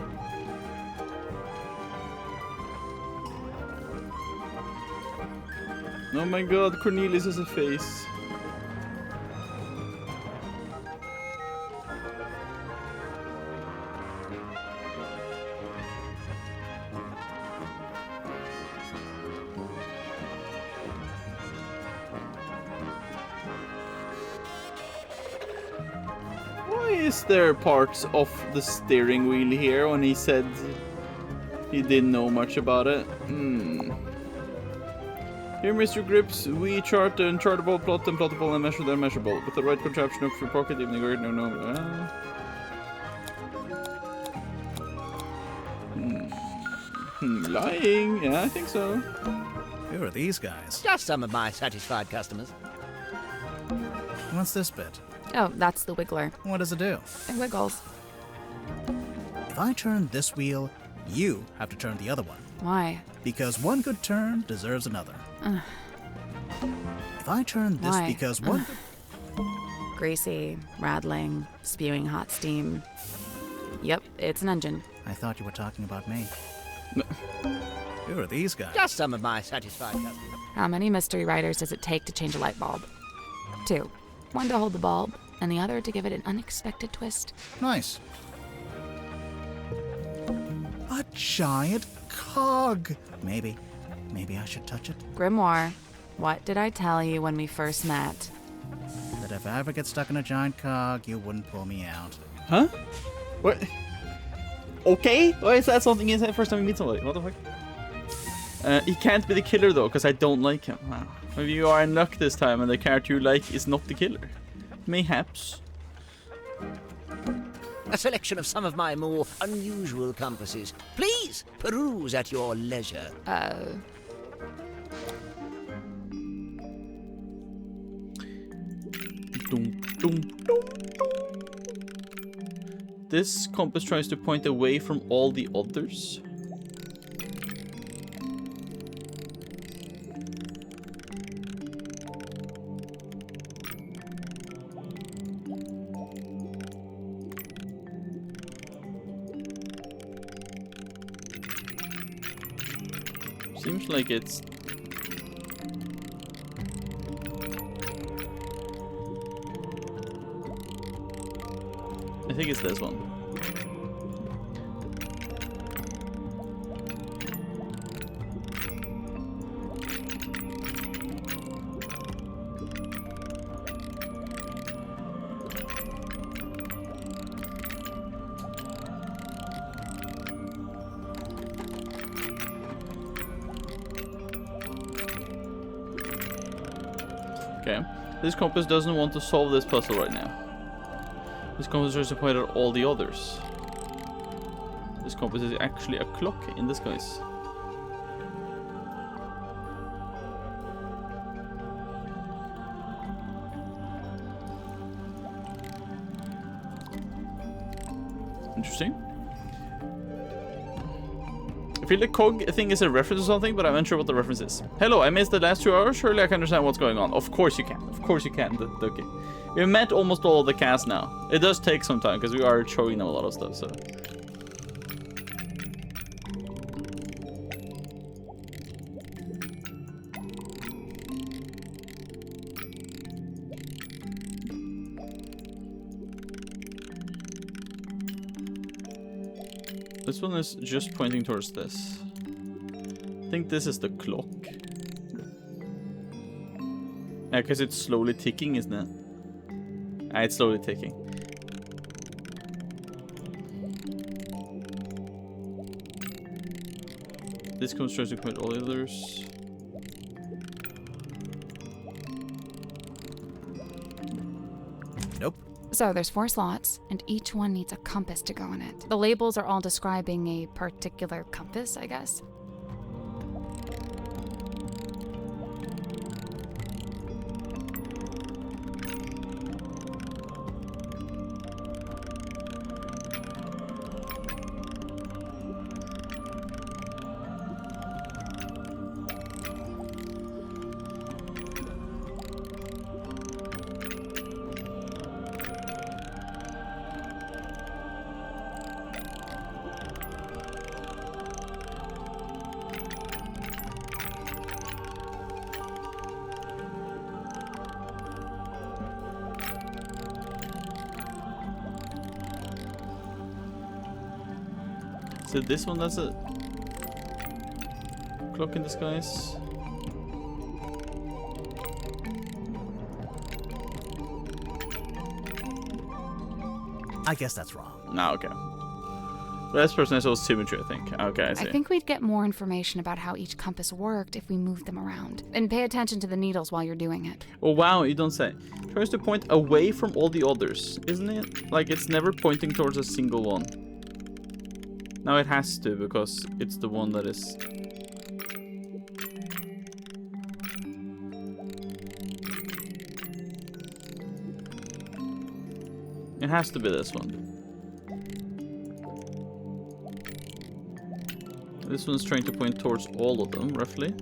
Oh my god, Cornelius has a face. Why is there parts of the steering wheel here when he said he didn't know much about it? Here, Mr. Grips, we chart the unchartable, plot and plottable, and measure the unmeasurable. With the right contraption of your pocket, even the great no. Lying. Yeah, I think so. Who are these guys? Just some of my satisfied customers. What's this bit? Oh, that's the wiggler. What does it do? It wiggles. If I turn this wheel, you have to turn the other one. Why? Because one good turn deserves another. If I turn this Why? because one... Greasy, rattling, spewing hot steam. Yep, it's an engine. I thought you were talking about me. Who are these guys? Just some of my satisfied customers. How many mystery writers does it take to change a light bulb? 2. One to hold the bulb, and the other to give it an unexpected twist. Nice. A giant cog! Maybe I should touch it? Grimoire, what did I tell you when we first met? That if I ever get stuck in a giant cog, you wouldn't pull me out. Huh? What? Okay? Why is that something he said first time we meet somebody? What the fuck? He can't be the killer though, because I don't like him. Wow. Maybe you are in luck this time and the character you like is not the killer. Mayhaps. A selection of some of my more unusual compasses. Please peruse at your leisure. This compass tries to point away from all the others. Seems like it's... I think it's this one. Okay. This compass doesn't want to solve this puzzle right now. This compass tries to point at all the others. This compass is actually a clock in disguise. Interesting. I feel the cog thing is a reference to something, but I'm unsure what the reference is. Hello, I missed the last 2 hours. Surely I can understand what's going on. Of course you can. Of course you can. Okay. We've met almost all of the cast now. It does take some time because we are showing them a lot of stuff, so. This one is just pointing towards this. I think this is the clock. Yeah, because it's slowly ticking, isn't it? Ah, it's slowly ticking. This comes tries to point all the others. Nope. So there's 4 slots, and each one needs a compass to go in it. The labels are all describing a particular compass, I guess. So this one does a clock in the skies. I guess that's wrong. No, okay. The last person I saw was symmetry, I think. Okay, I see. I think we'd get more information about how each compass worked if we moved them around. And pay attention to the needles while you're doing it. Oh wow, you don't say. Tries to point away from all the others, isn't it? Like it's never pointing towards a single one. Now it has to, because it's the one that is... It has to be this one. This one's trying to point towards all of them, roughly.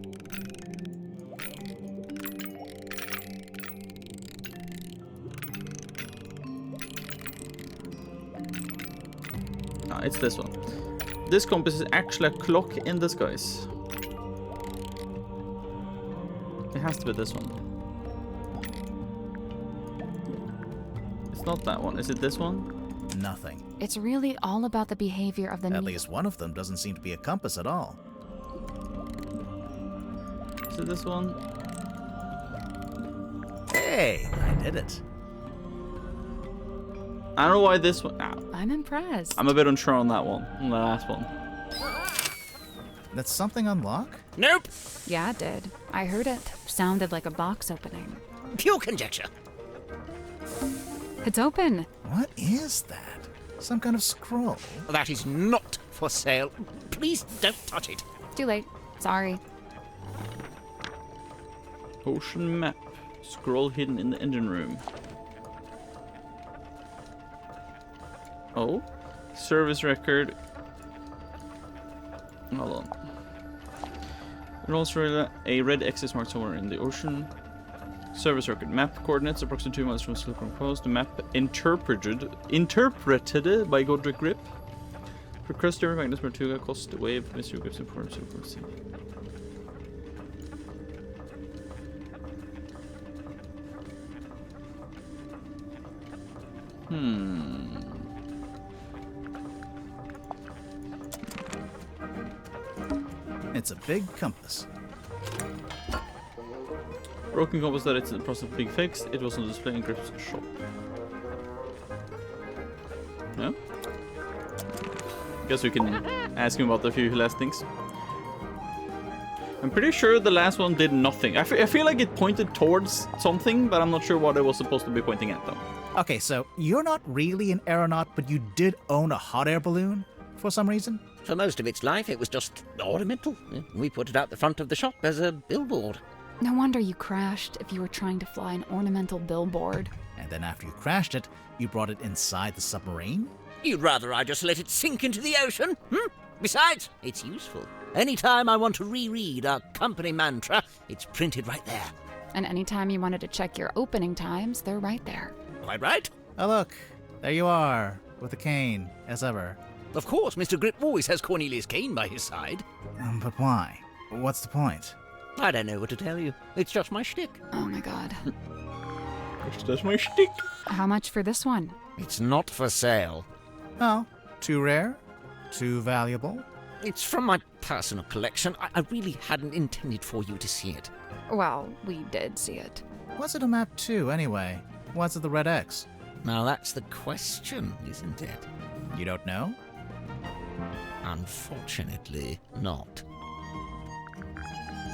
Ah, it's this one. This compass is actually a clock in the skies. It has to be this one. It's not that one. Is it this one? Nothing. It's really all about the behavior of the At least one of them doesn't seem to be a compass at all. Is it this one? Hey, I did it. I don't know why this one... Ow. I'm impressed. I'm a bit unsure on that one. On the last one. Did something unlock? Nope. Yeah, it did. I heard it. Sounded like a box opening. Pure conjecture. It's open. What is that? Some kind of scroll? That is not for sale. Please don't touch it. Too late. Sorry. Ocean map. Scroll hidden in the engine room. Oh. Service record. Hold on. There's also a red X is marked somewhere in the ocean. Service record. Map coordinates approximately 2 miles from Silicon Coast. The map interpreted by Godric Grip. For cluster Magnus Martuga, cost wave, mystery grips and forms of sea. It's a big compass. Broken compass that it's in the process of being fixed. It was on display in Grip's shop. Yeah? Guess we can ask him about a few last things. I'm pretty sure the last one did nothing. I feel like it pointed towards something, but I'm not sure what it was supposed to be pointing at though. Okay, so you're not really an aeronaut, but you did own a hot air balloon for some reason? For most of its life, it was just ornamental. We put it out the front of the shop as a billboard. No wonder you crashed if you were trying to fly an ornamental billboard. And then after you crashed it, you brought it inside the submarine? You'd rather I just let it sink into the ocean? Besides, it's useful. Anytime I want to reread our company mantra, it's printed right there. And anytime you wanted to check your opening times, they're right there. Quite right. Oh look, there you are, with a cane, as ever. Of course, Mr. Grip always has Cornelius Kane by his side. But why? What's the point? I don't know what to tell you. It's just my shtick. Oh my god. It's just my shtick. How much for this one? It's not for sale. Oh, too rare? Too valuable? It's from my personal collection. I really hadn't intended for you to see it. Well, we did see it. What's it a map to, anyway? What's it the red X? Now that's the question, isn't it? You don't know? Unfortunately, not.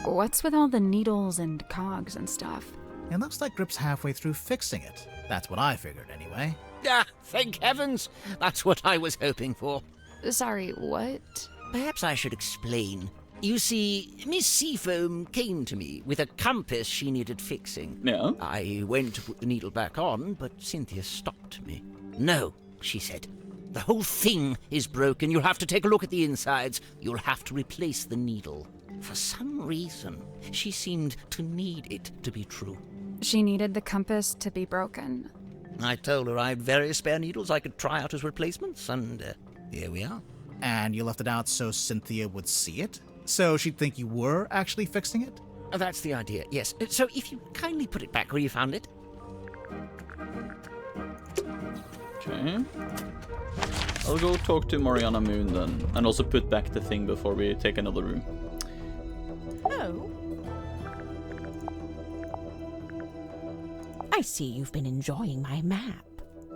What's with all the needles and cogs and stuff? It looks like Grip's halfway through fixing it. That's what I figured, anyway. Ah, thank heavens! That's what I was hoping for. Sorry, what? Perhaps I should explain. You see, Miss Seafoam came to me with a compass she needed fixing. Yeah. I went to put the needle back on, but Cynthia stopped me. No, she said. The whole thing is broken. You'll have to take a look at the insides. You'll have to replace the needle. For some reason, she seemed to need it to be true. She needed the compass to be broken. I told her I had various spare needles I could try out as replacements, and here we are. And you left it out so Cynthia would see it? So she'd think you were actually fixing it? That's the idea, yes. So if you kindly put it back where you found it. Okay. I'll go talk to Mariana Moon then, and also put back the thing before we take another room. Oh. I see you've been enjoying my map.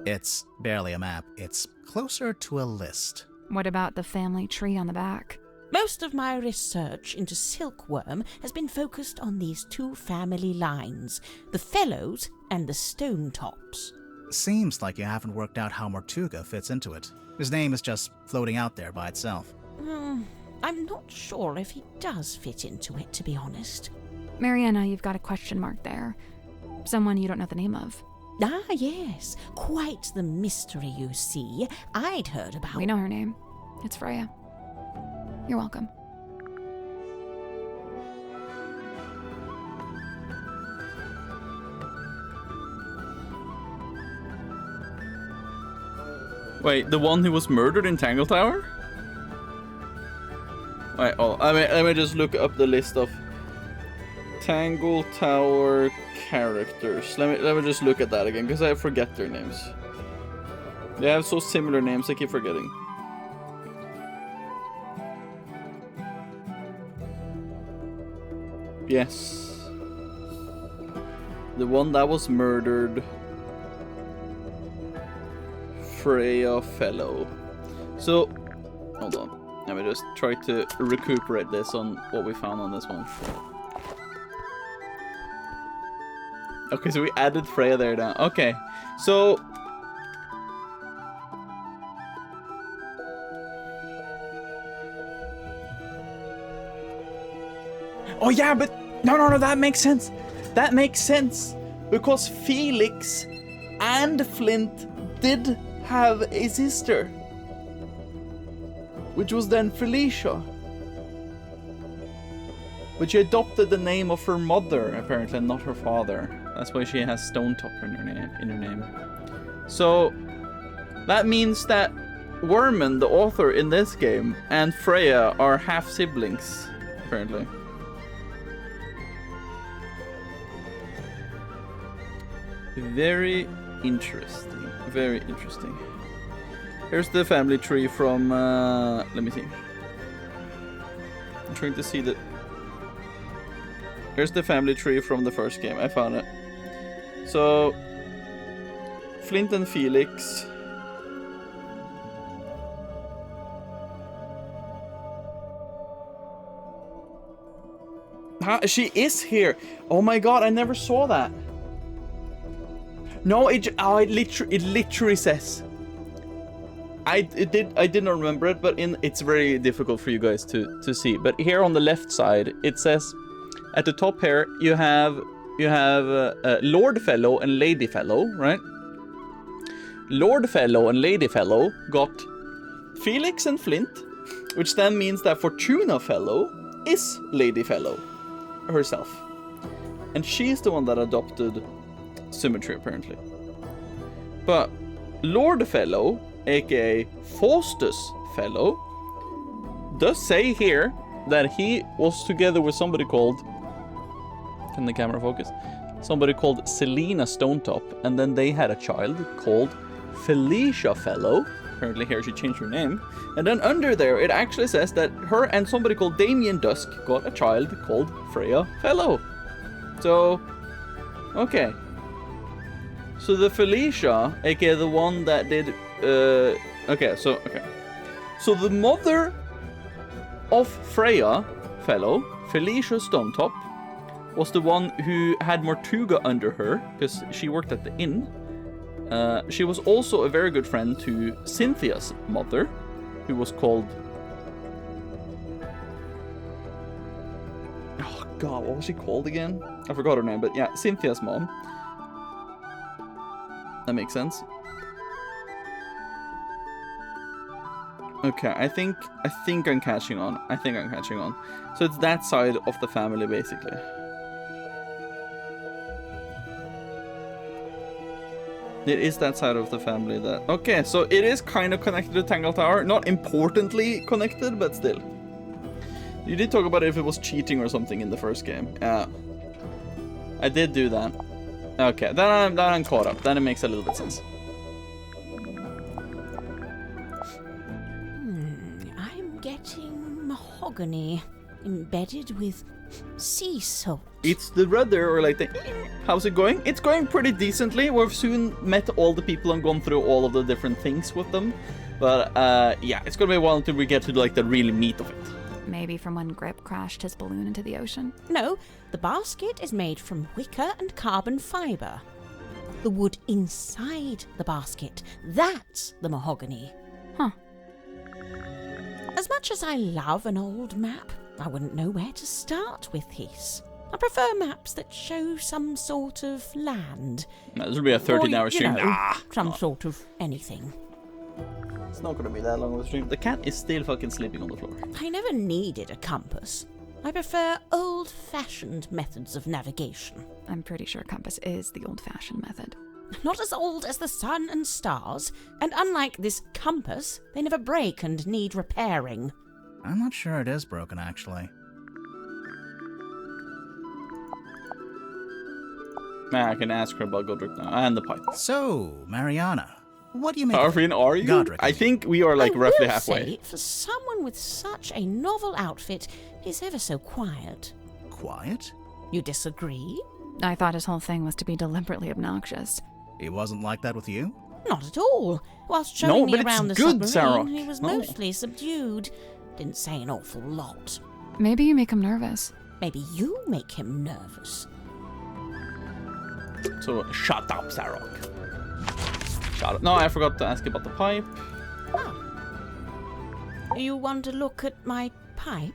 It's barely a map. It's closer to a list. What about the family tree on the back? Most of my research into silkworm has been focused on these two family lines, the Fellows and the Stone Tops. Seems like you haven't worked out how Mortuga fits into it. His name is just floating out there by itself. I'm not sure if he does fit into it, to be honest. Mariana, you've got a question mark there. Someone you don't know the name of. Ah, yes. Quite the mystery, you see. I'd heard about... We know her name. It's Freya. You're welcome. Wait, the one who was murdered in Tangle Tower? Wait, let me just look up the list of Tangle Tower characters. Let me just look at that again, because I forget their names. They have so similar names, I keep forgetting. Yes. The one that was murdered. Freya Fellow. So, hold on. Let me just try to recuperate this on what we found on this one. Okay, so we added Freya there now. Okay, so... Oh yeah, but... No, that makes sense. That makes sense. Because Felix and Flint did have a sister. Which was then Felicia. But she adopted the name of her mother, apparently, not her father. That's why she has Stonetop in her name. So, that means that Werman, the author in this game, and Freya are half-siblings, apparently. Very interesting. Very interesting. Here's the family tree from, let me see. I'm trying to see the... Here's the family tree from the first game. I found it. So, Flint and Felix. She is here. Oh my god, I never saw that. No, it literally says. I did not remember it, but it's very difficult for you guys to see. But here on the left side, it says, at the top here, you have Lord Fellow and Lady Fellow, right? Lord Fellow and Lady Fellow got Felix and Flint, which then means that Fortuna Fellow is Lady Fellow herself. And she's the one that adopted Symmetry, apparently. But Lord Fellow, aka Faustus Fellow, does say here that he was together with somebody called... Can the camera focus? Somebody called Selena Stonetop, and then they had a child called Felicia Fellow. Apparently here she changed her name. And then under there, it actually says that her and somebody called Damien Dusk got a child called Freya Fellow. So, okay. So the Felicia, aka the one that did, okay. So the mother of Freya Fellow, Felicia Stonetop, was the one who had Mortuga under her, because she worked at the inn. She was also a very good friend to Cynthia's mother, who was called... Oh god, what was she called again? I forgot her name, but yeah, Cynthia's mom. That makes sense. Okay, I think I'm catching on. So it's that side of the family, basically. It is that side of the family that... Okay, so it is kind of connected to Tangle Tower. Not importantly connected, but still. You did talk about if it was cheating or something in the first game. Yeah. I did do that. Okay, then I'm caught up. Then it makes a little bit sense. I'm getting mahogany embedded with sea salt. It's the rudder, or like the... How's it going? It's going pretty decently. We've soon met all the people and gone through all of the different things with them. But, yeah, it's gonna be a while until we get to, like, the real meat of it. Maybe from when Grip crashed his balloon into the ocean? No, the basket is made from wicker and carbon fibre. The wood inside the basket, that's the mahogany. Huh. As much as I love an old map, I wouldn't know where to start with these. I prefer maps that show some sort of land. No, this will be a 13-hour stream. Some sort of anything. It's not gonna be that long of a stream. The cat is still fucking sleeping on the floor. I never needed a compass. I prefer old-fashioned methods of navigation. I'm pretty sure compass is the old-fashioned method. Not as old as the sun and stars, and unlike this compass, they never break and need repairing. I'm not sure it is broken, actually. I can ask her about Godric now, and the pipe. So, Mariana, what do you make Arvin, are you? Godric. I think we are, like, roughly halfway. Say, for someone with such a novel outfit, he's ever so quiet. Quiet? You disagree? I thought his whole thing was to be deliberately obnoxious. He wasn't like that with you? Not at all. Whilst showing me around the submarine, Sarok. he was mostly subdued. Didn't say an awful lot. Maybe you make him nervous. Maybe you make him nervous. So, shut up, Sarok. Shut up. No, I forgot to ask you about the pipe. Ah. You want to look at my pipe?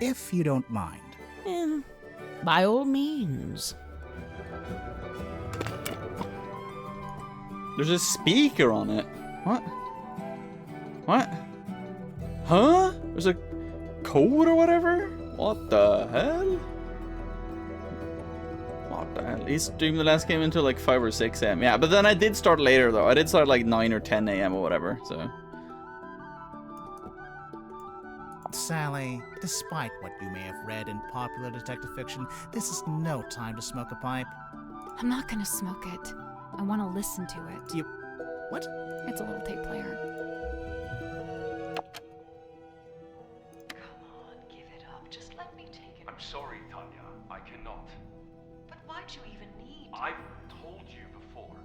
If you don't mind. By all means. There's a speaker on it. What? What? Huh? There's a code or whatever? What the hell? What the hell? He streamed the last game until like 5 or 6 a.m. Yeah, but then I did start later though. I did start like 9 or 10 a.m. or whatever, so. Sally, despite what you may have read in popular detective fiction, this is no time to smoke a pipe. I'm not gonna smoke it. I want to listen to it. You... What? It's a little tape player. Come on, give it up. Just let me take it. I'm sorry, Tanya. I cannot. But why'd you even need... I've told you before.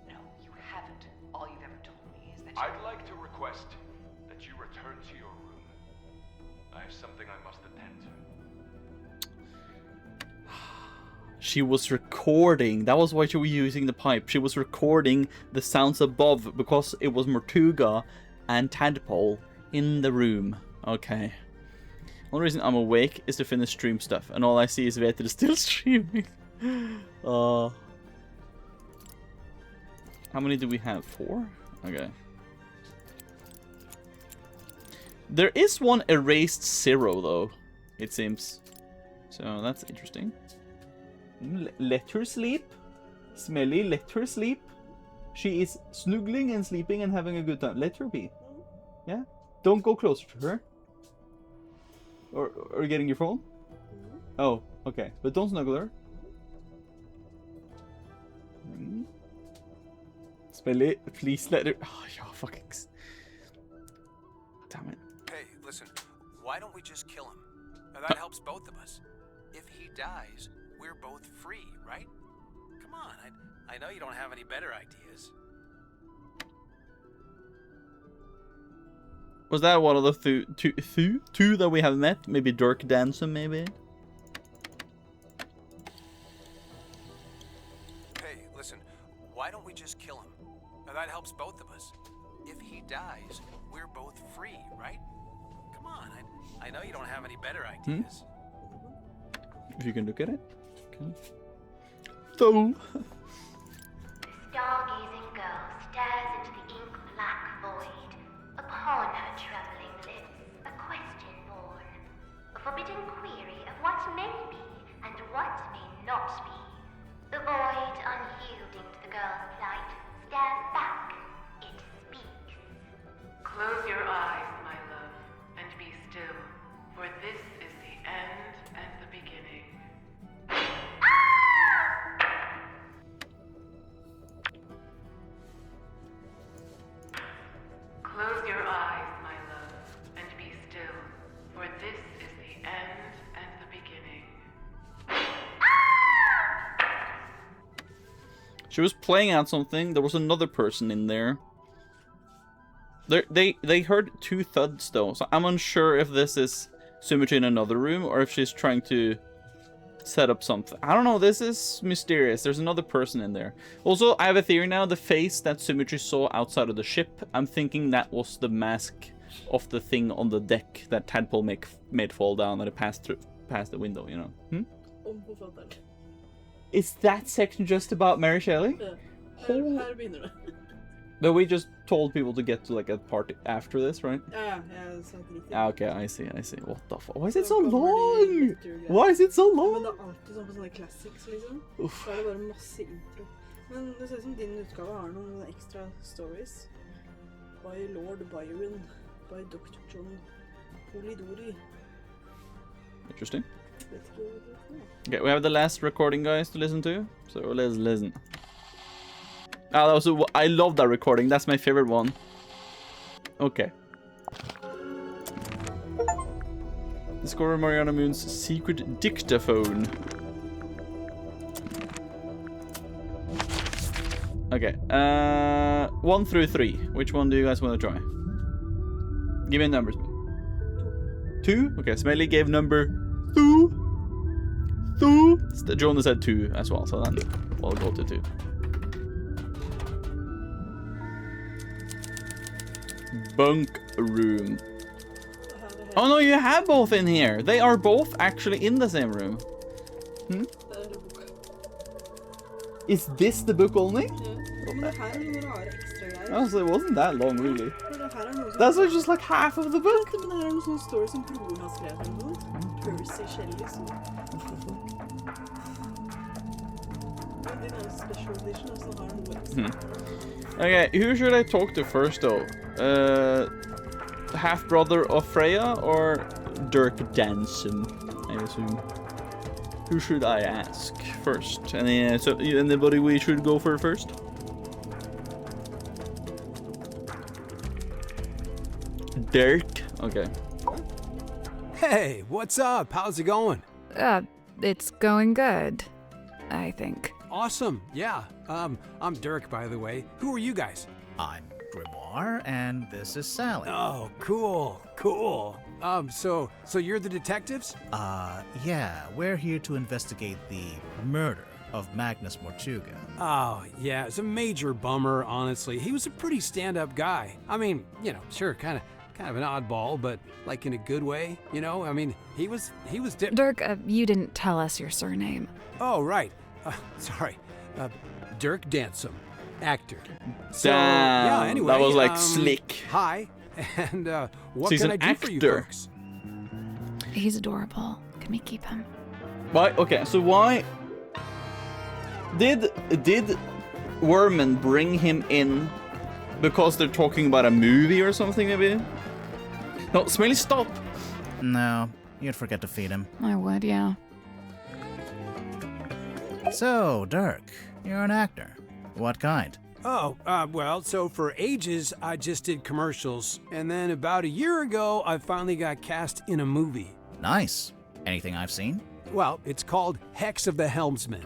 No, you haven't. All you've ever told me is that I'd like to request that you return to your room. I have something I must attend to. She was recording. That was why she was using the pipe. She was recording the sounds above because it was Mortuga and Tadpole in the room. Okay. Only reason I'm awake is to finish stream stuff, and all I see is Vetel still streaming. How many do we have? 4? Okay. There is one erased 0 though, it seems. So that's interesting. Let her sleep. Smelly, let her sleep. She is snuggling and sleeping and having a good time. Let her be. Yeah? Don't go closer to her. Or are you getting your phone? Oh, okay. But don't snuggle her. Smelly, please let her... Oh, you're fucking... Damn it. Hey, listen. Why don't we just kill him? Now, that helps both of us. If he dies... we're both free, right? Come on, I know you don't have any better ideas. Was that one of the two that we have met? Maybe Dirk Danson, maybe? Hey, listen, why don't we just kill him? both free, right? Come on, I know you don't have any better ideas. If you can look at it. Okay. So. Stargazing girl stares into the ink-black void. Upon her trembling lips, a question born. A forbidden query of what may be and what may not be. The void, unyielding to the girl's plight, stares back. It speaks. Close your eyes, my love, and be still, for this is the end and the beginning. Close your eyes, my love, and be still, for this is the end and the beginning. She was playing out something. There was another person in there. They heard 2 thuds though, so I'm unsure if this is Sumitra in another room or if she's trying to set up something. I don't know. This is mysterious. There's another person in there. Also, I have a theory now. The face that Sumitra saw outside of the ship, I'm thinking that was the mask of the thing on the deck that Tadpole made fall down and it passed the window. You know. Is that section just about Mary Shelley? Her begynner det. But we just told people to get to like a party after this, right? Ja, jeg sa ikke riktig. Okay, I see. What the fuck? Why is it so long? Why is it so long? Men det alltid sånn på sånne classics, liksom. Så det bare masse intro. Men det ser ut som din utgave har noen ekstra stories. By Lord Byron, by Dr. John Polidori. Interesting. Okay, we have the last recording, guys, to listen to. So let's listen. Ah, that was I love that recording. That's my favorite one. Okay. Discover Mariana Moon's secret dictaphone. Okay. 1 through 3. Which one do you guys want to try? Give me numbers. 2? Okay, Smelly gave number 2. Jonas said 2 as well, so then we'll go to 2. Bunk room. Oh no, you have both in here. They are both actually in the same room. Hmm? Is this the book only? Oh, so it wasn't that long, really. That's just like half of the book. Okay, who should I talk to first, though? Half-brother of Freya or Dirk Dansom, I assume. Who should I ask first? So anybody we should go for first? Dirk? Okay. Hey, what's up? How's it going? It's going good, I think. Awesome, yeah. I'm Dirk, by the way. Who are you guys? I'm Grimoire, and this is Sally. Oh, cool. So you're the detectives? Yeah, we're here to investigate the murder of Magnus Mortuga. Oh, yeah, it's a major bummer, honestly. He was a pretty stand-up guy. I mean, you know, sure, kind of an oddball, but like in a good way, you know? I mean, he was Dirk, you didn't tell us your surname. Oh, right. Sorry. Dirk Dansom, actor. So, damn, yeah, anyway. that was like slick. Hi, and what so can I an do actor. for you folks? He's adorable. Can we keep him? Why? Okay, so why did Worman bring him in because they're talking about a movie or something, maybe? No, Smelly, stop. No, you'd forget to feed him. I would, yeah. So, Dirk, you're an actor. What kind? Oh, well, so for ages, I just did commercials. And then about a year ago, I finally got cast in a movie. Nice. Anything I've seen? Well, it's called Hex of the Helmsman.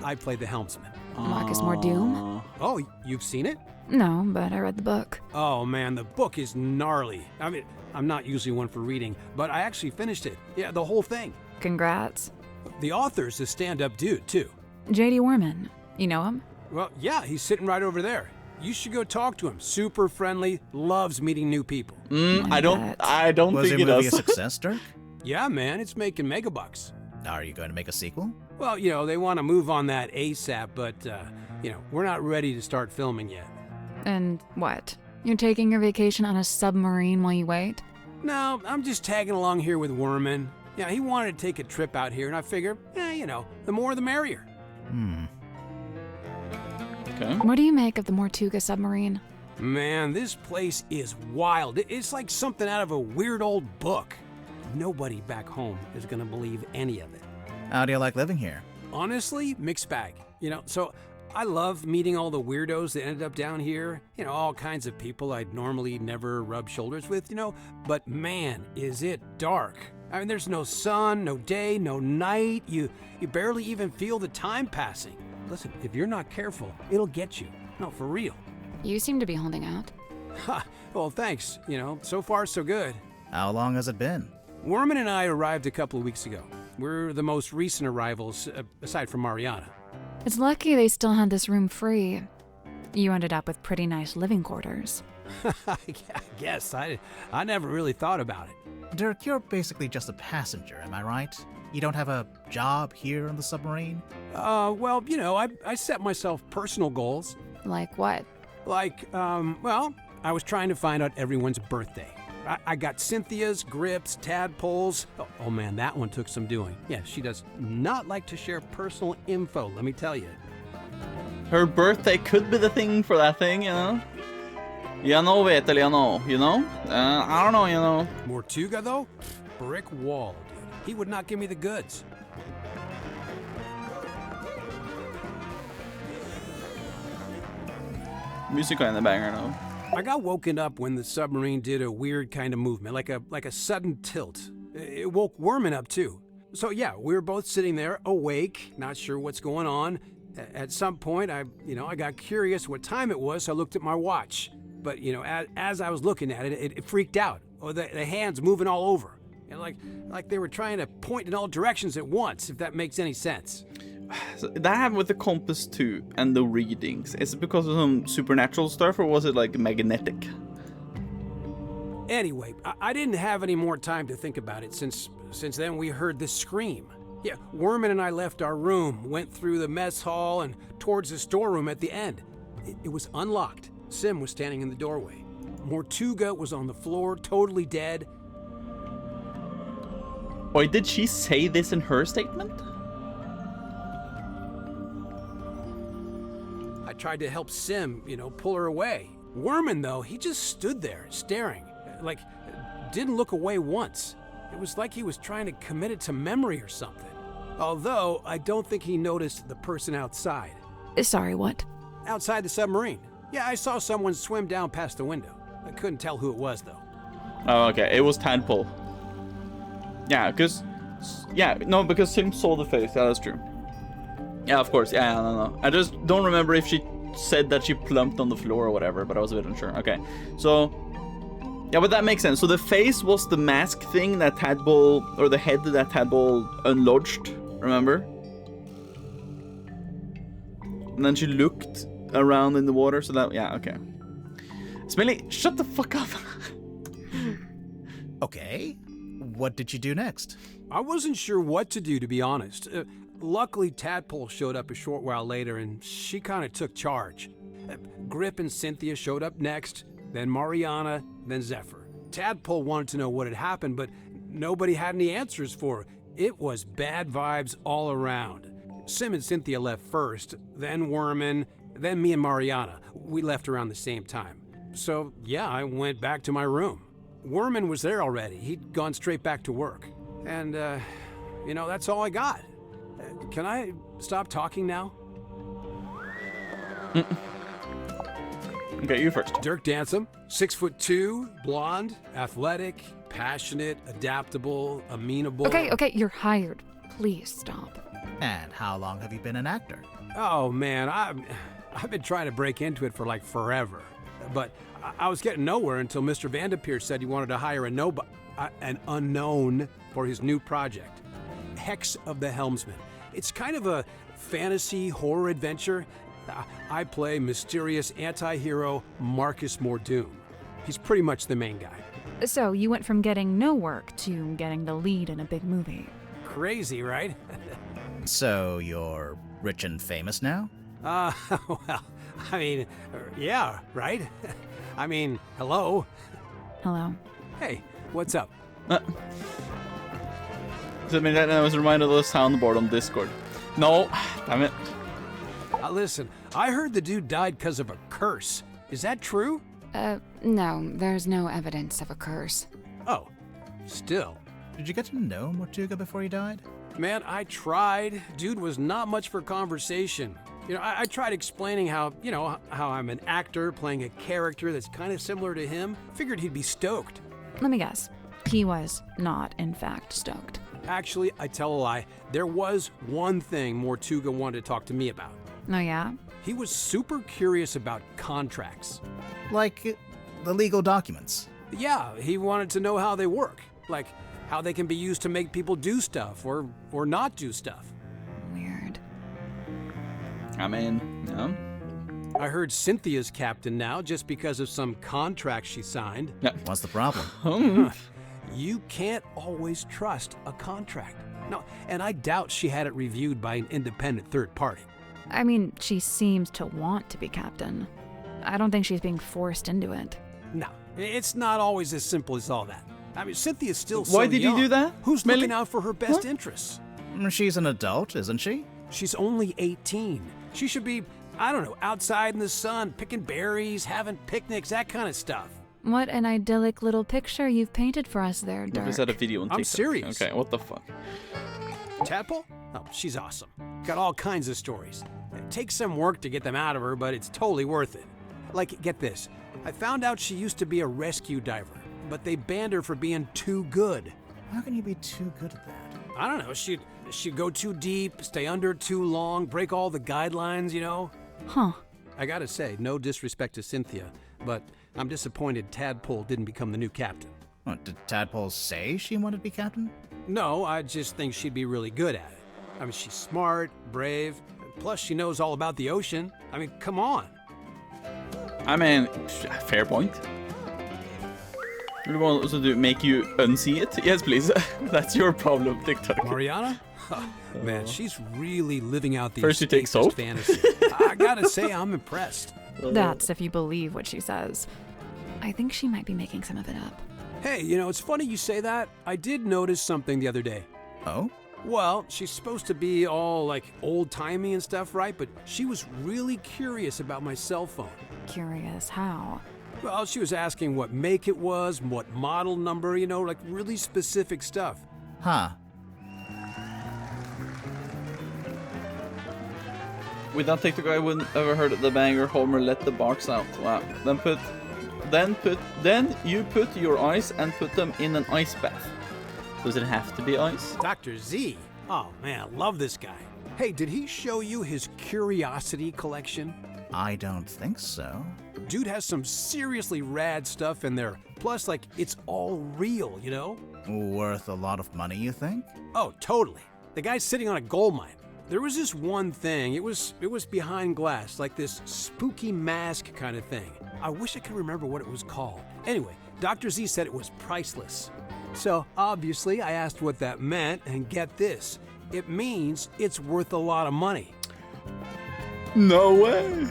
I played the helmsman. Marcus Mordoom? Oh, you've seen it? No, but I read the book. Oh, man, the book is gnarly. I mean, I'm not usually one for reading, but I actually finished it. Yeah, the whole thing. Congrats. The author's a stand-up dude, too. J.D. Worman. You know him? Well, yeah, he's sitting right over there. You should go talk to him. Super friendly, loves meeting new people. I don't Was think your it movie a does. success, Dirk? Yeah, man, it's making megabucks. Are you going to make a sequel? Well, they want to move on that ASAP, but, we're not ready to start filming yet. And what? You're taking your vacation on a submarine while you wait? No, I'm just tagging along here with Worman. Yeah, he wanted to take a trip out here, and I figure, the more the merrier. Okay. What do you make of the Mortuga submarine? Man, this place is wild. It's like something out of a weird old book. Nobody back home is gonna believe any of it. How do you like living here? Honestly, mixed bag. So I love meeting all the weirdos that ended up down here. All kinds of people I'd normally never rub shoulders with, But man, is it dark. I mean, there's no sun, no day, no night. You barely even feel the time passing. Listen, if you're not careful, it'll get you. No, for real. You seem to be holding out. Ha, well, thanks. So far so good. How long has it been? Worman and I arrived a couple of weeks ago. We're the most recent arrivals, aside from Mariana. It's lucky they still had this room free. You ended up with pretty nice living quarters. I guess. I never really thought about it. Dirk, you're basically just a passenger, am I right? You don't have a job here on the submarine? Well, I set myself personal goals. Like what? Like, I was trying to find out everyone's birthday. I got Cynthia's, Grip's, Tadpole's. Oh man, that one took some doing. Yeah, she does not like to share personal info, let me tell you. Her birthday could be the thing for that thing, Vetelino, I don't know, Mortuga, though? Brick wall, dude. He would not give me the goods. Music in the background. I got woken up when the submarine did a weird kind of movement, like a sudden tilt. It woke Worman up too. So yeah, we were both sitting there, awake, not sure what's going on. At some point, I got curious what time it was, so I looked at my watch. But as I was looking at it, it freaked out. Or the hands moving all over, like they were trying to point in all directions at once. If that makes any sense. So that happened with the compass too, and the readings. Is it because of some supernatural stuff, or was it like magnetic? Anyway, I didn't have any more time to think about it since then we heard this scream. Yeah, Worman and I left our room, went through the mess hall and towards the storeroom at the end. It was unlocked. Sim was standing in the doorway. Mortuga was on the floor, totally dead. Wait, did she say this in her statement? I tried to help Sim, pull her away. Worman, though, he just stood there, staring. Like, didn't look away once. It was like he was trying to commit it to memory or something. Although, I don't think he noticed the person outside. Sorry, what? Outside the submarine. Yeah, I saw someone swim down past the window. I couldn't tell who it was, though. Oh, okay. It was Tadpole. Yeah, because Sim saw the face. Yeah, that's true. Yeah, of course. Yeah, no. I just don't remember if she said that she plumped on the floor or whatever, but I was a bit unsure. Okay, so... Yeah, but that makes sense. So the face was the mask thing that Tadpole, or the head that Tadpole unlodged, remember? And then she looked around in the water, so that... Yeah, okay. Smelly, shut the fuck up. Okay. What did you do next? I wasn't sure what to do, to be honest. Luckily, Tadpole showed up a short while later, and she kind of took charge. Grip and Cynthia showed up next, then Mariana, then Zephyr. Tadpole wanted to know what had happened, but nobody had any answers for her. It was bad vibes all around. Sim and Cynthia left first, then Worman, then me and Mariana. We left around the same time. So, yeah, I went back to my room. Worman was there already. He'd gone straight back to work. And, that's all I got. Can I stop talking now? Okay, you first. Dirk Dansom, 6'2", blonde, athletic, passionate, adaptable, amenable. Okay, you're hired. Please stop. And how long have you been an actor? Oh man, I've been trying to break into it for like forever. But I was getting nowhere until Mr. Vanderpeer said he wanted to hire an unknown for his new project, Hex of the Helmsman. It's kind of a fantasy horror adventure. I play mysterious anti-hero Marcus Mordoon. He's pretty much the main guy. So you went from getting no work to getting the lead in a big movie. Crazy, right? So you're rich and famous now? Well, I mean, yeah, right? I mean, hello? Hello. Hey, what's up? I mean, I was reminded of the soundboard on Discord. No, damn it. Listen, I heard the dude died because of a curse. Is that true? No, there's no evidence of a curse. Oh, still. Did you get to know Mortuga before he died? Man, I tried. Dude was not much for conversation. You know, I tried explaining how I'm an actor playing a character that's kind of similar to him. Figured he'd be stoked. Let me guess. He was not, in fact, stoked. Actually, I tell a lie. There was one thing Mortuga wanted to talk to me about. Oh, yeah? He was super curious about contracts. Like the legal documents? Yeah, he wanted to know how they work. Like, how they can be used to make people do stuff or not do stuff. Weird. I mean, yeah. I heard Cynthia's captain now just because of some contract she signed. Yeah. What's the problem? You can't always trust a contract. No, and I doubt she had it reviewed by an independent third party. I mean, she seems to want to be captain. I don't think she's being forced into it. No, it's not always as simple as all that. I mean, Cynthia's still so Why did young. you do that? Who's Millie? looking out for her best interests? She's an adult, isn't she? She's only 18. She should be, I don't know, outside in the sun, picking berries, having picnics, that kind of stuff. What an idyllic little picture you've painted for us there, Dirk. Is that a video on TikTok? I'm serious. Okay, what the fuck? Tadpole? Oh, she's awesome. Got all kinds of stories. It takes some work to get them out of her, but it's totally worth it. Like, get this. I found out she used to be a rescue diver, but they banned her for being too good. How can you be too good at that? I don't know. She'd go too deep, stay under too long, break all the guidelines, you know? Huh. I gotta say, no disrespect to Cynthia, but I'm disappointed Tadpole didn't become the new captain. What, did Tadpole say she wanted to be captain? No, I just think she'd be really good at it. I mean, she's smart, brave, plus she knows all about the ocean. I mean, come on. I mean, fair point. Do you want us to make you unsee it? Yes, please. That's your problem, TikTok. Mariana? Man, she's really living out the First you take soap? fantasy. I gotta say, I'm impressed. That's if you believe what she says. I think she might be making some of it up. Hey, you know, it's funny you say that. I did notice something the other day. Oh? Well, she's supposed to be all, like, old-timey and stuff, right? But she was really curious about my cell phone. Curious how? Well, she was asking what make it was, what model number, you know, like really specific stuff. Huh. Without TikTok, I wouldn't ever heard of the banger Homer let the barks out. Wow. Then you put your eyes and put them in an ice bath. Does it have to be ice? Dr. Z? Oh man, I love this guy. Hey, did he show you his curiosity collection? I don't think so. Dude has some seriously rad stuff in there. Plus, like, it's all real, you know? Worth a lot of money, you think? Oh, totally. The guy's sitting on a gold mine. There was this one thing. It was behind glass, like this spooky mask kind of thing. I wish I could remember what it was called. Anyway, Dr. Z said it was priceless. So, obviously, I asked what that meant, and get this. It means it's worth a lot of money. No way.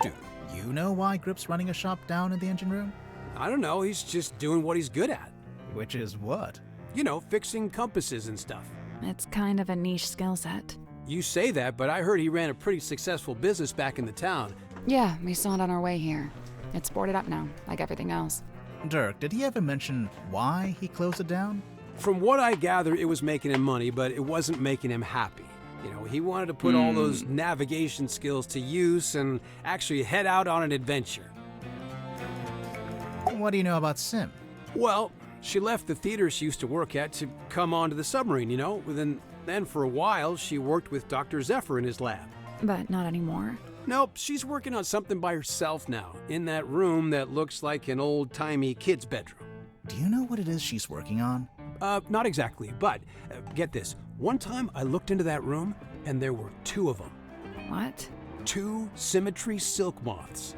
Do you know why Grip's running a shop down in the engine room? I don't know, he's just doing what he's good at. Which is what? You know, fixing compasses and stuff. It's kind of a niche skill set. You say that, but I heard he ran a pretty successful business back in the town. Yeah, we saw it on our way here. It's boarded up now, like everything else. Dirk, did he ever mention why he closed it down? From what I gather, it was making him money, but it wasn't making him happy. You know, he wanted to put all those navigation skills to use and actually head out on an adventure. What do you know about Sim? Well, she left the theater she used to work at to come onto the submarine, you know. Then for a while, she worked with Dr. Zephyr in his lab. But not anymore. Nope, she's working on something by herself now, in that room that looks like an old-timey kid's bedroom. Do you know what it is she's working on? Not exactly, but get this. One time I looked into that room, and there were two of them. What? 2 symmetry silk moths.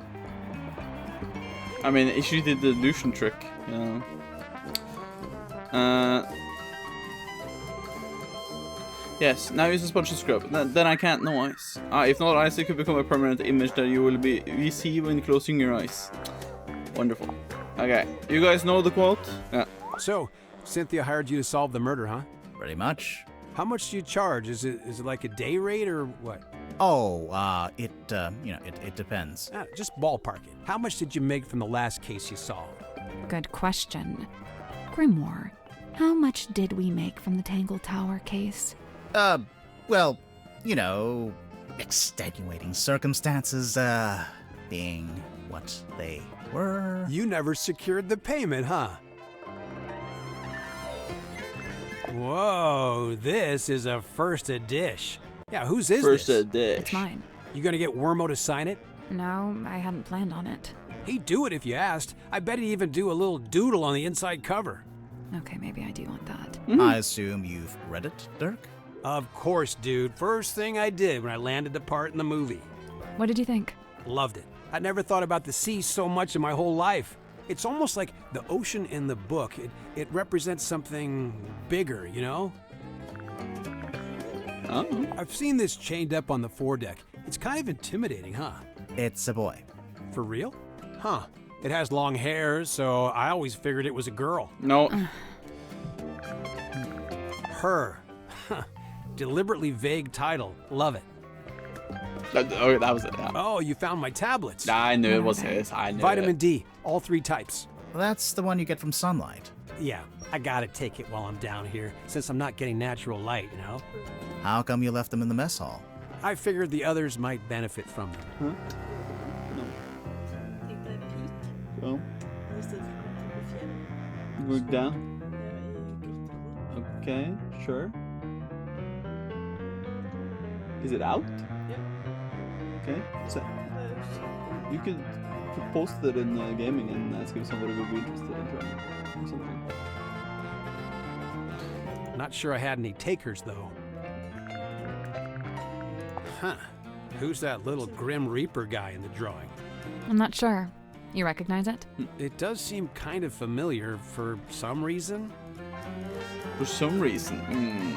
I mean, she did the illusion trick, you know. Yes, now use a sponge to scrub. Then I can't know ice. If not ice, it could become a permanent image that you will see when closing your eyes. Wonderful. Okay, you guys know the quote? Yeah. So, Cynthia hired you to solve the murder, huh? Pretty much. How much do you charge? Is it like a day rate or what? Oh, it depends. Just ballpark it. How much did you make from the last case you solved? Good question. Grimoire, how much did we make from the Tangle Tower case? Well, you know, extenuating circumstances, being what they were. You never secured the payment, huh? Whoa, this is a first dish. Yeah, whose is First this? dish. It's mine. You gonna get Wormo to sign it? No, I hadn't planned on it. He'd do it if you asked. I bet he'd even do a little doodle on the inside cover. Okay, maybe I do want that. I assume you've read it, Dirk? Of course, dude. First thing I did when I landed the part in the movie. What did you think? Loved it. I never thought about the sea so much in my whole life. It's almost like the ocean in the book. It represents something bigger, you know? Oh. I've seen this chained up on the foredeck. It's kind of intimidating, huh? It's a boy. For real? Huh. It has long hair, so I always figured it was a girl. No. Her. Deliberately vague title. Love it. Oh, that was it. Yeah. Oh, you found my tablets. I knew it was his. I knew Vitamin it. D, all 3 types. That's the one you get from sunlight. Yeah, I gotta take it while I'm down here, since I'm not getting natural light, you know? How come you left them in the mess hall? I figured the others might benefit from them. Huh? No. Go down. Okay, sure. Is it out? Okay, so you could post it in gaming and ask if somebody would be interested in trying it or something. Not sure I had any takers, though. Huh. Who's that little Grim Reaper guy in the drawing? I'm not sure. You recognize it? It does seem kind of familiar for some reason. For some reason.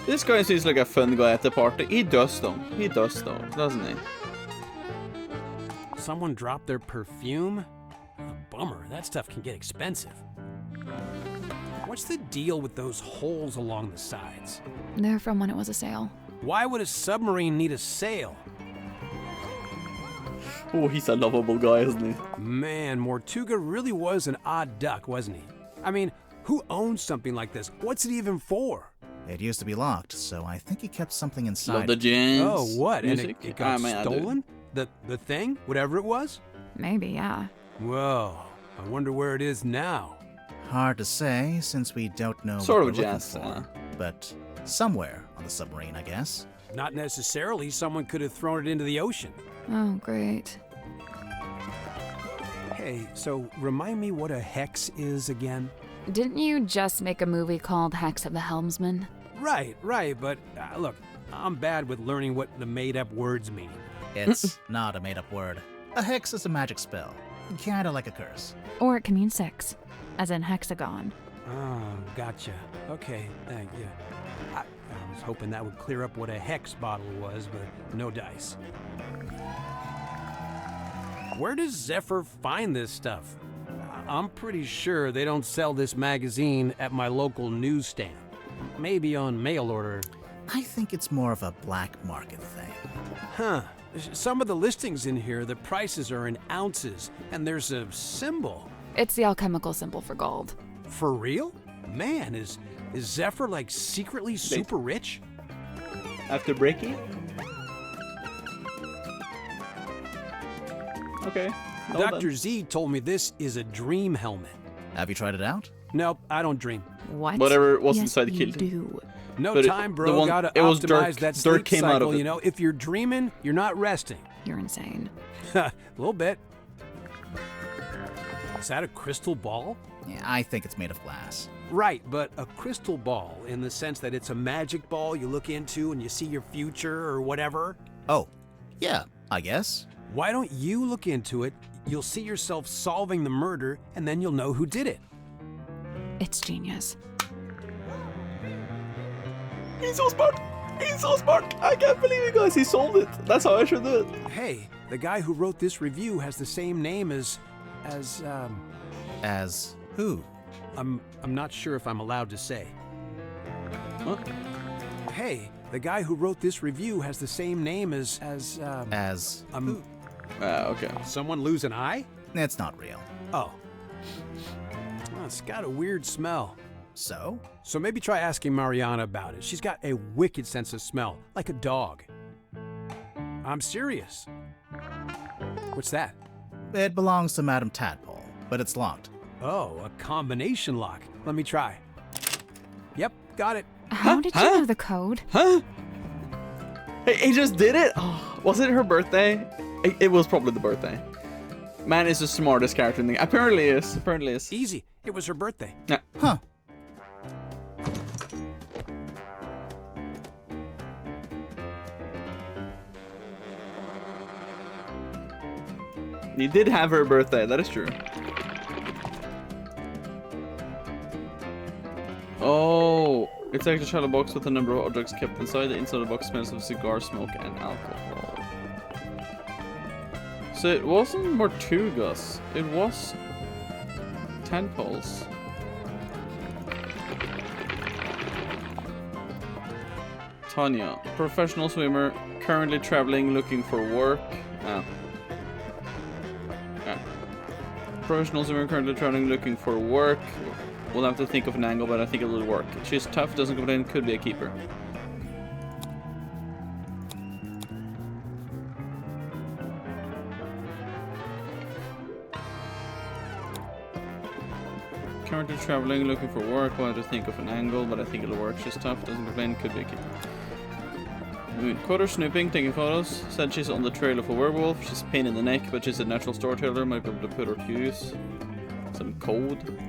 This guy seems like a fun guy at the party. He does though. He does though, doesn't he? Someone dropped their perfume? A bummer. That stuff can get expensive. What's the deal with those holes along the sides? They're from when it was a sail. Why would a submarine need a sail? Oh, he's a lovable guy, isn't he? Man, Mortuga really was an odd duck, wasn't he? I mean, who owns something like this? What's it even for? It used to be locked, so I think he kept something inside. Love the jazz. Oh, what? Music? And it got stolen? The thing? Whatever it was? Maybe, yeah. Whoa. I wonder where it is now. Hard to say, since we don't know Sort what of we're jazz, looking for. But somewhere on the submarine, I guess. Not necessarily. Someone could have thrown it into the ocean. Oh, great. Hey, so remind me what a hex is again? Didn't you just make a movie called Hex of the Helmsman? Right, but look, I'm bad with learning what the made-up words mean. It's not a made-up word. A hex is a magic spell. Kinda like a curse. Or it can mean 6, as in hexagon. Oh, gotcha. Okay, thank you. I was hoping that would clear up what a hex bottle was, but no dice. Where does Zephyr find this stuff? I'm pretty sure they don't sell this magazine at my local newsstand. Maybe on mail order. I think it's more of a black market thing. Huh. Some of the listings in here, the prices are in ounces, and there's a symbol. It's the alchemical symbol for gold. For real? Man, is Zephyr like secretly super rich? After breaking? Okay. Dr. Z told me this is a dream helmet. Have you tried it out? Nope, I don't dream. What? Whatever was Yes, inside you killed do. No But time, bro. Gotta it was optimize dark. that Dark sleep came cycle, out of it. you know? If you're dreaming, you're not resting. You're insane. A little bit. Is that a crystal ball? Yeah, I think it's made of glass. Right, but a crystal ball in the sense that it's a magic ball you look into and you see your future or whatever. Oh, Yeah, I guess. Why don't you look into it? You'll see yourself solving the murder, and then you'll know who did it. It's genius. He's so smart! He's so smart! I can't believe it, guys. He solved it. That's how I should do it. Hey, the guy who wrote this review has the same name as who? I'm not sure if I'm allowed to say. Huh? Hey, the guy who wrote this review has the same name as who? Okay. Someone lose an eye? It's not real. Oh. Well, it's got a weird smell. So? So maybe try asking Mariana about it. She's got a wicked sense of smell, like a dog. I'm serious. What's that? It belongs to Madame Tadpole, but it's locked. Oh, a combination lock. Let me try. Yep, got it. How did you know the code? Huh? Hey, he just did it? Oh, was it her birthday? It was probably the birthday. Man is the smartest character in the game. Apparently is. Apparently is. Easy. It was her birthday. Yeah. Huh. You did have her birthday, that is true. Oh, it's actually a shadow box with a number of objects kept inside. The inside of the box smells of cigar smoke and alcohol. So it wasn't Mortugas, it was Tadpoles. Tanya, professional swimmer, currently traveling looking for work. Professional swimmer currently traveling looking for work. We'll have to think of an angle, but I think it will work. She's tough, doesn't complain, could be a keeper. Currently traveling looking for work. We'll have to think of an angle, but I think it'll work. She's tough, doesn't complain, could be a keeper. Caught her snooping, taking photos. Said she's on the trail of a werewolf. She's a pain in the neck, but she's a natural storyteller. Might be able to put her to use. Some code.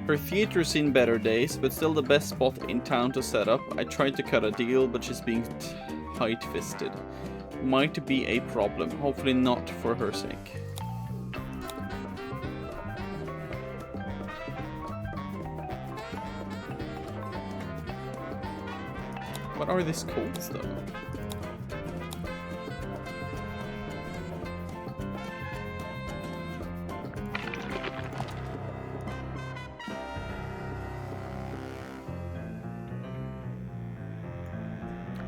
Her theater's seen better days, but still the best spot in town to set up. I tried to cut a deal, but she's being tight-fisted. Might be a problem. Hopefully not for her sake. What are these codes, though?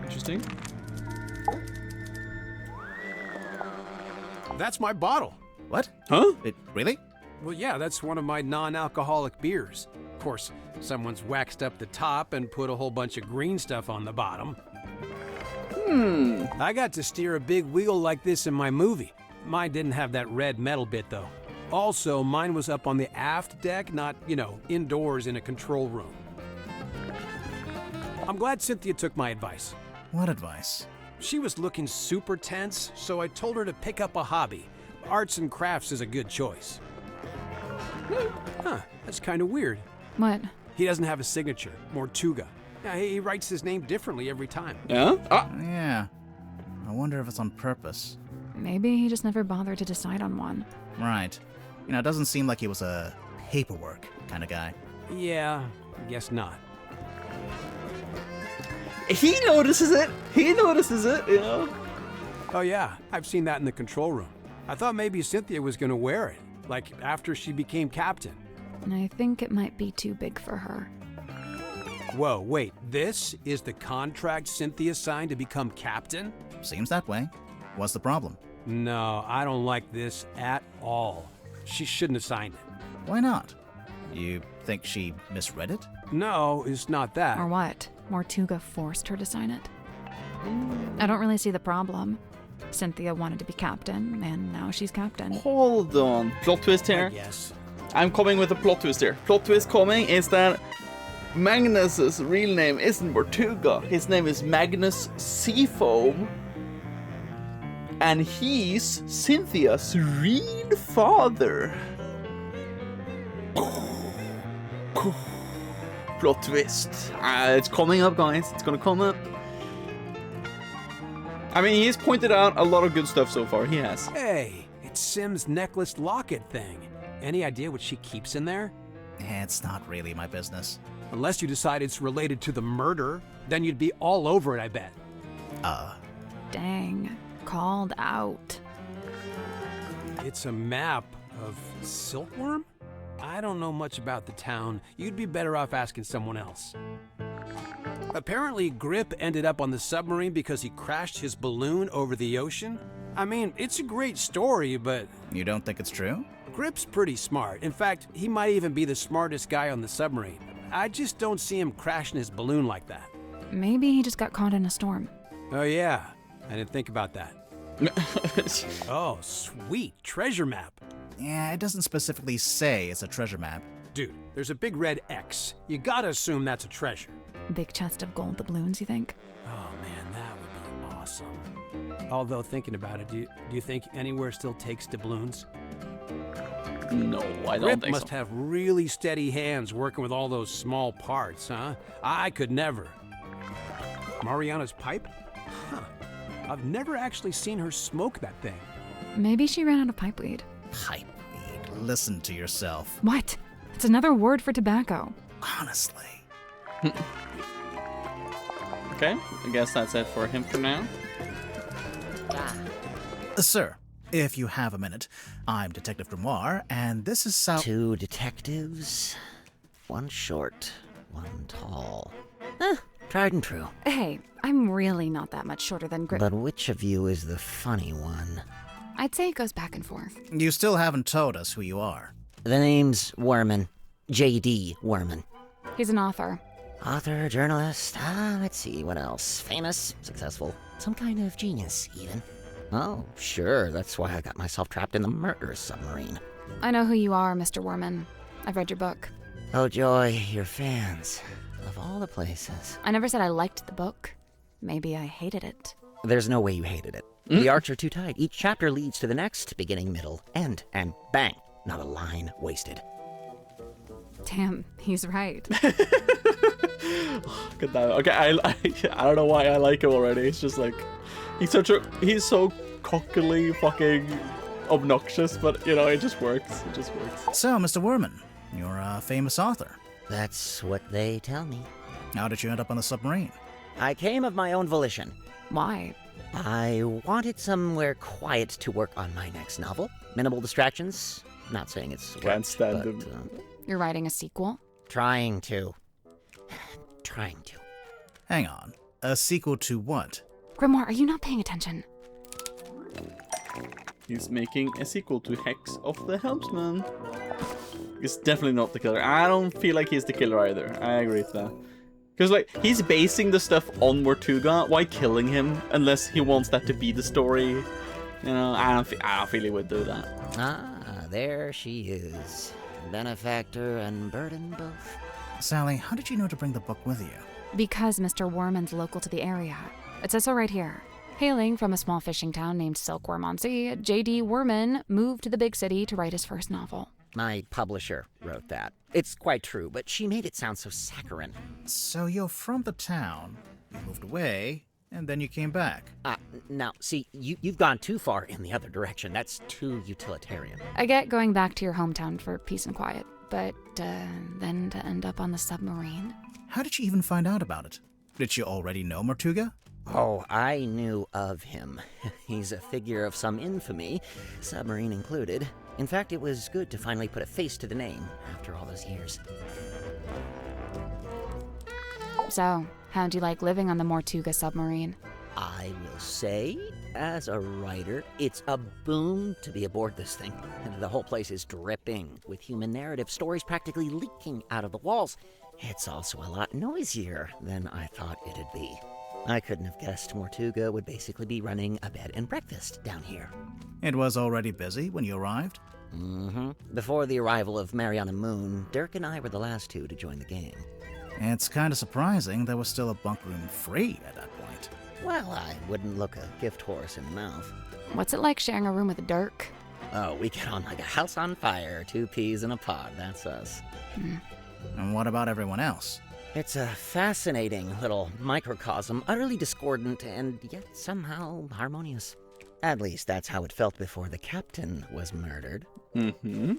Interesting. That's my bottle. What? Huh? Really? Well, yeah, that's one of my non-alcoholic beers. Of course, someone's waxed up the top and put a whole bunch of green stuff on the bottom. I got to steer a big wheel like this in my movie. Mine didn't have that red metal bit, though. Also, mine was up on the aft deck, not, indoors in a control room. I'm glad Cynthia took my advice. What advice? She was looking super tense, so I told her to pick up a hobby. Arts and crafts is a good choice. Huh, that's kind of weird. What? He doesn't have a signature, Mortuga. Yeah, he writes his name differently every time. Yeah? Yeah. I wonder if it's on purpose. Maybe he just never bothered to decide on one. Right. It doesn't seem like he was a paperwork kind of guy. Yeah, I guess not. He notices it! He notices it, Oh yeah, I've seen that in the control room. I thought maybe Cynthia was gonna wear it, like after she became captain. I think it might be too big for her. Whoa, wait, this is the contract Cynthia signed to become captain? Seems that way. What's the problem? No, I don't like this at all. She shouldn't have signed it. Why not? You think she misread it? No, it's not that. Or what? Mortuga forced her to sign it? I don't really see the problem. Cynthia wanted to be captain, and now she's captain. Hold on. Plot twist here. Yes. I'm coming with a plot twist here. Plot twist coming is that Magnus's real name isn't Mortuga. His name is Magnus Seafoam. And he's Cynthia's real father. Plot twist. It's coming up, guys. It's gonna come up. I mean, he's pointed out a lot of good stuff so far. He has. Hey, it's Sim's necklace locket thing. Any idea what she keeps in there? It's not really my business. Unless you decide it's related to the murder, then you'd be all over it, I bet. Dang. Called out. It's a map of Silkworm? I don't know much about the town. You'd be better off asking someone else. Apparently, Grip ended up on the submarine because he crashed his balloon over the ocean. I mean, it's a great story, but... You don't think it's true? Grip's pretty smart. In fact, he might even be the smartest guy on the submarine. I just don't see him crashing his balloon like that. Maybe he just got caught in a storm. Oh yeah, I didn't think about that. Oh, sweet, treasure map. Yeah, it doesn't specifically say it's a treasure map. Dude, there's a big red X. You gotta assume that's a treasure. Big chest of gold doubloons, you think? Oh man, that would be awesome. Although thinking about it, do you think anywhere still takes doubloons? No, I don't Grip think must so. have really steady hands working with all those small parts, huh? I could never. Mariana's pipe? Huh. I've never actually seen her smoke that thing. Maybe she ran out of pipeweed. Pipeweed? Listen to yourself. What? It's another word for tobacco. Honestly. Okay, I guess that's it for him for now. Sir, if you have a minute, I'm Detective Grimoire, and this is Sal— Two detectives, one short, one tall. Tried and true. Hey, I'm really not that much shorter than Grip. But which of you is the funny one? I'd say it goes back and forth. You still haven't told us who you are. The name's Werman. J.D. Werman. He's an author. Author, journalist, let's see, what else? Famous, successful, some kind of genius, even. Oh, sure, that's why I got myself trapped in the murder submarine. I know who you are, Mr. Werman. I've read your book. Oh, joy, your fans. Of all the places. I never said I liked the book. Maybe I hated it. There's no way you hated it. The arcs are too tight. Each chapter leads to the next, beginning, middle, end, and bang, not a line wasted. Damn, he's right. Good that. Okay, I don't know why I like him already. It's just like he's so cockily fucking obnoxious, but you know, it just works. It just works. So, Mr. Werman, you're a famous author. That's what they tell me. How did you end up on the submarine? I came of my own volition. Why? I wanted somewhere quiet to work on my next novel. Minimal distractions. Not saying it's Can't stand him. You're writing a sequel? Trying to. Hang on. A sequel to what? Grimoire, are you not paying attention? He's making a sequel to Hex of the Helmsman. He's definitely not the killer. I don't feel like he's the killer either. I agree with that. Because, like, he's basing the stuff on Mortuga. Why killing him? Unless he wants that to be the story. You know, I don't feel he would do that. Ah, there she is. Benefactor and burden both. Sally, how did you know to bring the book with you? Because Mr. Werman's local to the area. It says so right here. Hailing from a small fishing town named Silkworm-on-Sea, J.D. Werman moved to the big city to write his first novel. My publisher wrote that. It's quite true, but she made it sound so saccharine. So you're from the town, you moved away, and then you came back. Now, see, you've gone too far in the other direction. That's too utilitarian. I get going back to your hometown for peace and quiet, but then to end up on the submarine? How did you even find out about it? Did you already know Mortuga? Oh, I knew of him. He's a figure of some infamy, submarine included. In fact, it was good to finally put a face to the name after all those years. So, how'd you like living on the Mortuga submarine? I will say, as a writer, it's a boon to be aboard this thing. The whole place is dripping with human narrative, stories practically leaking out of the walls. It's also a lot noisier than I thought it'd be. I couldn't have guessed Mortuga would basically be running a bed and breakfast down here. It was already busy when you arrived? Mm-hmm. Before the arrival of Mariana Moon, Dirk and I were the last two to join the gang. It's kind of surprising there was still a bunk room free at that point. Well, I wouldn't look a gift horse in the mouth. What's it like sharing a room with Dirk? Oh, we get on like a house on fire, 2 peas in a pod, that's us. And what about everyone else? It's a fascinating little microcosm, utterly discordant and yet somehow harmonious. At least that's how it felt before the captain was murdered. Mm-hmm.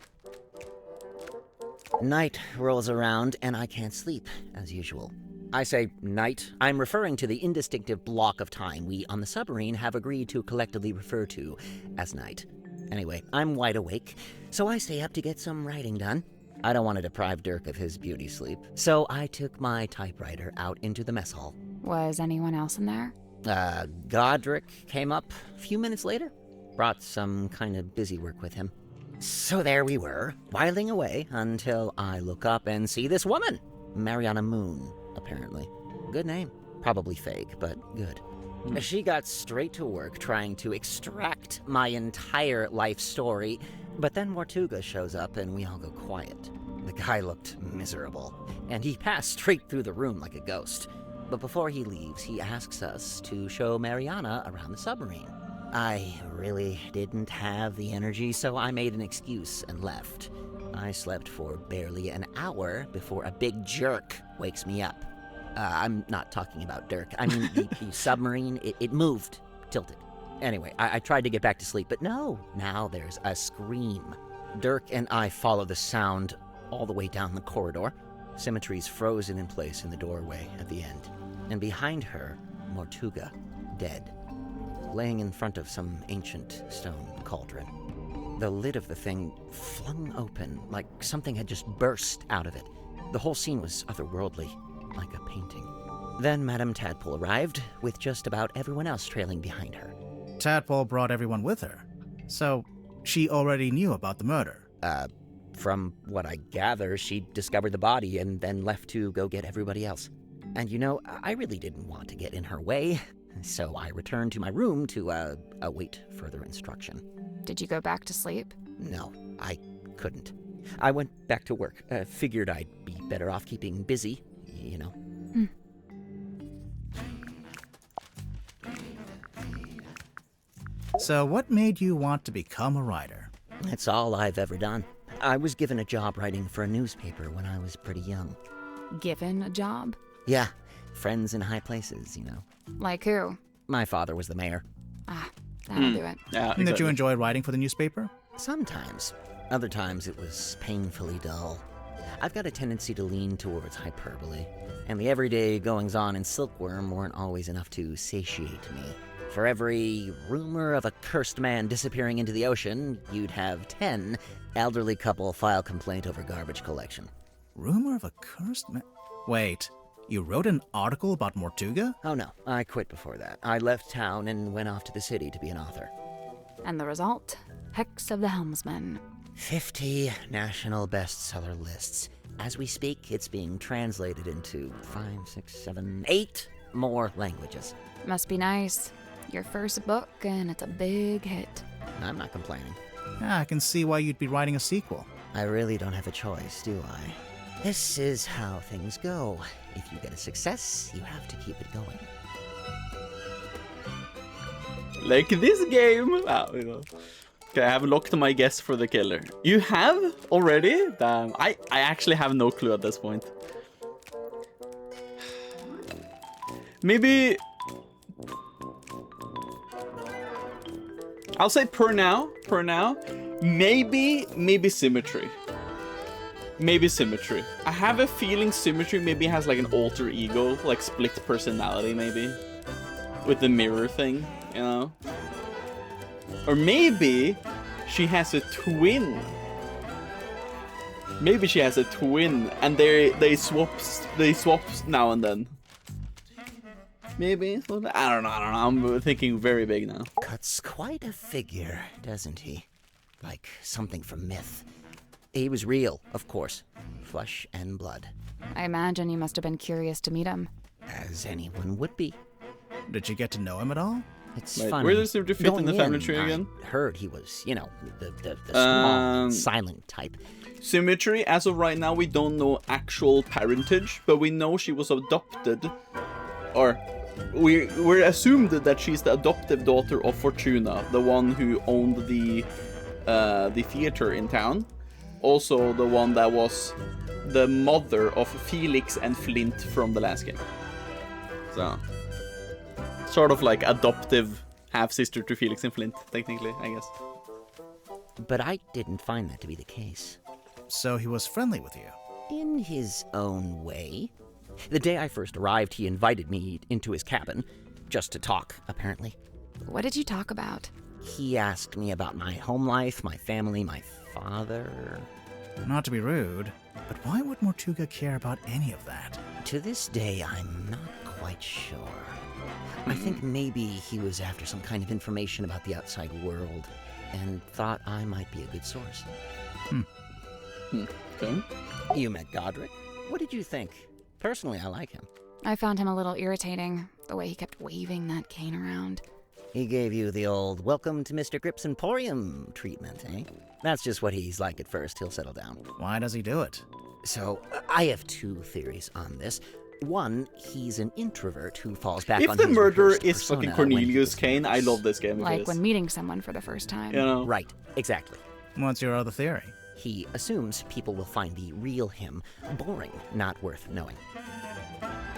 Night rolls around and I can't sleep, as usual. I say night. I'm referring to the indistinctive block of time we on the submarine have agreed to collectively refer to as night. Anyway, I'm wide awake, so I stay up to get some writing done. I don't want to deprive Dirk of his beauty sleep, so I took my typewriter out into the mess hall. Was anyone else in there? Godric came up a few minutes later. Brought some kind of busy work with him. So there we were, whiling away until I look up and see this woman. Mariana Moon, apparently. Good name. Probably fake, but good. She got straight to work trying to extract my entire life story, but then Mortuga shows up and we all go quiet. The guy looked miserable, and he passed straight through the room like a ghost. But before he leaves, he asks us to show Mariana around the submarine. I really didn't have the energy, so I made an excuse and left. I slept for barely an hour before a big jerk wakes me up. I'm not talking about Dirk. I mean, the submarine, it moved, tilted. Anyway, I tried to get back to sleep, but no. Now there's a scream. Dirk and I follow the sound all the way down the corridor. Symmetry's frozen in place in the doorway at the end. And behind her, Mortuga, dead, laying in front of some ancient stone cauldron. The lid of the thing flung open, like something had just burst out of it. The whole scene was otherworldly, like a painting. Then Madame Tadpole arrived, with just about everyone else trailing behind her. Tadpole brought everyone with her, so she already knew about the murder. From what I gather, she discovered the body and then left to go get everybody else. And you know, I really didn't want to get in her way, so I returned to my room to await further instruction. Did you go back to sleep? No, I couldn't. I went back to work. Figured I'd be better off keeping busy, you know. So what made you want to become a writer? That's all I've ever done. I was given a job writing for a newspaper when I was pretty young. Given a job? Yeah, friends in high places, you know. Like who? My father was the mayor. Ah, that'll do it. Yeah, exactly. Did you enjoy writing for the newspaper? Sometimes. Other times it was painfully dull. I've got a tendency to lean towards hyperbole, and the everyday goings-on in Silkworm weren't always enough to satiate me. For every rumor of a cursed man disappearing into the ocean, you'd have 10 elderly couple file complaint over garbage collection. Rumor of a cursed man? Wait, you wrote an article about Mortuga? Oh no, I quit before that. I left town and went off to the city to be an author. And the result? Hex of the Helmsman. 50 national bestseller lists. As we speak, it's being translated into 5, 6, 7, 8 more languages. Must be nice. Your first book, and it's a big hit. I'm not complaining. I can see why you'd be writing a sequel. I really don't have a choice, do I? This is how things go. If you get a success, you have to keep it going. Like this game. Wow, you know. Okay, I have locked my guess for the killer. You have already? Damn, I actually have no clue at this point. Maybe... I'll say per now, maybe Symmetry. Maybe Symmetry. I have a feeling Symmetry maybe has like an alter ego, like split personality maybe. With the mirror thing, you know? Or maybe she has a twin. Maybe she has a twin and they swap now and then. Maybe. I don't know. I'm thinking very big now. Cuts quite a figure, doesn't he? Like something from myth. He was real, of course. Flesh and blood. I imagine you must have been curious to meet him. As anyone would be. Did you get to know him at all? It's Wait, funny. where does Symmetry fit in the family tree again? I heard he was, you know, the small, silent type. Symmetry, as of right now, we don't know actual parentage, but we know she was adopted. Or... We're assumed that she's the adoptive daughter of Fortuna, the one who owned the theater in town. also the one that was the mother of Felix and Flint from the last game. So, sort of like adoptive half-sister to Felix and Flint, technically, I guess. But I didn't find that to be the case. So he was friendly with you? In his own way. The day I first arrived, he invited me into his cabin, just to talk, apparently. What did you talk about? He asked me about my home life, my family, my father. Not to be rude, but why would Mortuga care about any of that? To this day, I'm not quite sure. I think maybe he was after some kind of information about the outside world, and thought I might be a good source. Okay. You met Godric. What did you think? Personally, I like him. I found him a little irritating, the way he kept waving that cane around. He gave you the old welcome to Mr. Grip's Emporium treatment, eh? That's just what he's like at first. He'll settle down. Why does he do it? So, I have two theories on this. One, he's an introvert who falls back If on the his murderer rehearsed is fucking persona Cornelius when he Kane, I love this game. Like when meeting someone for the first time. You know? Right, exactly. What's your other theory? He assumes people will find the real him boring, not worth knowing.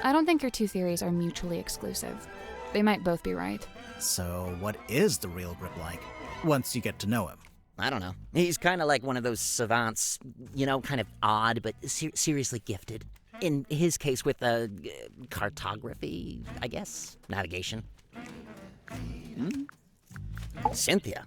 I don't think your two theories are mutually exclusive. They might both be right. So what is the real Grip like, once you get to know him? I don't know. He's kind of like one of those savants, you know, kind of odd, but seriously gifted. In his case with cartography, I guess, navigation. Cynthia,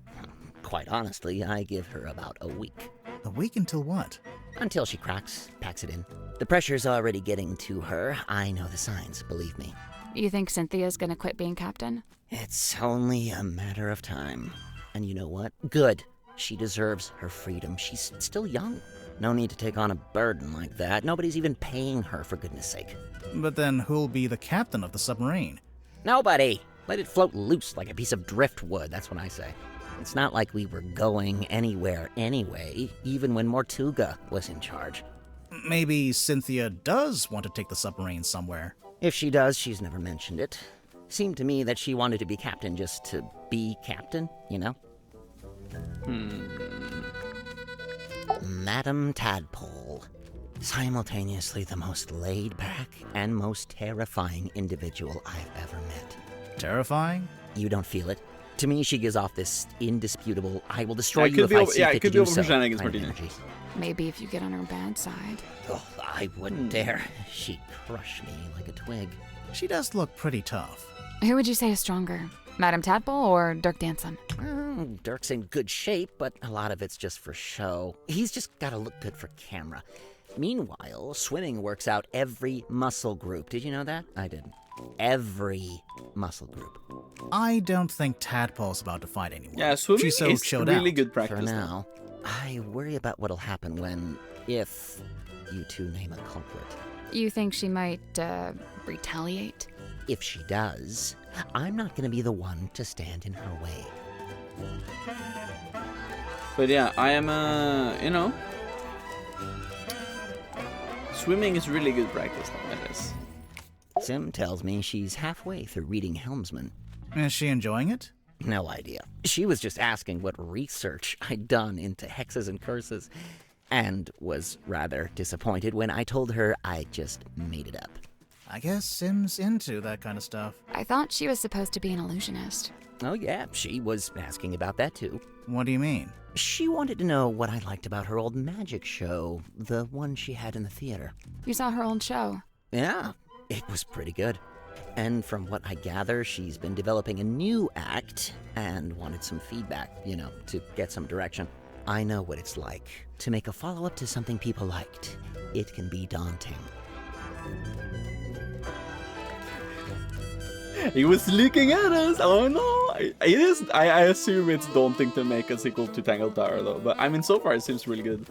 quite honestly, I give her about a week. A week until what? Until she cracks, packs it in. The pressure's already getting to her. I know the signs, believe me. You think Cynthia's gonna quit being captain? It's only a matter of time. And you know what? Good. She deserves her freedom. She's still young. No need to take on a burden like that. Nobody's even paying her, for goodness sake. But then who'll be the captain of the submarine? Nobody. Let it float loose like a piece of driftwood, that's what I say. It's not like we were going anywhere anyway, even when Mortuga was in charge. Maybe Cynthia does want to take the submarine somewhere. If she does, she's never mentioned it. Seemed to me that she wanted to be captain just to be captain, you know? Madame Tadpole. Simultaneously the most laid-back and most terrifying individual I've ever met. Terrifying? You don't feel it? To me, she gives off this indisputable, I will destroy you if be I over, see yeah, fit it could to be do over so for Shenanigans kind of Martina. energy. Maybe if you get on her bad side. Oh, I wouldn't dare. She'd crush me like a twig. She does look pretty tough. Who would you say is stronger? Madame Tadpole or Dirk Danson? Dirk's in good shape, but a lot of it's just for show. He's just gotta look good for camera. Meanwhile, swimming works out every muscle group. Did you know that? I didn't. Every muscle group. I don't think Tadpole's about to fight anyone. Yeah, swimming She's so is chilled really out. good practice. For now, I worry about what'll happen if you two name a culprit. You think she might, retaliate? If she does, I'm not gonna be the one to stand in her way. But yeah, I am, you know, swimming is really good practice nowadays. Sim tells me she's halfway through reading Helmsman. Is she enjoying it? No idea. She was just asking what research I'd done into hexes and curses, and was rather disappointed when I told her I just made it up. I guess Sim's into that kind of stuff. I thought she was supposed to be an illusionist. Oh yeah, she was asking about that too. What do you mean? She wanted to know what I liked about her old magic show, the one she had in the theater. You saw her old show? Yeah, it was pretty good. And from what I gather, she's been developing a new act and wanted some feedback, you know, to get some direction. I know what it's like to make a follow-up to something people liked. It can be daunting. He was looking at us. Oh no! It is. I assume it's daunting to make a sequel to Tangled Tower, though. But I mean, so far it seems really good.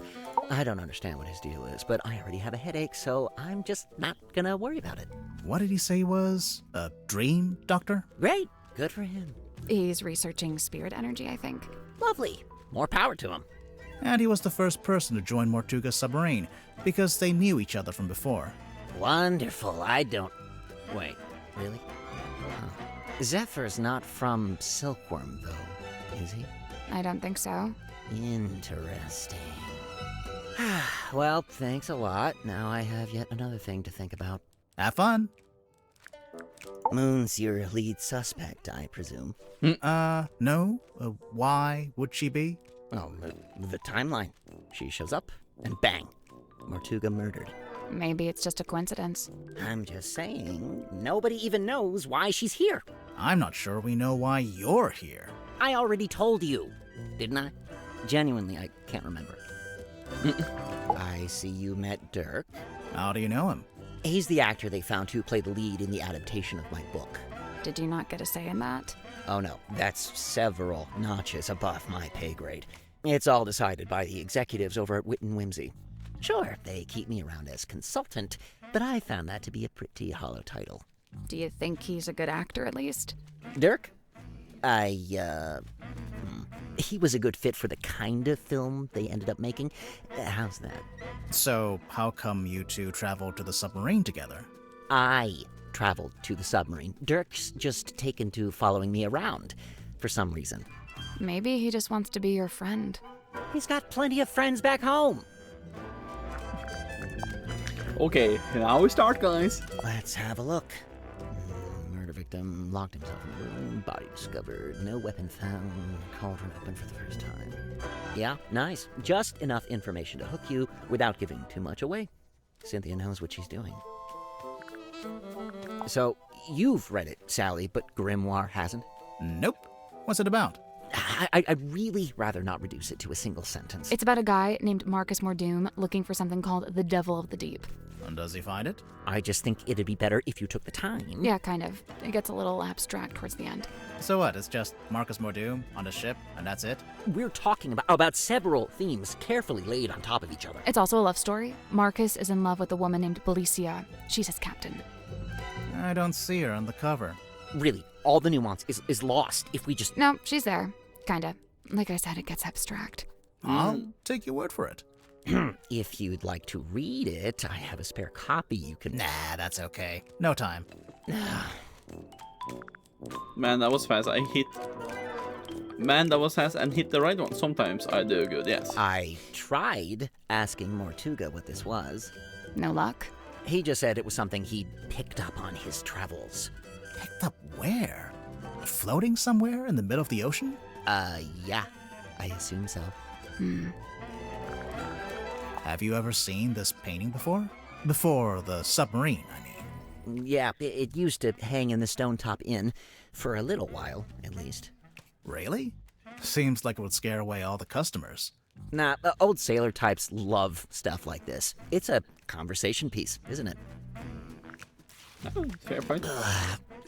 I don't understand what his deal is, but I already have a headache, so I'm just not gonna worry about it. What did he say he was? A dream doctor? Great. Good for him. He's researching spirit energy, I think. Lovely. More power to him. And he was the first person to join Mortuga's submarine, because they knew each other from before. Wonderful. I don't... Wait, really? Zephyr's not from Silkworm, though, is he? I don't think so. Interesting. Well, thanks a lot. Now I have yet another thing to think about. Have fun. Moon's your lead suspect, I presume. No. Why would she be? Well, the timeline. She shows up, and bang, Mortuga murdered. Maybe it's just a coincidence. I'm just saying, nobody even knows why she's here. I'm not sure we know why you're here. I already told you, didn't I? Genuinely, I can't remember. I see you met Dirk. How do you know him? He's the actor they found to play the lead in the adaptation of my book. Did you not get a say in that? Oh no, that's several notches above my pay grade. It's all decided by the executives over at Wit and Whimsy. Sure, they keep me around as consultant, but I found that to be a pretty hollow title. Do you think he's a good actor, at least? Dirk? He was a good fit for the kind of film they ended up making. How's that? So, how come you two traveled to the submarine together? I traveled to the submarine. Dirk's just taken to following me around, for some reason. Maybe he just wants to be your friend. He's got plenty of friends back home. Okay, now we start, guys. Let's have a look. Murder victim locked himself in the room, body discovered, no weapon found, cauldron open for the first time. Yeah, nice. Just enough information to hook you without giving too much away. Cynthia knows what she's doing. So, you've read it, Sally, but Grimoire hasn't? Nope. What's it about? I'd really rather not reduce it to a single sentence. It's about a guy named Marcus Mordoom looking for something called the Devil of the Deep. And does he find it? I just think it'd be better if you took the time. Yeah, kind of. It gets a little abstract towards the end. So what, it's just Marcus Mordoom on a ship, and that's it? We're talking about several themes carefully laid on top of each other. It's also a love story. Marcus is in love with a woman named Belicia. She's his captain. I don't see her on the cover. Really, all the nuance is lost if we just... No, she's there. Kinda. Like I said, it gets abstract. I'll take your word for it. If you'd like to read it, I have a spare copy you can... Nah, that's okay. No time. Man, that was fast. Man, that was fast and hit the right one. Sometimes I do good, yes. I tried asking Mortuga what this was. No luck? He just said it was something he'd picked up on his travels. Picked up where? Floating somewhere in the middle of the ocean? Yeah. I assume so. Have you ever seen this painting before? Before the submarine, I mean. Yeah, it used to hang in the Stone Top Inn. For a little while, at least. Really? Seems like it would scare away all the customers. Nah, old sailor types love stuff like this. It's a conversation piece, isn't it? Oh, fair point.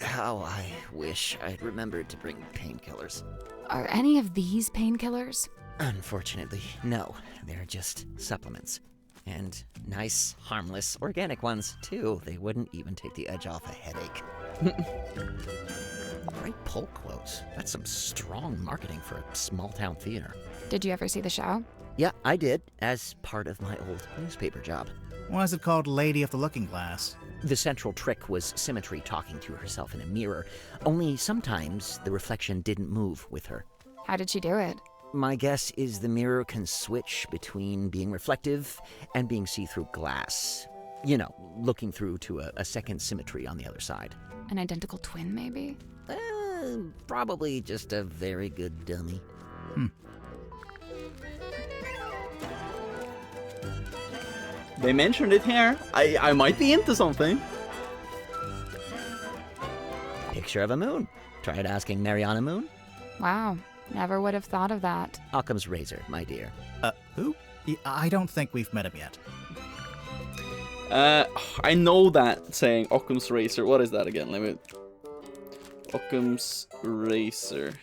How I wish I'd remembered to bring painkillers. Are any of these painkillers? Unfortunately, no. They're just supplements. And nice, harmless, organic ones, too. They wouldn't even take the edge off a headache. Great pull quotes. That's some strong marketing for a small-town theater. Did you ever see the show? Yeah, I did, as part of my old newspaper job. Why is it called Lady of the Looking Glass? The central trick was Symmetry talking to herself in a mirror, only sometimes the reflection didn't move with her. How did she do it? My guess is the mirror can switch between being reflective and being see-through glass. You know, looking through to a second Symmetry on the other side. An identical twin, maybe? Probably just a very good dummy. They mentioned it here. I might be into something. Picture of a moon. Tried asking Mariana Moon? Wow, never would have thought of that. Occam's razor, my dear. Who? I don't think we've met him yet. I know that saying, Occam's razor. What is that again? Let me... Occam's razor.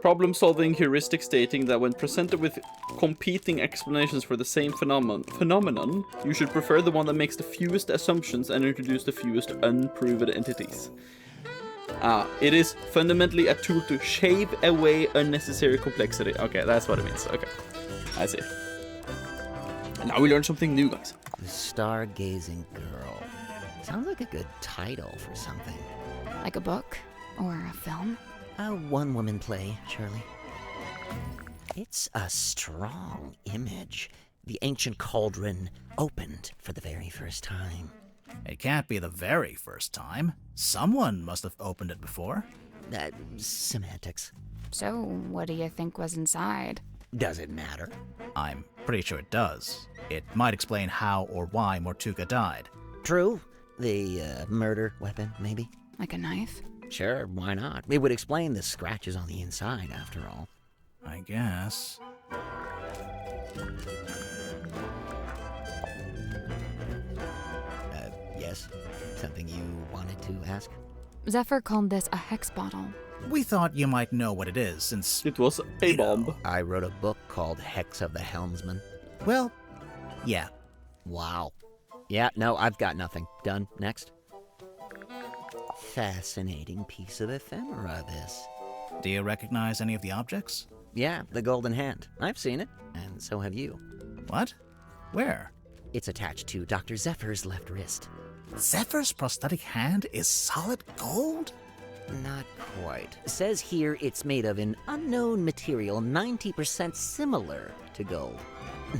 Problem-solving heuristic stating that when presented with competing explanations for the same phenomenon, you should prefer the one that makes the fewest assumptions and introduce the fewest unproven entities. It is fundamentally a tool to shave away unnecessary complexity. Okay, that's what it means. Okay, I see. And now we learn something new, guys. The Stargazing Girl. Sounds like a good title for something. Like a book? Or a film? A one-woman play, surely. It's a strong image. the ancient cauldron opened for the very first time. It can't be the very first time. Someone must have opened it before. Semantics. So, what do you think was inside? Does it matter? I'm pretty sure it does. It might explain how or why Mortuga died. True. The murder weapon, maybe? Like a knife? Sure, why not? It would explain the scratches on the inside, after all. I guess. Yes? Something you wanted to ask? Zephyr called this a hex bottle. We thought you might know what it is, since... It was a bomb. I wrote a book called Hex of the Helmsman. Well, yeah. Wow. Yeah, no, I've got nothing. Done. Next. Fascinating piece of ephemera, this. Do you recognize any of the objects? Yeah, the golden hand. I've seen it, and so have you. What? Where? It's attached to Dr. Zephyr's left wrist. Zephyr's prosthetic hand is solid gold? Not quite. Says here it's made of an unknown material 90% similar to gold.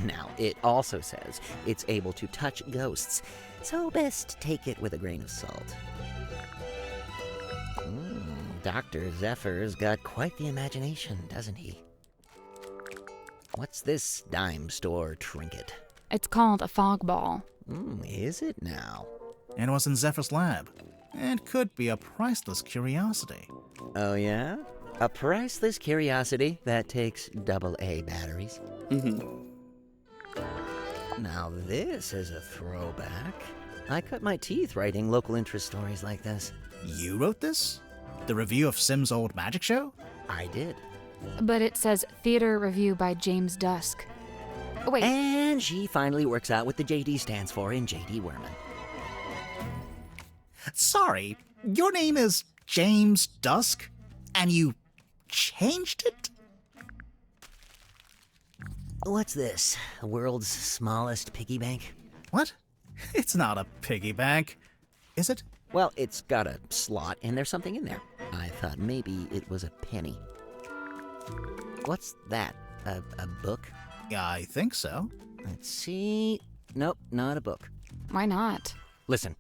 Now, it also says it's able to touch ghosts, so best take it with a grain of salt. Dr. Zephyr's got quite the imagination, doesn't he? What's this dime store trinket? It's called a fog ball. Is it now? It was in Zephyr's lab. It could be a priceless curiosity. Oh, yeah? A priceless curiosity that takes AA batteries? Now this is a throwback. I cut my teeth writing local interest stories like this. You wrote this? The review of Sim's old magic show? I did. But it says theater review by James Dusk. Oh, wait. And she finally works out what the JD stands for in JD Werman. Sorry, your name is James Dusk, and you changed it? What's this? The world's smallest piggy bank? What? It's not a piggy bank, is it? Well, it's got a slot, and there's something in there. I thought maybe it was a penny. What's that? A book? I think so. Let's see. Nope, not a book. Why not? Listen.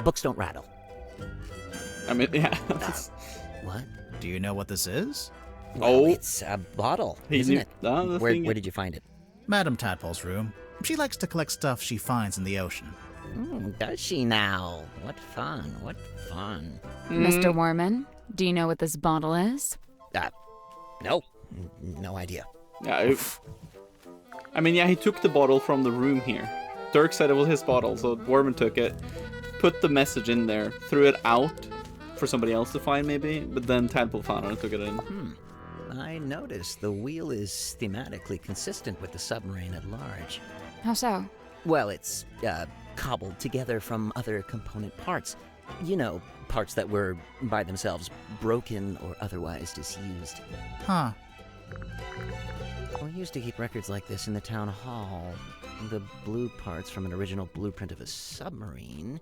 Books don't rattle. I mean, yeah. What? Do you know what this is? Well, it's a bottle, isn't it? Where did you find it? Madame Tadpole's room. She likes to collect stuff she finds in the ocean. Does she now? What fun, what fun. Mr. Warman, do you know what this bottle is? No. No idea. Yeah, I mean, yeah, he took the bottle from the room here. Dirk said it was his bottle, so Warman took it, put the message in there, threw it out for somebody else to find maybe, but then Tadpole found it and took it in. I noticed the wheel is thematically consistent with the submarine at large. How so? Well, it's cobbled together from other component parts. You know, parts that were by themselves broken or otherwise disused. Huh. We used to keep records like this in the town hall. The blue parts from an original blueprint of a submarine,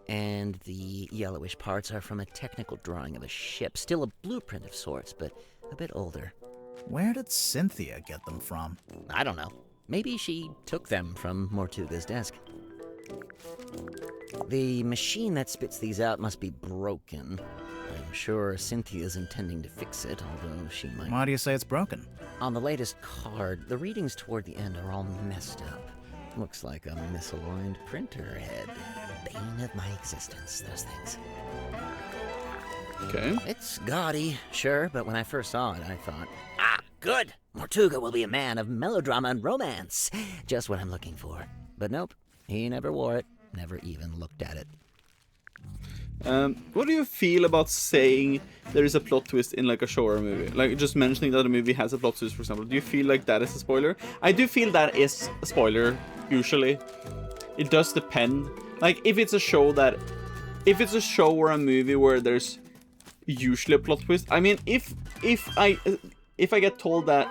and the yellowish parts are from a technical drawing of a ship. Still a blueprint of sorts, but a bit older. Where did Cynthia get them from? I don't know. Maybe she took them from Mortuga's desk. The machine that spits these out must be broken. I'm sure Cynthia's intending to fix it, although she might... Why do you say it's broken? On the latest card, the readings toward the end are all messed up. Looks like a misaligned printer head. Bane of my existence, those things. Okay. It's gaudy, sure, but when I first saw it, I thought, good! Mortuga will be a man of melodrama and romance. Just what I'm looking for. But nope, he never wore it, never even looked at it. What do you feel about saying there is a plot twist in like a show or a movie? Like just mentioning that a movie has a plot twist, for example. Do you feel like that is a spoiler? I do feel that is a spoiler, usually. It does depend. Like if it's a show or a movie where there's usually a plot twist. I mean, if I get told that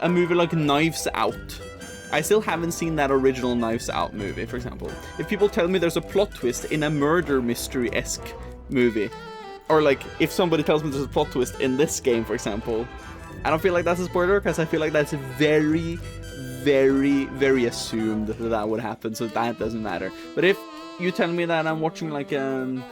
a movie like Knives Out, I still haven't seen that original Knives Out movie, for example. If people tell me there's a plot twist in a murder mystery-esque movie, or like if somebody tells me there's a plot twist in this game, for example, I don't feel like that's a spoiler, because I feel like that's very, very, very assumed that would happen, so that doesn't matter. But if you tell me that I'm watching like an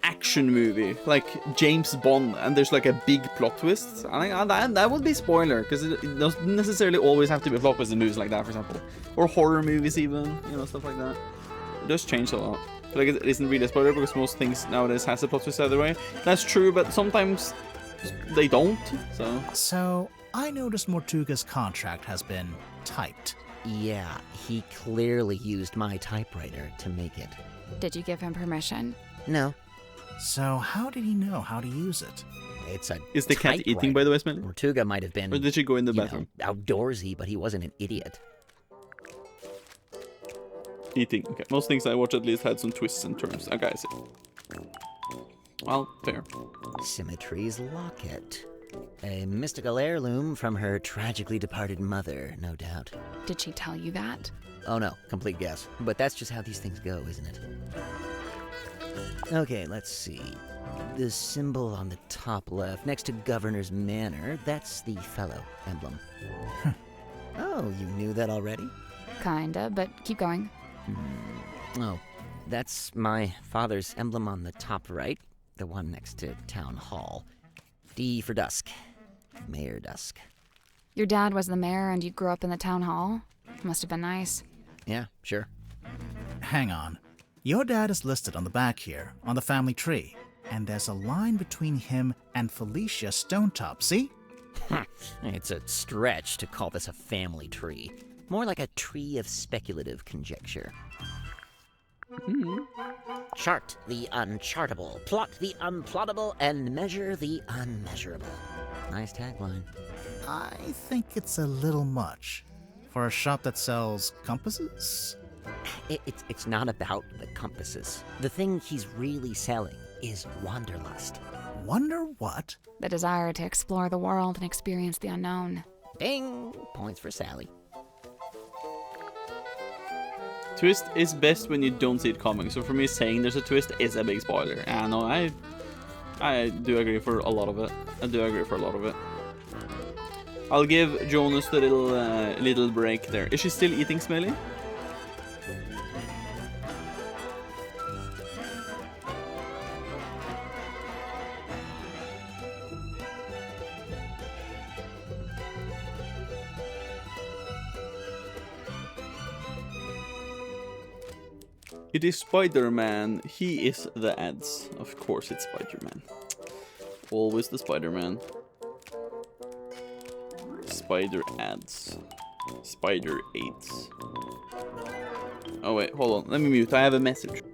action movie, like James Bond, and there's like a big plot twist, I think that would be spoiler, because it doesn't necessarily always have to be a plot twist in movies like that, for example. Or horror movies even, you know, stuff like that. It does change a lot. Like, it isn't really a spoiler, because most things nowadays has a plot twist either way. That's true, but sometimes they don't, so... So, I noticed Mortuga's contract has been typed. Yeah, he clearly used my typewriter to make it. Did you give him permission? No. So, how did he know how to use it? It's a Is the cat eating, by the way, Smelly? Mortuga might have been... Or did she go in the bathroom? Outdoorsy, but he wasn't an idiot. Eating. Okay, most things I watch at least had some twists and turns. Okay, I see. Well, fair. Symmetry's locket. A mystical heirloom from her tragically departed mother, no doubt. Did she tell you that? Oh no, complete guess. But that's just how these things go, isn't it? Okay, let's see. The symbol on the top left, next to Governor's Manor, that's the fellow emblem. Oh, you knew that already? Kinda, but keep going. Oh, that's my father's emblem on the top right, the one next to Town Hall. D for Dusk. Mayor Dusk. Your dad was the mayor and you grew up in the town hall? Must have been nice. Yeah, sure. Hang on. Your dad is listed on the back here, on the family tree, and there's a line between him and Felicia Stonetop, see? It's a stretch to call this a family tree. More like a tree of speculative conjecture. Chart the unchartable, plot the unplottable, and measure the unmeasurable. Nice tagline. I think it's a little much. For a shop that sells compasses? It's not about the compasses. The thing he's really selling is wanderlust. Wonder what? The desire to explore the world and experience the unknown. Ding! Points for Sally. Twist is best when you don't see it coming. So for me, saying there's a twist is a big spoiler. And no, I do agree for a lot of it. I'll give Jonas the little break there. Is she still eating, Smelly? It is Spider-Man. He is the ads. Of course it's Spider-Man. Always the Spider-Man. Spider ads. Spider 8s. Oh wait, hold on. Let me mute. I have a message.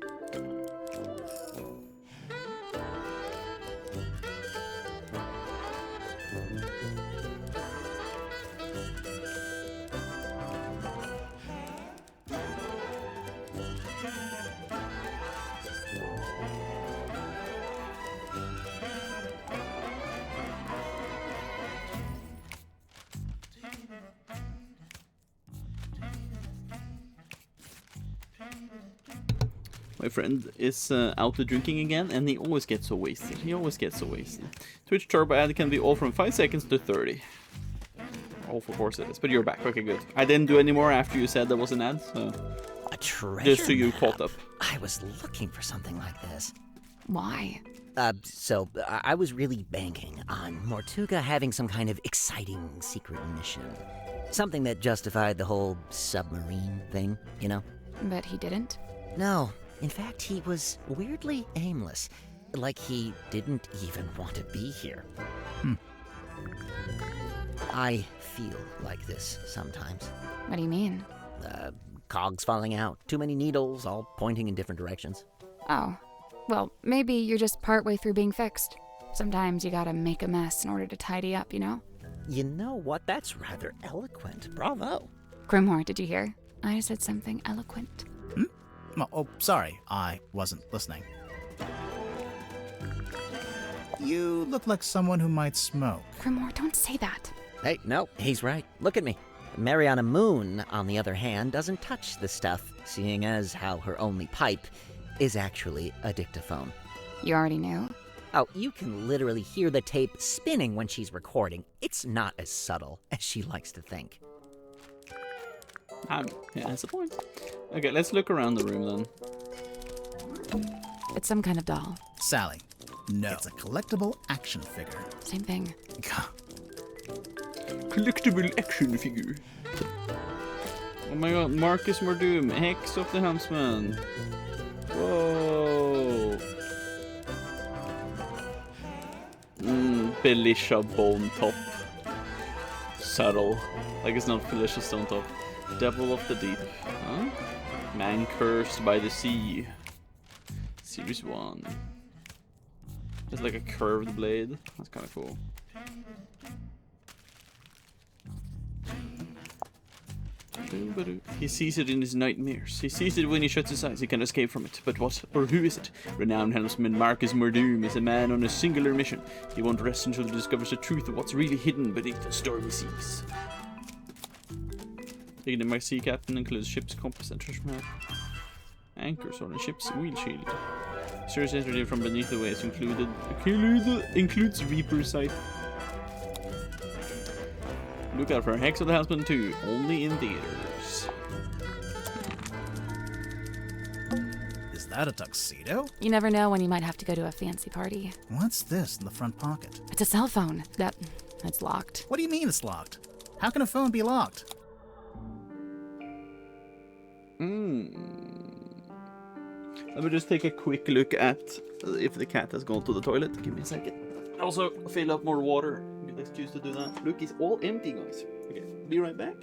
My friend is out drinking again, and he always gets so wasted. Twitch Turbo ad can be all from 5 seconds to 30. Oh, of course it is. But you're back. Okay, good. I didn't do any more after you said there was an ad, so... A treasure just so you map. Caught up. I was looking for something like this. Why? So I was really banking on Mortuga having some kind of exciting secret mission. Something that justified the whole submarine thing, you know? But he didn't? No. In fact, he was weirdly aimless. Like he didn't even want to be here. I feel like this sometimes. What do you mean? Cogs falling out. Too many needles, all pointing in different directions. Oh. Well, maybe you're just partway through being fixed. Sometimes you gotta make a mess in order to tidy up, you know? You know what? That's rather eloquent. Bravo. Grimhor, did you hear? I said something eloquent. Oh, sorry. I wasn't listening. You look like someone who might smoke. Grimhor, don't say that. Hey, no, he's right. Look at me. Mariana Moon, on the other hand, doesn't touch the stuff, seeing as how her only pipe is actually a dictaphone. You already knew? Oh, you can literally hear the tape spinning when she's recording. It's not as subtle as she likes to think. Yeah, that's the point. Okay, let's look around the room then. It's some kind of doll. Sally, no. It's a collectible action figure. Same thing. Collectible action figure. Oh my god, Marcus Mordoom, Hex of the Huntsman. Whoa. Belisha bone top. Subtle. Like it's not Felicia stone top. Devil of the deep. Huh? Man cursed by the sea. Series 1. It's like a curved blade. That's kind of cool. He sees it in his nightmares. He sees it when he shuts his eyes. He can escape from it. But what or who is it? Renowned helmsman Marcus Mordoom is a man on a singular mission. He won't rest until he discovers the truth of what's really hidden beneath the stormy seas. Taking my sea captain includes ship's compass and treasure map. Anchors on a ship's wheel shield. Source energy from beneath the waves includes Reaper sight. Look out for Hex of the Husband 2, only in theaters. Is that a tuxedo? You never know when you might have to go to a fancy party. What's this in the front pocket? It's a cell phone. That's locked. What do you mean it's locked? How can a phone be locked? Let me just take a quick look at if the cat has gone to the toilet. Give me a second. Also, fill up more water. Get the excuse to do that. Look, it's all empty, guys. Okay, be right back.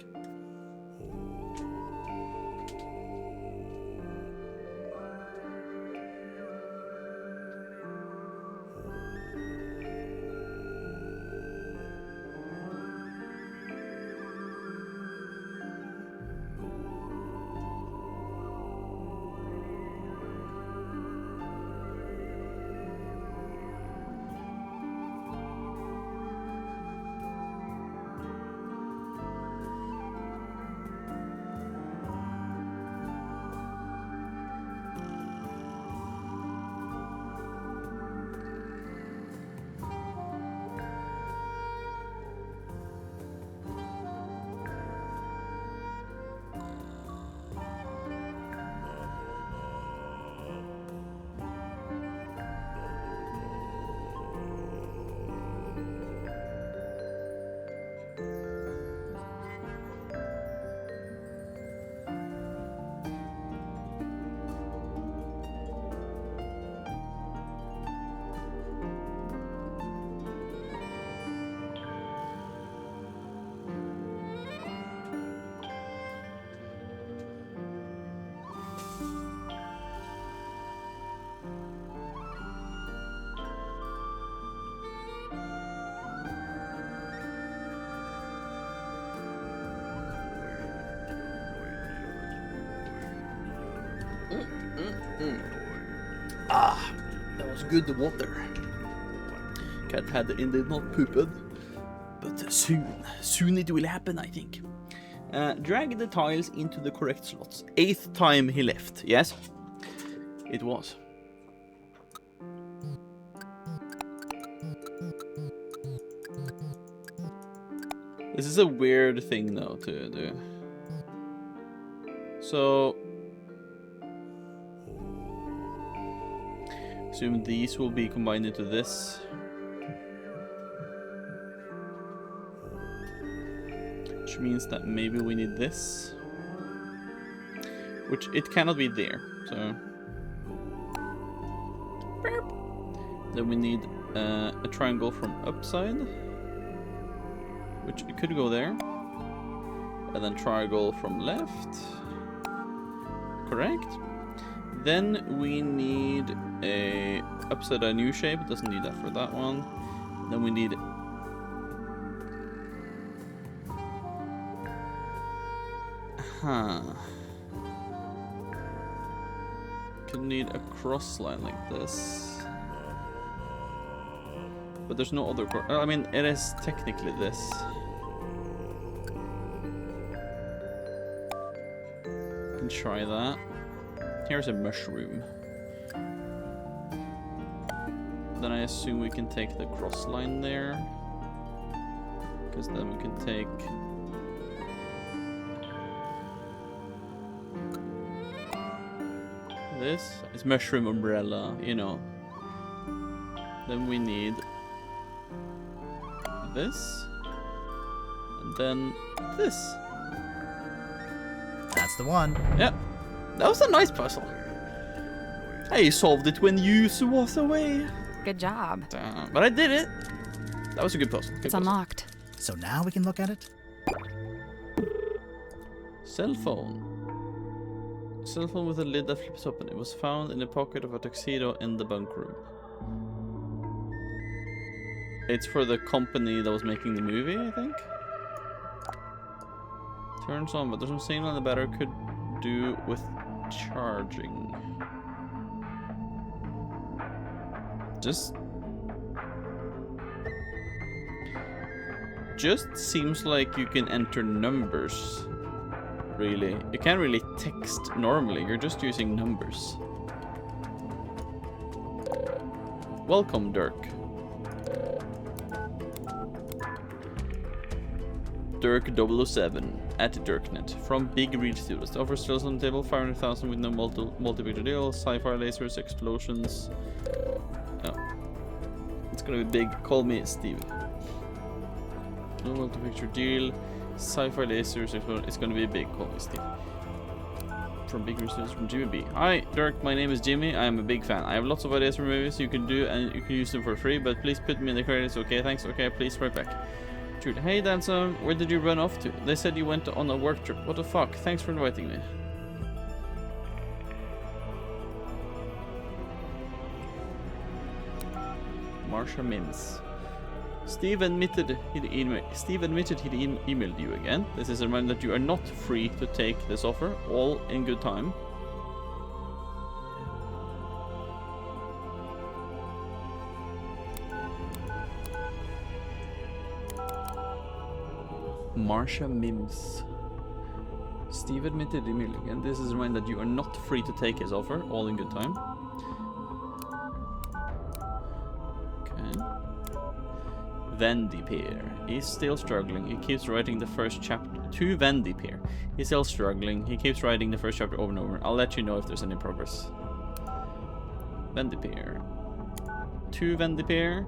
Ah, that was good water. Cat had indeed not pooped, but soon it will happen, I think. Drag the tiles into the correct slots. 8th time he left, yes? It was. This is a weird thing though to do. So assume these will be combined into this. Which means that maybe we need this. Which it cannot be there, so. Then we need a triangle from upside. Which it could go there. And then triangle from left. Correct. Then we need a upside down U shape. Doesn't need that for that one. Then we need could need a cross line like this. But there's no other I mean, it is technically this. Can try that. Here's a mushroom. Then I assume we can take the cross line there. Because then we can take this is mushroom umbrella, you know. Then we need this. And then this. That's the one. Yeah. That was a nice puzzle. I solved it when Yuzu was away. Good job. But I did it. That was a good puzzle. It's unlocked. So now we can look at it? Cell phone. Cell phone with a lid that flips open. It was found in the pocket of a tuxedo in the bunk room. It's for the company that was making the movie, I think. Turns on, but there's no signal the battery could do with charging. Just seems like you can enter numbers. Really, you can't really text normally. You're just using numbers. Welcome, Dirk. Dirk007 at Dirknet from Big Read Studios. The offer still on the table. 500,000 with no multi-picture deal. Sci-fi lasers, explosions. Oh, it's gonna be big. Call me Steve. No multi-picture deal. Sci-fi lasers. It's gonna be big. Call me Steve. From Big Read Studios from Jimmy B. Hi, Dirk. My name is Jimmy. I am a big fan. I have lots of ideas for movies you can do, and you can use them for free. But please put me in the credits. Okay, thanks. Okay, please right back. Jude, hey Dancer, where did you run off to? They said you went on a work trip. What the fuck? Thanks for inviting me. Marsha Mims. Steve admitted he'd emailed you again. This is a reminder that you are not free to take this offer, all in good time. Marsha Mims. Steve admitted email again. This is a reminder that you are not free to take his offer, all in good time. Okay. Vendipier. He's still struggling. He keeps writing the first chapter. To Vendipier. He's still struggling. He keeps writing the first chapter over and over. I'll let you know if there's any progress. Vendipier. To Vendipier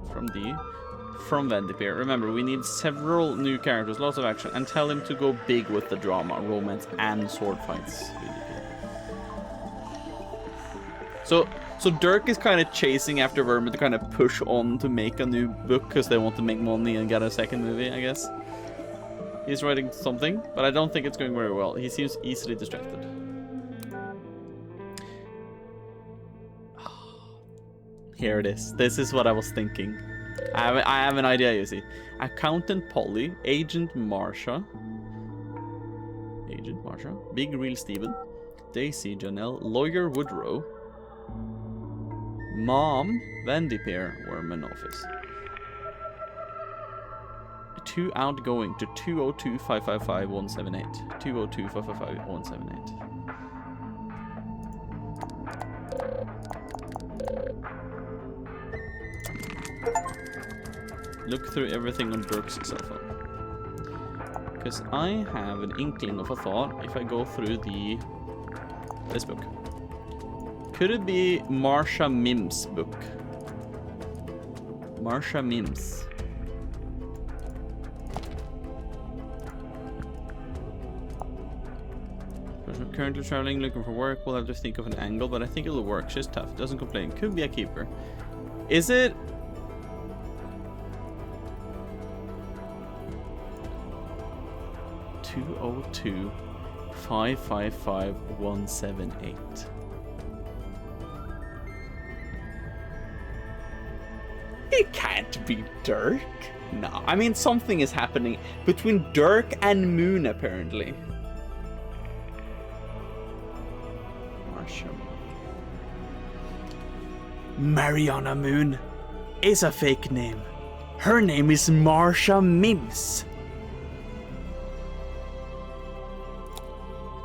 from Vendipier. Remember, we need several new characters, lots of action, and tell him to go big with the drama, romance, and sword fights. So Dirk is kind of chasing after Vermin to kind of push on to make a new book because they want to make money and get a second movie, I guess. He's writing something, but I don't think it's going very well. He seems easily distracted. Here it is. This is what I was thinking. I have an idea, you see. Accountant Polly, Agent Marsha, Big Real Steven, Daisy Janelle, Lawyer Woodrow, Mom Vendipier, Worman Office. 2 outgoing to 202-555-178. 202-555-178. Look through everything on Dirk's cell phone. Because I have an inkling of a thought if I go through this book. Could it be Marsha Mims' book? Marsha Mims. Person currently traveling, looking for work. We'll have to think of an angle, but I think it'll work. She's tough, doesn't complain. Could be a keeper. Is it? (202-555-178). It can't be Dirk. No, I mean something is happening between Dirk and Moon apparently. Marsha. Mariana Moon is a fake name. Her name is Marsha Mims.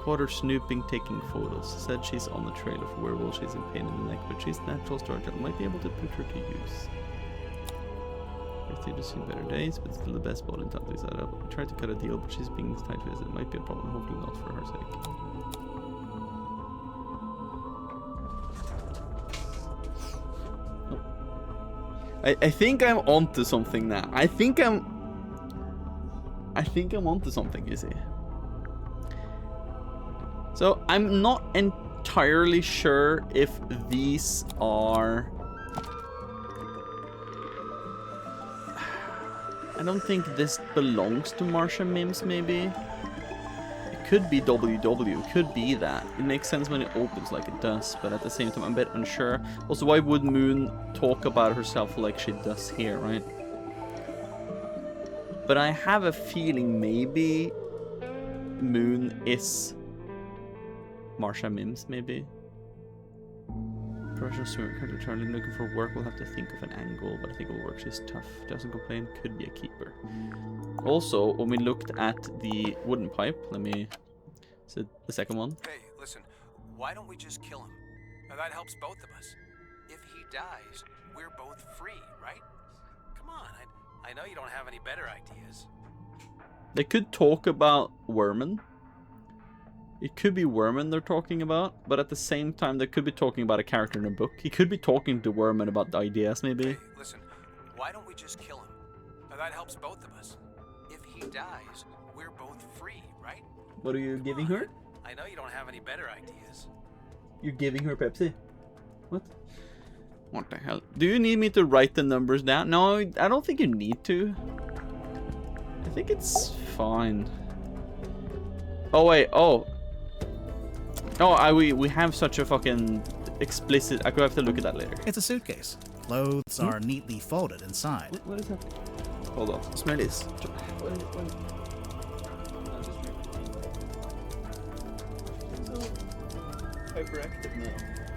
Caught her snooping, taking photos. Said she's on the trail of werewolf. She's in pain in the neck, but she's natural storyteller. Might be able to put her to use. Birthday to see better days, but still the best ball in town to set up. I tried to cut a deal, but she's being tight with it. Might be a problem. Hopefully not for her sake. I think I'm onto something now. I think I'm onto something, you see. So I'm not entirely sure if these are... I don't think this belongs to Marsha Mims, maybe. It could be WW, could be that. It makes sense when it opens like it does, but at the same time I'm a bit unsure. Also, why would Moon talk about herself like she does here, right? But I have a feeling maybe Moon is Marsha Mims, maybe. Professional swimmer currently traveling looking for work. We'll have to think of an angle, but I think it will work. She's tough, doesn't complain, could be a keeper. Also, when we looked at the wooden pipe, let me see the second one. Hey, listen, why don't we just kill him? Now that helps both of us. If he dies, we're both free, right? Come on, I know you don't have any better ideas. They could talk about Worman. It could be Worman they're talking about, but at the same time they could be talking about a character in a book. He could be talking to Worman about the ideas, maybe. Hey, listen, why don't we just kill him? Now that helps both of us. If he dies, we're both free, right? What are you giving her? I know you don't have any better ideas. You're giving her Pepsi? What? What the hell? Do you need me to write the numbers down? No, I don't think you need to. I think it's fine. Oh wait, oh, we have such a fucking explicit... I could have to look at that later. It's a suitcase. Clothes are neatly folded inside. What is that? Hold on. Smell this. What is hyperactive now.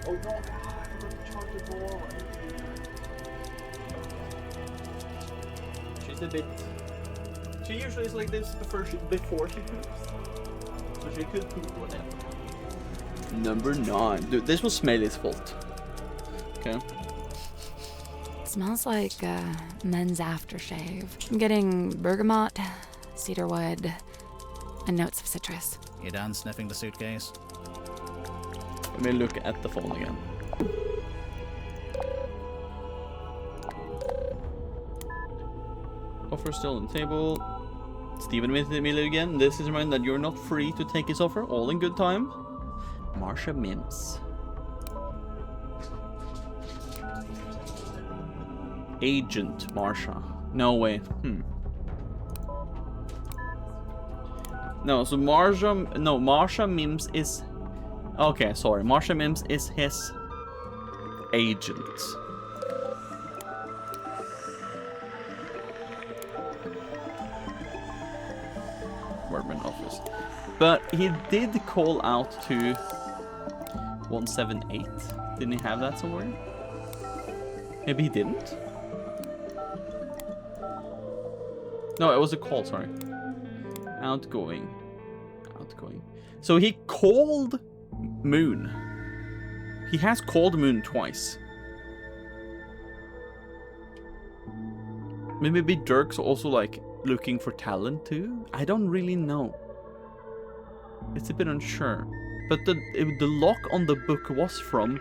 Oh no! Charge the ball. She's a bit... She usually is like this before she poops. So she could poop whatever. Number 9. Dude, this was Smelly's fault. Okay. It smells like men's aftershave. I'm getting bergamot, cedarwood, and notes of citrus. You done sniffing the suitcase? Let me look at the phone again. Offer still on the table. Stephen Miller again. This is a reminder that you're not free to take his offer. All in good time. Marsha Mims. Agent Marsha. No way. No, so Marsha Mims is... Okay, sorry. Marsha Mims is his agent. Workman office. But he did call out to 178. Didn't he have that somewhere? Maybe he didn't? No, it was a call, sorry. Outgoing. So he called Moon. He has called Moon twice. Maybe Dirk's also like looking for talent too? I don't really know. It's a bit unsure. But the lock on the book was from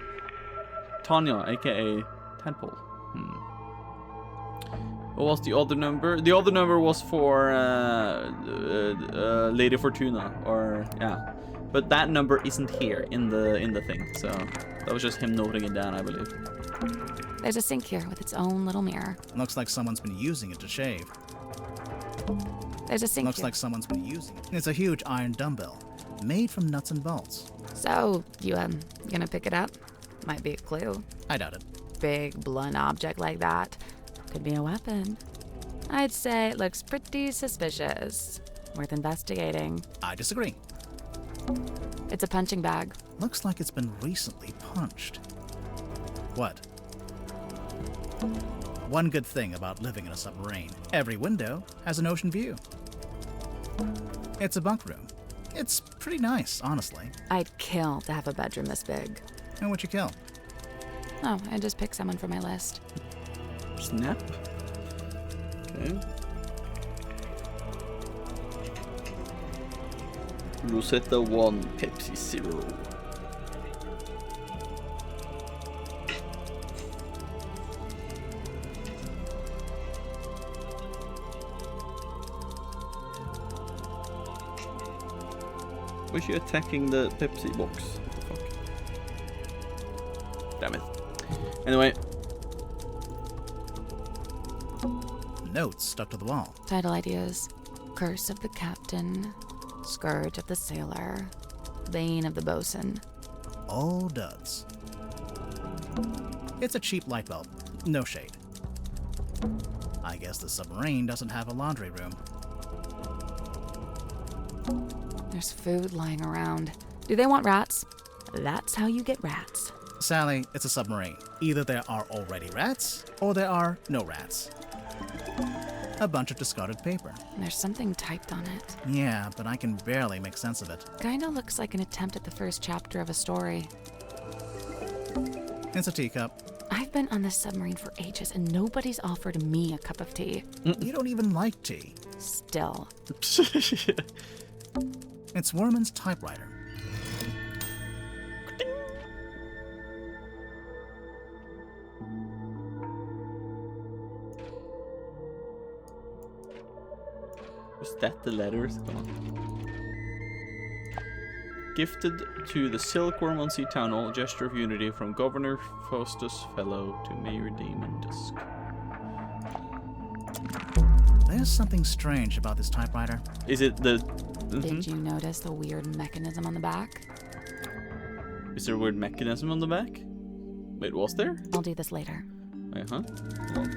Tanya, aka Tadpole. What was the other number? The other number was for Lady Fortuna, or yeah. But that number isn't here in the thing, so that was just him noting it down, I believe. There's a sink here with its own little mirror. Looks like someone's been using it to shave. There's a sink Looks here. like someone's been using it. It's a huge iron dumbbell, made from nuts and bolts. So, you gonna pick it up? Might be a clue. I doubt it. Big, blunt object like that. Could be a weapon. I'd say it looks pretty suspicious. Worth investigating. I disagree. It's a punching bag. Looks like it's been recently punched. What? One good thing about living in a submarine. Every window has an ocean view. It's a bunk room. It's pretty nice, honestly. I'd kill to have a bedroom this big. And what'd you kill? Oh, I just picked someone for my list. Snap. Okay. Rosetta 1, Pepsi 0. Why is she attacking the Pepsi box? What the fuck? Damn it. Anyway. Notes stuck to the wall. Title ideas. Curse of the Captain. Scourge of the Sailor. Bane of the Bosun. All duds. It's a cheap light bulb. No shade. I guess the submarine doesn't have a laundry room. There's food lying around. Do they want rats? That's how you get rats. Sally, it's a submarine. Either there are already rats, or there are no rats. A bunch of discarded paper. There's something typed on it. Yeah, but I can barely make sense of it. Kinda looks like an attempt at the first chapter of a story. It's a teacup. I've been on this submarine for ages and nobody's offered me a cup of tea. You don't even like tea. Still. It's Worman's typewriter. Was that the letters? Come on. Gifted to the Silkworm on Sea Town Hall, gesture of unity from Governor Faustus Fellow to Mayor Damon Dusk. There's something strange about this typewriter. Is it the... Did you notice the weird mechanism on the back? Is there a weird mechanism on the back? Wait, was there? I'll do this later. Uh-huh. Well,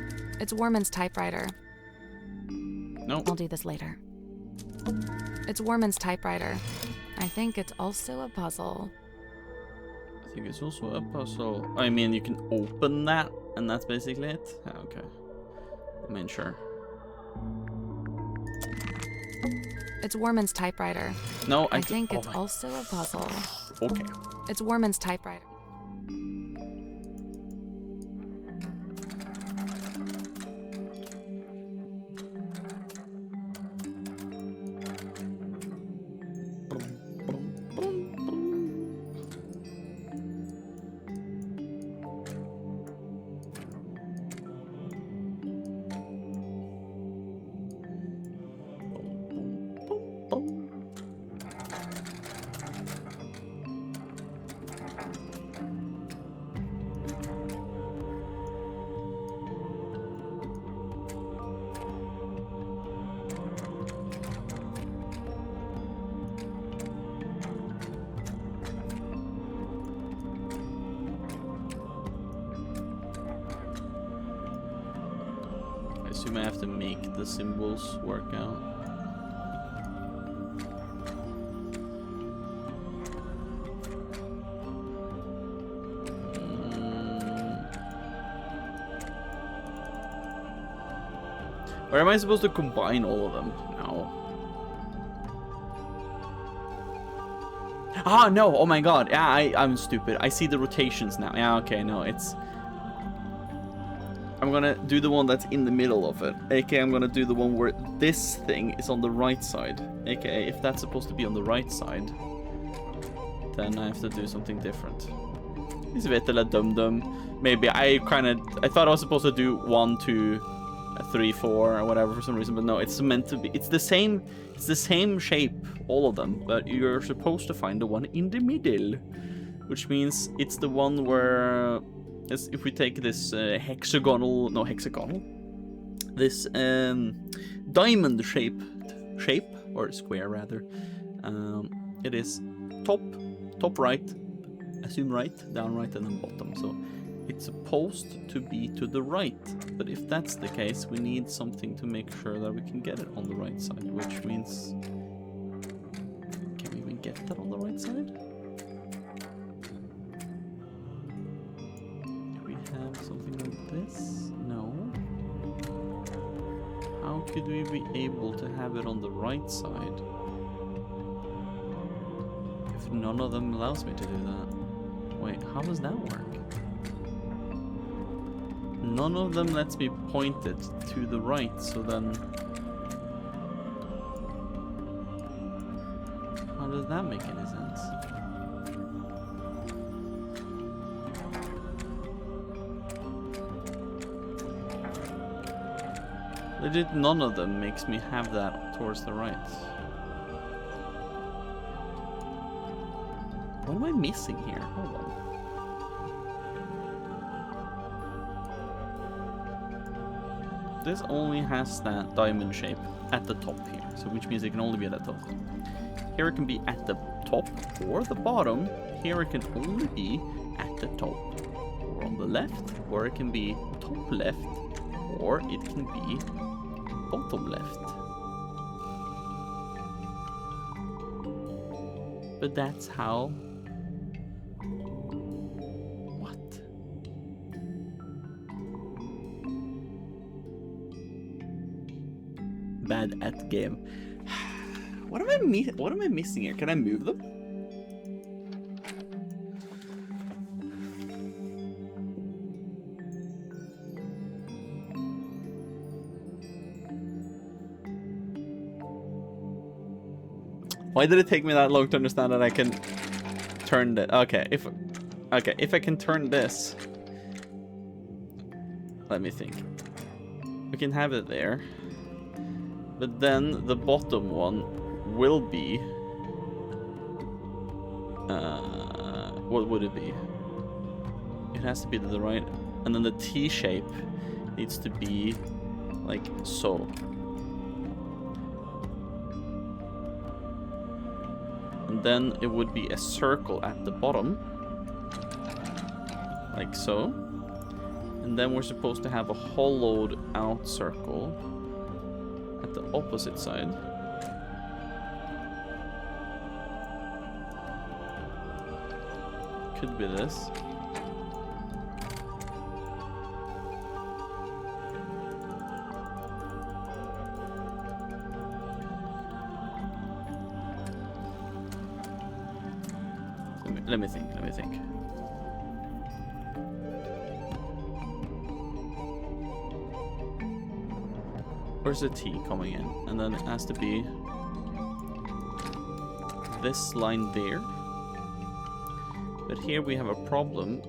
It's Worman's typewriter. no. I'll do this later. It's Worman's typewriter. I think it's also a puzzle. I think it's also a puzzle. I mean, you can open that, and that's basically it? Ah, okay. I mean, sure. It's Worman's typewriter. No, I think it's also a puzzle. Okay. It's Worman's typewriter. I assume I have to make the symbols work out. Or am I supposed to combine all of them? No. Ah, no! Oh my god. Yeah, I'm stupid. I see the rotations now. Yeah, okay, no, it's... I'm gonna do the one that's in the middle of it. AKA, I'm gonna do the one where this thing is on the right side. AKA, if that's supposed to be on the right side, then I have to do something different. Is Vetela dum-dum? Maybe. I thought I was supposed to do 1, 2, 3, 4, or whatever for some reason, but no, it's meant to be. It's the same shape, all of them, but you're supposed to find the one in the middle, which means it's the one where, as if we take this this diamond shape, or square rather, it is top right, assume right, down right, and then bottom. So it's supposed to be to the right, but if that's the case, we need something to make sure that we can get it on the right side, which means, can we even get that on the right side? Do we have something like this? No. How could we be able to have it on the right side if none of them allows me to do that? Wait, how does that work? None of them lets me point it to the right, so then... How does that make any sense? Legit, none of them makes me have that towards the right. am I missing here? Hold on. This only has that diamond shape at the top here, so which means it can only be at the top. Here it can be at the top or the bottom. Here it can only be at the top or on the left, or it can be top left, or it can be bottom left. But that's how... What? Bad at game. What am I missing here? Can I move them? Why did it take me that long to understand that I can turn that? Okay, if I can turn this, let me think. We can have it there, but then the bottom one will be. What would it be? It has to be to the right, and then the T shape needs to be like so. And then it would be a circle at the bottom, like so. And then we're supposed to have a hollowed out circle at the opposite side. Could be this. Let me think. Where's the T coming in? And then it has to be this line there. But here we have a problem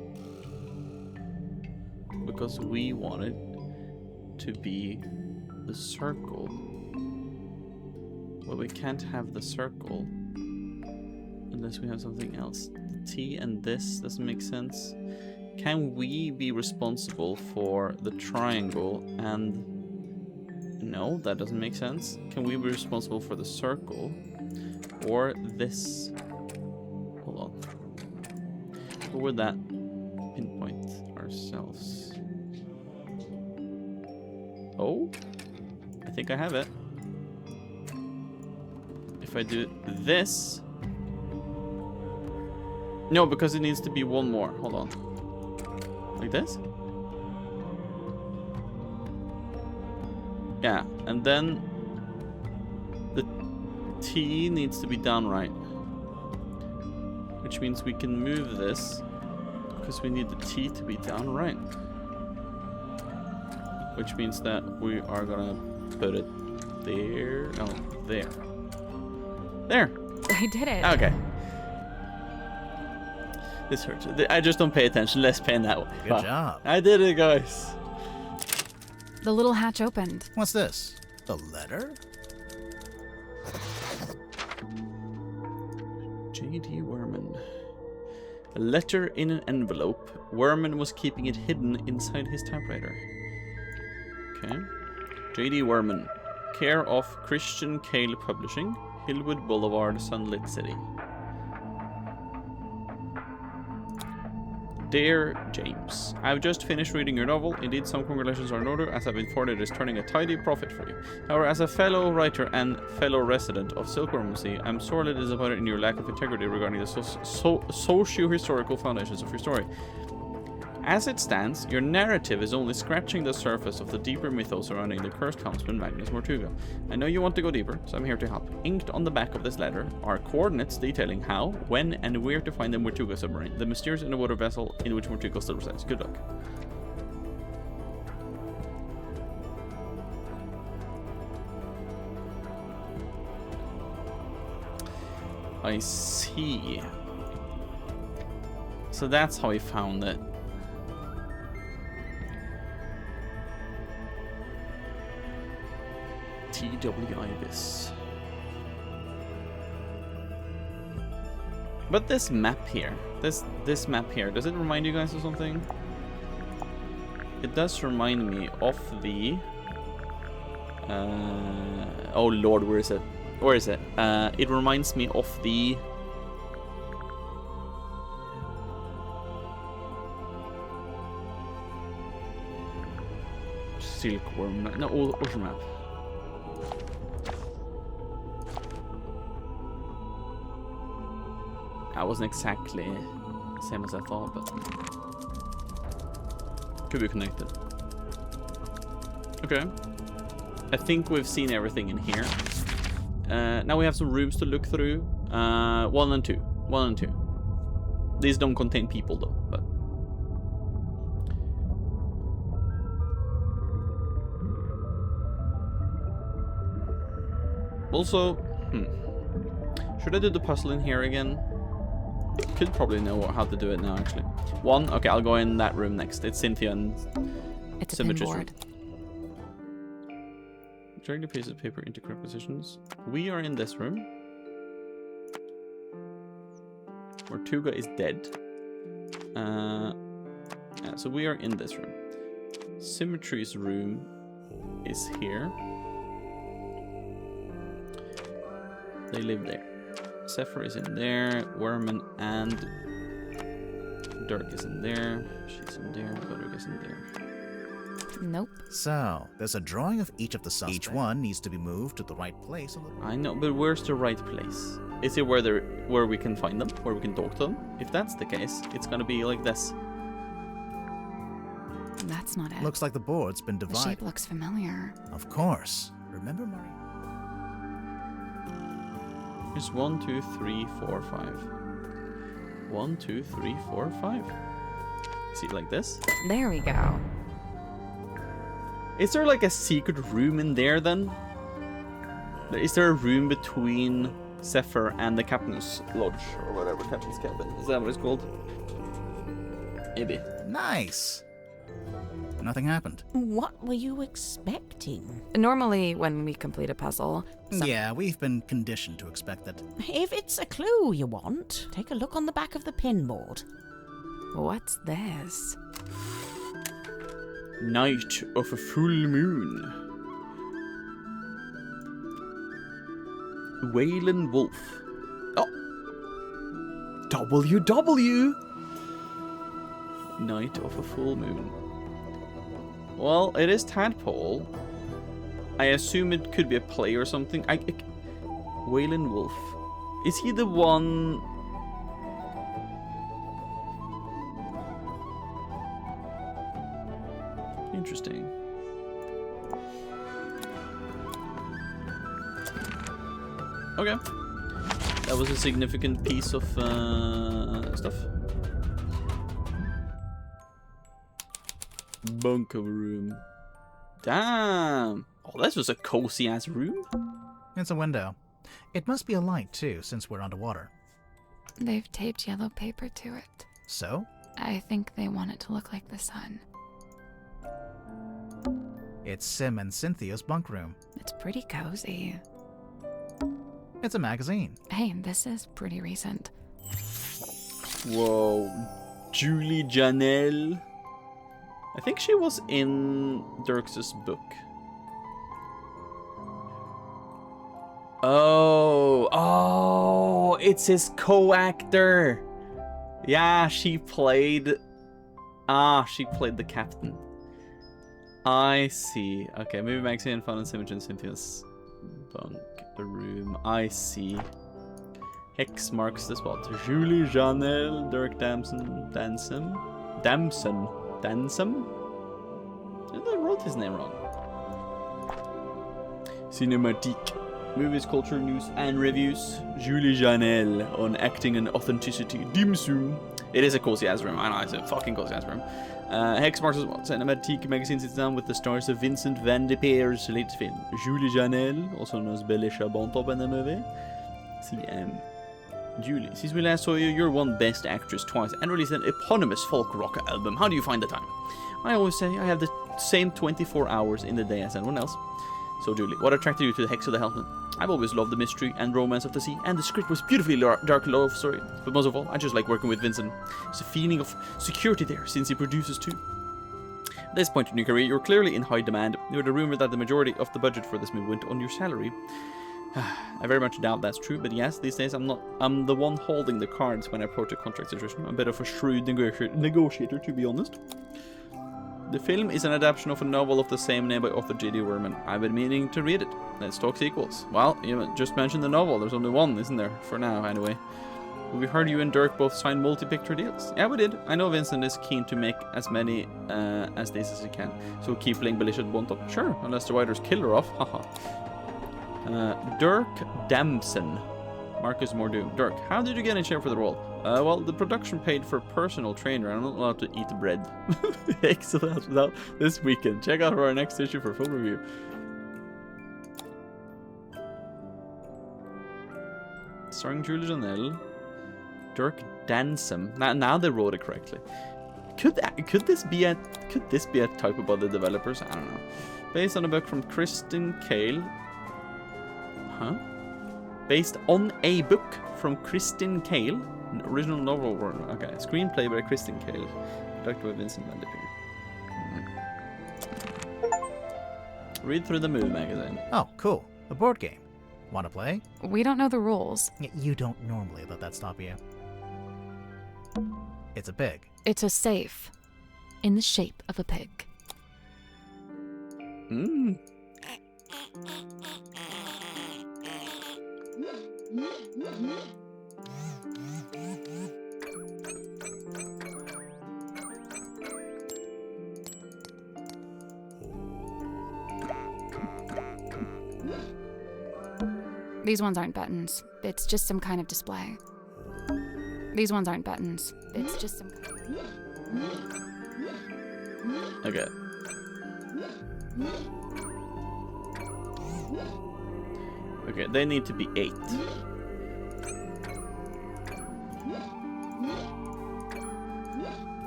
because we want it to be the circle. Well, we can't have the circle unless we have something else. The T and this doesn't make sense. Can we be responsible for the triangle and... No, that doesn't make sense. Can we be responsible for the circle? Or this? Hold on. Where would that pinpoint ourselves? Oh? I think I have it. If I do this... No, because it needs to be one more. Hold on. Like this? Yeah, and then the T needs to be down right. Which means we can move this because we need the T to be down right. Which means that we are gonna put it there. No, there. There! I did it. Okay. This hurts. I just don't pay attention. Less pain that way. Good job. I did it, guys. The little hatch opened. What's this? A letter? J.D. Werman. A letter in an envelope. Werman was keeping it hidden inside his typewriter. Okay. J.D. Werman. Care of Christian Kale Publishing. Hillwood Boulevard, Sunlit City. Dear James, I've just finished reading your novel. Indeed, some congratulations are in order, as I've been informed it is turning a tidy profit for you. However, as a fellow writer and fellow resident of Silkworm Sea, I'm sorely disappointed in your lack of integrity regarding the socio-historical foundations of your story. As it stands, your narrative is only scratching the surface of the deeper mythos surrounding the cursed helmsman Magnus Mortuga. I know you want to go deeper, so I'm here to help. Inked on the back of this letter are coordinates detailing how, when, and where to find the Mortuga submarine, the mysterious underwater vessel in which Mortuga still resides. Good luck. I see. So that's how he found it. T.W. Ibis. But this map here, this map here, does it remind you guys of something? It does remind me of the... oh lord, where is it? Where is it? It reminds me of the... Silkworm... No, ocean map. That wasn't exactly the same as I thought, but... Could be connected. Okay. I think we've seen everything in here. Now we have some rooms to look through. 1 and 2. 1 and 2. These don't contain people though, but... Also, should I do the puzzle in here again? Could probably know how to do it now, actually. 1, okay, I'll go in that room next. It's Cynthia and it's a Symmetry's pinboard. Drag the piece of paper into correct positions. We are in this room. Where Tuga is dead. Yeah, so we are in this room. Symmetry's room is here. They live there. Zephyr is in there. Werman and Dirk is in there. She's in there. Godric is in there. Nope. So, there's a drawing of each of the suspects. Each one needs to be moved to the right place. On the... I know, but where's the right place? Is it where we can find them? Where we can talk to them? If that's the case, it's gonna be like this. That's not it. Looks like the board's been The divided. shape looks familiar. Of course. Remember, Marie? Here's 1, 2, 3, 4, 5. 1, 2, 3, 4, 5. See it like this? There we go. Is there like a secret room in there then? Is there a room between Zephyr and the Captain's Lodge? Or whatever, Captain's Cabin. Is that what it's called? Maybe. Nice. Nothing happened. What were you expecting? Normally, when we complete a puzzle... Yeah, we've been conditioned to expect that. If it's a clue you want, take a look on the back of the pinboard. What's this? Night of a full moon. Whalen Wolf. Oh! WW! Night of a full moon. Well, it is Tadpole. I assume it could be a play or something. Whalen Wolf. Is he the one... Interesting. Okay. That was a significant piece of stuff. Bunker room. Damn! Oh, this was a cozy ass room. It's a window. It must be a light too, since we're underwater. They've taped yellow paper to it. So? I think they want it to look like the sun. It's Sim and Cynthia's bunk room. It's pretty cozy. It's a magazine. Hey, this is pretty recent. Whoa. Julie Janelle. I think she was in Dirks' book. Oh, it's his co-actor. Yeah, she played the captain. I see. Okay, maybe Maxine found in Symmetry and Cynthia's bunk room. I see. Hex marks the spot. Julie Janelle, Dirk Damson. I wrote his name wrong. Cinematique. Movies, culture, news, and reviews. Julie Janelle on acting and authenticity. Dim sum. It is a cozy ass room. I know, it's a fucking cozy ass room. Hex marks the spot. Cinematique magazine sits down with the stars of Vincent Van de Peer's latest film. Julie Janelle, also known as Belisha Bontop in the movie. Julie, since we last saw you, you're won Best Actress twice and released an eponymous folk rock album. How do you find the time? I always say I have the same 24 hours in the day as anyone else. So Julie, what attracted you to the Hex of the Helmet? I've always loved the mystery and romance of the sea, and the script was beautifully dark love story. But most of all, I just like working with Vincent. There's a feeling of security there, since he produces too. At this point in your career, you're clearly in high demand. There was a rumor that the majority of the budget for this movie went on your salary. I very much doubt that's true, but yes, these days I'm the one holding the cards when I approach a contract situation. I'm a bit of a shrewd negotiator, to be honest. The film is an adaptation of a novel of the same name by author J.D. Werman. I've been meaning to read it. Let's talk sequels. Well, you just mentioned the novel. There's only one, isn't there? For now, anyway. We heard you and Dirk both signed multi-picture deals. Yeah, we did. I know Vincent is keen to make as many as these as he can, so keep playing Belisha Bonto. Sure, unless the writers kill her off. Haha. Dirk Damson. Marcus Mordoom. Dirk, how did you get in shape for the role? Well, the production paid for a personal trainer. I'm not allowed to eat bread. Excellent. Without this weekend. Check out our next issue for full review. Starring Julie Janelle. Dirk Dansum. Now they wrote it correctly. Could this be a typo by the developers? I don't know. Based on a book from Kristen Cale. Huh? Based on a book from Kristen Cale. An original novel. Okay. Screenplay by Kristen Cale. Directed by Vincent Van de Peer. Read through the movie magazine. Oh, cool. A board game. Want to play? We don't know the rules. You don't normally let that stop you. It's a pig. It's a safe. In the shape of a pig. Mmm. These ones aren't buttons. It's just some kind of display. These ones aren't buttons. It's just some kind of... Okay. Okay, they need to be 8.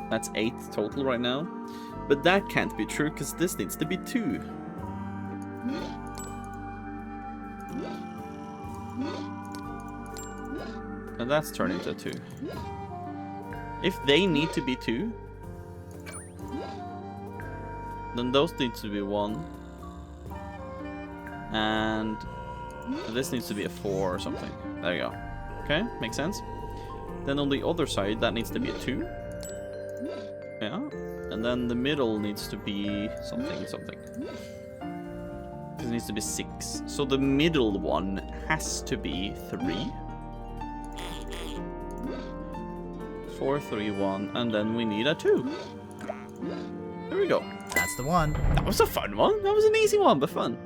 That's 8 total right now. But that can't be true, because this needs to be 2. And that's turning to 2. If they need to be 2, then those need to be 1. And this needs to be a 4 or something. There you go. Okay, makes sense. Then on the other side, that needs to be a 2. Yeah. And then the middle needs to be something. This needs to be 6. So the middle one has to be 3. 4, 3, 1, and then we need a 2. There we go. That's the one. That was a fun one. That was an easy one, but fun.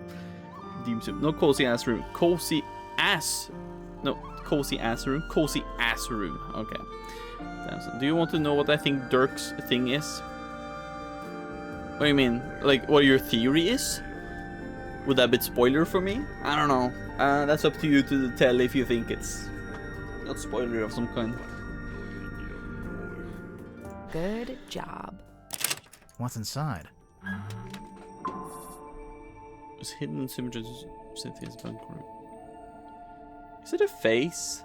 Deep soup. No cozy ass room. Cozy ass. No, cozy ass room. Cozy ass room. Okay. Do you want to know what I think Dirk's thing is? What do you mean? Like, what your theory is? Would that be spoiler for me? I don't know. That's up to you to tell if you think it's not spoiler of some kind. Good job. What's inside? There's hidden images of Cynthia's background. Is it a face?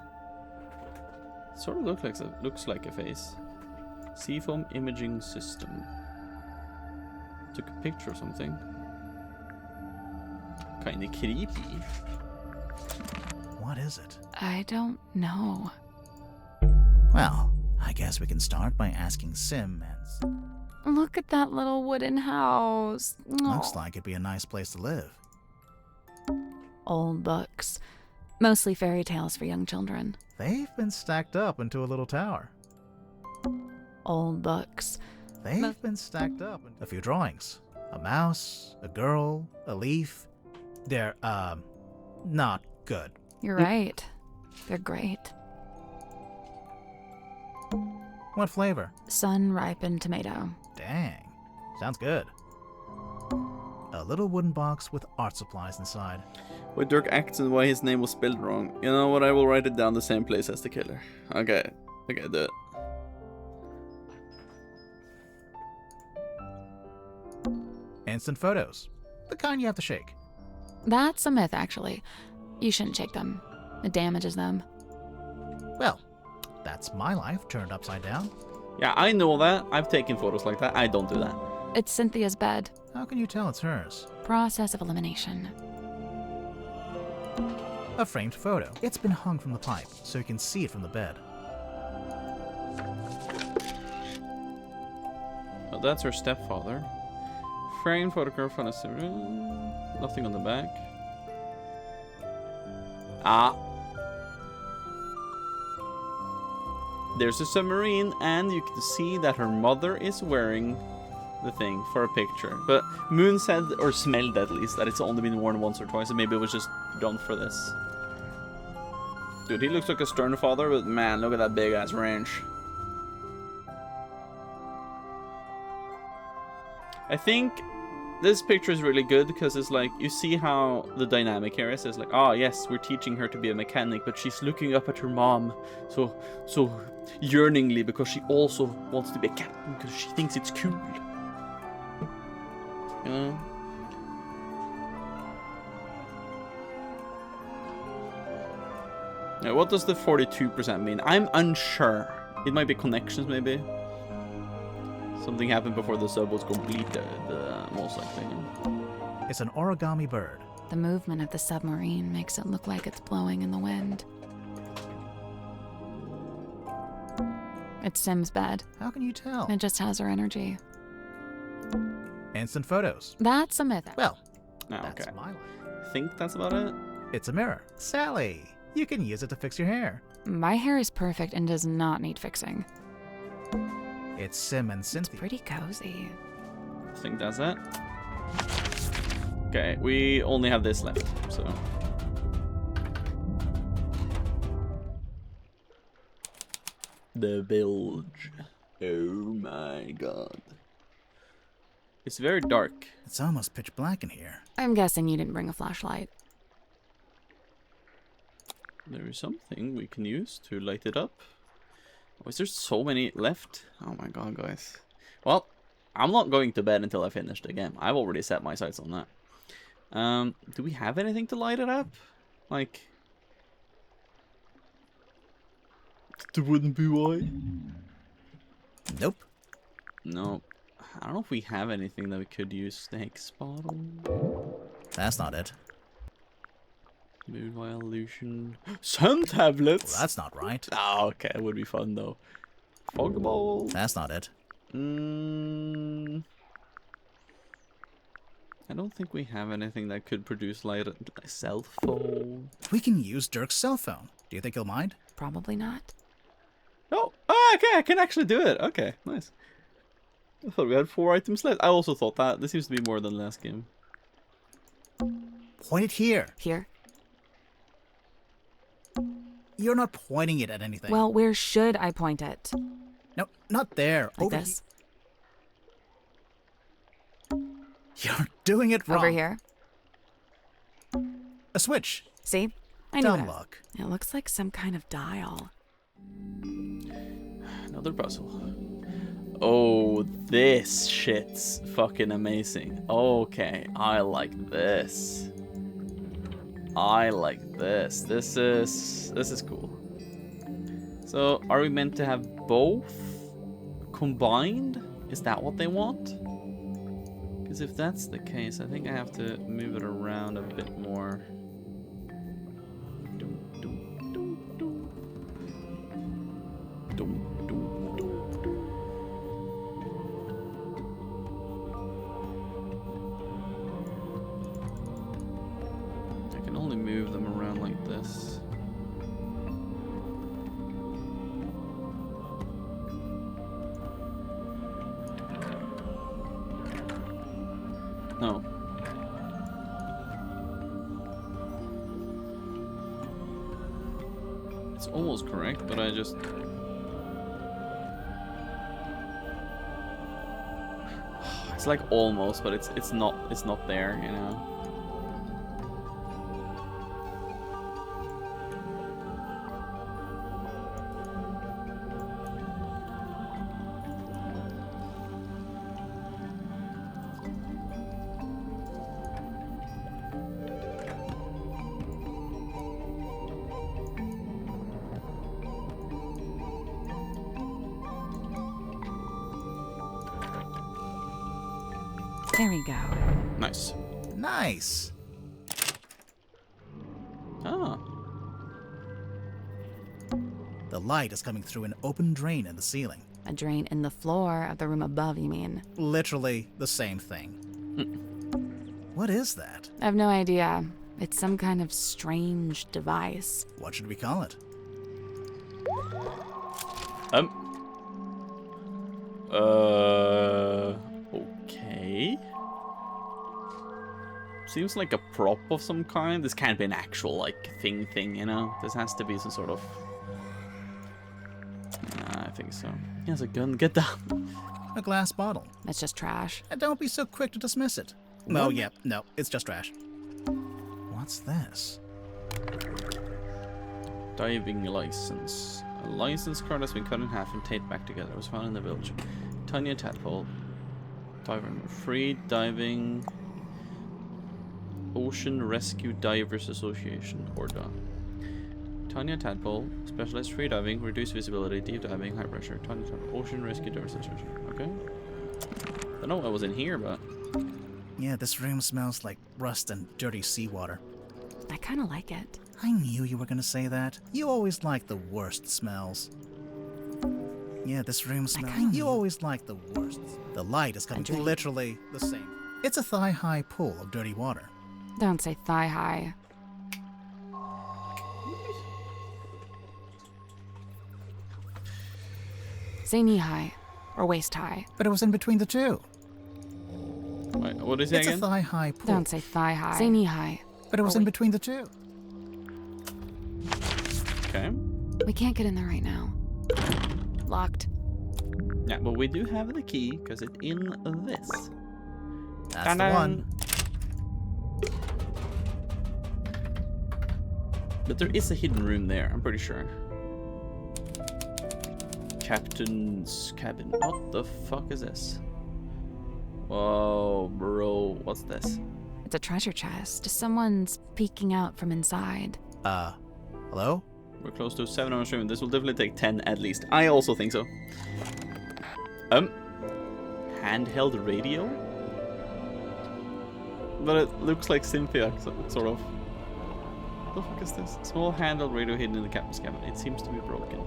It sort of looks like a face. Seafoam imaging system. Took a picture or something. Kinda creepy. What is it? I don't know. Well, I guess we can start by asking Sim and... Look at that little wooden house. Looks like it'd be a nice place to live. Old books. Mostly fairy tales for young children. They've been stacked up into a little tower. Old books. They've been stacked up into a few drawings. A mouse, a girl, a leaf. They're, not good. You're right. They're great. What flavor? Sun-ripened tomato. Dang. Sounds good. A little wooden box with art supplies inside. Why Dirk acts and why his name was spelled wrong. You know what? I will write it down the same place as the killer. Okay. Okay, do it. Instant photos. The kind you have to shake. That's a myth, actually. You shouldn't shake them. It damages them. Well, that's my life turned upside down. Yeah, I know that. I've taken photos like that. I don't do that. It's Cynthia's bed. How can you tell it's hers? Process of elimination. A framed photo. It's been hung from the pipe, so you can see it from the bed. Oh, that's her stepfather. Framed photograph on a submarine. Nothing on the back. Ah. There's a submarine, and you can see that her mother is wearing the thing for a picture. But Moon said, or smelled at least, that it's only been worn once or twice, and maybe it was just done for this. Dude, he looks like a stern father, but man, look at that big ass wrench. I think this picture is really good because it's like, you see how the dynamic here is. It's like, oh yes, we're teaching her to be a mechanic, but she's looking up at her mom so yearningly because she also wants to be a captain because she thinks it's cool. You know? Now, what does the 42% mean? I'm unsure. It might be connections, maybe. Something happened before the sub was completed, most likely. It's an origami bird. The movement of the submarine makes it look like it's blowing in the wind. It's Sim's bed. How can you tell? It just has her energy. Instant photos. That's a myth. Well, that's okay. My life. I think that's about it. It's a mirror. Sally, you can use it to fix your hair. My hair is perfect and does not need fixing. It's Sim and Cynthia. It's pretty cozy. I think that's it. Okay, we only have this left, so. The bilge. Oh my god. It's very dark. It's almost pitch black in here. I'm guessing you didn't bring a flashlight. There is something we can use to light it up. Oh, is there so many left? Oh my god, guys. Well, I'm not going to bed until I finish the game. I've already set my sights on that. Do we have anything to light it up? Like the wooden buoy? Nope. No. I don't know if we have anything that we could use. Snake's bottle. That's not it. Moon illusion. Sun tablets. Well, that's not right. Oh, okay. It would be fun though. Fog ball. That's not it. I don't think we have anything that could produce light. Cell phone. We can use Dirk's cell phone. Do you think he'll mind? Probably not. Oh, okay. I can actually do it. Okay, nice. I thought we had 4 items left. I also thought that. This seems to be more than last game. Point it here. Here? You're not pointing it at anything. Well, where should I point it? No, not there. Like Over this? You're doing it wrong. Over here? A switch. See? I knew Dumb it. luck. It looks like some kind of dial. Another puzzle. Oh, this shit's fucking amazing. Okay, I like this. I like this. This is cool. So, are we meant to have both combined? Is that what they want? Because if that's the case, I think I have to move it around a bit more. I can only move them around like this. No. It's almost correct, but I just... It's like almost, but it's not there, you know. There we go. Nice. Nice. Ah. The light is coming through an open drain in the ceiling. A drain in the floor of the room above, you mean? Literally the same thing. What is that? I have no idea. It's some kind of strange device. What should we call it? Okay. Seems like a prop of some kind. This can't be an actual, like, thing, you know? This has to be some sort of... I think so. He has a gun. Get down. A glass bottle. That's just trash. And don't be so quick to dismiss it. Oh, yeah. No, it's just trash. What's this? Diving license. A license card has been cut in half and taped back together. It was found in the village. Tanya Tadpole. Diving. Free diving... Ocean Rescue Divers Association, ORDA. Tanya Tadpole, specialized free diving, reduced visibility, deep diving, high pressure. Tanya Tadpole, Ocean Rescue Divers Association. Okay. Don't know what was in here, but... Yeah, this room smells like rust and dirty seawater. I kind of like it. I knew you were going to say that. You always like the worst smells. Yeah, this room smells... You always like the worst. The light is coming through literally the same. It's a thigh-high pool of dirty water. Don't say thigh-high. Say knee-high. Or waist-high. But it was in between the two. Wait, what is it again? It's a thigh-high pool. Don't say thigh-high. Say knee-high. But it was in between the two. Okay. We can't get in there right now. Locked. Yeah, but we do have the key, because it's in this. That's the one. But there is a hidden room there, I'm pretty sure. Captain's cabin. What the fuck is this? Whoa, bro, what's this? It's a treasure chest. Someone's peeking out from inside. Hello? We're close to 7 hours streaming. This will definitely take 10 at least. I also think so. Handheld radio? But it looks like Cynthia, sort of. What the fuck is this? Small handheld radio hidden in the captain's cabin. It seems to be broken.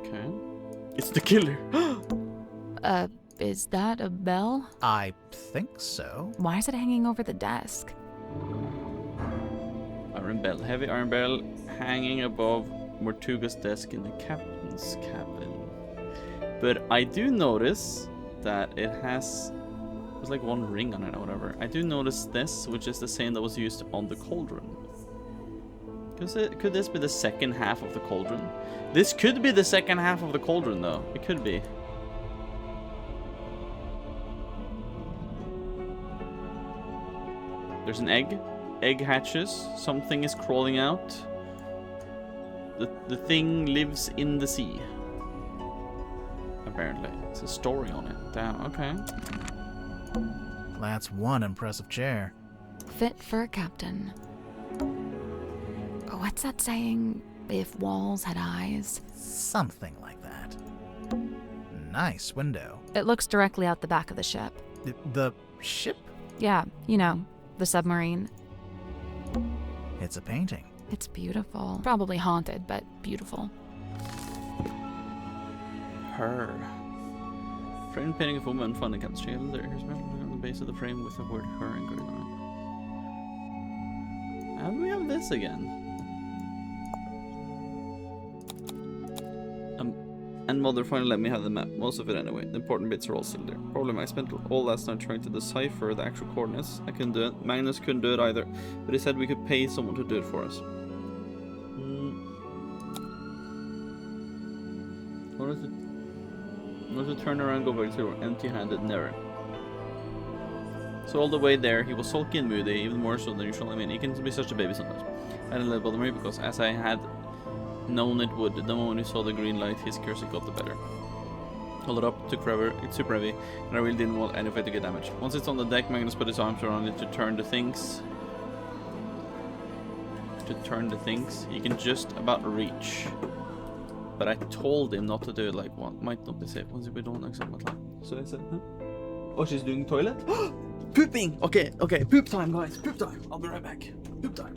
Okay. It's the killer! Is that a bell? I think so. Why is it hanging over the desk? Iron bell. Heavy iron bell hanging above Mortuga's desk in the captain's cabin. But I do notice that it has... There's like one ring on it or whatever. I do notice this, which is the same that was used on the cauldron. Could this be the second half of the cauldron? This could be the second half of the cauldron, though. It could be. There's an egg. Egg hatches. Something is crawling out. The thing lives in the sea. Apparently. It's a story on it. Damn, okay. That's one impressive chair. Fit for a captain. What's that saying? If walls had eyes? Something like that. Nice window. It looks directly out the back of the ship. The ship? Yeah, you know, the submarine. It's a painting. It's beautiful. Probably haunted, but beautiful. Her. Frame painting of a woman found in captain's shield. Here's on the base of the frame with the word her engraved on it. How do we have this again? And Mother finally let me have the map. Most of it anyway. The important bits are all still there. Problem, I spent all last night trying to decipher the actual coordinates. I couldn't do it. Magnus couldn't do it either. But he said we could pay someone to do it for us. What is it? To turn around, go back to empty-handed, never. So all the way there, he was sulky and moody, even more so than usual. I mean, he can be such a baby sometimes. I didn't let it bother me because, as I had known it would, the moment he saw the green light, his curiosity got the better. Hold it up, took forever, it's super heavy, and I really didn't want any of it to get damaged. Once it's on the deck, Magnus put his arms around it to turn the things. He can just about reach. But I told him not to do it, like, might not be safe once we don't accept my time. So I said, huh? Oh, she's doing toilet? Pooping! Okay, poop time, guys, poop time. I'll be right back. Poop time.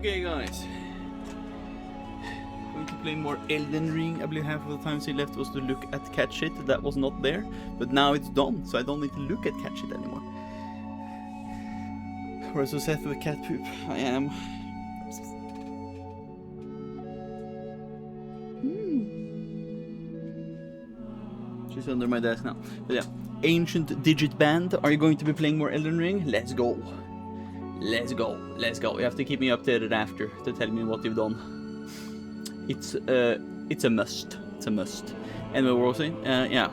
Okay, guys. Going to play more Elden Ring. I believe half of the time she left was to look at Catch It. That was not there. But now it's done, so I don't need to look at Catch It anymore. Or as Seth with cat poop. I am. She's under my desk now. But yeah. Ancient Digit Band. Are you going to be playing more Elden Ring? Let's go. Let's go. Let's go. You have to keep me updated after to tell me what you've done. It's a must. It's a must. Anyway, Rosie, yeah.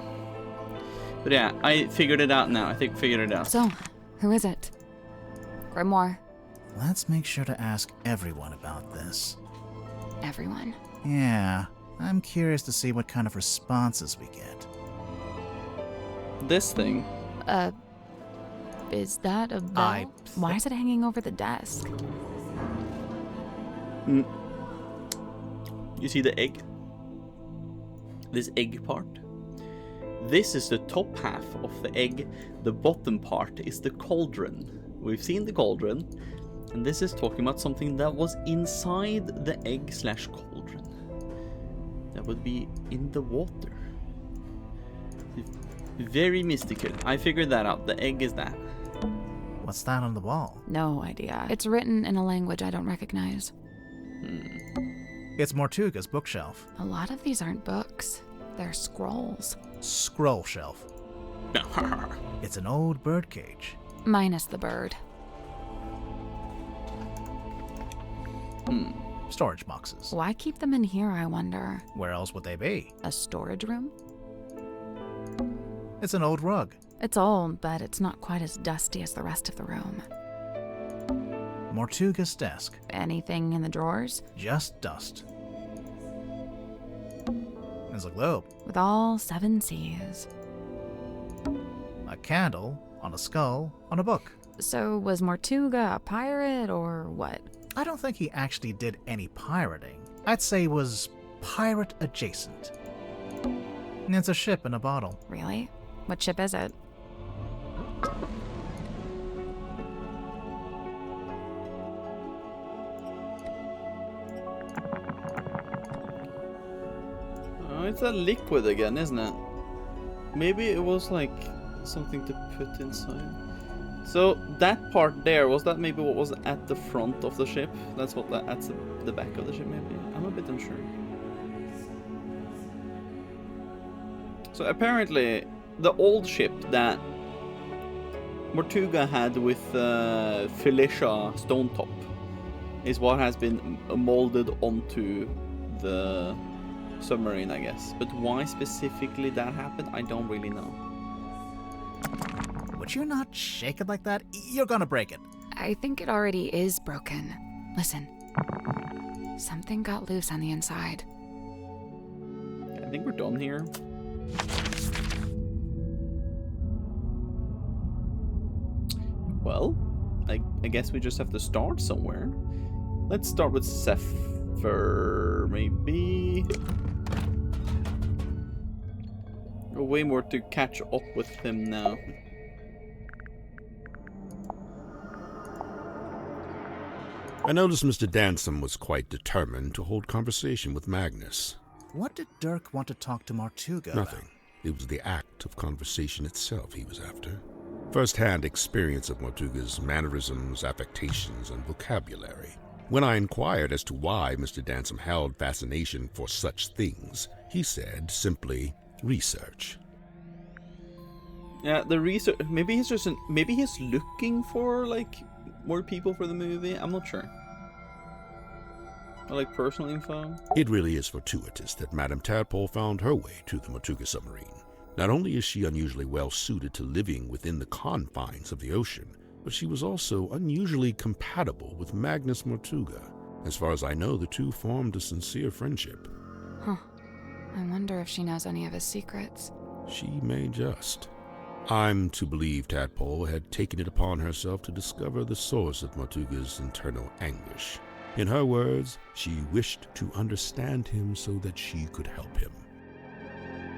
But yeah, I figured it out now. I think figured it out. So, who is it? Grimoire. Let's make sure to ask everyone about this. Everyone? Yeah, I'm curious to see what kind of responses we get. This thing. Is that a bell? Why is it hanging over the desk? You see the egg? This egg part? This is the top half of the egg. The bottom part is the cauldron. We've seen the cauldron, and this is talking about something that was inside the egg/cauldron. That would be in the water. Very mystical. I figured that out. The egg is that. What's that on the wall? No idea. It's written in a language I don't recognize. It's Mortuga's bookshelf. A lot of these aren't books. They're scrolls. Scroll shelf. It's an old birdcage. Minus the bird. Storage boxes. Why keep them in here, I wonder? Where else would they be? A storage room? It's an old rug. It's old, but it's not quite as dusty as the rest of the room. Mortuga's desk. Anything in the drawers? Just dust. There's a globe. With all 7 seas. A candle on a skull on a book. So was Mortuga a pirate or what? I don't think he actually did any pirating. I'd say he was pirate adjacent. It's a ship in a bottle. Really? What ship is it? Oh, it's that liquid again, isn't it? Maybe it was like something to put inside. So that part there, was that maybe what was at the front of the ship? That's the back of the ship maybe? I'm a bit unsure. So apparently the old ship that Mortuga had with Felicia Stonetop is what has been molded onto the submarine, I guess. But why specifically that happened, I don't really know. Would you not shake it like that? You're gonna break it. I think it already is broken. Listen. Something got loose on the inside. I think we're done here. Well, I guess we just have to start somewhere. Let's start with Zephyr, maybe. Way more to catch up with him now. I noticed Mr. Dansom was quite determined to hold conversation with Magnus. What did Dirk want to talk to Mortuga Nothing. about? It was the act of conversation itself he was after. First-hand experience of Mortuga's mannerisms, affectations, and vocabulary. When I inquired as to why Mr. Dansom held fascination for such things, he said simply, research. Yeah, the research. Maybe he's looking for like more people for the movie. I'm not sure. Or like personal info. It really is fortuitous that Madame Tadpole found her way to the Mortuga submarine. Not only is she unusually well suited to living within the confines of the ocean, but she was also unusually compatible with Magnus Mortuga. As far as I know, the two formed a sincere friendship. Huh. I wonder if she knows any of his secrets. She may just. I'm to believe Tadpole had taken it upon herself to discover the source of Mortuga's internal anguish. In her words, she wished to understand him so that she could help him.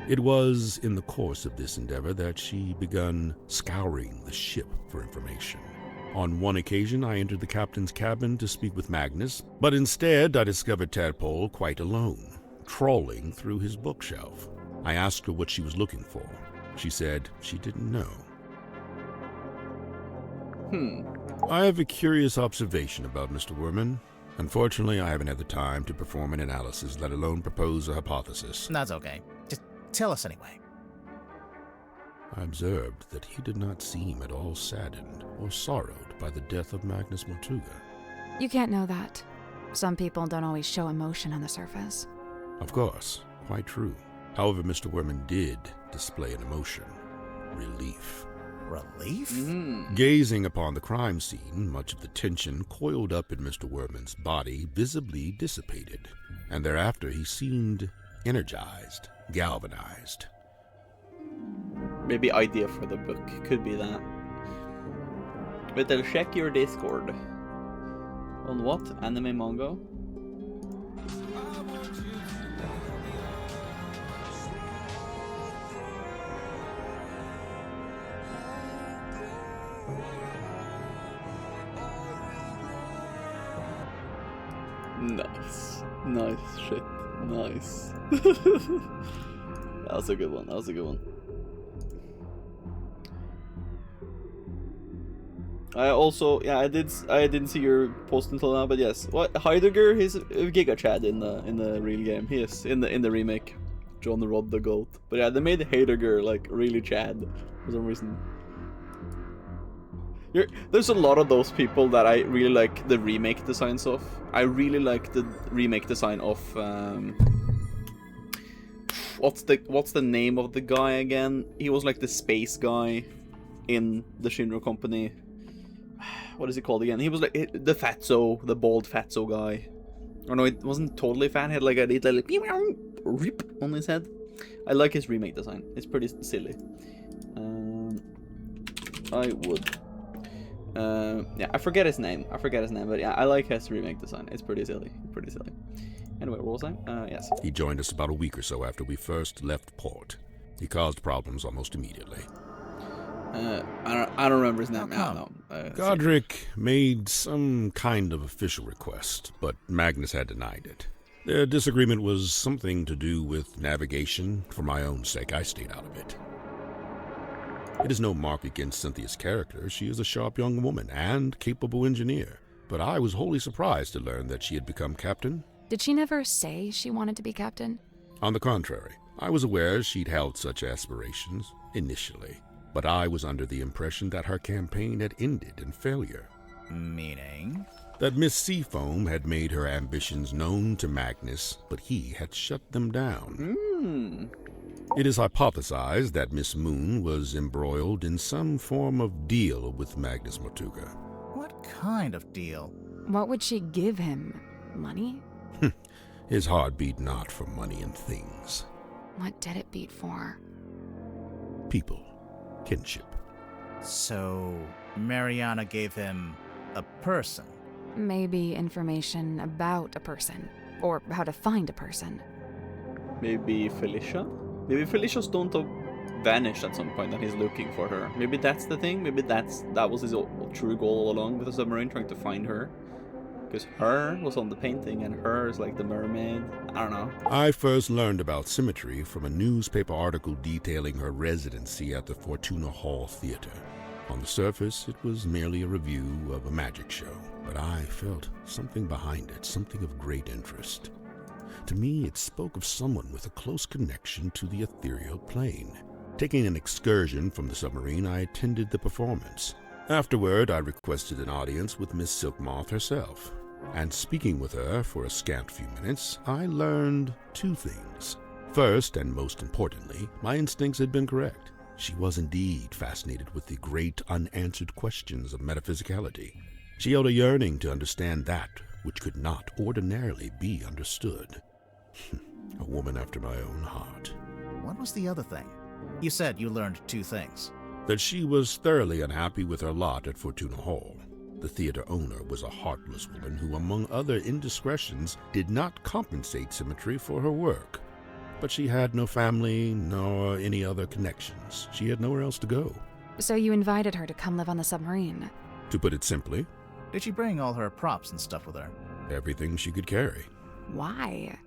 It was in the course of this endeavor that she began scouring the ship for information. On one occasion, I entered the captain's cabin to speak with Magnus, but instead I discovered Tadpole quite alone, trawling through his bookshelf. I asked her what she was looking for. She said she didn't know. I have a curious observation about Mr. Werman. Unfortunately, I haven't had the time to perform an analysis, let alone propose a hypothesis. That's okay. Just tell us anyway. I observed that he did not seem at all saddened or sorrowed by the death of Magnus Mortuga. You can't know that. Some people don't always show emotion on the surface. Of course, quite true. However, Mr. Werman did display an emotion. Relief. Relief? Gazing upon the crime scene, much of the tension coiled up in Mr. Werman's body visibly dissipated, and thereafter he seemed energized, galvanized. Maybe idea for the book. Could be that. But I'll check your Discord. On what? Anime manga? Nice. Nice shit. Nice. That was a good one. That was a good one. I also, yeah, I didn't see your post until now, but yes, what Heidegger, he's Giga Chad in the real game. He is in the remake, John Rod the Goat. But yeah, they made Heidegger like really Chad for some reason. There's a lot of those people that I really like the remake designs of. I really like the remake design of what's the name of the guy again? He was like the space guy in the Shinra Company. What is he called again? He was like the fatso, the bald fatso guy. Oh no, it wasn't totally fat. He had like a little rip on his head. I like his remake design. It's pretty silly. I would. Yeah, I forget his name, but yeah, I like his remake design. It's pretty silly. Anyway, what was I? Yes. He joined us about a week or so after we first left port. He caused problems almost immediately. I don't remember his name now. Godric made some kind of official request, but Magnus had denied it. Their disagreement was something to do with navigation. For my own sake, I stayed out of it. It is no mark against Cynthia's character. She is a sharp young woman and capable engineer. But I was wholly surprised to learn that she had become captain. Did she never say she wanted to be captain? On the contrary, I was aware she'd held such aspirations, initially. But I was under the impression that her campaign had ended in failure. Meaning? That Miss Seafoam had made her ambitions known to Magnus, but he had shut them down. It is hypothesized that Miss Moon was embroiled in some form of deal with Magnus Mortuga. What kind of deal? What would she give him? Money? His heart beat not for money and things. What did it beat for? People. Kinship. So, Mariana gave him a person? Maybe information about a person, or how to find a person. Maybe Felicia? Maybe Felicia's don't have vanished at some point and he's looking for her. Maybe that's the thing. Maybe that was his true goal all along with the submarine, trying to find her. Because her was on the painting and her is like the mermaid. I don't know. I first learned about Symmetry from a newspaper article detailing her residency at the Fortuna Hall Theater. On the surface, it was merely a review of a magic show, but I felt something behind it, something of great interest. To me, it spoke of someone with a close connection to the ethereal plane. Taking an excursion from the submarine, I attended the performance. Afterward, I requested an audience with Miss Silkmoth herself. And speaking with her for a scant few minutes, I learned two things. First, and most importantly, my instincts had been correct. She was indeed fascinated with the great unanswered questions of metaphysicality. She held a yearning to understand that which could not ordinarily be understood. A woman after my own heart. What was the other thing? You said you learned two things. That she was thoroughly unhappy with her lot at Fortuna Hall. The theater owner was a heartless woman who, among other indiscretions, did not compensate Symmetry for her work. But she had no family, nor any other connections. She had nowhere else to go. So you invited her to come live on the submarine? To put it simply, Did she bring all her props and stuff with her? everything she could carry. Why?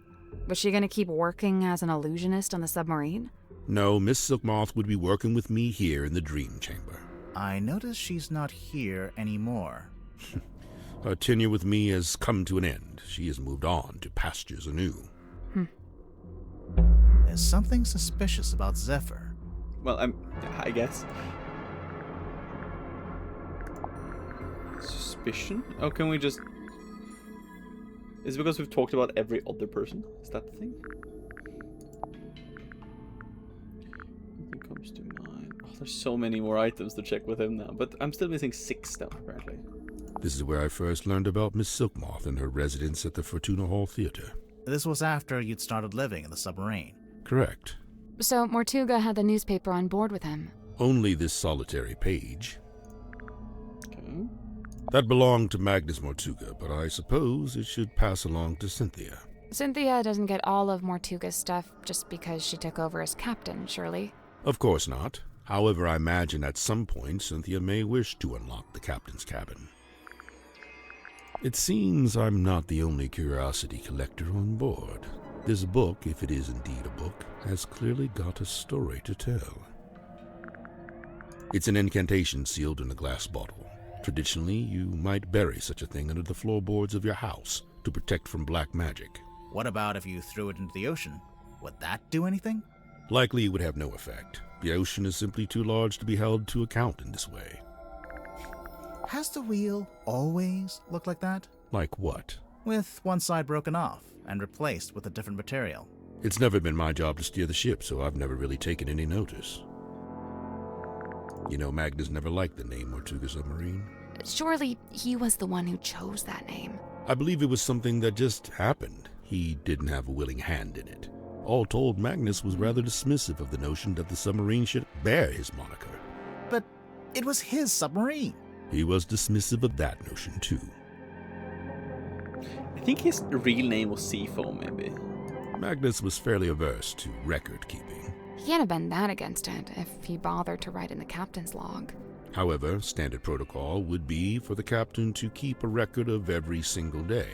Was she gonna keep working as an illusionist on the submarine? No, Miss Silkmoth would be working with me here in the Dream Chamber. I notice she's not here anymore. Her tenure with me has come to an end. She has moved on to pastures anew. There's something suspicious about Zephyr. Well, I guess. Suspicion? Oh, can we just... Is it because we've talked about every other person? Is that the thing? Nothing comes to mind. Oh, there's so many more items to check with him now, but I'm still missing 6 stuff, apparently. This is where I first learned about Miss Silkmoth and her residence at the Fortuna Hall Theater. This was after you'd started living in the submarine. Correct. So Mortuga had the newspaper on board with him. Only this solitary page. Okay. That belonged to Magnus Mortuga, but I suppose it should pass along to Cynthia. Cynthia doesn't get all of Mortuga's stuff just because she took over as captain, surely? Of course not. However, I imagine at some point Cynthia may wish to unlock the captain's cabin. It seems I'm not the only curiosity collector on board. This book, if it is indeed a book, has clearly got a story to tell. It's an incantation sealed in a glass bottle. Traditionally, you might bury such a thing under the floorboards of your house to protect from black magic. What about if you threw it into the ocean? Would that do anything? Likely it would have no effect. The ocean is simply too large to be held to account in this way. Has the wheel always looked like that? Like what? With one side broken off and replaced with a different material. It's never been my job to steer the ship, so I've never really taken any notice. You know, Magnus never liked the name Mortuga Submarine. Surely he was the one who chose that name. I believe it was something that just happened. He didn't have a willing hand in it. All told, Magnus was rather dismissive of the notion that the submarine should bear his moniker. But it was his submarine. He was dismissive of that notion, too. I think his real name was Seafoam, maybe. Magnus was fairly averse to record-keeping. He can't have been that against it if he bothered to write in the captain's log. However, standard protocol would be for the captain to keep a record of every single day,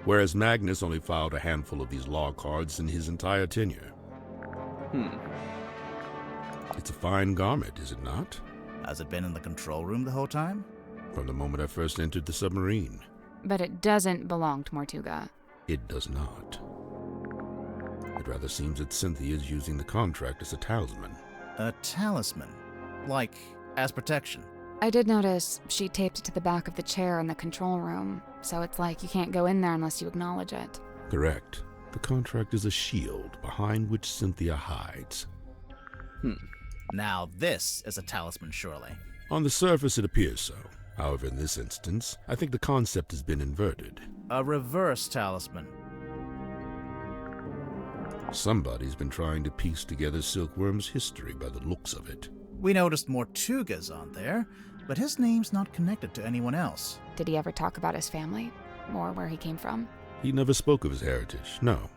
whereas Magnus only filed a handful of these log cards in his entire tenure. It's a fine garment, is it not? Has it been in the control room the whole time? From the moment I first entered the submarine. But it doesn't belong to Mortuga. It does not. It rather seems that Cynthia is using the contract as a talisman. A talisman? Like, as protection? I did notice she taped it to the back of the chair in the control room, so it's like you can't go in there unless you acknowledge it. Correct. The contract is a shield behind which Cynthia hides. Now this is a talisman, surely. On the surface, it appears so. However, in this instance, I think the concept has been inverted. A reverse talisman. Somebody's been trying to piece together Silkworm's history by the looks of it. We noticed Mortuga's on there, but his name's not connected to anyone else. Did he ever talk about his family? Or where he came from? He never spoke of his heritage, no.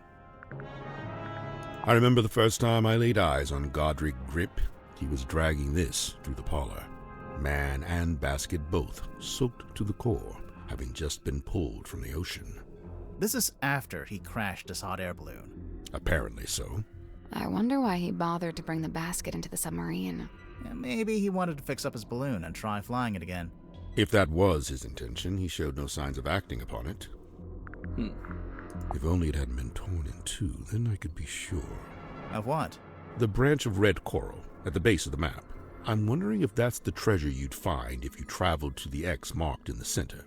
I remember the first time I laid eyes on Godric Grip. He was dragging this through the parlor. Man and basket both soaked to the core, having just been pulled from the ocean. This is after he crashed his hot air balloon. Apparently so. I wonder why he bothered to bring the basket into the submarine. Maybe he wanted to fix up his balloon and try flying it again. If that was his intention, he showed no signs of acting upon it. If only it hadn't been torn in two, then I could be sure. Of what? The branch of red coral at the base of the map. I'm wondering if that's the treasure you'd find if you traveled to the X marked in the center.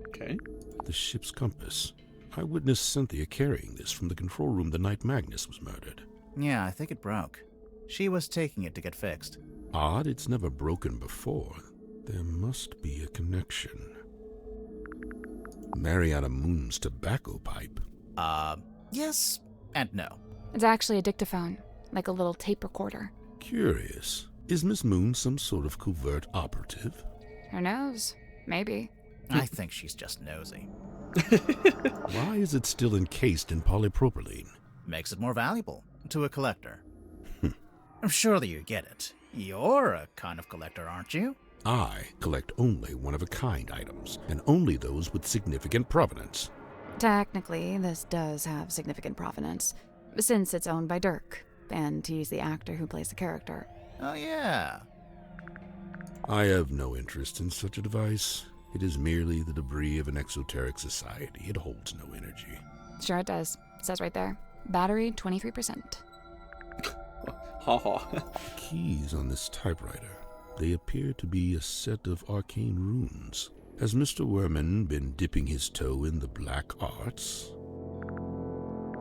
Okay. The ship's compass. I witnessed Cynthia carrying this from the control room the night Magnus was murdered. Yeah, I think it broke. She was taking it to get fixed. Odd, it's never broken before. There must be a connection. Mariana Moon's tobacco pipe. Yes and no. It's actually a dictaphone, like a little tape recorder. Curious. Is Miss Moon some sort of covert operative? Who knows? Maybe. I think she's just nosy. Why is it still encased in polypropylene? Makes it more valuable to a collector. Surely you get it. You're a kind of collector, aren't you? I collect only one-of-a-kind items, and only those with significant provenance. Technically, this does have significant provenance, since it's owned by Dirk, and he's the actor who plays the character. Oh, yeah. I have no interest in such a device. It is merely the debris of an exoteric society. It holds no energy. Sure it does. It says right there. Battery, 23%. Keys on this typewriter. They appear to be a set of arcane runes. Has Mr. Werman been dipping his toe in the black arts?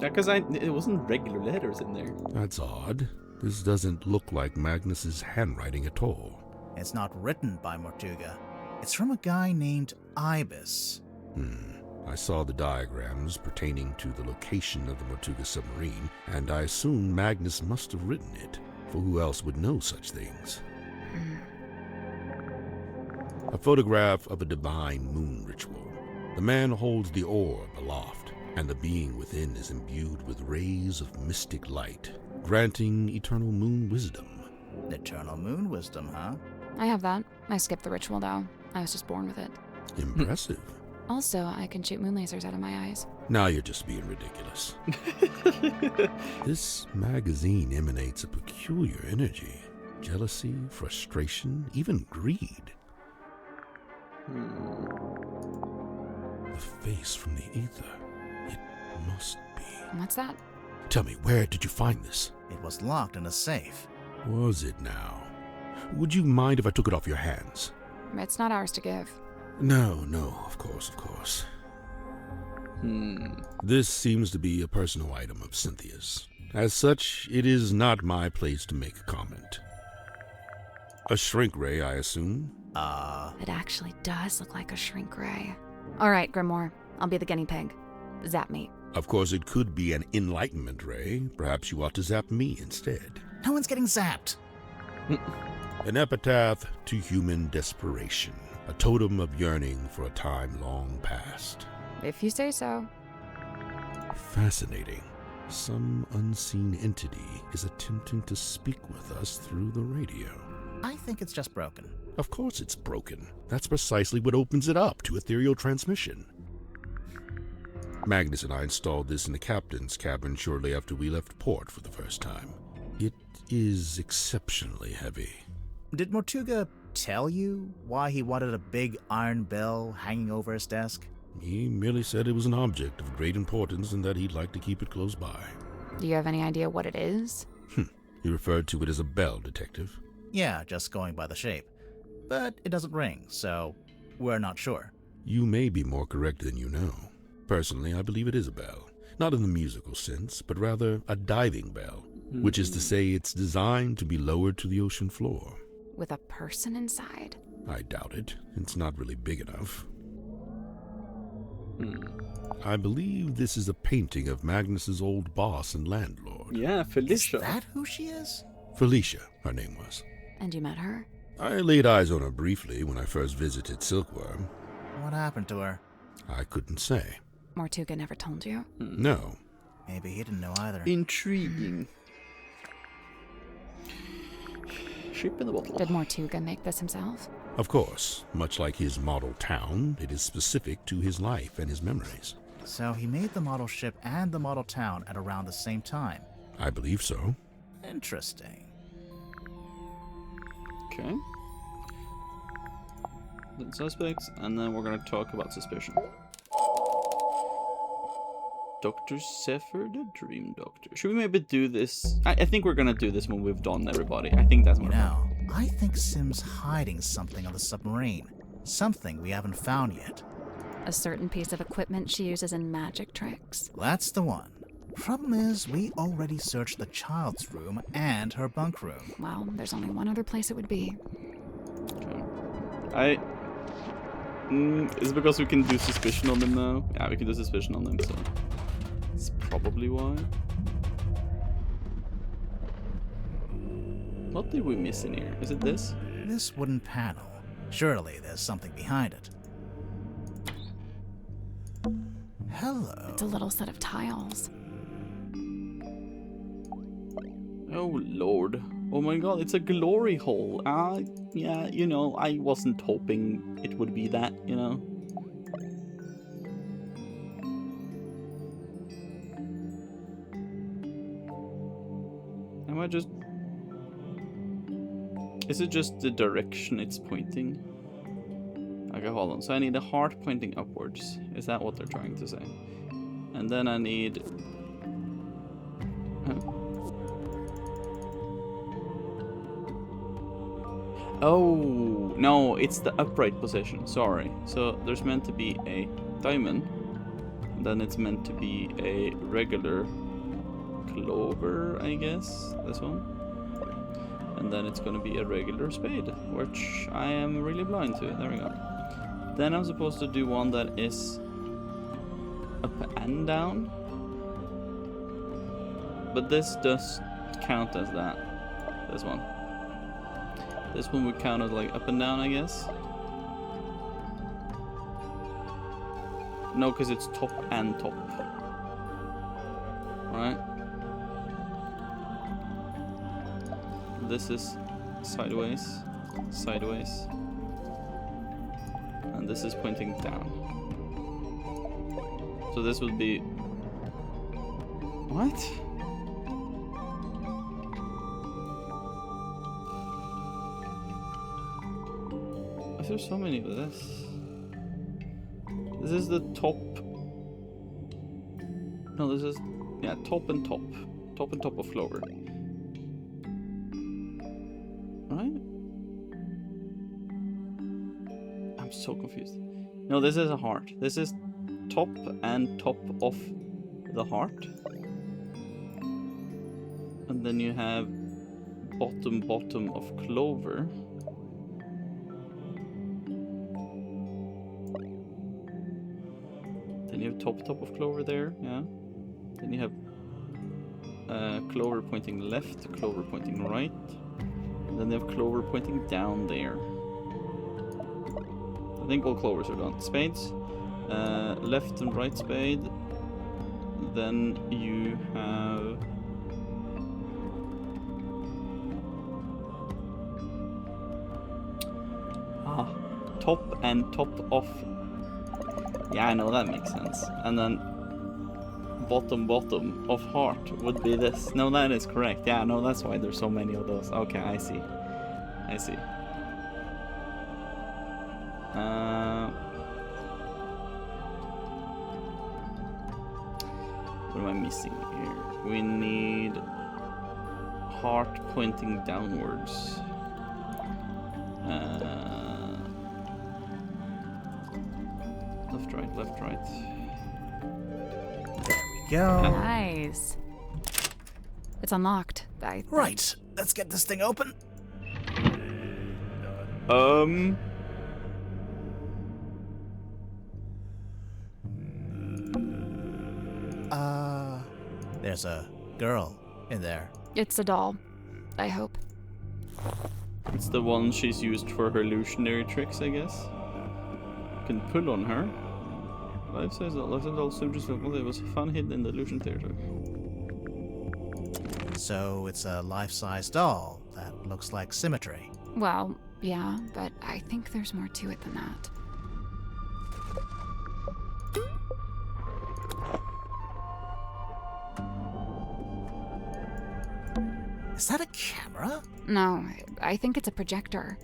Yeah, because it wasn't regular letters in there. That's odd. This doesn't look like Magnus's handwriting at all. It's not written by Mortuga. It's from a guy named Ibis. I saw the diagrams pertaining to the location of the Mortuga submarine, and I assume Magnus must have written it, for who else would know such things? A photograph of a divine moon ritual. The man holds the orb aloft, and the being within is imbued with rays of mystic light, granting eternal moon wisdom. Eternal moon wisdom, huh? I have that. I skipped the ritual, though. I was just born with it. Impressive. Also, I can shoot moon lasers out of my eyes. Now you're just being ridiculous. This magazine emanates a peculiar energy. Jealousy, frustration, even greed. The face from the ether. It must be. What's that? Tell me, where did you find this? It was locked in a safe. Was it now? Would you mind if I took it off your hands? It's not ours to give. No, of course. This seems to be a personal item of Cynthia's. As such, it is not my place to make a comment. A shrink ray, I assume? It actually does look like a shrink ray. All right, Grimoire. I'll be the guinea pig. Zap me. Of course, it could be an enlightenment ray. Perhaps you ought to zap me instead. No one's getting zapped. An epitaph to human desperation. A totem of yearning for a time long past. If you say so. Fascinating. Some unseen entity is attempting to speak with us through the radio. I think it's just broken. Of course it's broken. That's precisely what opens it up to ethereal transmission. Magnus and I installed this in the captain's cabin shortly after we left port for the first time. It is exceptionally heavy. Did Mortuga tell you why he wanted a big iron bell hanging over his desk? He merely said it was an object of great importance and that he'd like to keep it close by. Do you have any idea what it is? He referred to it as a bell, Detective. Yeah, just going by the shape. But it doesn't ring, so we're not sure. You may be more correct than you know. Personally, I believe it is a bell. Not in the musical sense, but rather a diving bell, which is to say it's designed to be lowered to the ocean floor. With a person inside? I doubt it. It's not really big enough. I believe this is a painting of Magnus's old boss and landlord. Yeah, Felicia. Is that who she is? Felicia, her name was. And you met her? I laid eyes on her briefly when I first visited Silkworm. What happened to her? I couldn't say. Mortuga never told you? No. Maybe he didn't know either. Intriguing. Ship in the bottle. Did Mortuga make this himself? Of course. Much like his model town, it is specific to his life and his memories. So he made the model ship and the model town at around the same time? I believe so. Interesting. Okay. The suspects, and then we're gonna talk about suspicion. Dr. Zephyr, the Dream Doctor. Should we maybe do this? I think we're gonna do this when we've done everybody. I think that's more Now, I think Sim's hiding something on the submarine. Something we haven't found yet. A certain piece of equipment she uses in magic tricks? That's the one. Problem is, we already searched the child's room and her bunk room. Well, there's only one other place it would be. Okay. Is it because we can do suspicion on them now? Yeah, we can do suspicion on them, so that's probably why. What did we miss in here? Is it this? This wooden panel. Surely there's something behind it. Hello. It's a little set of tiles. Oh, Lord. Oh my god, it's a glory hole. Yeah, you know, I wasn't hoping it would be that, you know. Am I just... Is it just the direction it's pointing? Okay, hold on. So I need a heart pointing upwards. Is that what they're trying to say? And then I need... Huh? Oh, no, it's the upright position. Sorry. So there's meant to be a diamond. And then it's meant to be a regular clover, I guess. This one. And then it's going to be a regular spade, which I am really blind to. There we go. Then I'm supposed to do one that is up and down. But this does count as that. This one. This one would count as like up and down, I guess. No, because it's top and top. Right? This is sideways, sideways. And this is pointing down. So this would be... What? There's so many of this. This is the top. No, this is... Yeah, top and top. Top and top of clover. Right? I'm so confused. No, this is a heart. This is top and top of the heart. And then you have bottom of clover. Then you have top of clover there, yeah. Then you have clover pointing left, clover pointing right. And then they have clover pointing down there. I think all clovers are done. Spades, left and right spade. Then you have... top and top of... Yeah, I know, that makes sense. And then bottom of heart would be this. No, that is correct. Yeah, no, that's why there's so many of those. Okay, I see. I see. What am I missing here? We need heart pointing downwards. Left, right. There we go. Nice. It's unlocked, I think. Right. Let's get this thing open. There's a girl in there. It's a doll, I hope. It's the one she's used for her illusionary tricks, I guess. You can pull on her. Life says that Life and Doll soldiers it was fun hidden in the illusion theater. So it's a life-size doll that looks like symmetry. Well, yeah, but I think there's more to it than that. Is that a camera? No, I think it's a projector.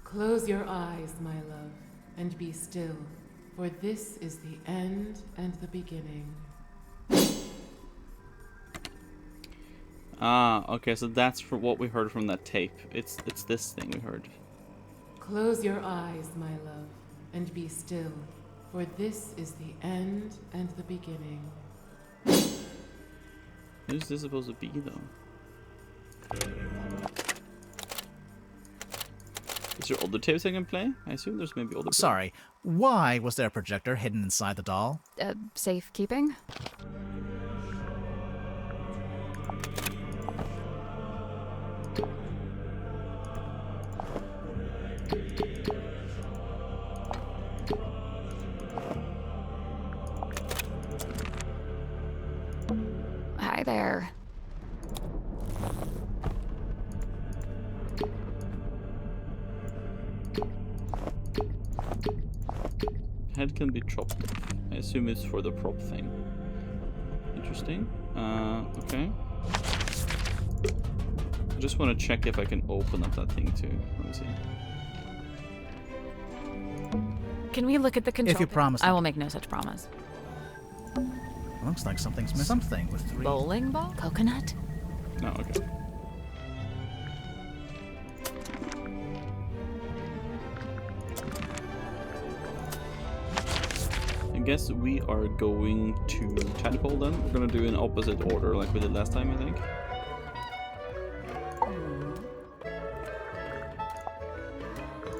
Close your eyes, my love, and be still, for this is the end and the beginning. Okay, so that's for what we heard from that tape. It's this thing we heard. Close your eyes, my love, and be still, for this is the end and the beginning. Who's this supposed to be, though? Is there other tapes I can play? I assume there's maybe other... Sorry, why was there a projector hidden inside the doll? Safekeeping? Hi there. Head can be chopped off. I assume it's for the prop thing. Interesting. Okay. I just want to check if I can open up that thing too. Let me see. Can we look at the control? If you promise. I will make no such promise. Looks like something's missing. Something with 3. Bowling ball? Coconut? No, okay. I guess we are going to Tadpole then. We're gonna do in opposite order like we did last time, I think.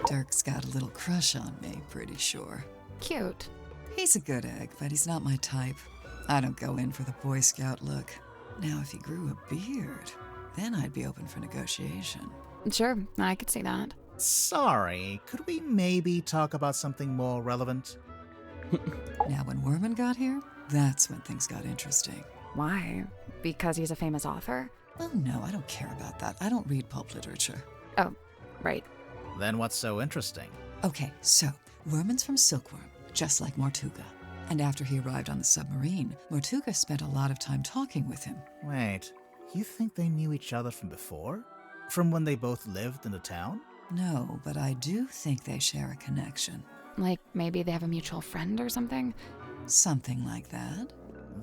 Dirk's got a little crush on me, pretty sure. Cute. He's a good egg, but he's not my type. I don't go in for the Boy Scout look. Now, if he grew a beard, then I'd be open for negotiation. Sure, I could see that. Sorry, could we maybe talk about something more relevant? Now, when Werman got here, that's when things got interesting. Why? Because he's a famous author? Oh, no, I don't care about that. I don't read pulp literature. Oh, right. Then what's so interesting? Okay, so, Werman's from Silkworm, just like Mortuga. And after he arrived on the submarine, Mortuga spent a lot of time talking with him. Wait, you think they knew each other from before? From when they both lived in the town? No, but I do think they share a connection. Like maybe they have a mutual friend or something? Something like that.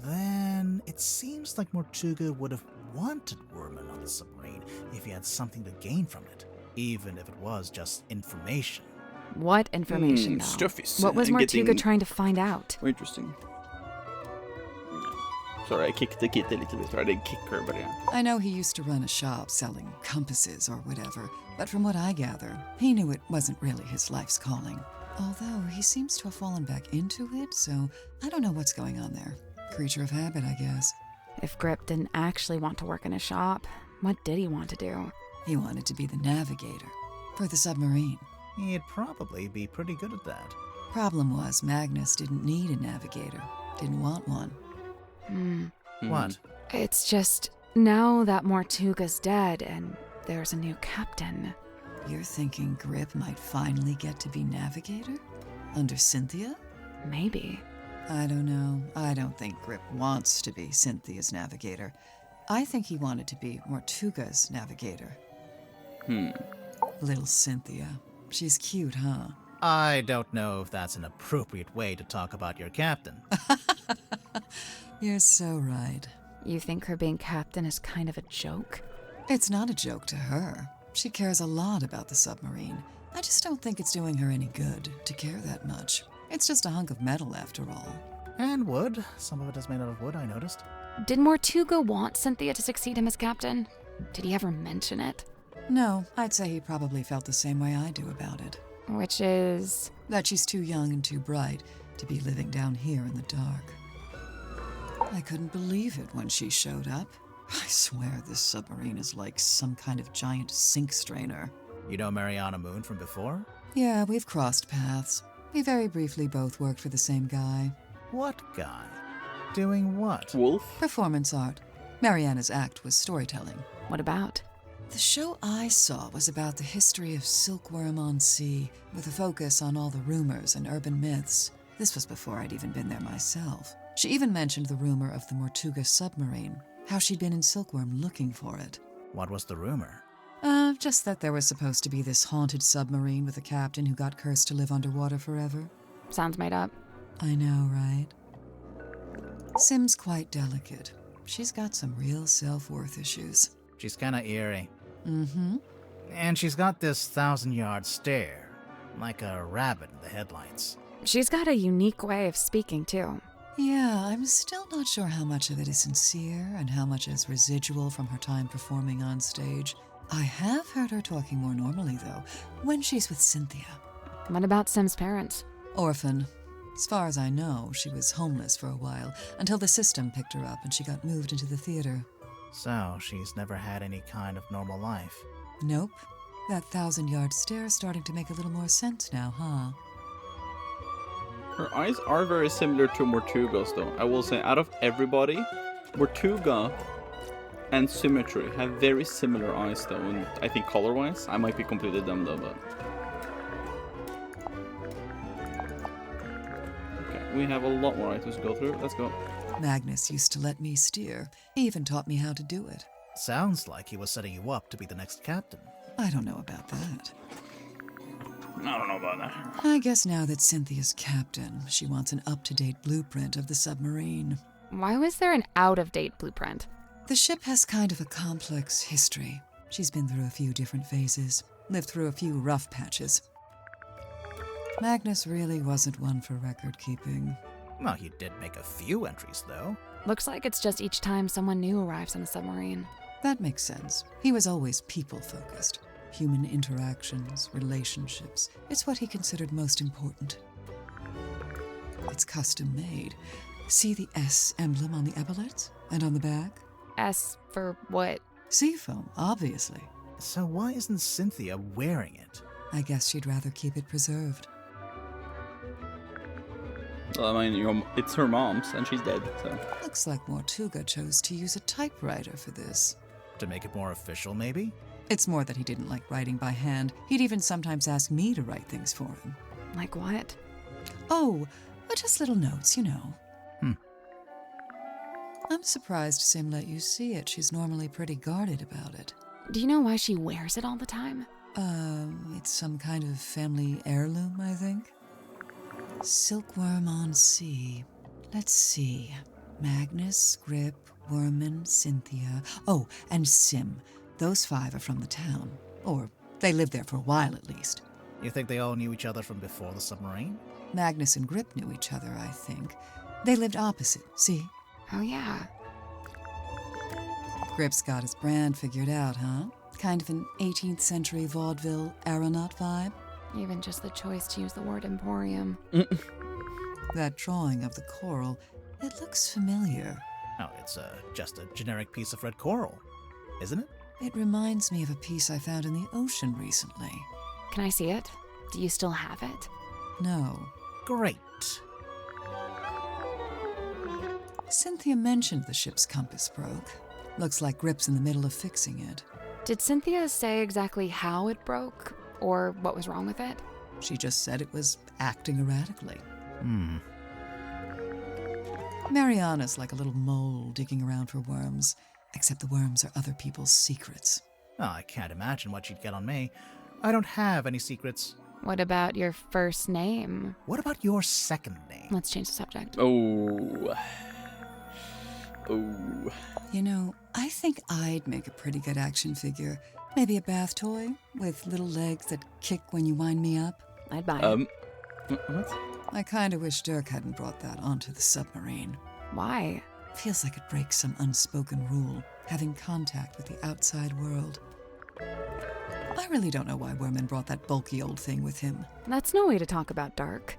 Then it seems like Mortuga would have wanted Werman on the submarine if he had something to gain from it, even if it was just information. What information, though? Stuff is What was Mortuga trying to find out? Very interesting. Sorry, I kicked the kid a little bit. I didn't kick her, but yeah. I know he used to run a shop selling compasses or whatever, but from what I gather, he knew it wasn't really his life's calling. Although he seems to have fallen back into it, so I don't know what's going on there. Creature of habit, I guess. If Grip didn't actually want to work in a shop, what did he want to do? He wanted to be the navigator for the submarine. He'd probably be pretty good at that. Problem was, Magnus didn't need a navigator. Didn't want one. What? It's just, now that Mortuga's dead and there's a new captain. You're thinking Grip might finally get to be navigator? Under Cynthia? Maybe. I don't know. I don't think Grip wants to be Cynthia's navigator. I think he wanted to be Mortuga's navigator. Little Cynthia. She's cute, huh? I don't know if that's an appropriate way to talk about your captain. You're so right. You think her being captain is kind of a joke? It's not a joke to her. She cares a lot about the submarine. I just don't think it's doing her any good to care that much. It's just a hunk of metal after all. And wood. Some of it is made out of wood, I noticed. Did Mortuga want Cynthia to succeed him as captain? Did he ever mention it? No, I'd say he probably felt the same way I do about it. Which is? That she's too young and too bright to be living down here in the dark. I couldn't believe it when she showed up. I swear this submarine is like some kind of giant sink strainer. You know Mariana Moon from before? Yeah, we've crossed paths. We very briefly both worked for the same guy. What guy? Doing what? Wolf? Performance art. Mariana's act was storytelling. What about? The show I saw was about the history of Silkworm on Sea, with a focus on all the rumors and urban myths. This was before I'd even been there myself. She even mentioned the rumor of the Mortuga submarine, how she'd been in Silkworm looking for it. What was the rumor? Just that there was supposed to be this haunted submarine with a captain who got cursed to live underwater forever. Sounds made up. I know, right? Sim's quite delicate. She's got some real self-worth issues. She's kinda eerie. Mm-hmm. And she's got this 1,000-yard stare, like a rabbit in the headlights. She's got a unique way of speaking, too. Yeah, I'm still not sure how much of it is sincere and how much is residual from her time performing on stage. I have heard her talking more normally, though, when she's with Cynthia. What about Sim's parents? Orphan. As far as I know, she was homeless for a while, until the system picked her up and she got moved into the theater. So, she's never had any kind of normal life. Nope. That 1,000-yard stare's starting to make a little more sense now, huh? Her eyes are very similar to Mortuga's, though. I will say, out of everybody, Mortuga and Symmetry have very similar eyes though, and I think color-wise. I might be completely dumb though, but... Okay, we have a lot more items to go through. Let's go. Magnus used to let me steer. He even taught me how to do it. Sounds like he was setting you up to be the next captain. I don't know about that. I don't know about that. I guess now that Cynthia's captain, she wants an up-to-date blueprint of the submarine. Why was there an out-of-date blueprint? The ship has kind of a complex history. She's been through a few different phases, lived through a few rough patches. Magnus really wasn't one for record-keeping. Well, he did make a few entries, though. Looks like it's just each time someone new arrives on a submarine. That makes sense. He was always people-focused. Human interactions, relationships. It's what he considered most important. It's custom-made. See the S emblem on the epaulets? And on the back? S for what? Seafoam, obviously. So why isn't Cynthia wearing it? I guess she'd rather keep it preserved. Well, I mean, it's her mom's, and she's dead, so... Looks like Mortuga chose to use a typewriter for this. To make it more official, maybe? It's more that he didn't like writing by hand. He'd even sometimes ask me to write things for him. Like what? Oh, just little notes, you know. I'm surprised Sim let you see it. She's normally pretty guarded about it. Do you know why she wears it all the time? It's some kind of family heirloom, I think. Silkworm on sea. Let's see. Magnus, Grip, Worman, Cynthia. Oh, and Sim. Those 5 are from the town. Or they lived there for a while at least. You think they all knew each other from before the submarine? Magnus and Grip knew each other, I think. They lived opposite, see? Oh, yeah. Grip's got his brand figured out, huh? Kind of an 18th century vaudeville aeronaut vibe? Even just the choice to use the word emporium. That drawing of the coral, it looks familiar. Oh, it's just a generic piece of red coral, isn't it? It reminds me of a piece I found in the ocean recently. Can I see it? Do you still have it? No. Great. Cynthia mentioned the ship's compass broke. Looks like Grip's in the middle of fixing it. Did Cynthia say exactly how it broke? Or what was wrong with it? She just said it was acting erratically. Mariana's like a little mole digging around for worms, except the worms are other people's secrets. Oh, I can't imagine what she'd get on me. I don't have any secrets. What about your first name? What about your second name? Let's change the subject. Oh. You know, I think I'd make a pretty good action figure. Maybe a bath toy with little legs that kick when you wind me up. I'd buy it. What? I kind of wish Dirk hadn't brought that onto the submarine. Why? Feels like it breaks some unspoken rule, having contact with the outside world. I really don't know why Worman brought that bulky old thing with him. That's no way to talk about Dark.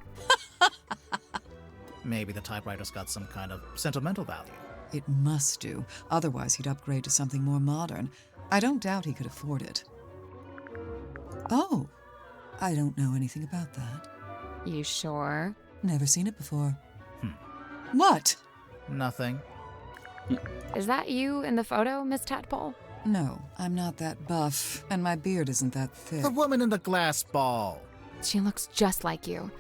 Maybe the typewriter's got some kind of sentimental value. It must do, otherwise he'd upgrade to something more modern. I don't doubt he could afford it. Oh, I don't know anything about that. You sure? Never seen it before. What? Nothing. Is that you in the photo, Miss Tadpole? No, I'm not that buff, and my beard isn't that thick. The woman in the glass ball. She looks just like you,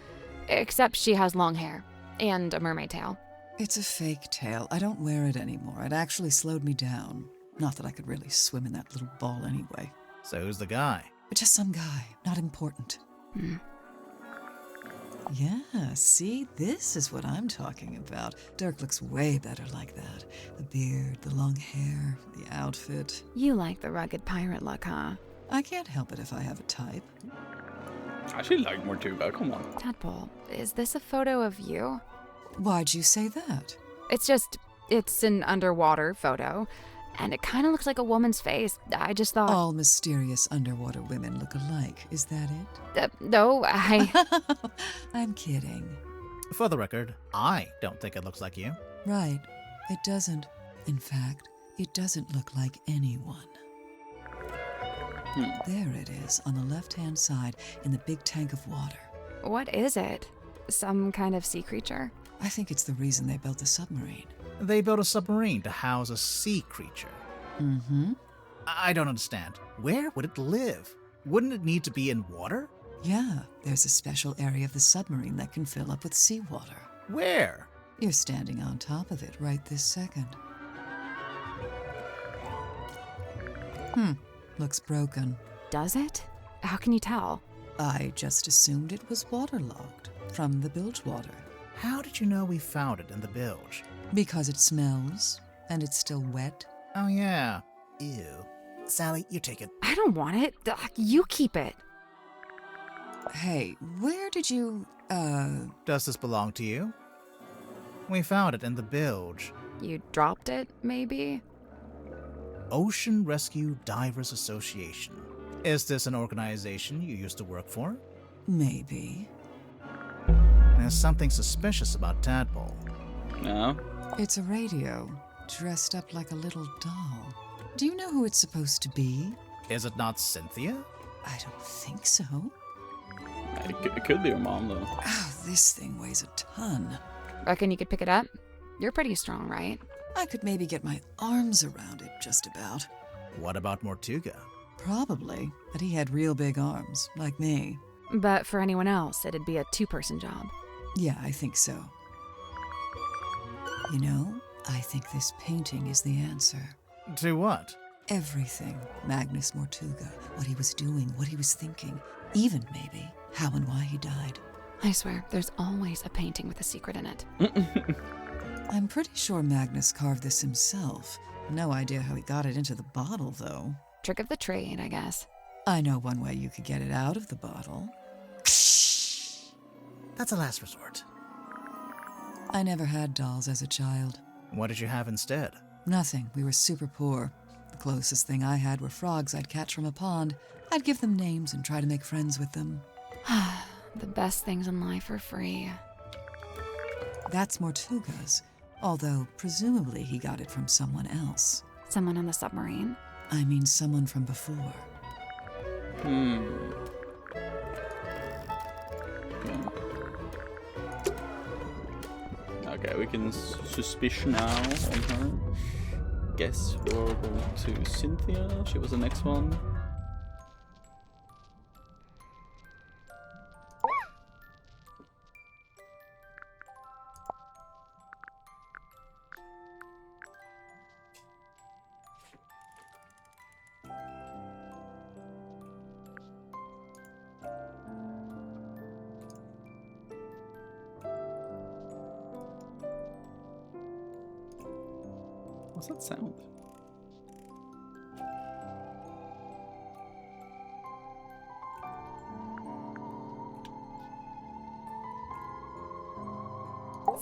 except she has long hair and a mermaid tail. It's a fake tail. I don't wear it anymore. It actually slowed me down. Not that I could really swim in that little ball anyway. So who's the guy? Just some guy. Not important. Yeah, see? This is what I'm talking about. Dirk looks way better like that. The beard, the long hair, the outfit. You like the rugged pirate look, huh? I can't help it if I have a type. I actually like Mortuga, come on. Tadpole, is this a photo of you? Why'd you say that? It's an underwater photo, and it kind of looks like a woman's face. I just thought... All mysterious underwater women look alike, is that it? No, I'm kidding. For the record, I don't think it looks like you. Right. It doesn't. In fact, it doesn't look like anyone. There it is, on the left-hand side, in the big tank of water. What is it? Some kind of sea creature? I think it's the reason they built the submarine. They built a submarine to house a sea creature. Mm-hmm. I don't understand. Where would it live? Wouldn't it need to be in water? Yeah, there's a special area of the submarine that can fill up with seawater. Where? You're standing on top of it right this second. Looks broken. Does it? How can you tell? I just assumed it was waterlogged from the bilge water. How did you know we found it in the bilge? Because it smells, and it's still wet. Oh, yeah. Ew. Sally, you take it. I don't want it. You keep it. Hey, where did you, Does this belong to you? We found it in the bilge. You dropped it, maybe? Ocean Rescue Divers Association. Is this an organization you used to work for? Maybe. There's something suspicious about Tadpole. No. It's a radio, dressed up like a little doll. Do you know who it's supposed to be? Is it not Cynthia? I don't think so. It could be your mom, though. Oh, this thing weighs a ton. Reckon you could pick it up? You're pretty strong, right? I could maybe get my arms around it, just about. What about Mortuga? Probably, but he had real big arms, like me. But for anyone else, it'd be a two-person job. Yeah, I think so. You know, I think this painting is the answer. To what? Everything. Magnus Mortuga, what he was doing, what he was thinking, even maybe how and why he died. I swear, there's always a painting with a secret in it. I'm pretty sure Magnus carved this himself. No idea how he got it into the bottle, though. Trick of the trade, I guess. I know one way you could get it out of the bottle. That's a last resort. I never had dolls as a child. What did you have instead? Nothing. We were super poor. The closest thing I had were frogs I'd catch from a pond. I'd give them names and try to make friends with them. The best things in life are free. That's Mortuga's, although presumably he got it from someone else. Someone on the submarine? I mean someone from before. Okay, we can suspicion now on her. Guess we'll go to Cynthia. She was the next one. What's that sound?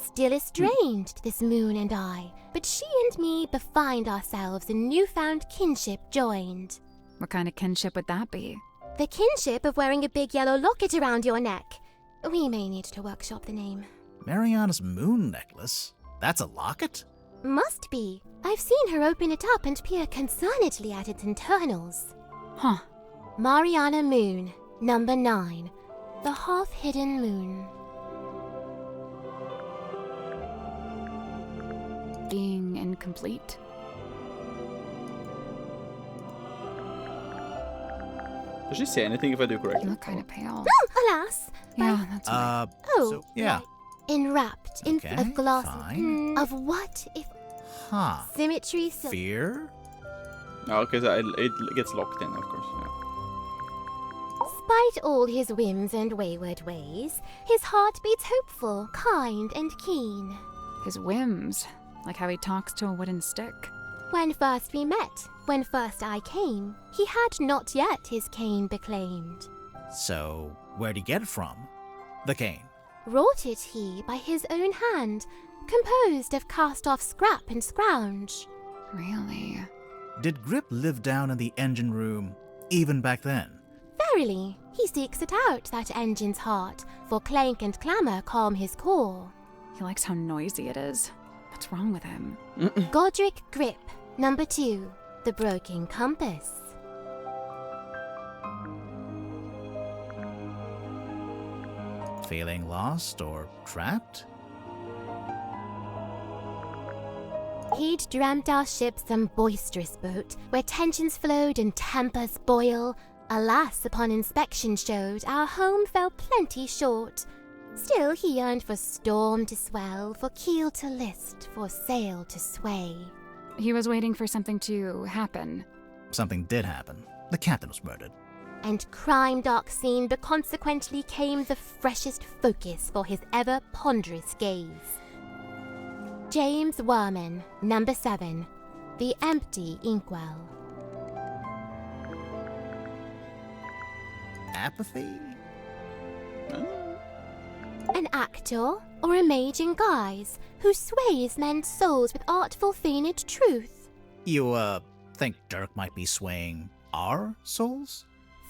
Still estranged, this moon and I, but she and me befind ourselves in newfound kinship joined. What kind of kinship would that be? The kinship of wearing a big yellow locket around your neck. We may need to workshop the name. Mariana's moon necklace? That's a locket? Must be. I've seen her open it up and peer concernedly at its internals. Huh. Mariana Moon, number 9. The half-hidden moon. Being incomplete? Does she say anything if I do You correctly? look kind of pale. Oh, alas! Yeah, that's right. Oh, so, yeah. Enwrapped in Okay, a glass fine. of what if Huh. symmetry so Fear? Oh, because it gets locked in, of course. Despite all his whims and wayward ways, his heart beats hopeful, kind, and keen. His whims. Like how he talks to a wooden stick. When first we met, when first I came, he had not yet his cane beclaimed. So, where'd he get it from? The cane. Wrought it he by his own hand, composed of cast-off scrap and scrounge. Really? Did Grip live down in the engine room, even back then? Verily, he seeks it out, that engine's heart, for clank and clamour calm his core. He likes how noisy it is. What's wrong with him? Godric Grip, number 2, the broken compass. Feeling lost or trapped? He'd dreamt our ship some boisterous boat, where tensions flowed and tempers boil. Alas, upon inspection showed, our home fell plenty short. Still he yearned for storm to swell, for keel to list, for sail to sway. He was waiting for something to happen. Something did happen. The captain was murdered. And crime dark scene, but consequently came the freshest focus for his ever ponderous gaze. James Werman, number 7, The Empty Inkwell. Apathy? An actor or a mage in guise, who sways men's souls with artful feigned truth. You, think Dirk might be swaying our souls?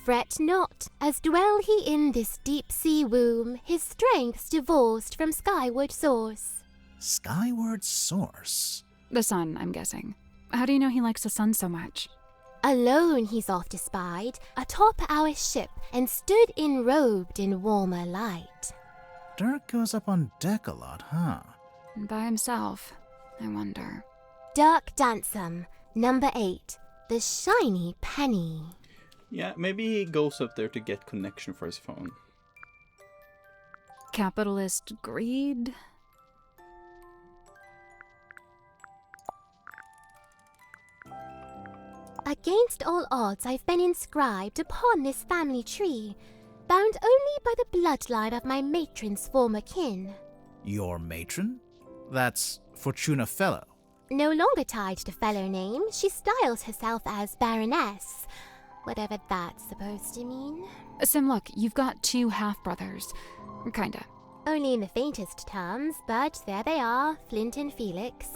Fret not, as dwell he in this deep sea womb, his strength's divorced from skyward source. Skyward source? The sun, I'm guessing. How do you know he likes the sun so much? Alone he's oft espied, atop our ship, and stood enrobed in warmer light. Dirk goes up on deck a lot, huh? By himself, I wonder. Dirk Dansom, number 8, The Shiny Penny. Yeah, maybe he goes up there to get connection for his phone. Capitalist greed? Against all odds I've been inscribed upon this family tree, bound only by the bloodline of my matron's former kin. Your matron? That's Fortuna Fellow. No longer tied to fellow name, she styles herself as Baroness, whatever that's supposed to mean. Sim, look, you've got 2 half-brothers. Kinda. Only in the faintest terms, but there they are, Flint and Felix.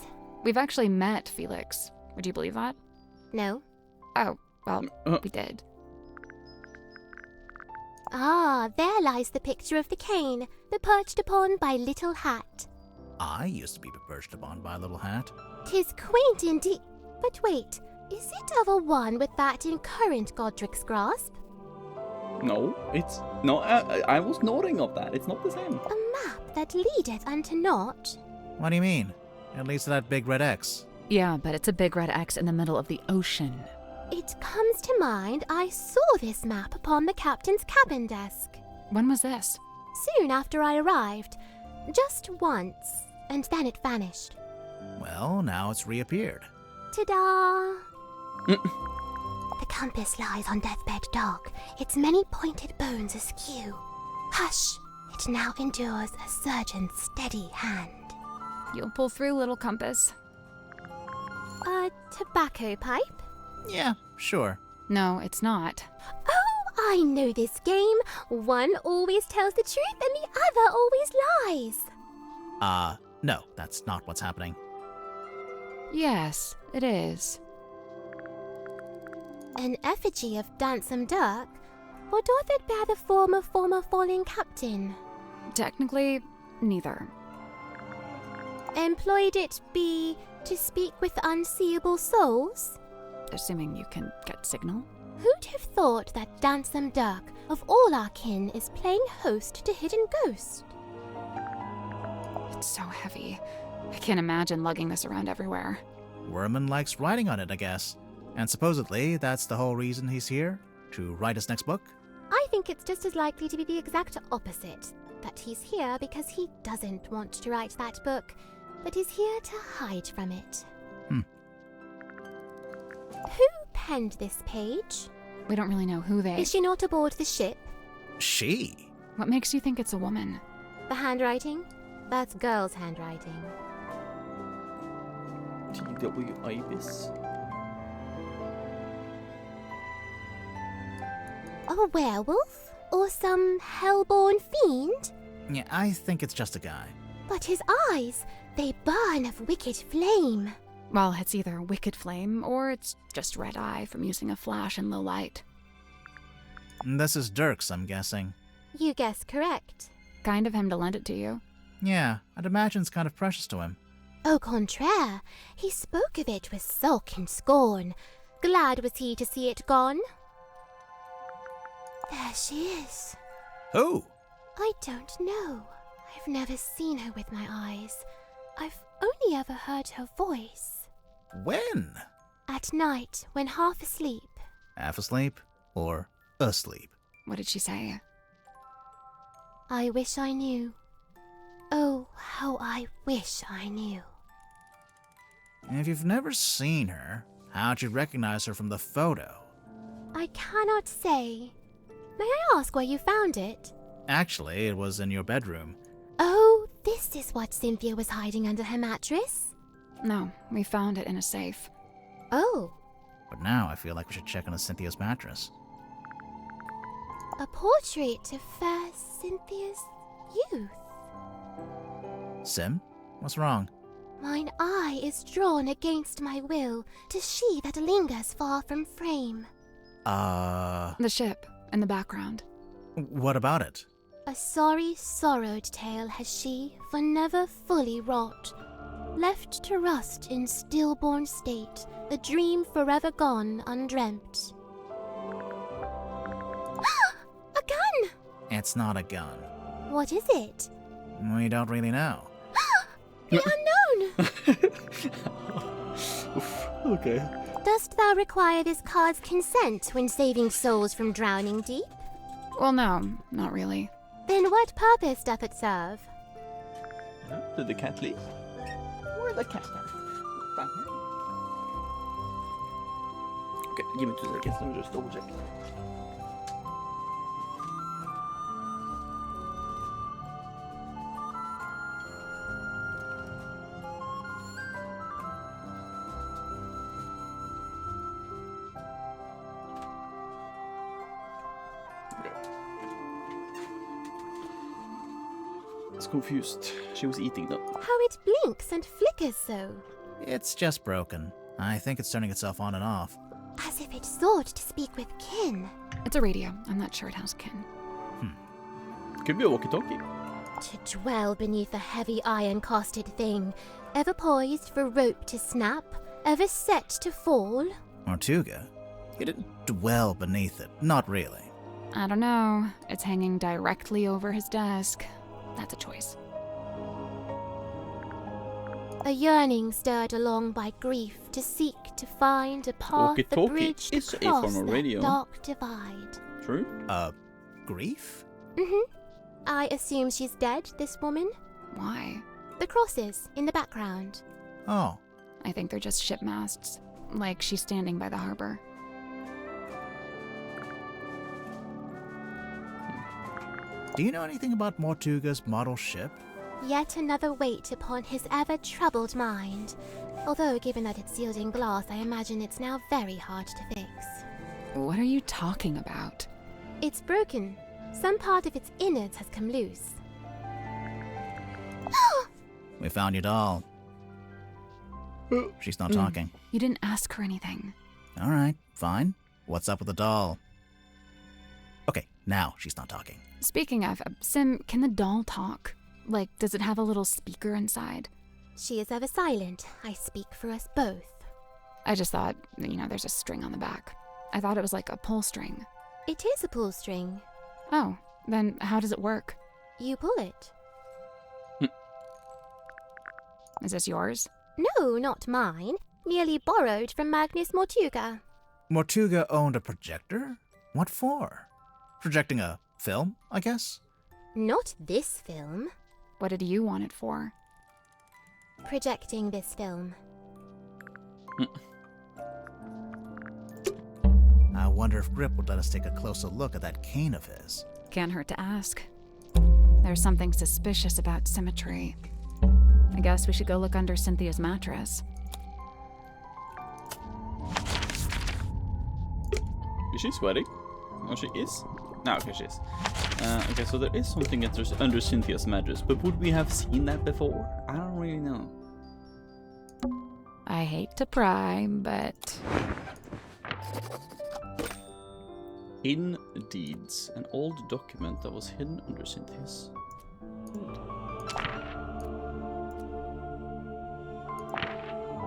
We've actually met Felix. Would you believe that? No. Oh, well, we did. Ah, there lies the picture of the cane, perched upon by Little Hat. I used to be perched upon by a little hat. 'Tis quaint indeed. But wait, is it of a one with that in current Godric's grasp? No, it's... No, I was noting of that. It's not the same. A map that leadeth unto naught? What do you mean? It leads to that big red X. Yeah, but it's a big red X in the middle of the ocean. It comes to mind I saw this map upon the captain's cabin desk. When was this? Soon after I arrived. Just once, and then it vanished. Well, now it's reappeared. Ta-da! The compass lies on deathbed dark, its many pointed bones askew. Hush! It now endures a surgeon's steady hand. You'll pull through, little compass. A tobacco pipe? Yeah, sure. No, it's not. Oh, I know this game. One always tells the truth and the other always lies. No, that's not what's happening. Yes, it is. An effigy of Dansom Dirk? Or doth it bear the form of former fallen captain? Technically, neither. Employed it be to speak with unseeable souls? Assuming you can get signal. Who'd have thought that Dansom Dirk, of all our kin, is playing host to Hidden Ghost? It's so heavy. I can't imagine lugging this around everywhere. Werman likes writing on it, I guess. And supposedly, that's the whole reason he's here? To write his next book? I think it's just as likely to be the exact opposite. That he's here because he doesn't want to write that book, but is here to hide from it. Who penned this page? We don't really know who they... Is she not aboard the ship? She? What makes you think it's a woman? The handwriting? That's girl's handwriting. T.W. Ibis. A werewolf? Or some hellborn fiend? Yeah, I think it's just a guy. But his eyes, they burn of wicked flame. Well, it's either wicked flame, or it's just red eye from using a flash in low light. This is Dirk's, I'm guessing. You guess correct. Kind of him to lend it to you. Yeah, I'd imagine it's kind of precious to him. Au contraire, he spoke of it with sulk and scorn. Glad was he to see it gone. There she is. Who? I don't know. I've never seen her with my eyes. I've only ever heard her voice. When? At night, when half asleep. Half asleep or asleep? What did she say? I wish I knew. Oh, how I wish I knew. If you've never seen her, how'd you recognize her from the photo? I cannot say. May I ask where you found it? Actually, it was in your bedroom. Oh, this is what Cynthia was hiding under her mattress? No, we found it in a safe. Oh. But now I feel like we should check on Cynthia's mattress. A portrait of fair Cynthia's youth. Sim, what's wrong? Mine eye is drawn against my will to she that lingers far from frame. The ship, in the background. What about it? A sorry, sorrowed tale has she, for never fully wrought. Left to rust in stillborn state, the dream forever gone undreamt. A gun! It's not a gun. What is it? We don't really know. The unknown! Okay. Dost thou require this card's consent when saving souls from drowning deep? Well, no, not really. Then what purpose doth it serve? Did the cat leave? Where'd the cat go? Down here. Okay, give me 2 seconds. Let me just double check. Confused. She was eating them. How it blinks and flickers so. It's just broken. I think it's turning itself on and off. As if it sought to speak with kin. It's a radio. I'm not sure it has kin. Could be a walkie-talkie. To dwell beneath a heavy iron-casted thing, ever poised for rope to snap, ever set to fall. Tortuga? You didn't dwell beneath it. Not really. I don't know. It's hanging directly over his desk. That's a choice. A yearning stirred along by grief to seek to find a path, a bridge to is a cross form of that radio. dark divide. True. Grief? I assume she's dead, this woman. Why? The crosses in the background. Oh. I think they're just ship masts. Like she's standing by the harbor. Do you know anything about Mortuga's model ship? Yet another weight upon his ever-troubled mind. Although, given that it's sealed in glass, I imagine it's now very hard to fix. What are you talking about? It's broken. Some part of its innards has come loose. We found your doll. She's not talking. You didn't ask her anything. All right, fine. What's up with the doll? Okay, now she's not talking. Speaking of, Sim, can the doll talk? Like, does it have a little speaker inside? She is ever silent. I speak for us both. I just thought, there's a string on the back. I thought it was like a pull string. It is a pull string. Oh, then how does it work? You pull it. Is this yours? No, not mine. Merely borrowed from Magnus Mortuga. Mortuga owned a projector? What for? Projecting a film, I guess? Not this film. What did you want it for? Projecting this film. I wonder if Grip would let us take a closer look at that cane of his. Can't hurt to ask. There's something suspicious about symmetry. I guess we should go look under Cynthia's mattress. Is she sweating? Oh, she is? No, okay, she is. Okay, so there is something under Cynthia's mattress, but would we have seen that before? I don't really know. I hate to pry, but... Hidden Deeds. An old document that was hidden under Cynthia's.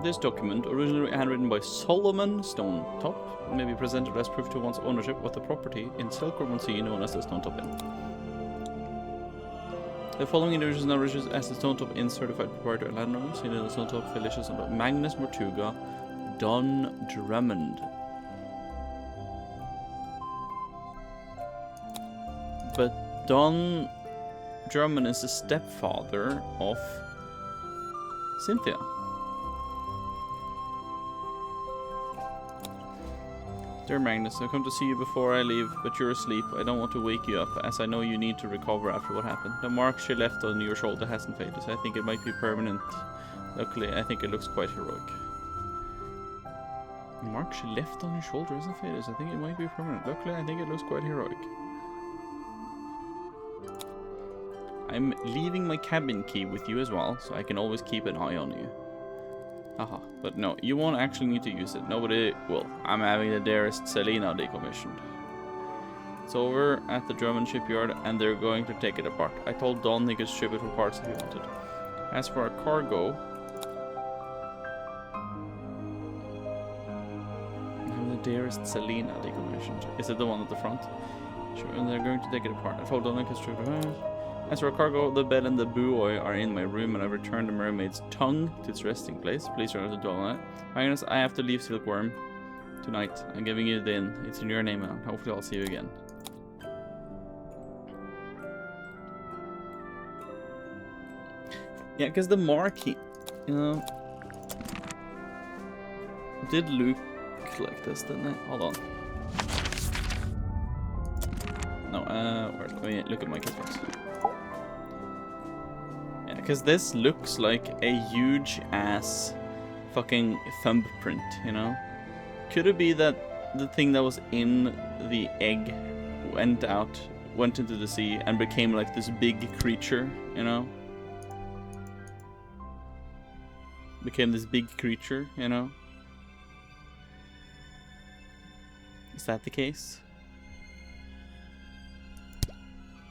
This document, originally handwritten by Solomon Stonetop, may be presented as proof to one's ownership of the property in Silkworm on Sea known as the Stonetop Inn. The following individuals now registered as the Stone Top Inn certified proprietor and landlord. Seen in the Stone Top Felicia's number. Magnus Mortuga, Don Drummond. But Don Drummond is the stepfather of Cynthia. Dear Magnus, I've come to see you before I leave, but you're asleep. I don't want to wake you up, as I know you need to recover after what happened. The mark she left on your shoulder hasn't faded, so I think it might be permanent. Luckily, I think it looks quite heroic. The mark she left on your shoulder hasn't faded, so I think it might be permanent. Luckily, I think it looks quite heroic. I'm leaving my cabin key with you as well, so I can always keep an eye on you. Haha, but no, you won't actually need to use it. Nobody will. I'm having the dearest Selena decommissioned. It's over at the German shipyard, and they're going to take it apart. I told Don he could ship it for parts if he wanted. As for our cargo, I'm having the dearest Selena decommissioned. Is it the one at the front? Sure, and they're going to take it apart. I told Don I could ship it. As for our cargo, the bed and the buoy are in my room, and I've returned the mermaid's tongue to its resting place. Please try not to dwell on it. Magnus, I have to leave Silkworm tonight. I'm giving you the inn. It's in your name now. Hopefully I'll see you again. Yeah, because the mark, you know, did look like this, didn't it? Hold on. No, wait, let me look at my kickbox. Because this looks like a huge ass fucking thumbprint, you know? Could it be that the thing that was in the egg went into the sea and became like this big creature, you know? Became this big creature, you know? Is that the case?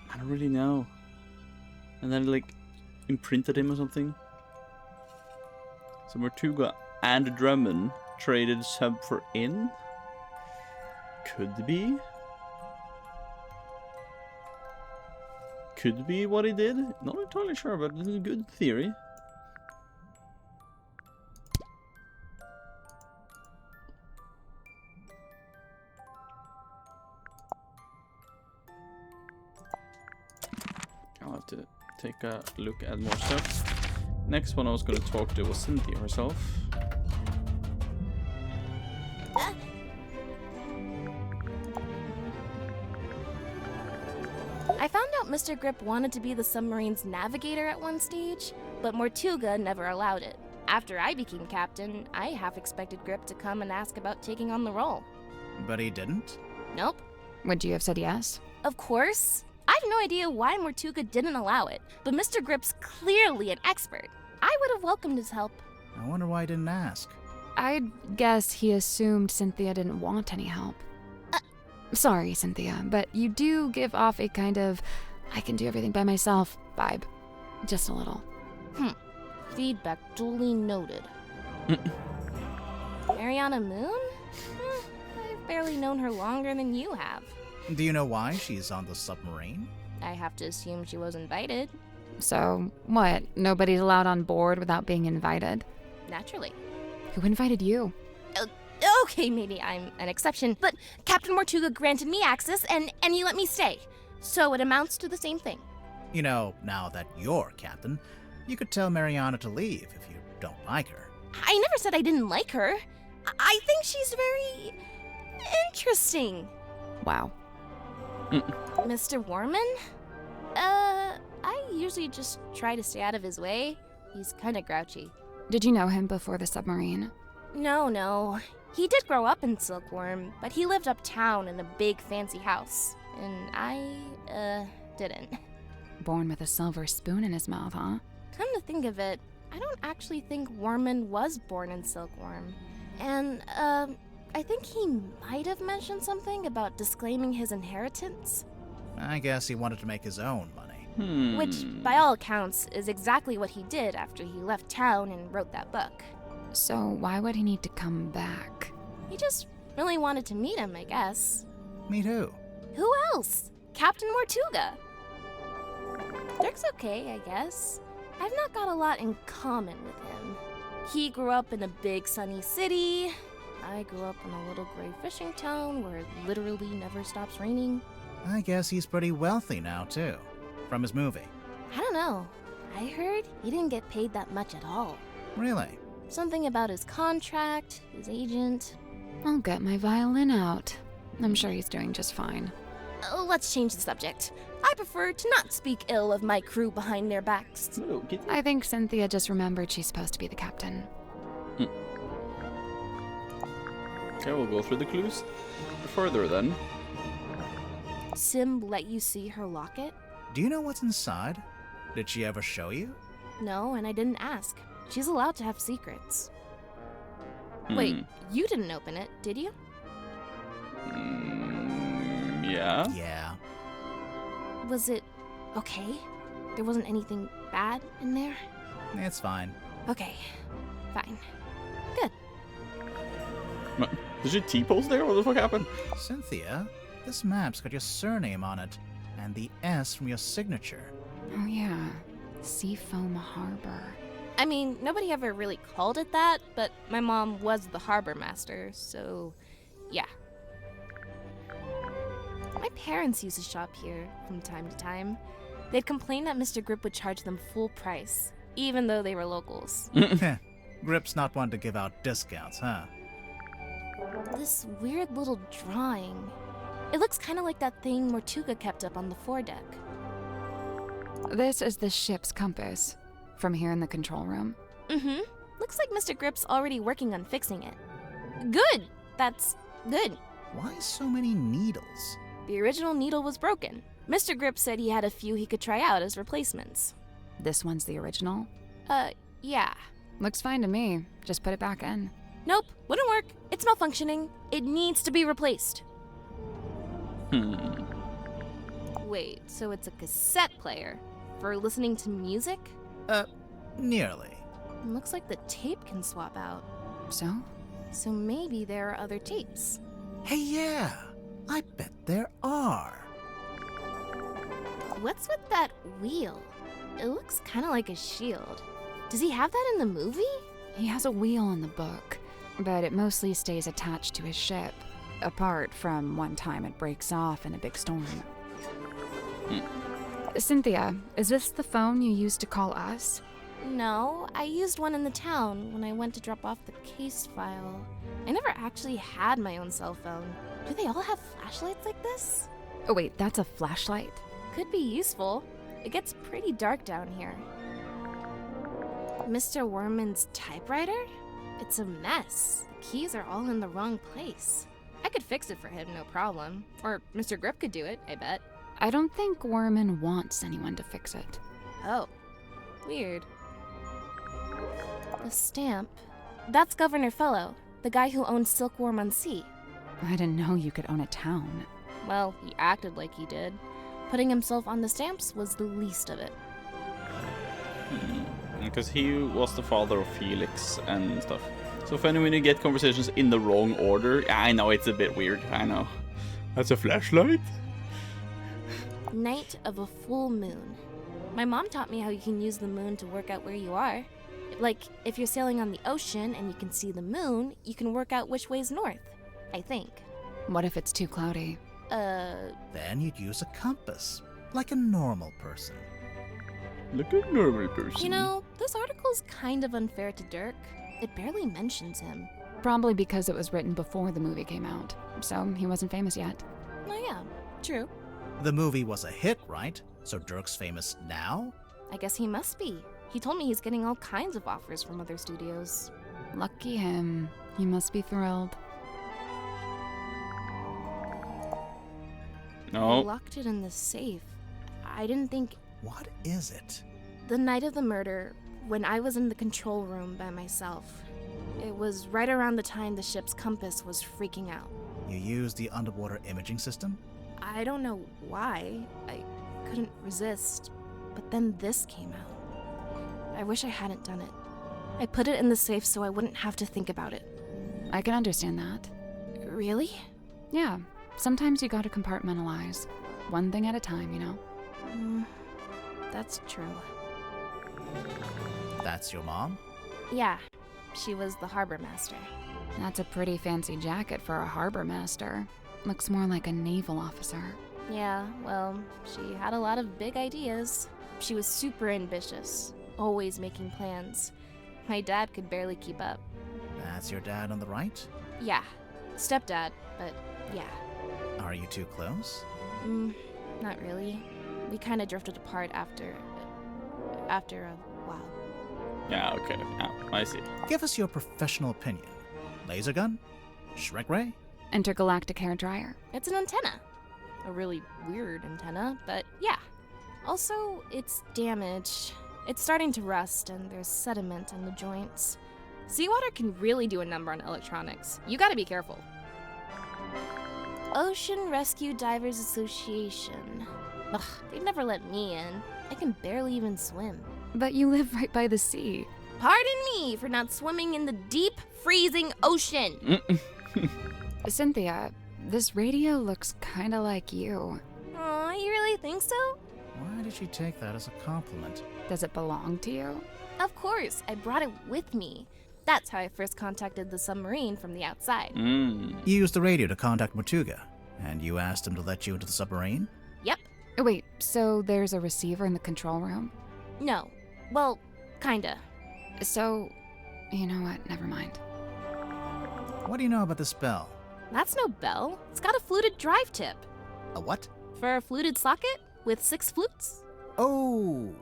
I don't really know. And then like imprinted him or something. So Mortuga and Drummond traded sub for inn? Could be. Could be what he did. Not entirely sure, but it's a good theory. I'll have to take a look at more stuff. Next one I was going to talk to was Cynthia herself. I found out Mr. Grip wanted to be the submarine's navigator at one stage, but Mortuga never allowed it. After I became captain, I half expected Grip to come and ask about taking on the role. But he didn't? Nope. Would you have said yes? Of course. I have no idea why Mortuga didn't allow it, but Mr. Grip's clearly an expert. I would have welcomed his help. I wonder why he didn't ask. I'd guess he assumed Cynthia didn't want any help. Sorry, Cynthia, but you do give off a kind of I can do everything by myself vibe. Just a little. Feedback duly noted. Mariana Moon? I've barely known her longer than you have. Do you know why she's on the submarine? I have to assume she was invited. So, what? Nobody's allowed on board without being invited? Naturally. Who invited you? Okay, maybe I'm an exception, but Captain Mortuga granted me access and he let me stay. So it amounts to the same thing. You know, now that you're captain, you could tell Mariana to leave if you don't like her. I never said I didn't like her. I think she's very interesting. Wow. Mr. Warman? I usually just try to stay out of his way. He's kinda grouchy. Did you know him before the submarine? No. He did grow up in Silkworm, but he lived uptown in a big fancy house. And I, didn't. Born with a silver spoon in his mouth, huh? Come to think of it, I don't actually think Warman was born in Silkworm. And, I think he might have mentioned something about disclaiming his inheritance. I guess he wanted to make his own money. Which, by all accounts, is exactly what he did after he left town and wrote that book. So why would he need to come back? He just really wanted to meet him, I guess. Meet who? Who else? Captain Mortuga. Dirk's okay, I guess. I've not got a lot in common with him. He grew up in a big sunny city. I grew up in a little gray fishing town where it literally never stops raining. I guess he's pretty wealthy now, too. From his movie. I don't know. I heard he didn't get paid that much at all. Really? Something about his contract, his agent. I'll get my violin out. I'm sure he's doing just fine. Let's change the subject. I prefer to not speak ill of my crew behind their backs. I think Cynthia just remembered she's supposed to be the captain. Okay, we'll go through the clues further then. Sim let you see her locket? Do you know what's inside? Did she ever show you? No, and I didn't ask. She's allowed to have secrets. Wait, you didn't open it, did you? Yeah. Yeah. Was it okay? There wasn't anything bad in there? It's fine. Okay, fine. Good. Did you T-pose there? What the fuck happened? Cynthia, this map's got your surname on it, and the S from your signature. Oh yeah, Seafoam Harbor. I mean, nobody ever really called it that, but my mom was the harbor master, so yeah. My parents used to shop here from time to time. They'd complain that Mr. Grip would charge them full price, even though they were locals. Grip's not one to give out discounts, huh? This weird little drawing. It looks kind of like that thing Mortuga kept up on the foredeck. This is the ship's compass. From here in the control room. Mm-hmm. Looks like Mr. Grip's already working on fixing it. Good! That's good. Why so many needles? The original needle was broken. Mr. Grip said he had a few he could try out as replacements. This one's the original? Yeah. Looks fine to me. Just put it back in. Nope, wouldn't work. It's malfunctioning. It needs to be replaced. Wait, so it's a cassette player for listening to music? Nearly. Looks like the tape can swap out. So? So maybe there are other tapes. Hey, yeah. I bet there are. What's with that wheel? It looks kind of like a shield. Does he have that in the movie? He has a wheel in the book, but it mostly stays attached to his ship, apart from one time it breaks off in a big storm. Cynthia, is this the phone you used to call us? No, I used one in the town when I went to drop off the case file. I never actually had my own cell phone. Do they all have flashlights like this? Oh wait, that's a flashlight? Could be useful. It gets pretty dark down here. Mr. Worman's typewriter? It's a mess. The keys are all in the wrong place. I could fix it for him, no problem. Or Mr. Grip could do it, I bet. I don't think Worman wants anyone to fix it. Oh, weird. The stamp. That's Governor Fellow, the guy who owns Silkworm on Sea. I didn't know you could own a town. Well, he acted like he did. Putting himself on the stamps was the least of it. Because he was the father of Felix and stuff. So funny when you get conversations in the wrong order. I know it's a bit weird, I know. That's a flashlight? Night of a full moon. My mom taught me how you can use the moon to work out where you are. Like, if you're sailing on the ocean and you can see the moon, you can work out which way's north, I think. What if it's too cloudy? Then you'd use a compass, like a normal person. Like a normal person. You know, this article's kind of unfair to Dirk. It barely mentions him. Probably because it was written before the movie came out, so he wasn't famous yet. Oh yeah, true. The movie was a hit, right? So Dirk's famous now? I guess he must be. He told me he's getting all kinds of offers from other studios. Lucky him. He must be thrilled. No. I locked it in the safe. I didn't think... What is it? The night of the murder, when I was in the control room by myself. It was right around the time the ship's compass was freaking out. You used the underwater imaging system? I don't know why. I couldn't resist. But then this came out. I wish I hadn't done it. I put it in the safe so I wouldn't have to think about it. I can understand that. Really? Yeah. Sometimes you gotta compartmentalize. One thing at a time, you know? that's true. That's your mom? Yeah, she was the harbor master. That's a pretty fancy jacket for a harbor master. Looks more like a naval officer. Yeah, well, she had a lot of big ideas. She was super ambitious, always making plans. My dad could barely keep up. That's your dad on the right? Yeah, stepdad, but yeah. Are you two close? Not really. We kind of drifted apart after a while. Yeah, okay. Yeah, I see. Give us your professional opinion. Laser gun? Shrek ray? Intergalactic hair dryer. It's an antenna. A really weird antenna, but yeah. Also, it's damaged. It's starting to rust, and there's sediment in the joints. Seawater can really do a number on electronics. You gotta be careful. Ocean Rescue Divers Association. Ugh, they'd never let me in. I can barely even swim. But you live right by the sea. Pardon me for not swimming in the deep, freezing ocean. Cynthia, this radio looks kinda like you. Aw, you really think so? Why did she take that as a compliment? Does it belong to you? Of course, I brought it with me. That's how I first contacted the submarine from the outside. You used the radio to contact Mortuga, and you asked him to let you into the submarine? Yep. Wait, so there's a receiver in the control room? No. Well, kinda. So, you know what? Never mind. What do you know about this bell? That's no bell. It's got a fluted drive tip. A what? For a fluted socket with 6 flutes. Oh,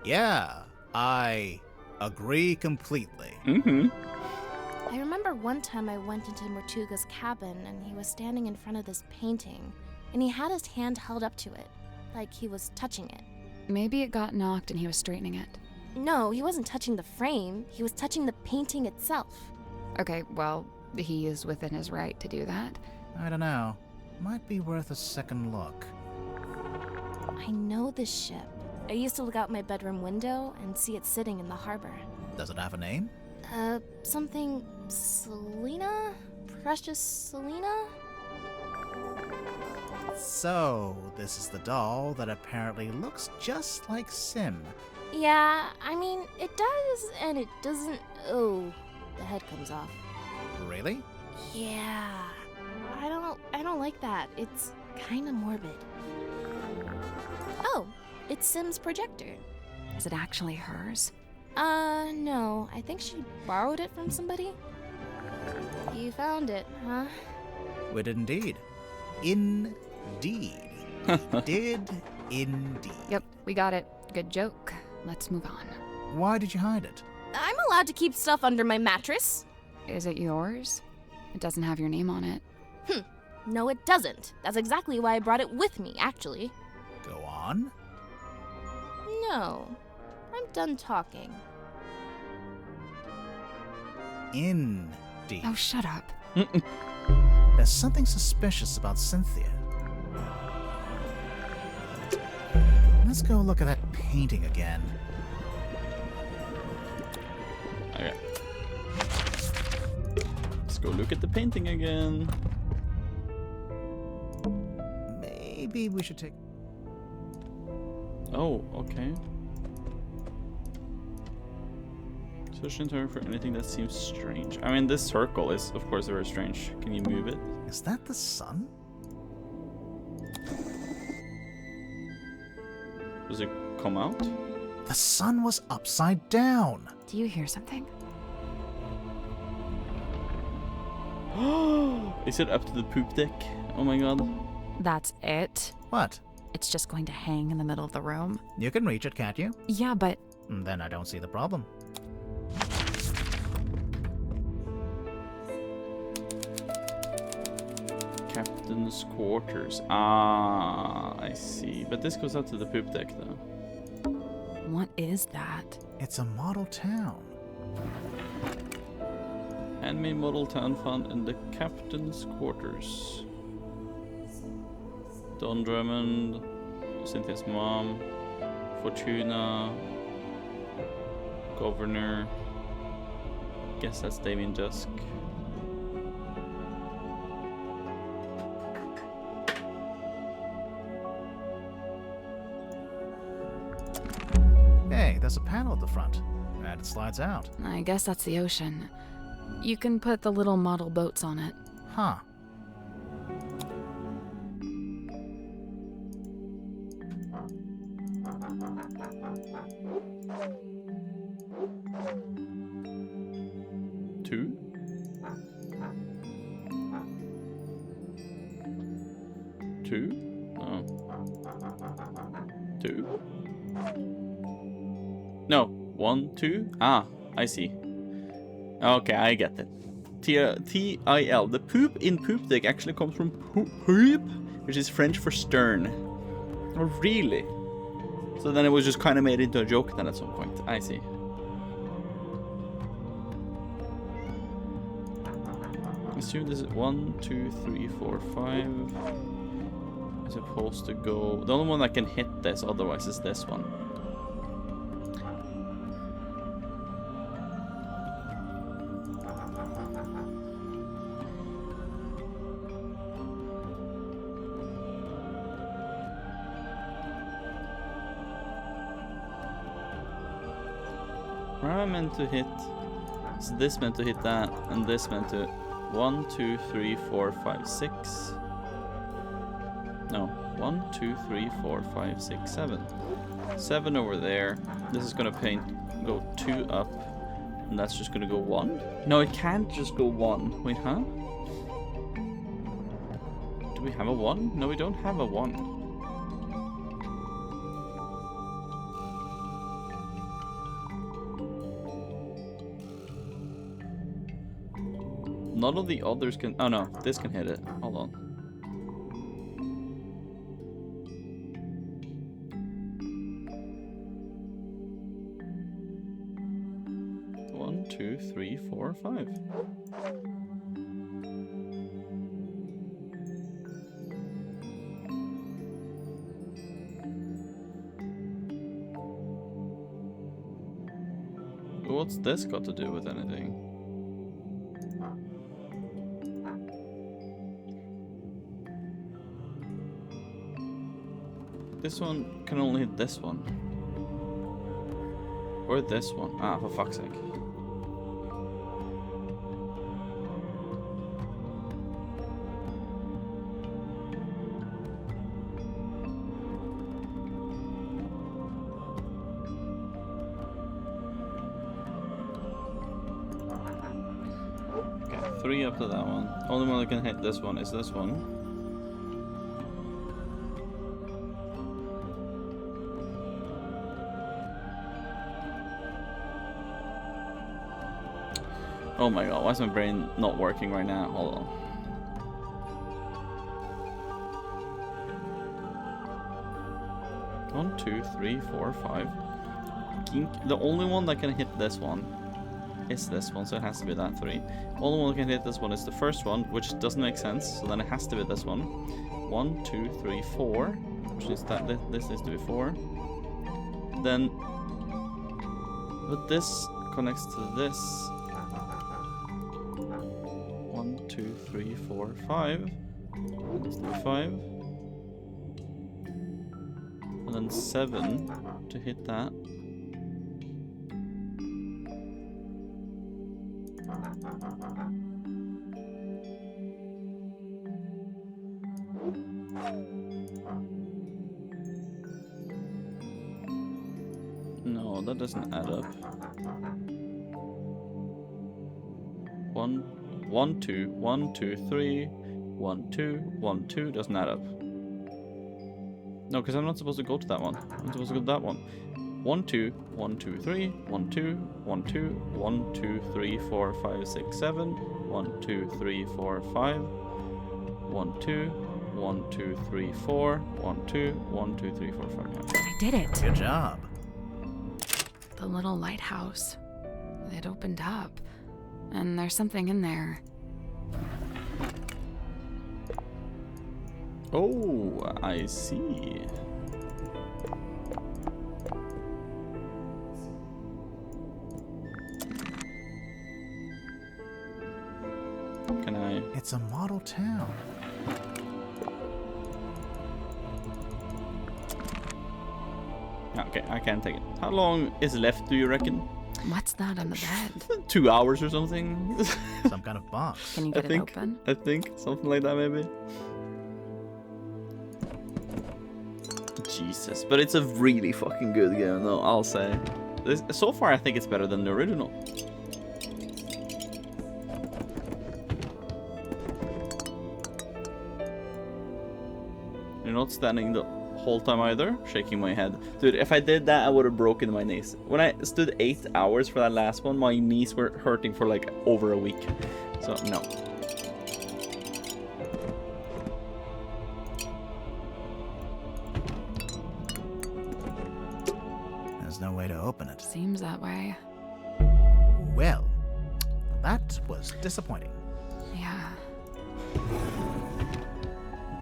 yeah. I agree completely. I remember one time I went into Mortuga's cabin and he was standing in front of this painting, and he had his hand held up to it, like he was touching it. Maybe it got knocked and he was straightening it. No, he wasn't touching the frame. He was touching the painting itself. Okay, well, he is within his right to do that. I don't know. Might be worth a second look. I know this ship. I used to look out my bedroom window and see it sitting in the harbor. Does it have a name? Something Selena? Precious Selena? So, this is the doll that apparently looks just like Sim. Yeah, I mean, it does and it doesn't. Oh, the head comes off. Really? Yeah. I don't like that. It's kind of morbid. Oh, it's Sim's projector. Is it actually hers? No. I think she borrowed it from somebody. You found it, huh? We did indeed. Indeed. We did indeed. Yep, we got it. Good joke. Let's move on. Why did you hide it? I'm allowed to keep stuff under my mattress. Is it yours? It doesn't have your name on it. No, it doesn't. That's exactly why I brought it with me, actually. Go on. No. I'm done talking. Indeed. Oh, shut up. There's something suspicious about Cynthia. Let's go look at that painting again. Okay. Let's go look at the painting again. Maybe we should take... Oh, okay. Search intern for anything that seems strange. I mean, this circle is, of course, very strange. Can you move it? Is that the sun? Does it come out? The sun was upside down. Do you hear something? Is it up to the poop deck? Oh my god. That's it? What? It's just going to hang in the middle of the room? You can reach it, can't you? Yeah, but... Then I don't see the problem. Captain's quarters. Ah, I see. But this goes out to the poop deck, though. What is that? It's a model town. Handmade model town found in the captain's quarters. Don Drummond, Cynthia's mom, Fortuna, Governor. Guess that's Damien Dusk. there's a panel at the front, and it slides out. I guess that's the ocean. You can put the little model boats on it. Huh. Two. Two? Oh. Two? No. 1, 2? Ah, I see. Okay, I get it. T-I-L. The poop in poop deck actually comes from poop, which is French for stern. Oh, really? So then it was just kind of made into a joke then at some point. I see. Assume this is 1, 2, 3, 4, 5. I'm supposed to go. The only one that can hit this, otherwise, is this one. Where am I meant to hit? Is this meant to hit that, and this meant to 1, 2, 3, 4, 5, 6. No, 1, 2, 3, 4, 5, 6, 7. 7 over there. This is gonna go 2 up, and that's just gonna go 1. No, it can't just go 1. Wait, huh? Do we have a 1? No, we don't have a 1. None of the others can. Oh no, this can hit it. Hold on. One, 2, 3, 4, 5. What's this got to do with anything? This one can only hit this one. Or this one. Ah, for fuck's sake. Okay, 3 up to that one. Only one that can hit this one is this one. Oh my god, why is my brain not working right now? Hold on. One, 2, 3, 4, 5. The only one that can hit this one is this one, so it has to be that 3. Only one that can hit this one is the first one, which doesn't make sense, so then it has to be this one. 1, 2, 3, 4, which is that this needs to be 4. Then, but this connects to this. 1, 2, 3, 4, 5. Let's do 5. And then 7 to hit that. No, that doesn't add up. 1, 2, 1, 2, 3, 1, 2, 1, 2 doesn't add up. No, because I'm not supposed to go to that one. I'm supposed to go to that one. 1, 2, 1, 2, 3, 1, 2, 1, 2, 1, 2, 3, 4, 5, 6, 7, 1, 2, 3, 4, 5, 1, 2, 1, 2, 3, 4, 1, 2, 1, 2, 3, 4, 5. I did it. Good job. The little lighthouse. It opened up. And there's something in there. Oh, I see. Can I? It's a model town. Okay, I can't take it. How long is left, do you reckon? What's that on the bed? 2 hours or something? Some kind of box. Can you get it open? I think. Something like that, maybe. Jesus. But it's a really fucking good game, though, I'll say. So far, I think it's better than the original. You're not standing the whole time either, shaking my head. Dude, if I did that, I would have broken my knees. When I stood 8 hours for that last one, my knees were hurting for like over a week. So, no. There's no way to open it. Seems that way. Well, that was disappointing. Yeah.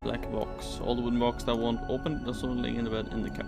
Black box. Old wooden box that won't open. That's only in the bed in the couch.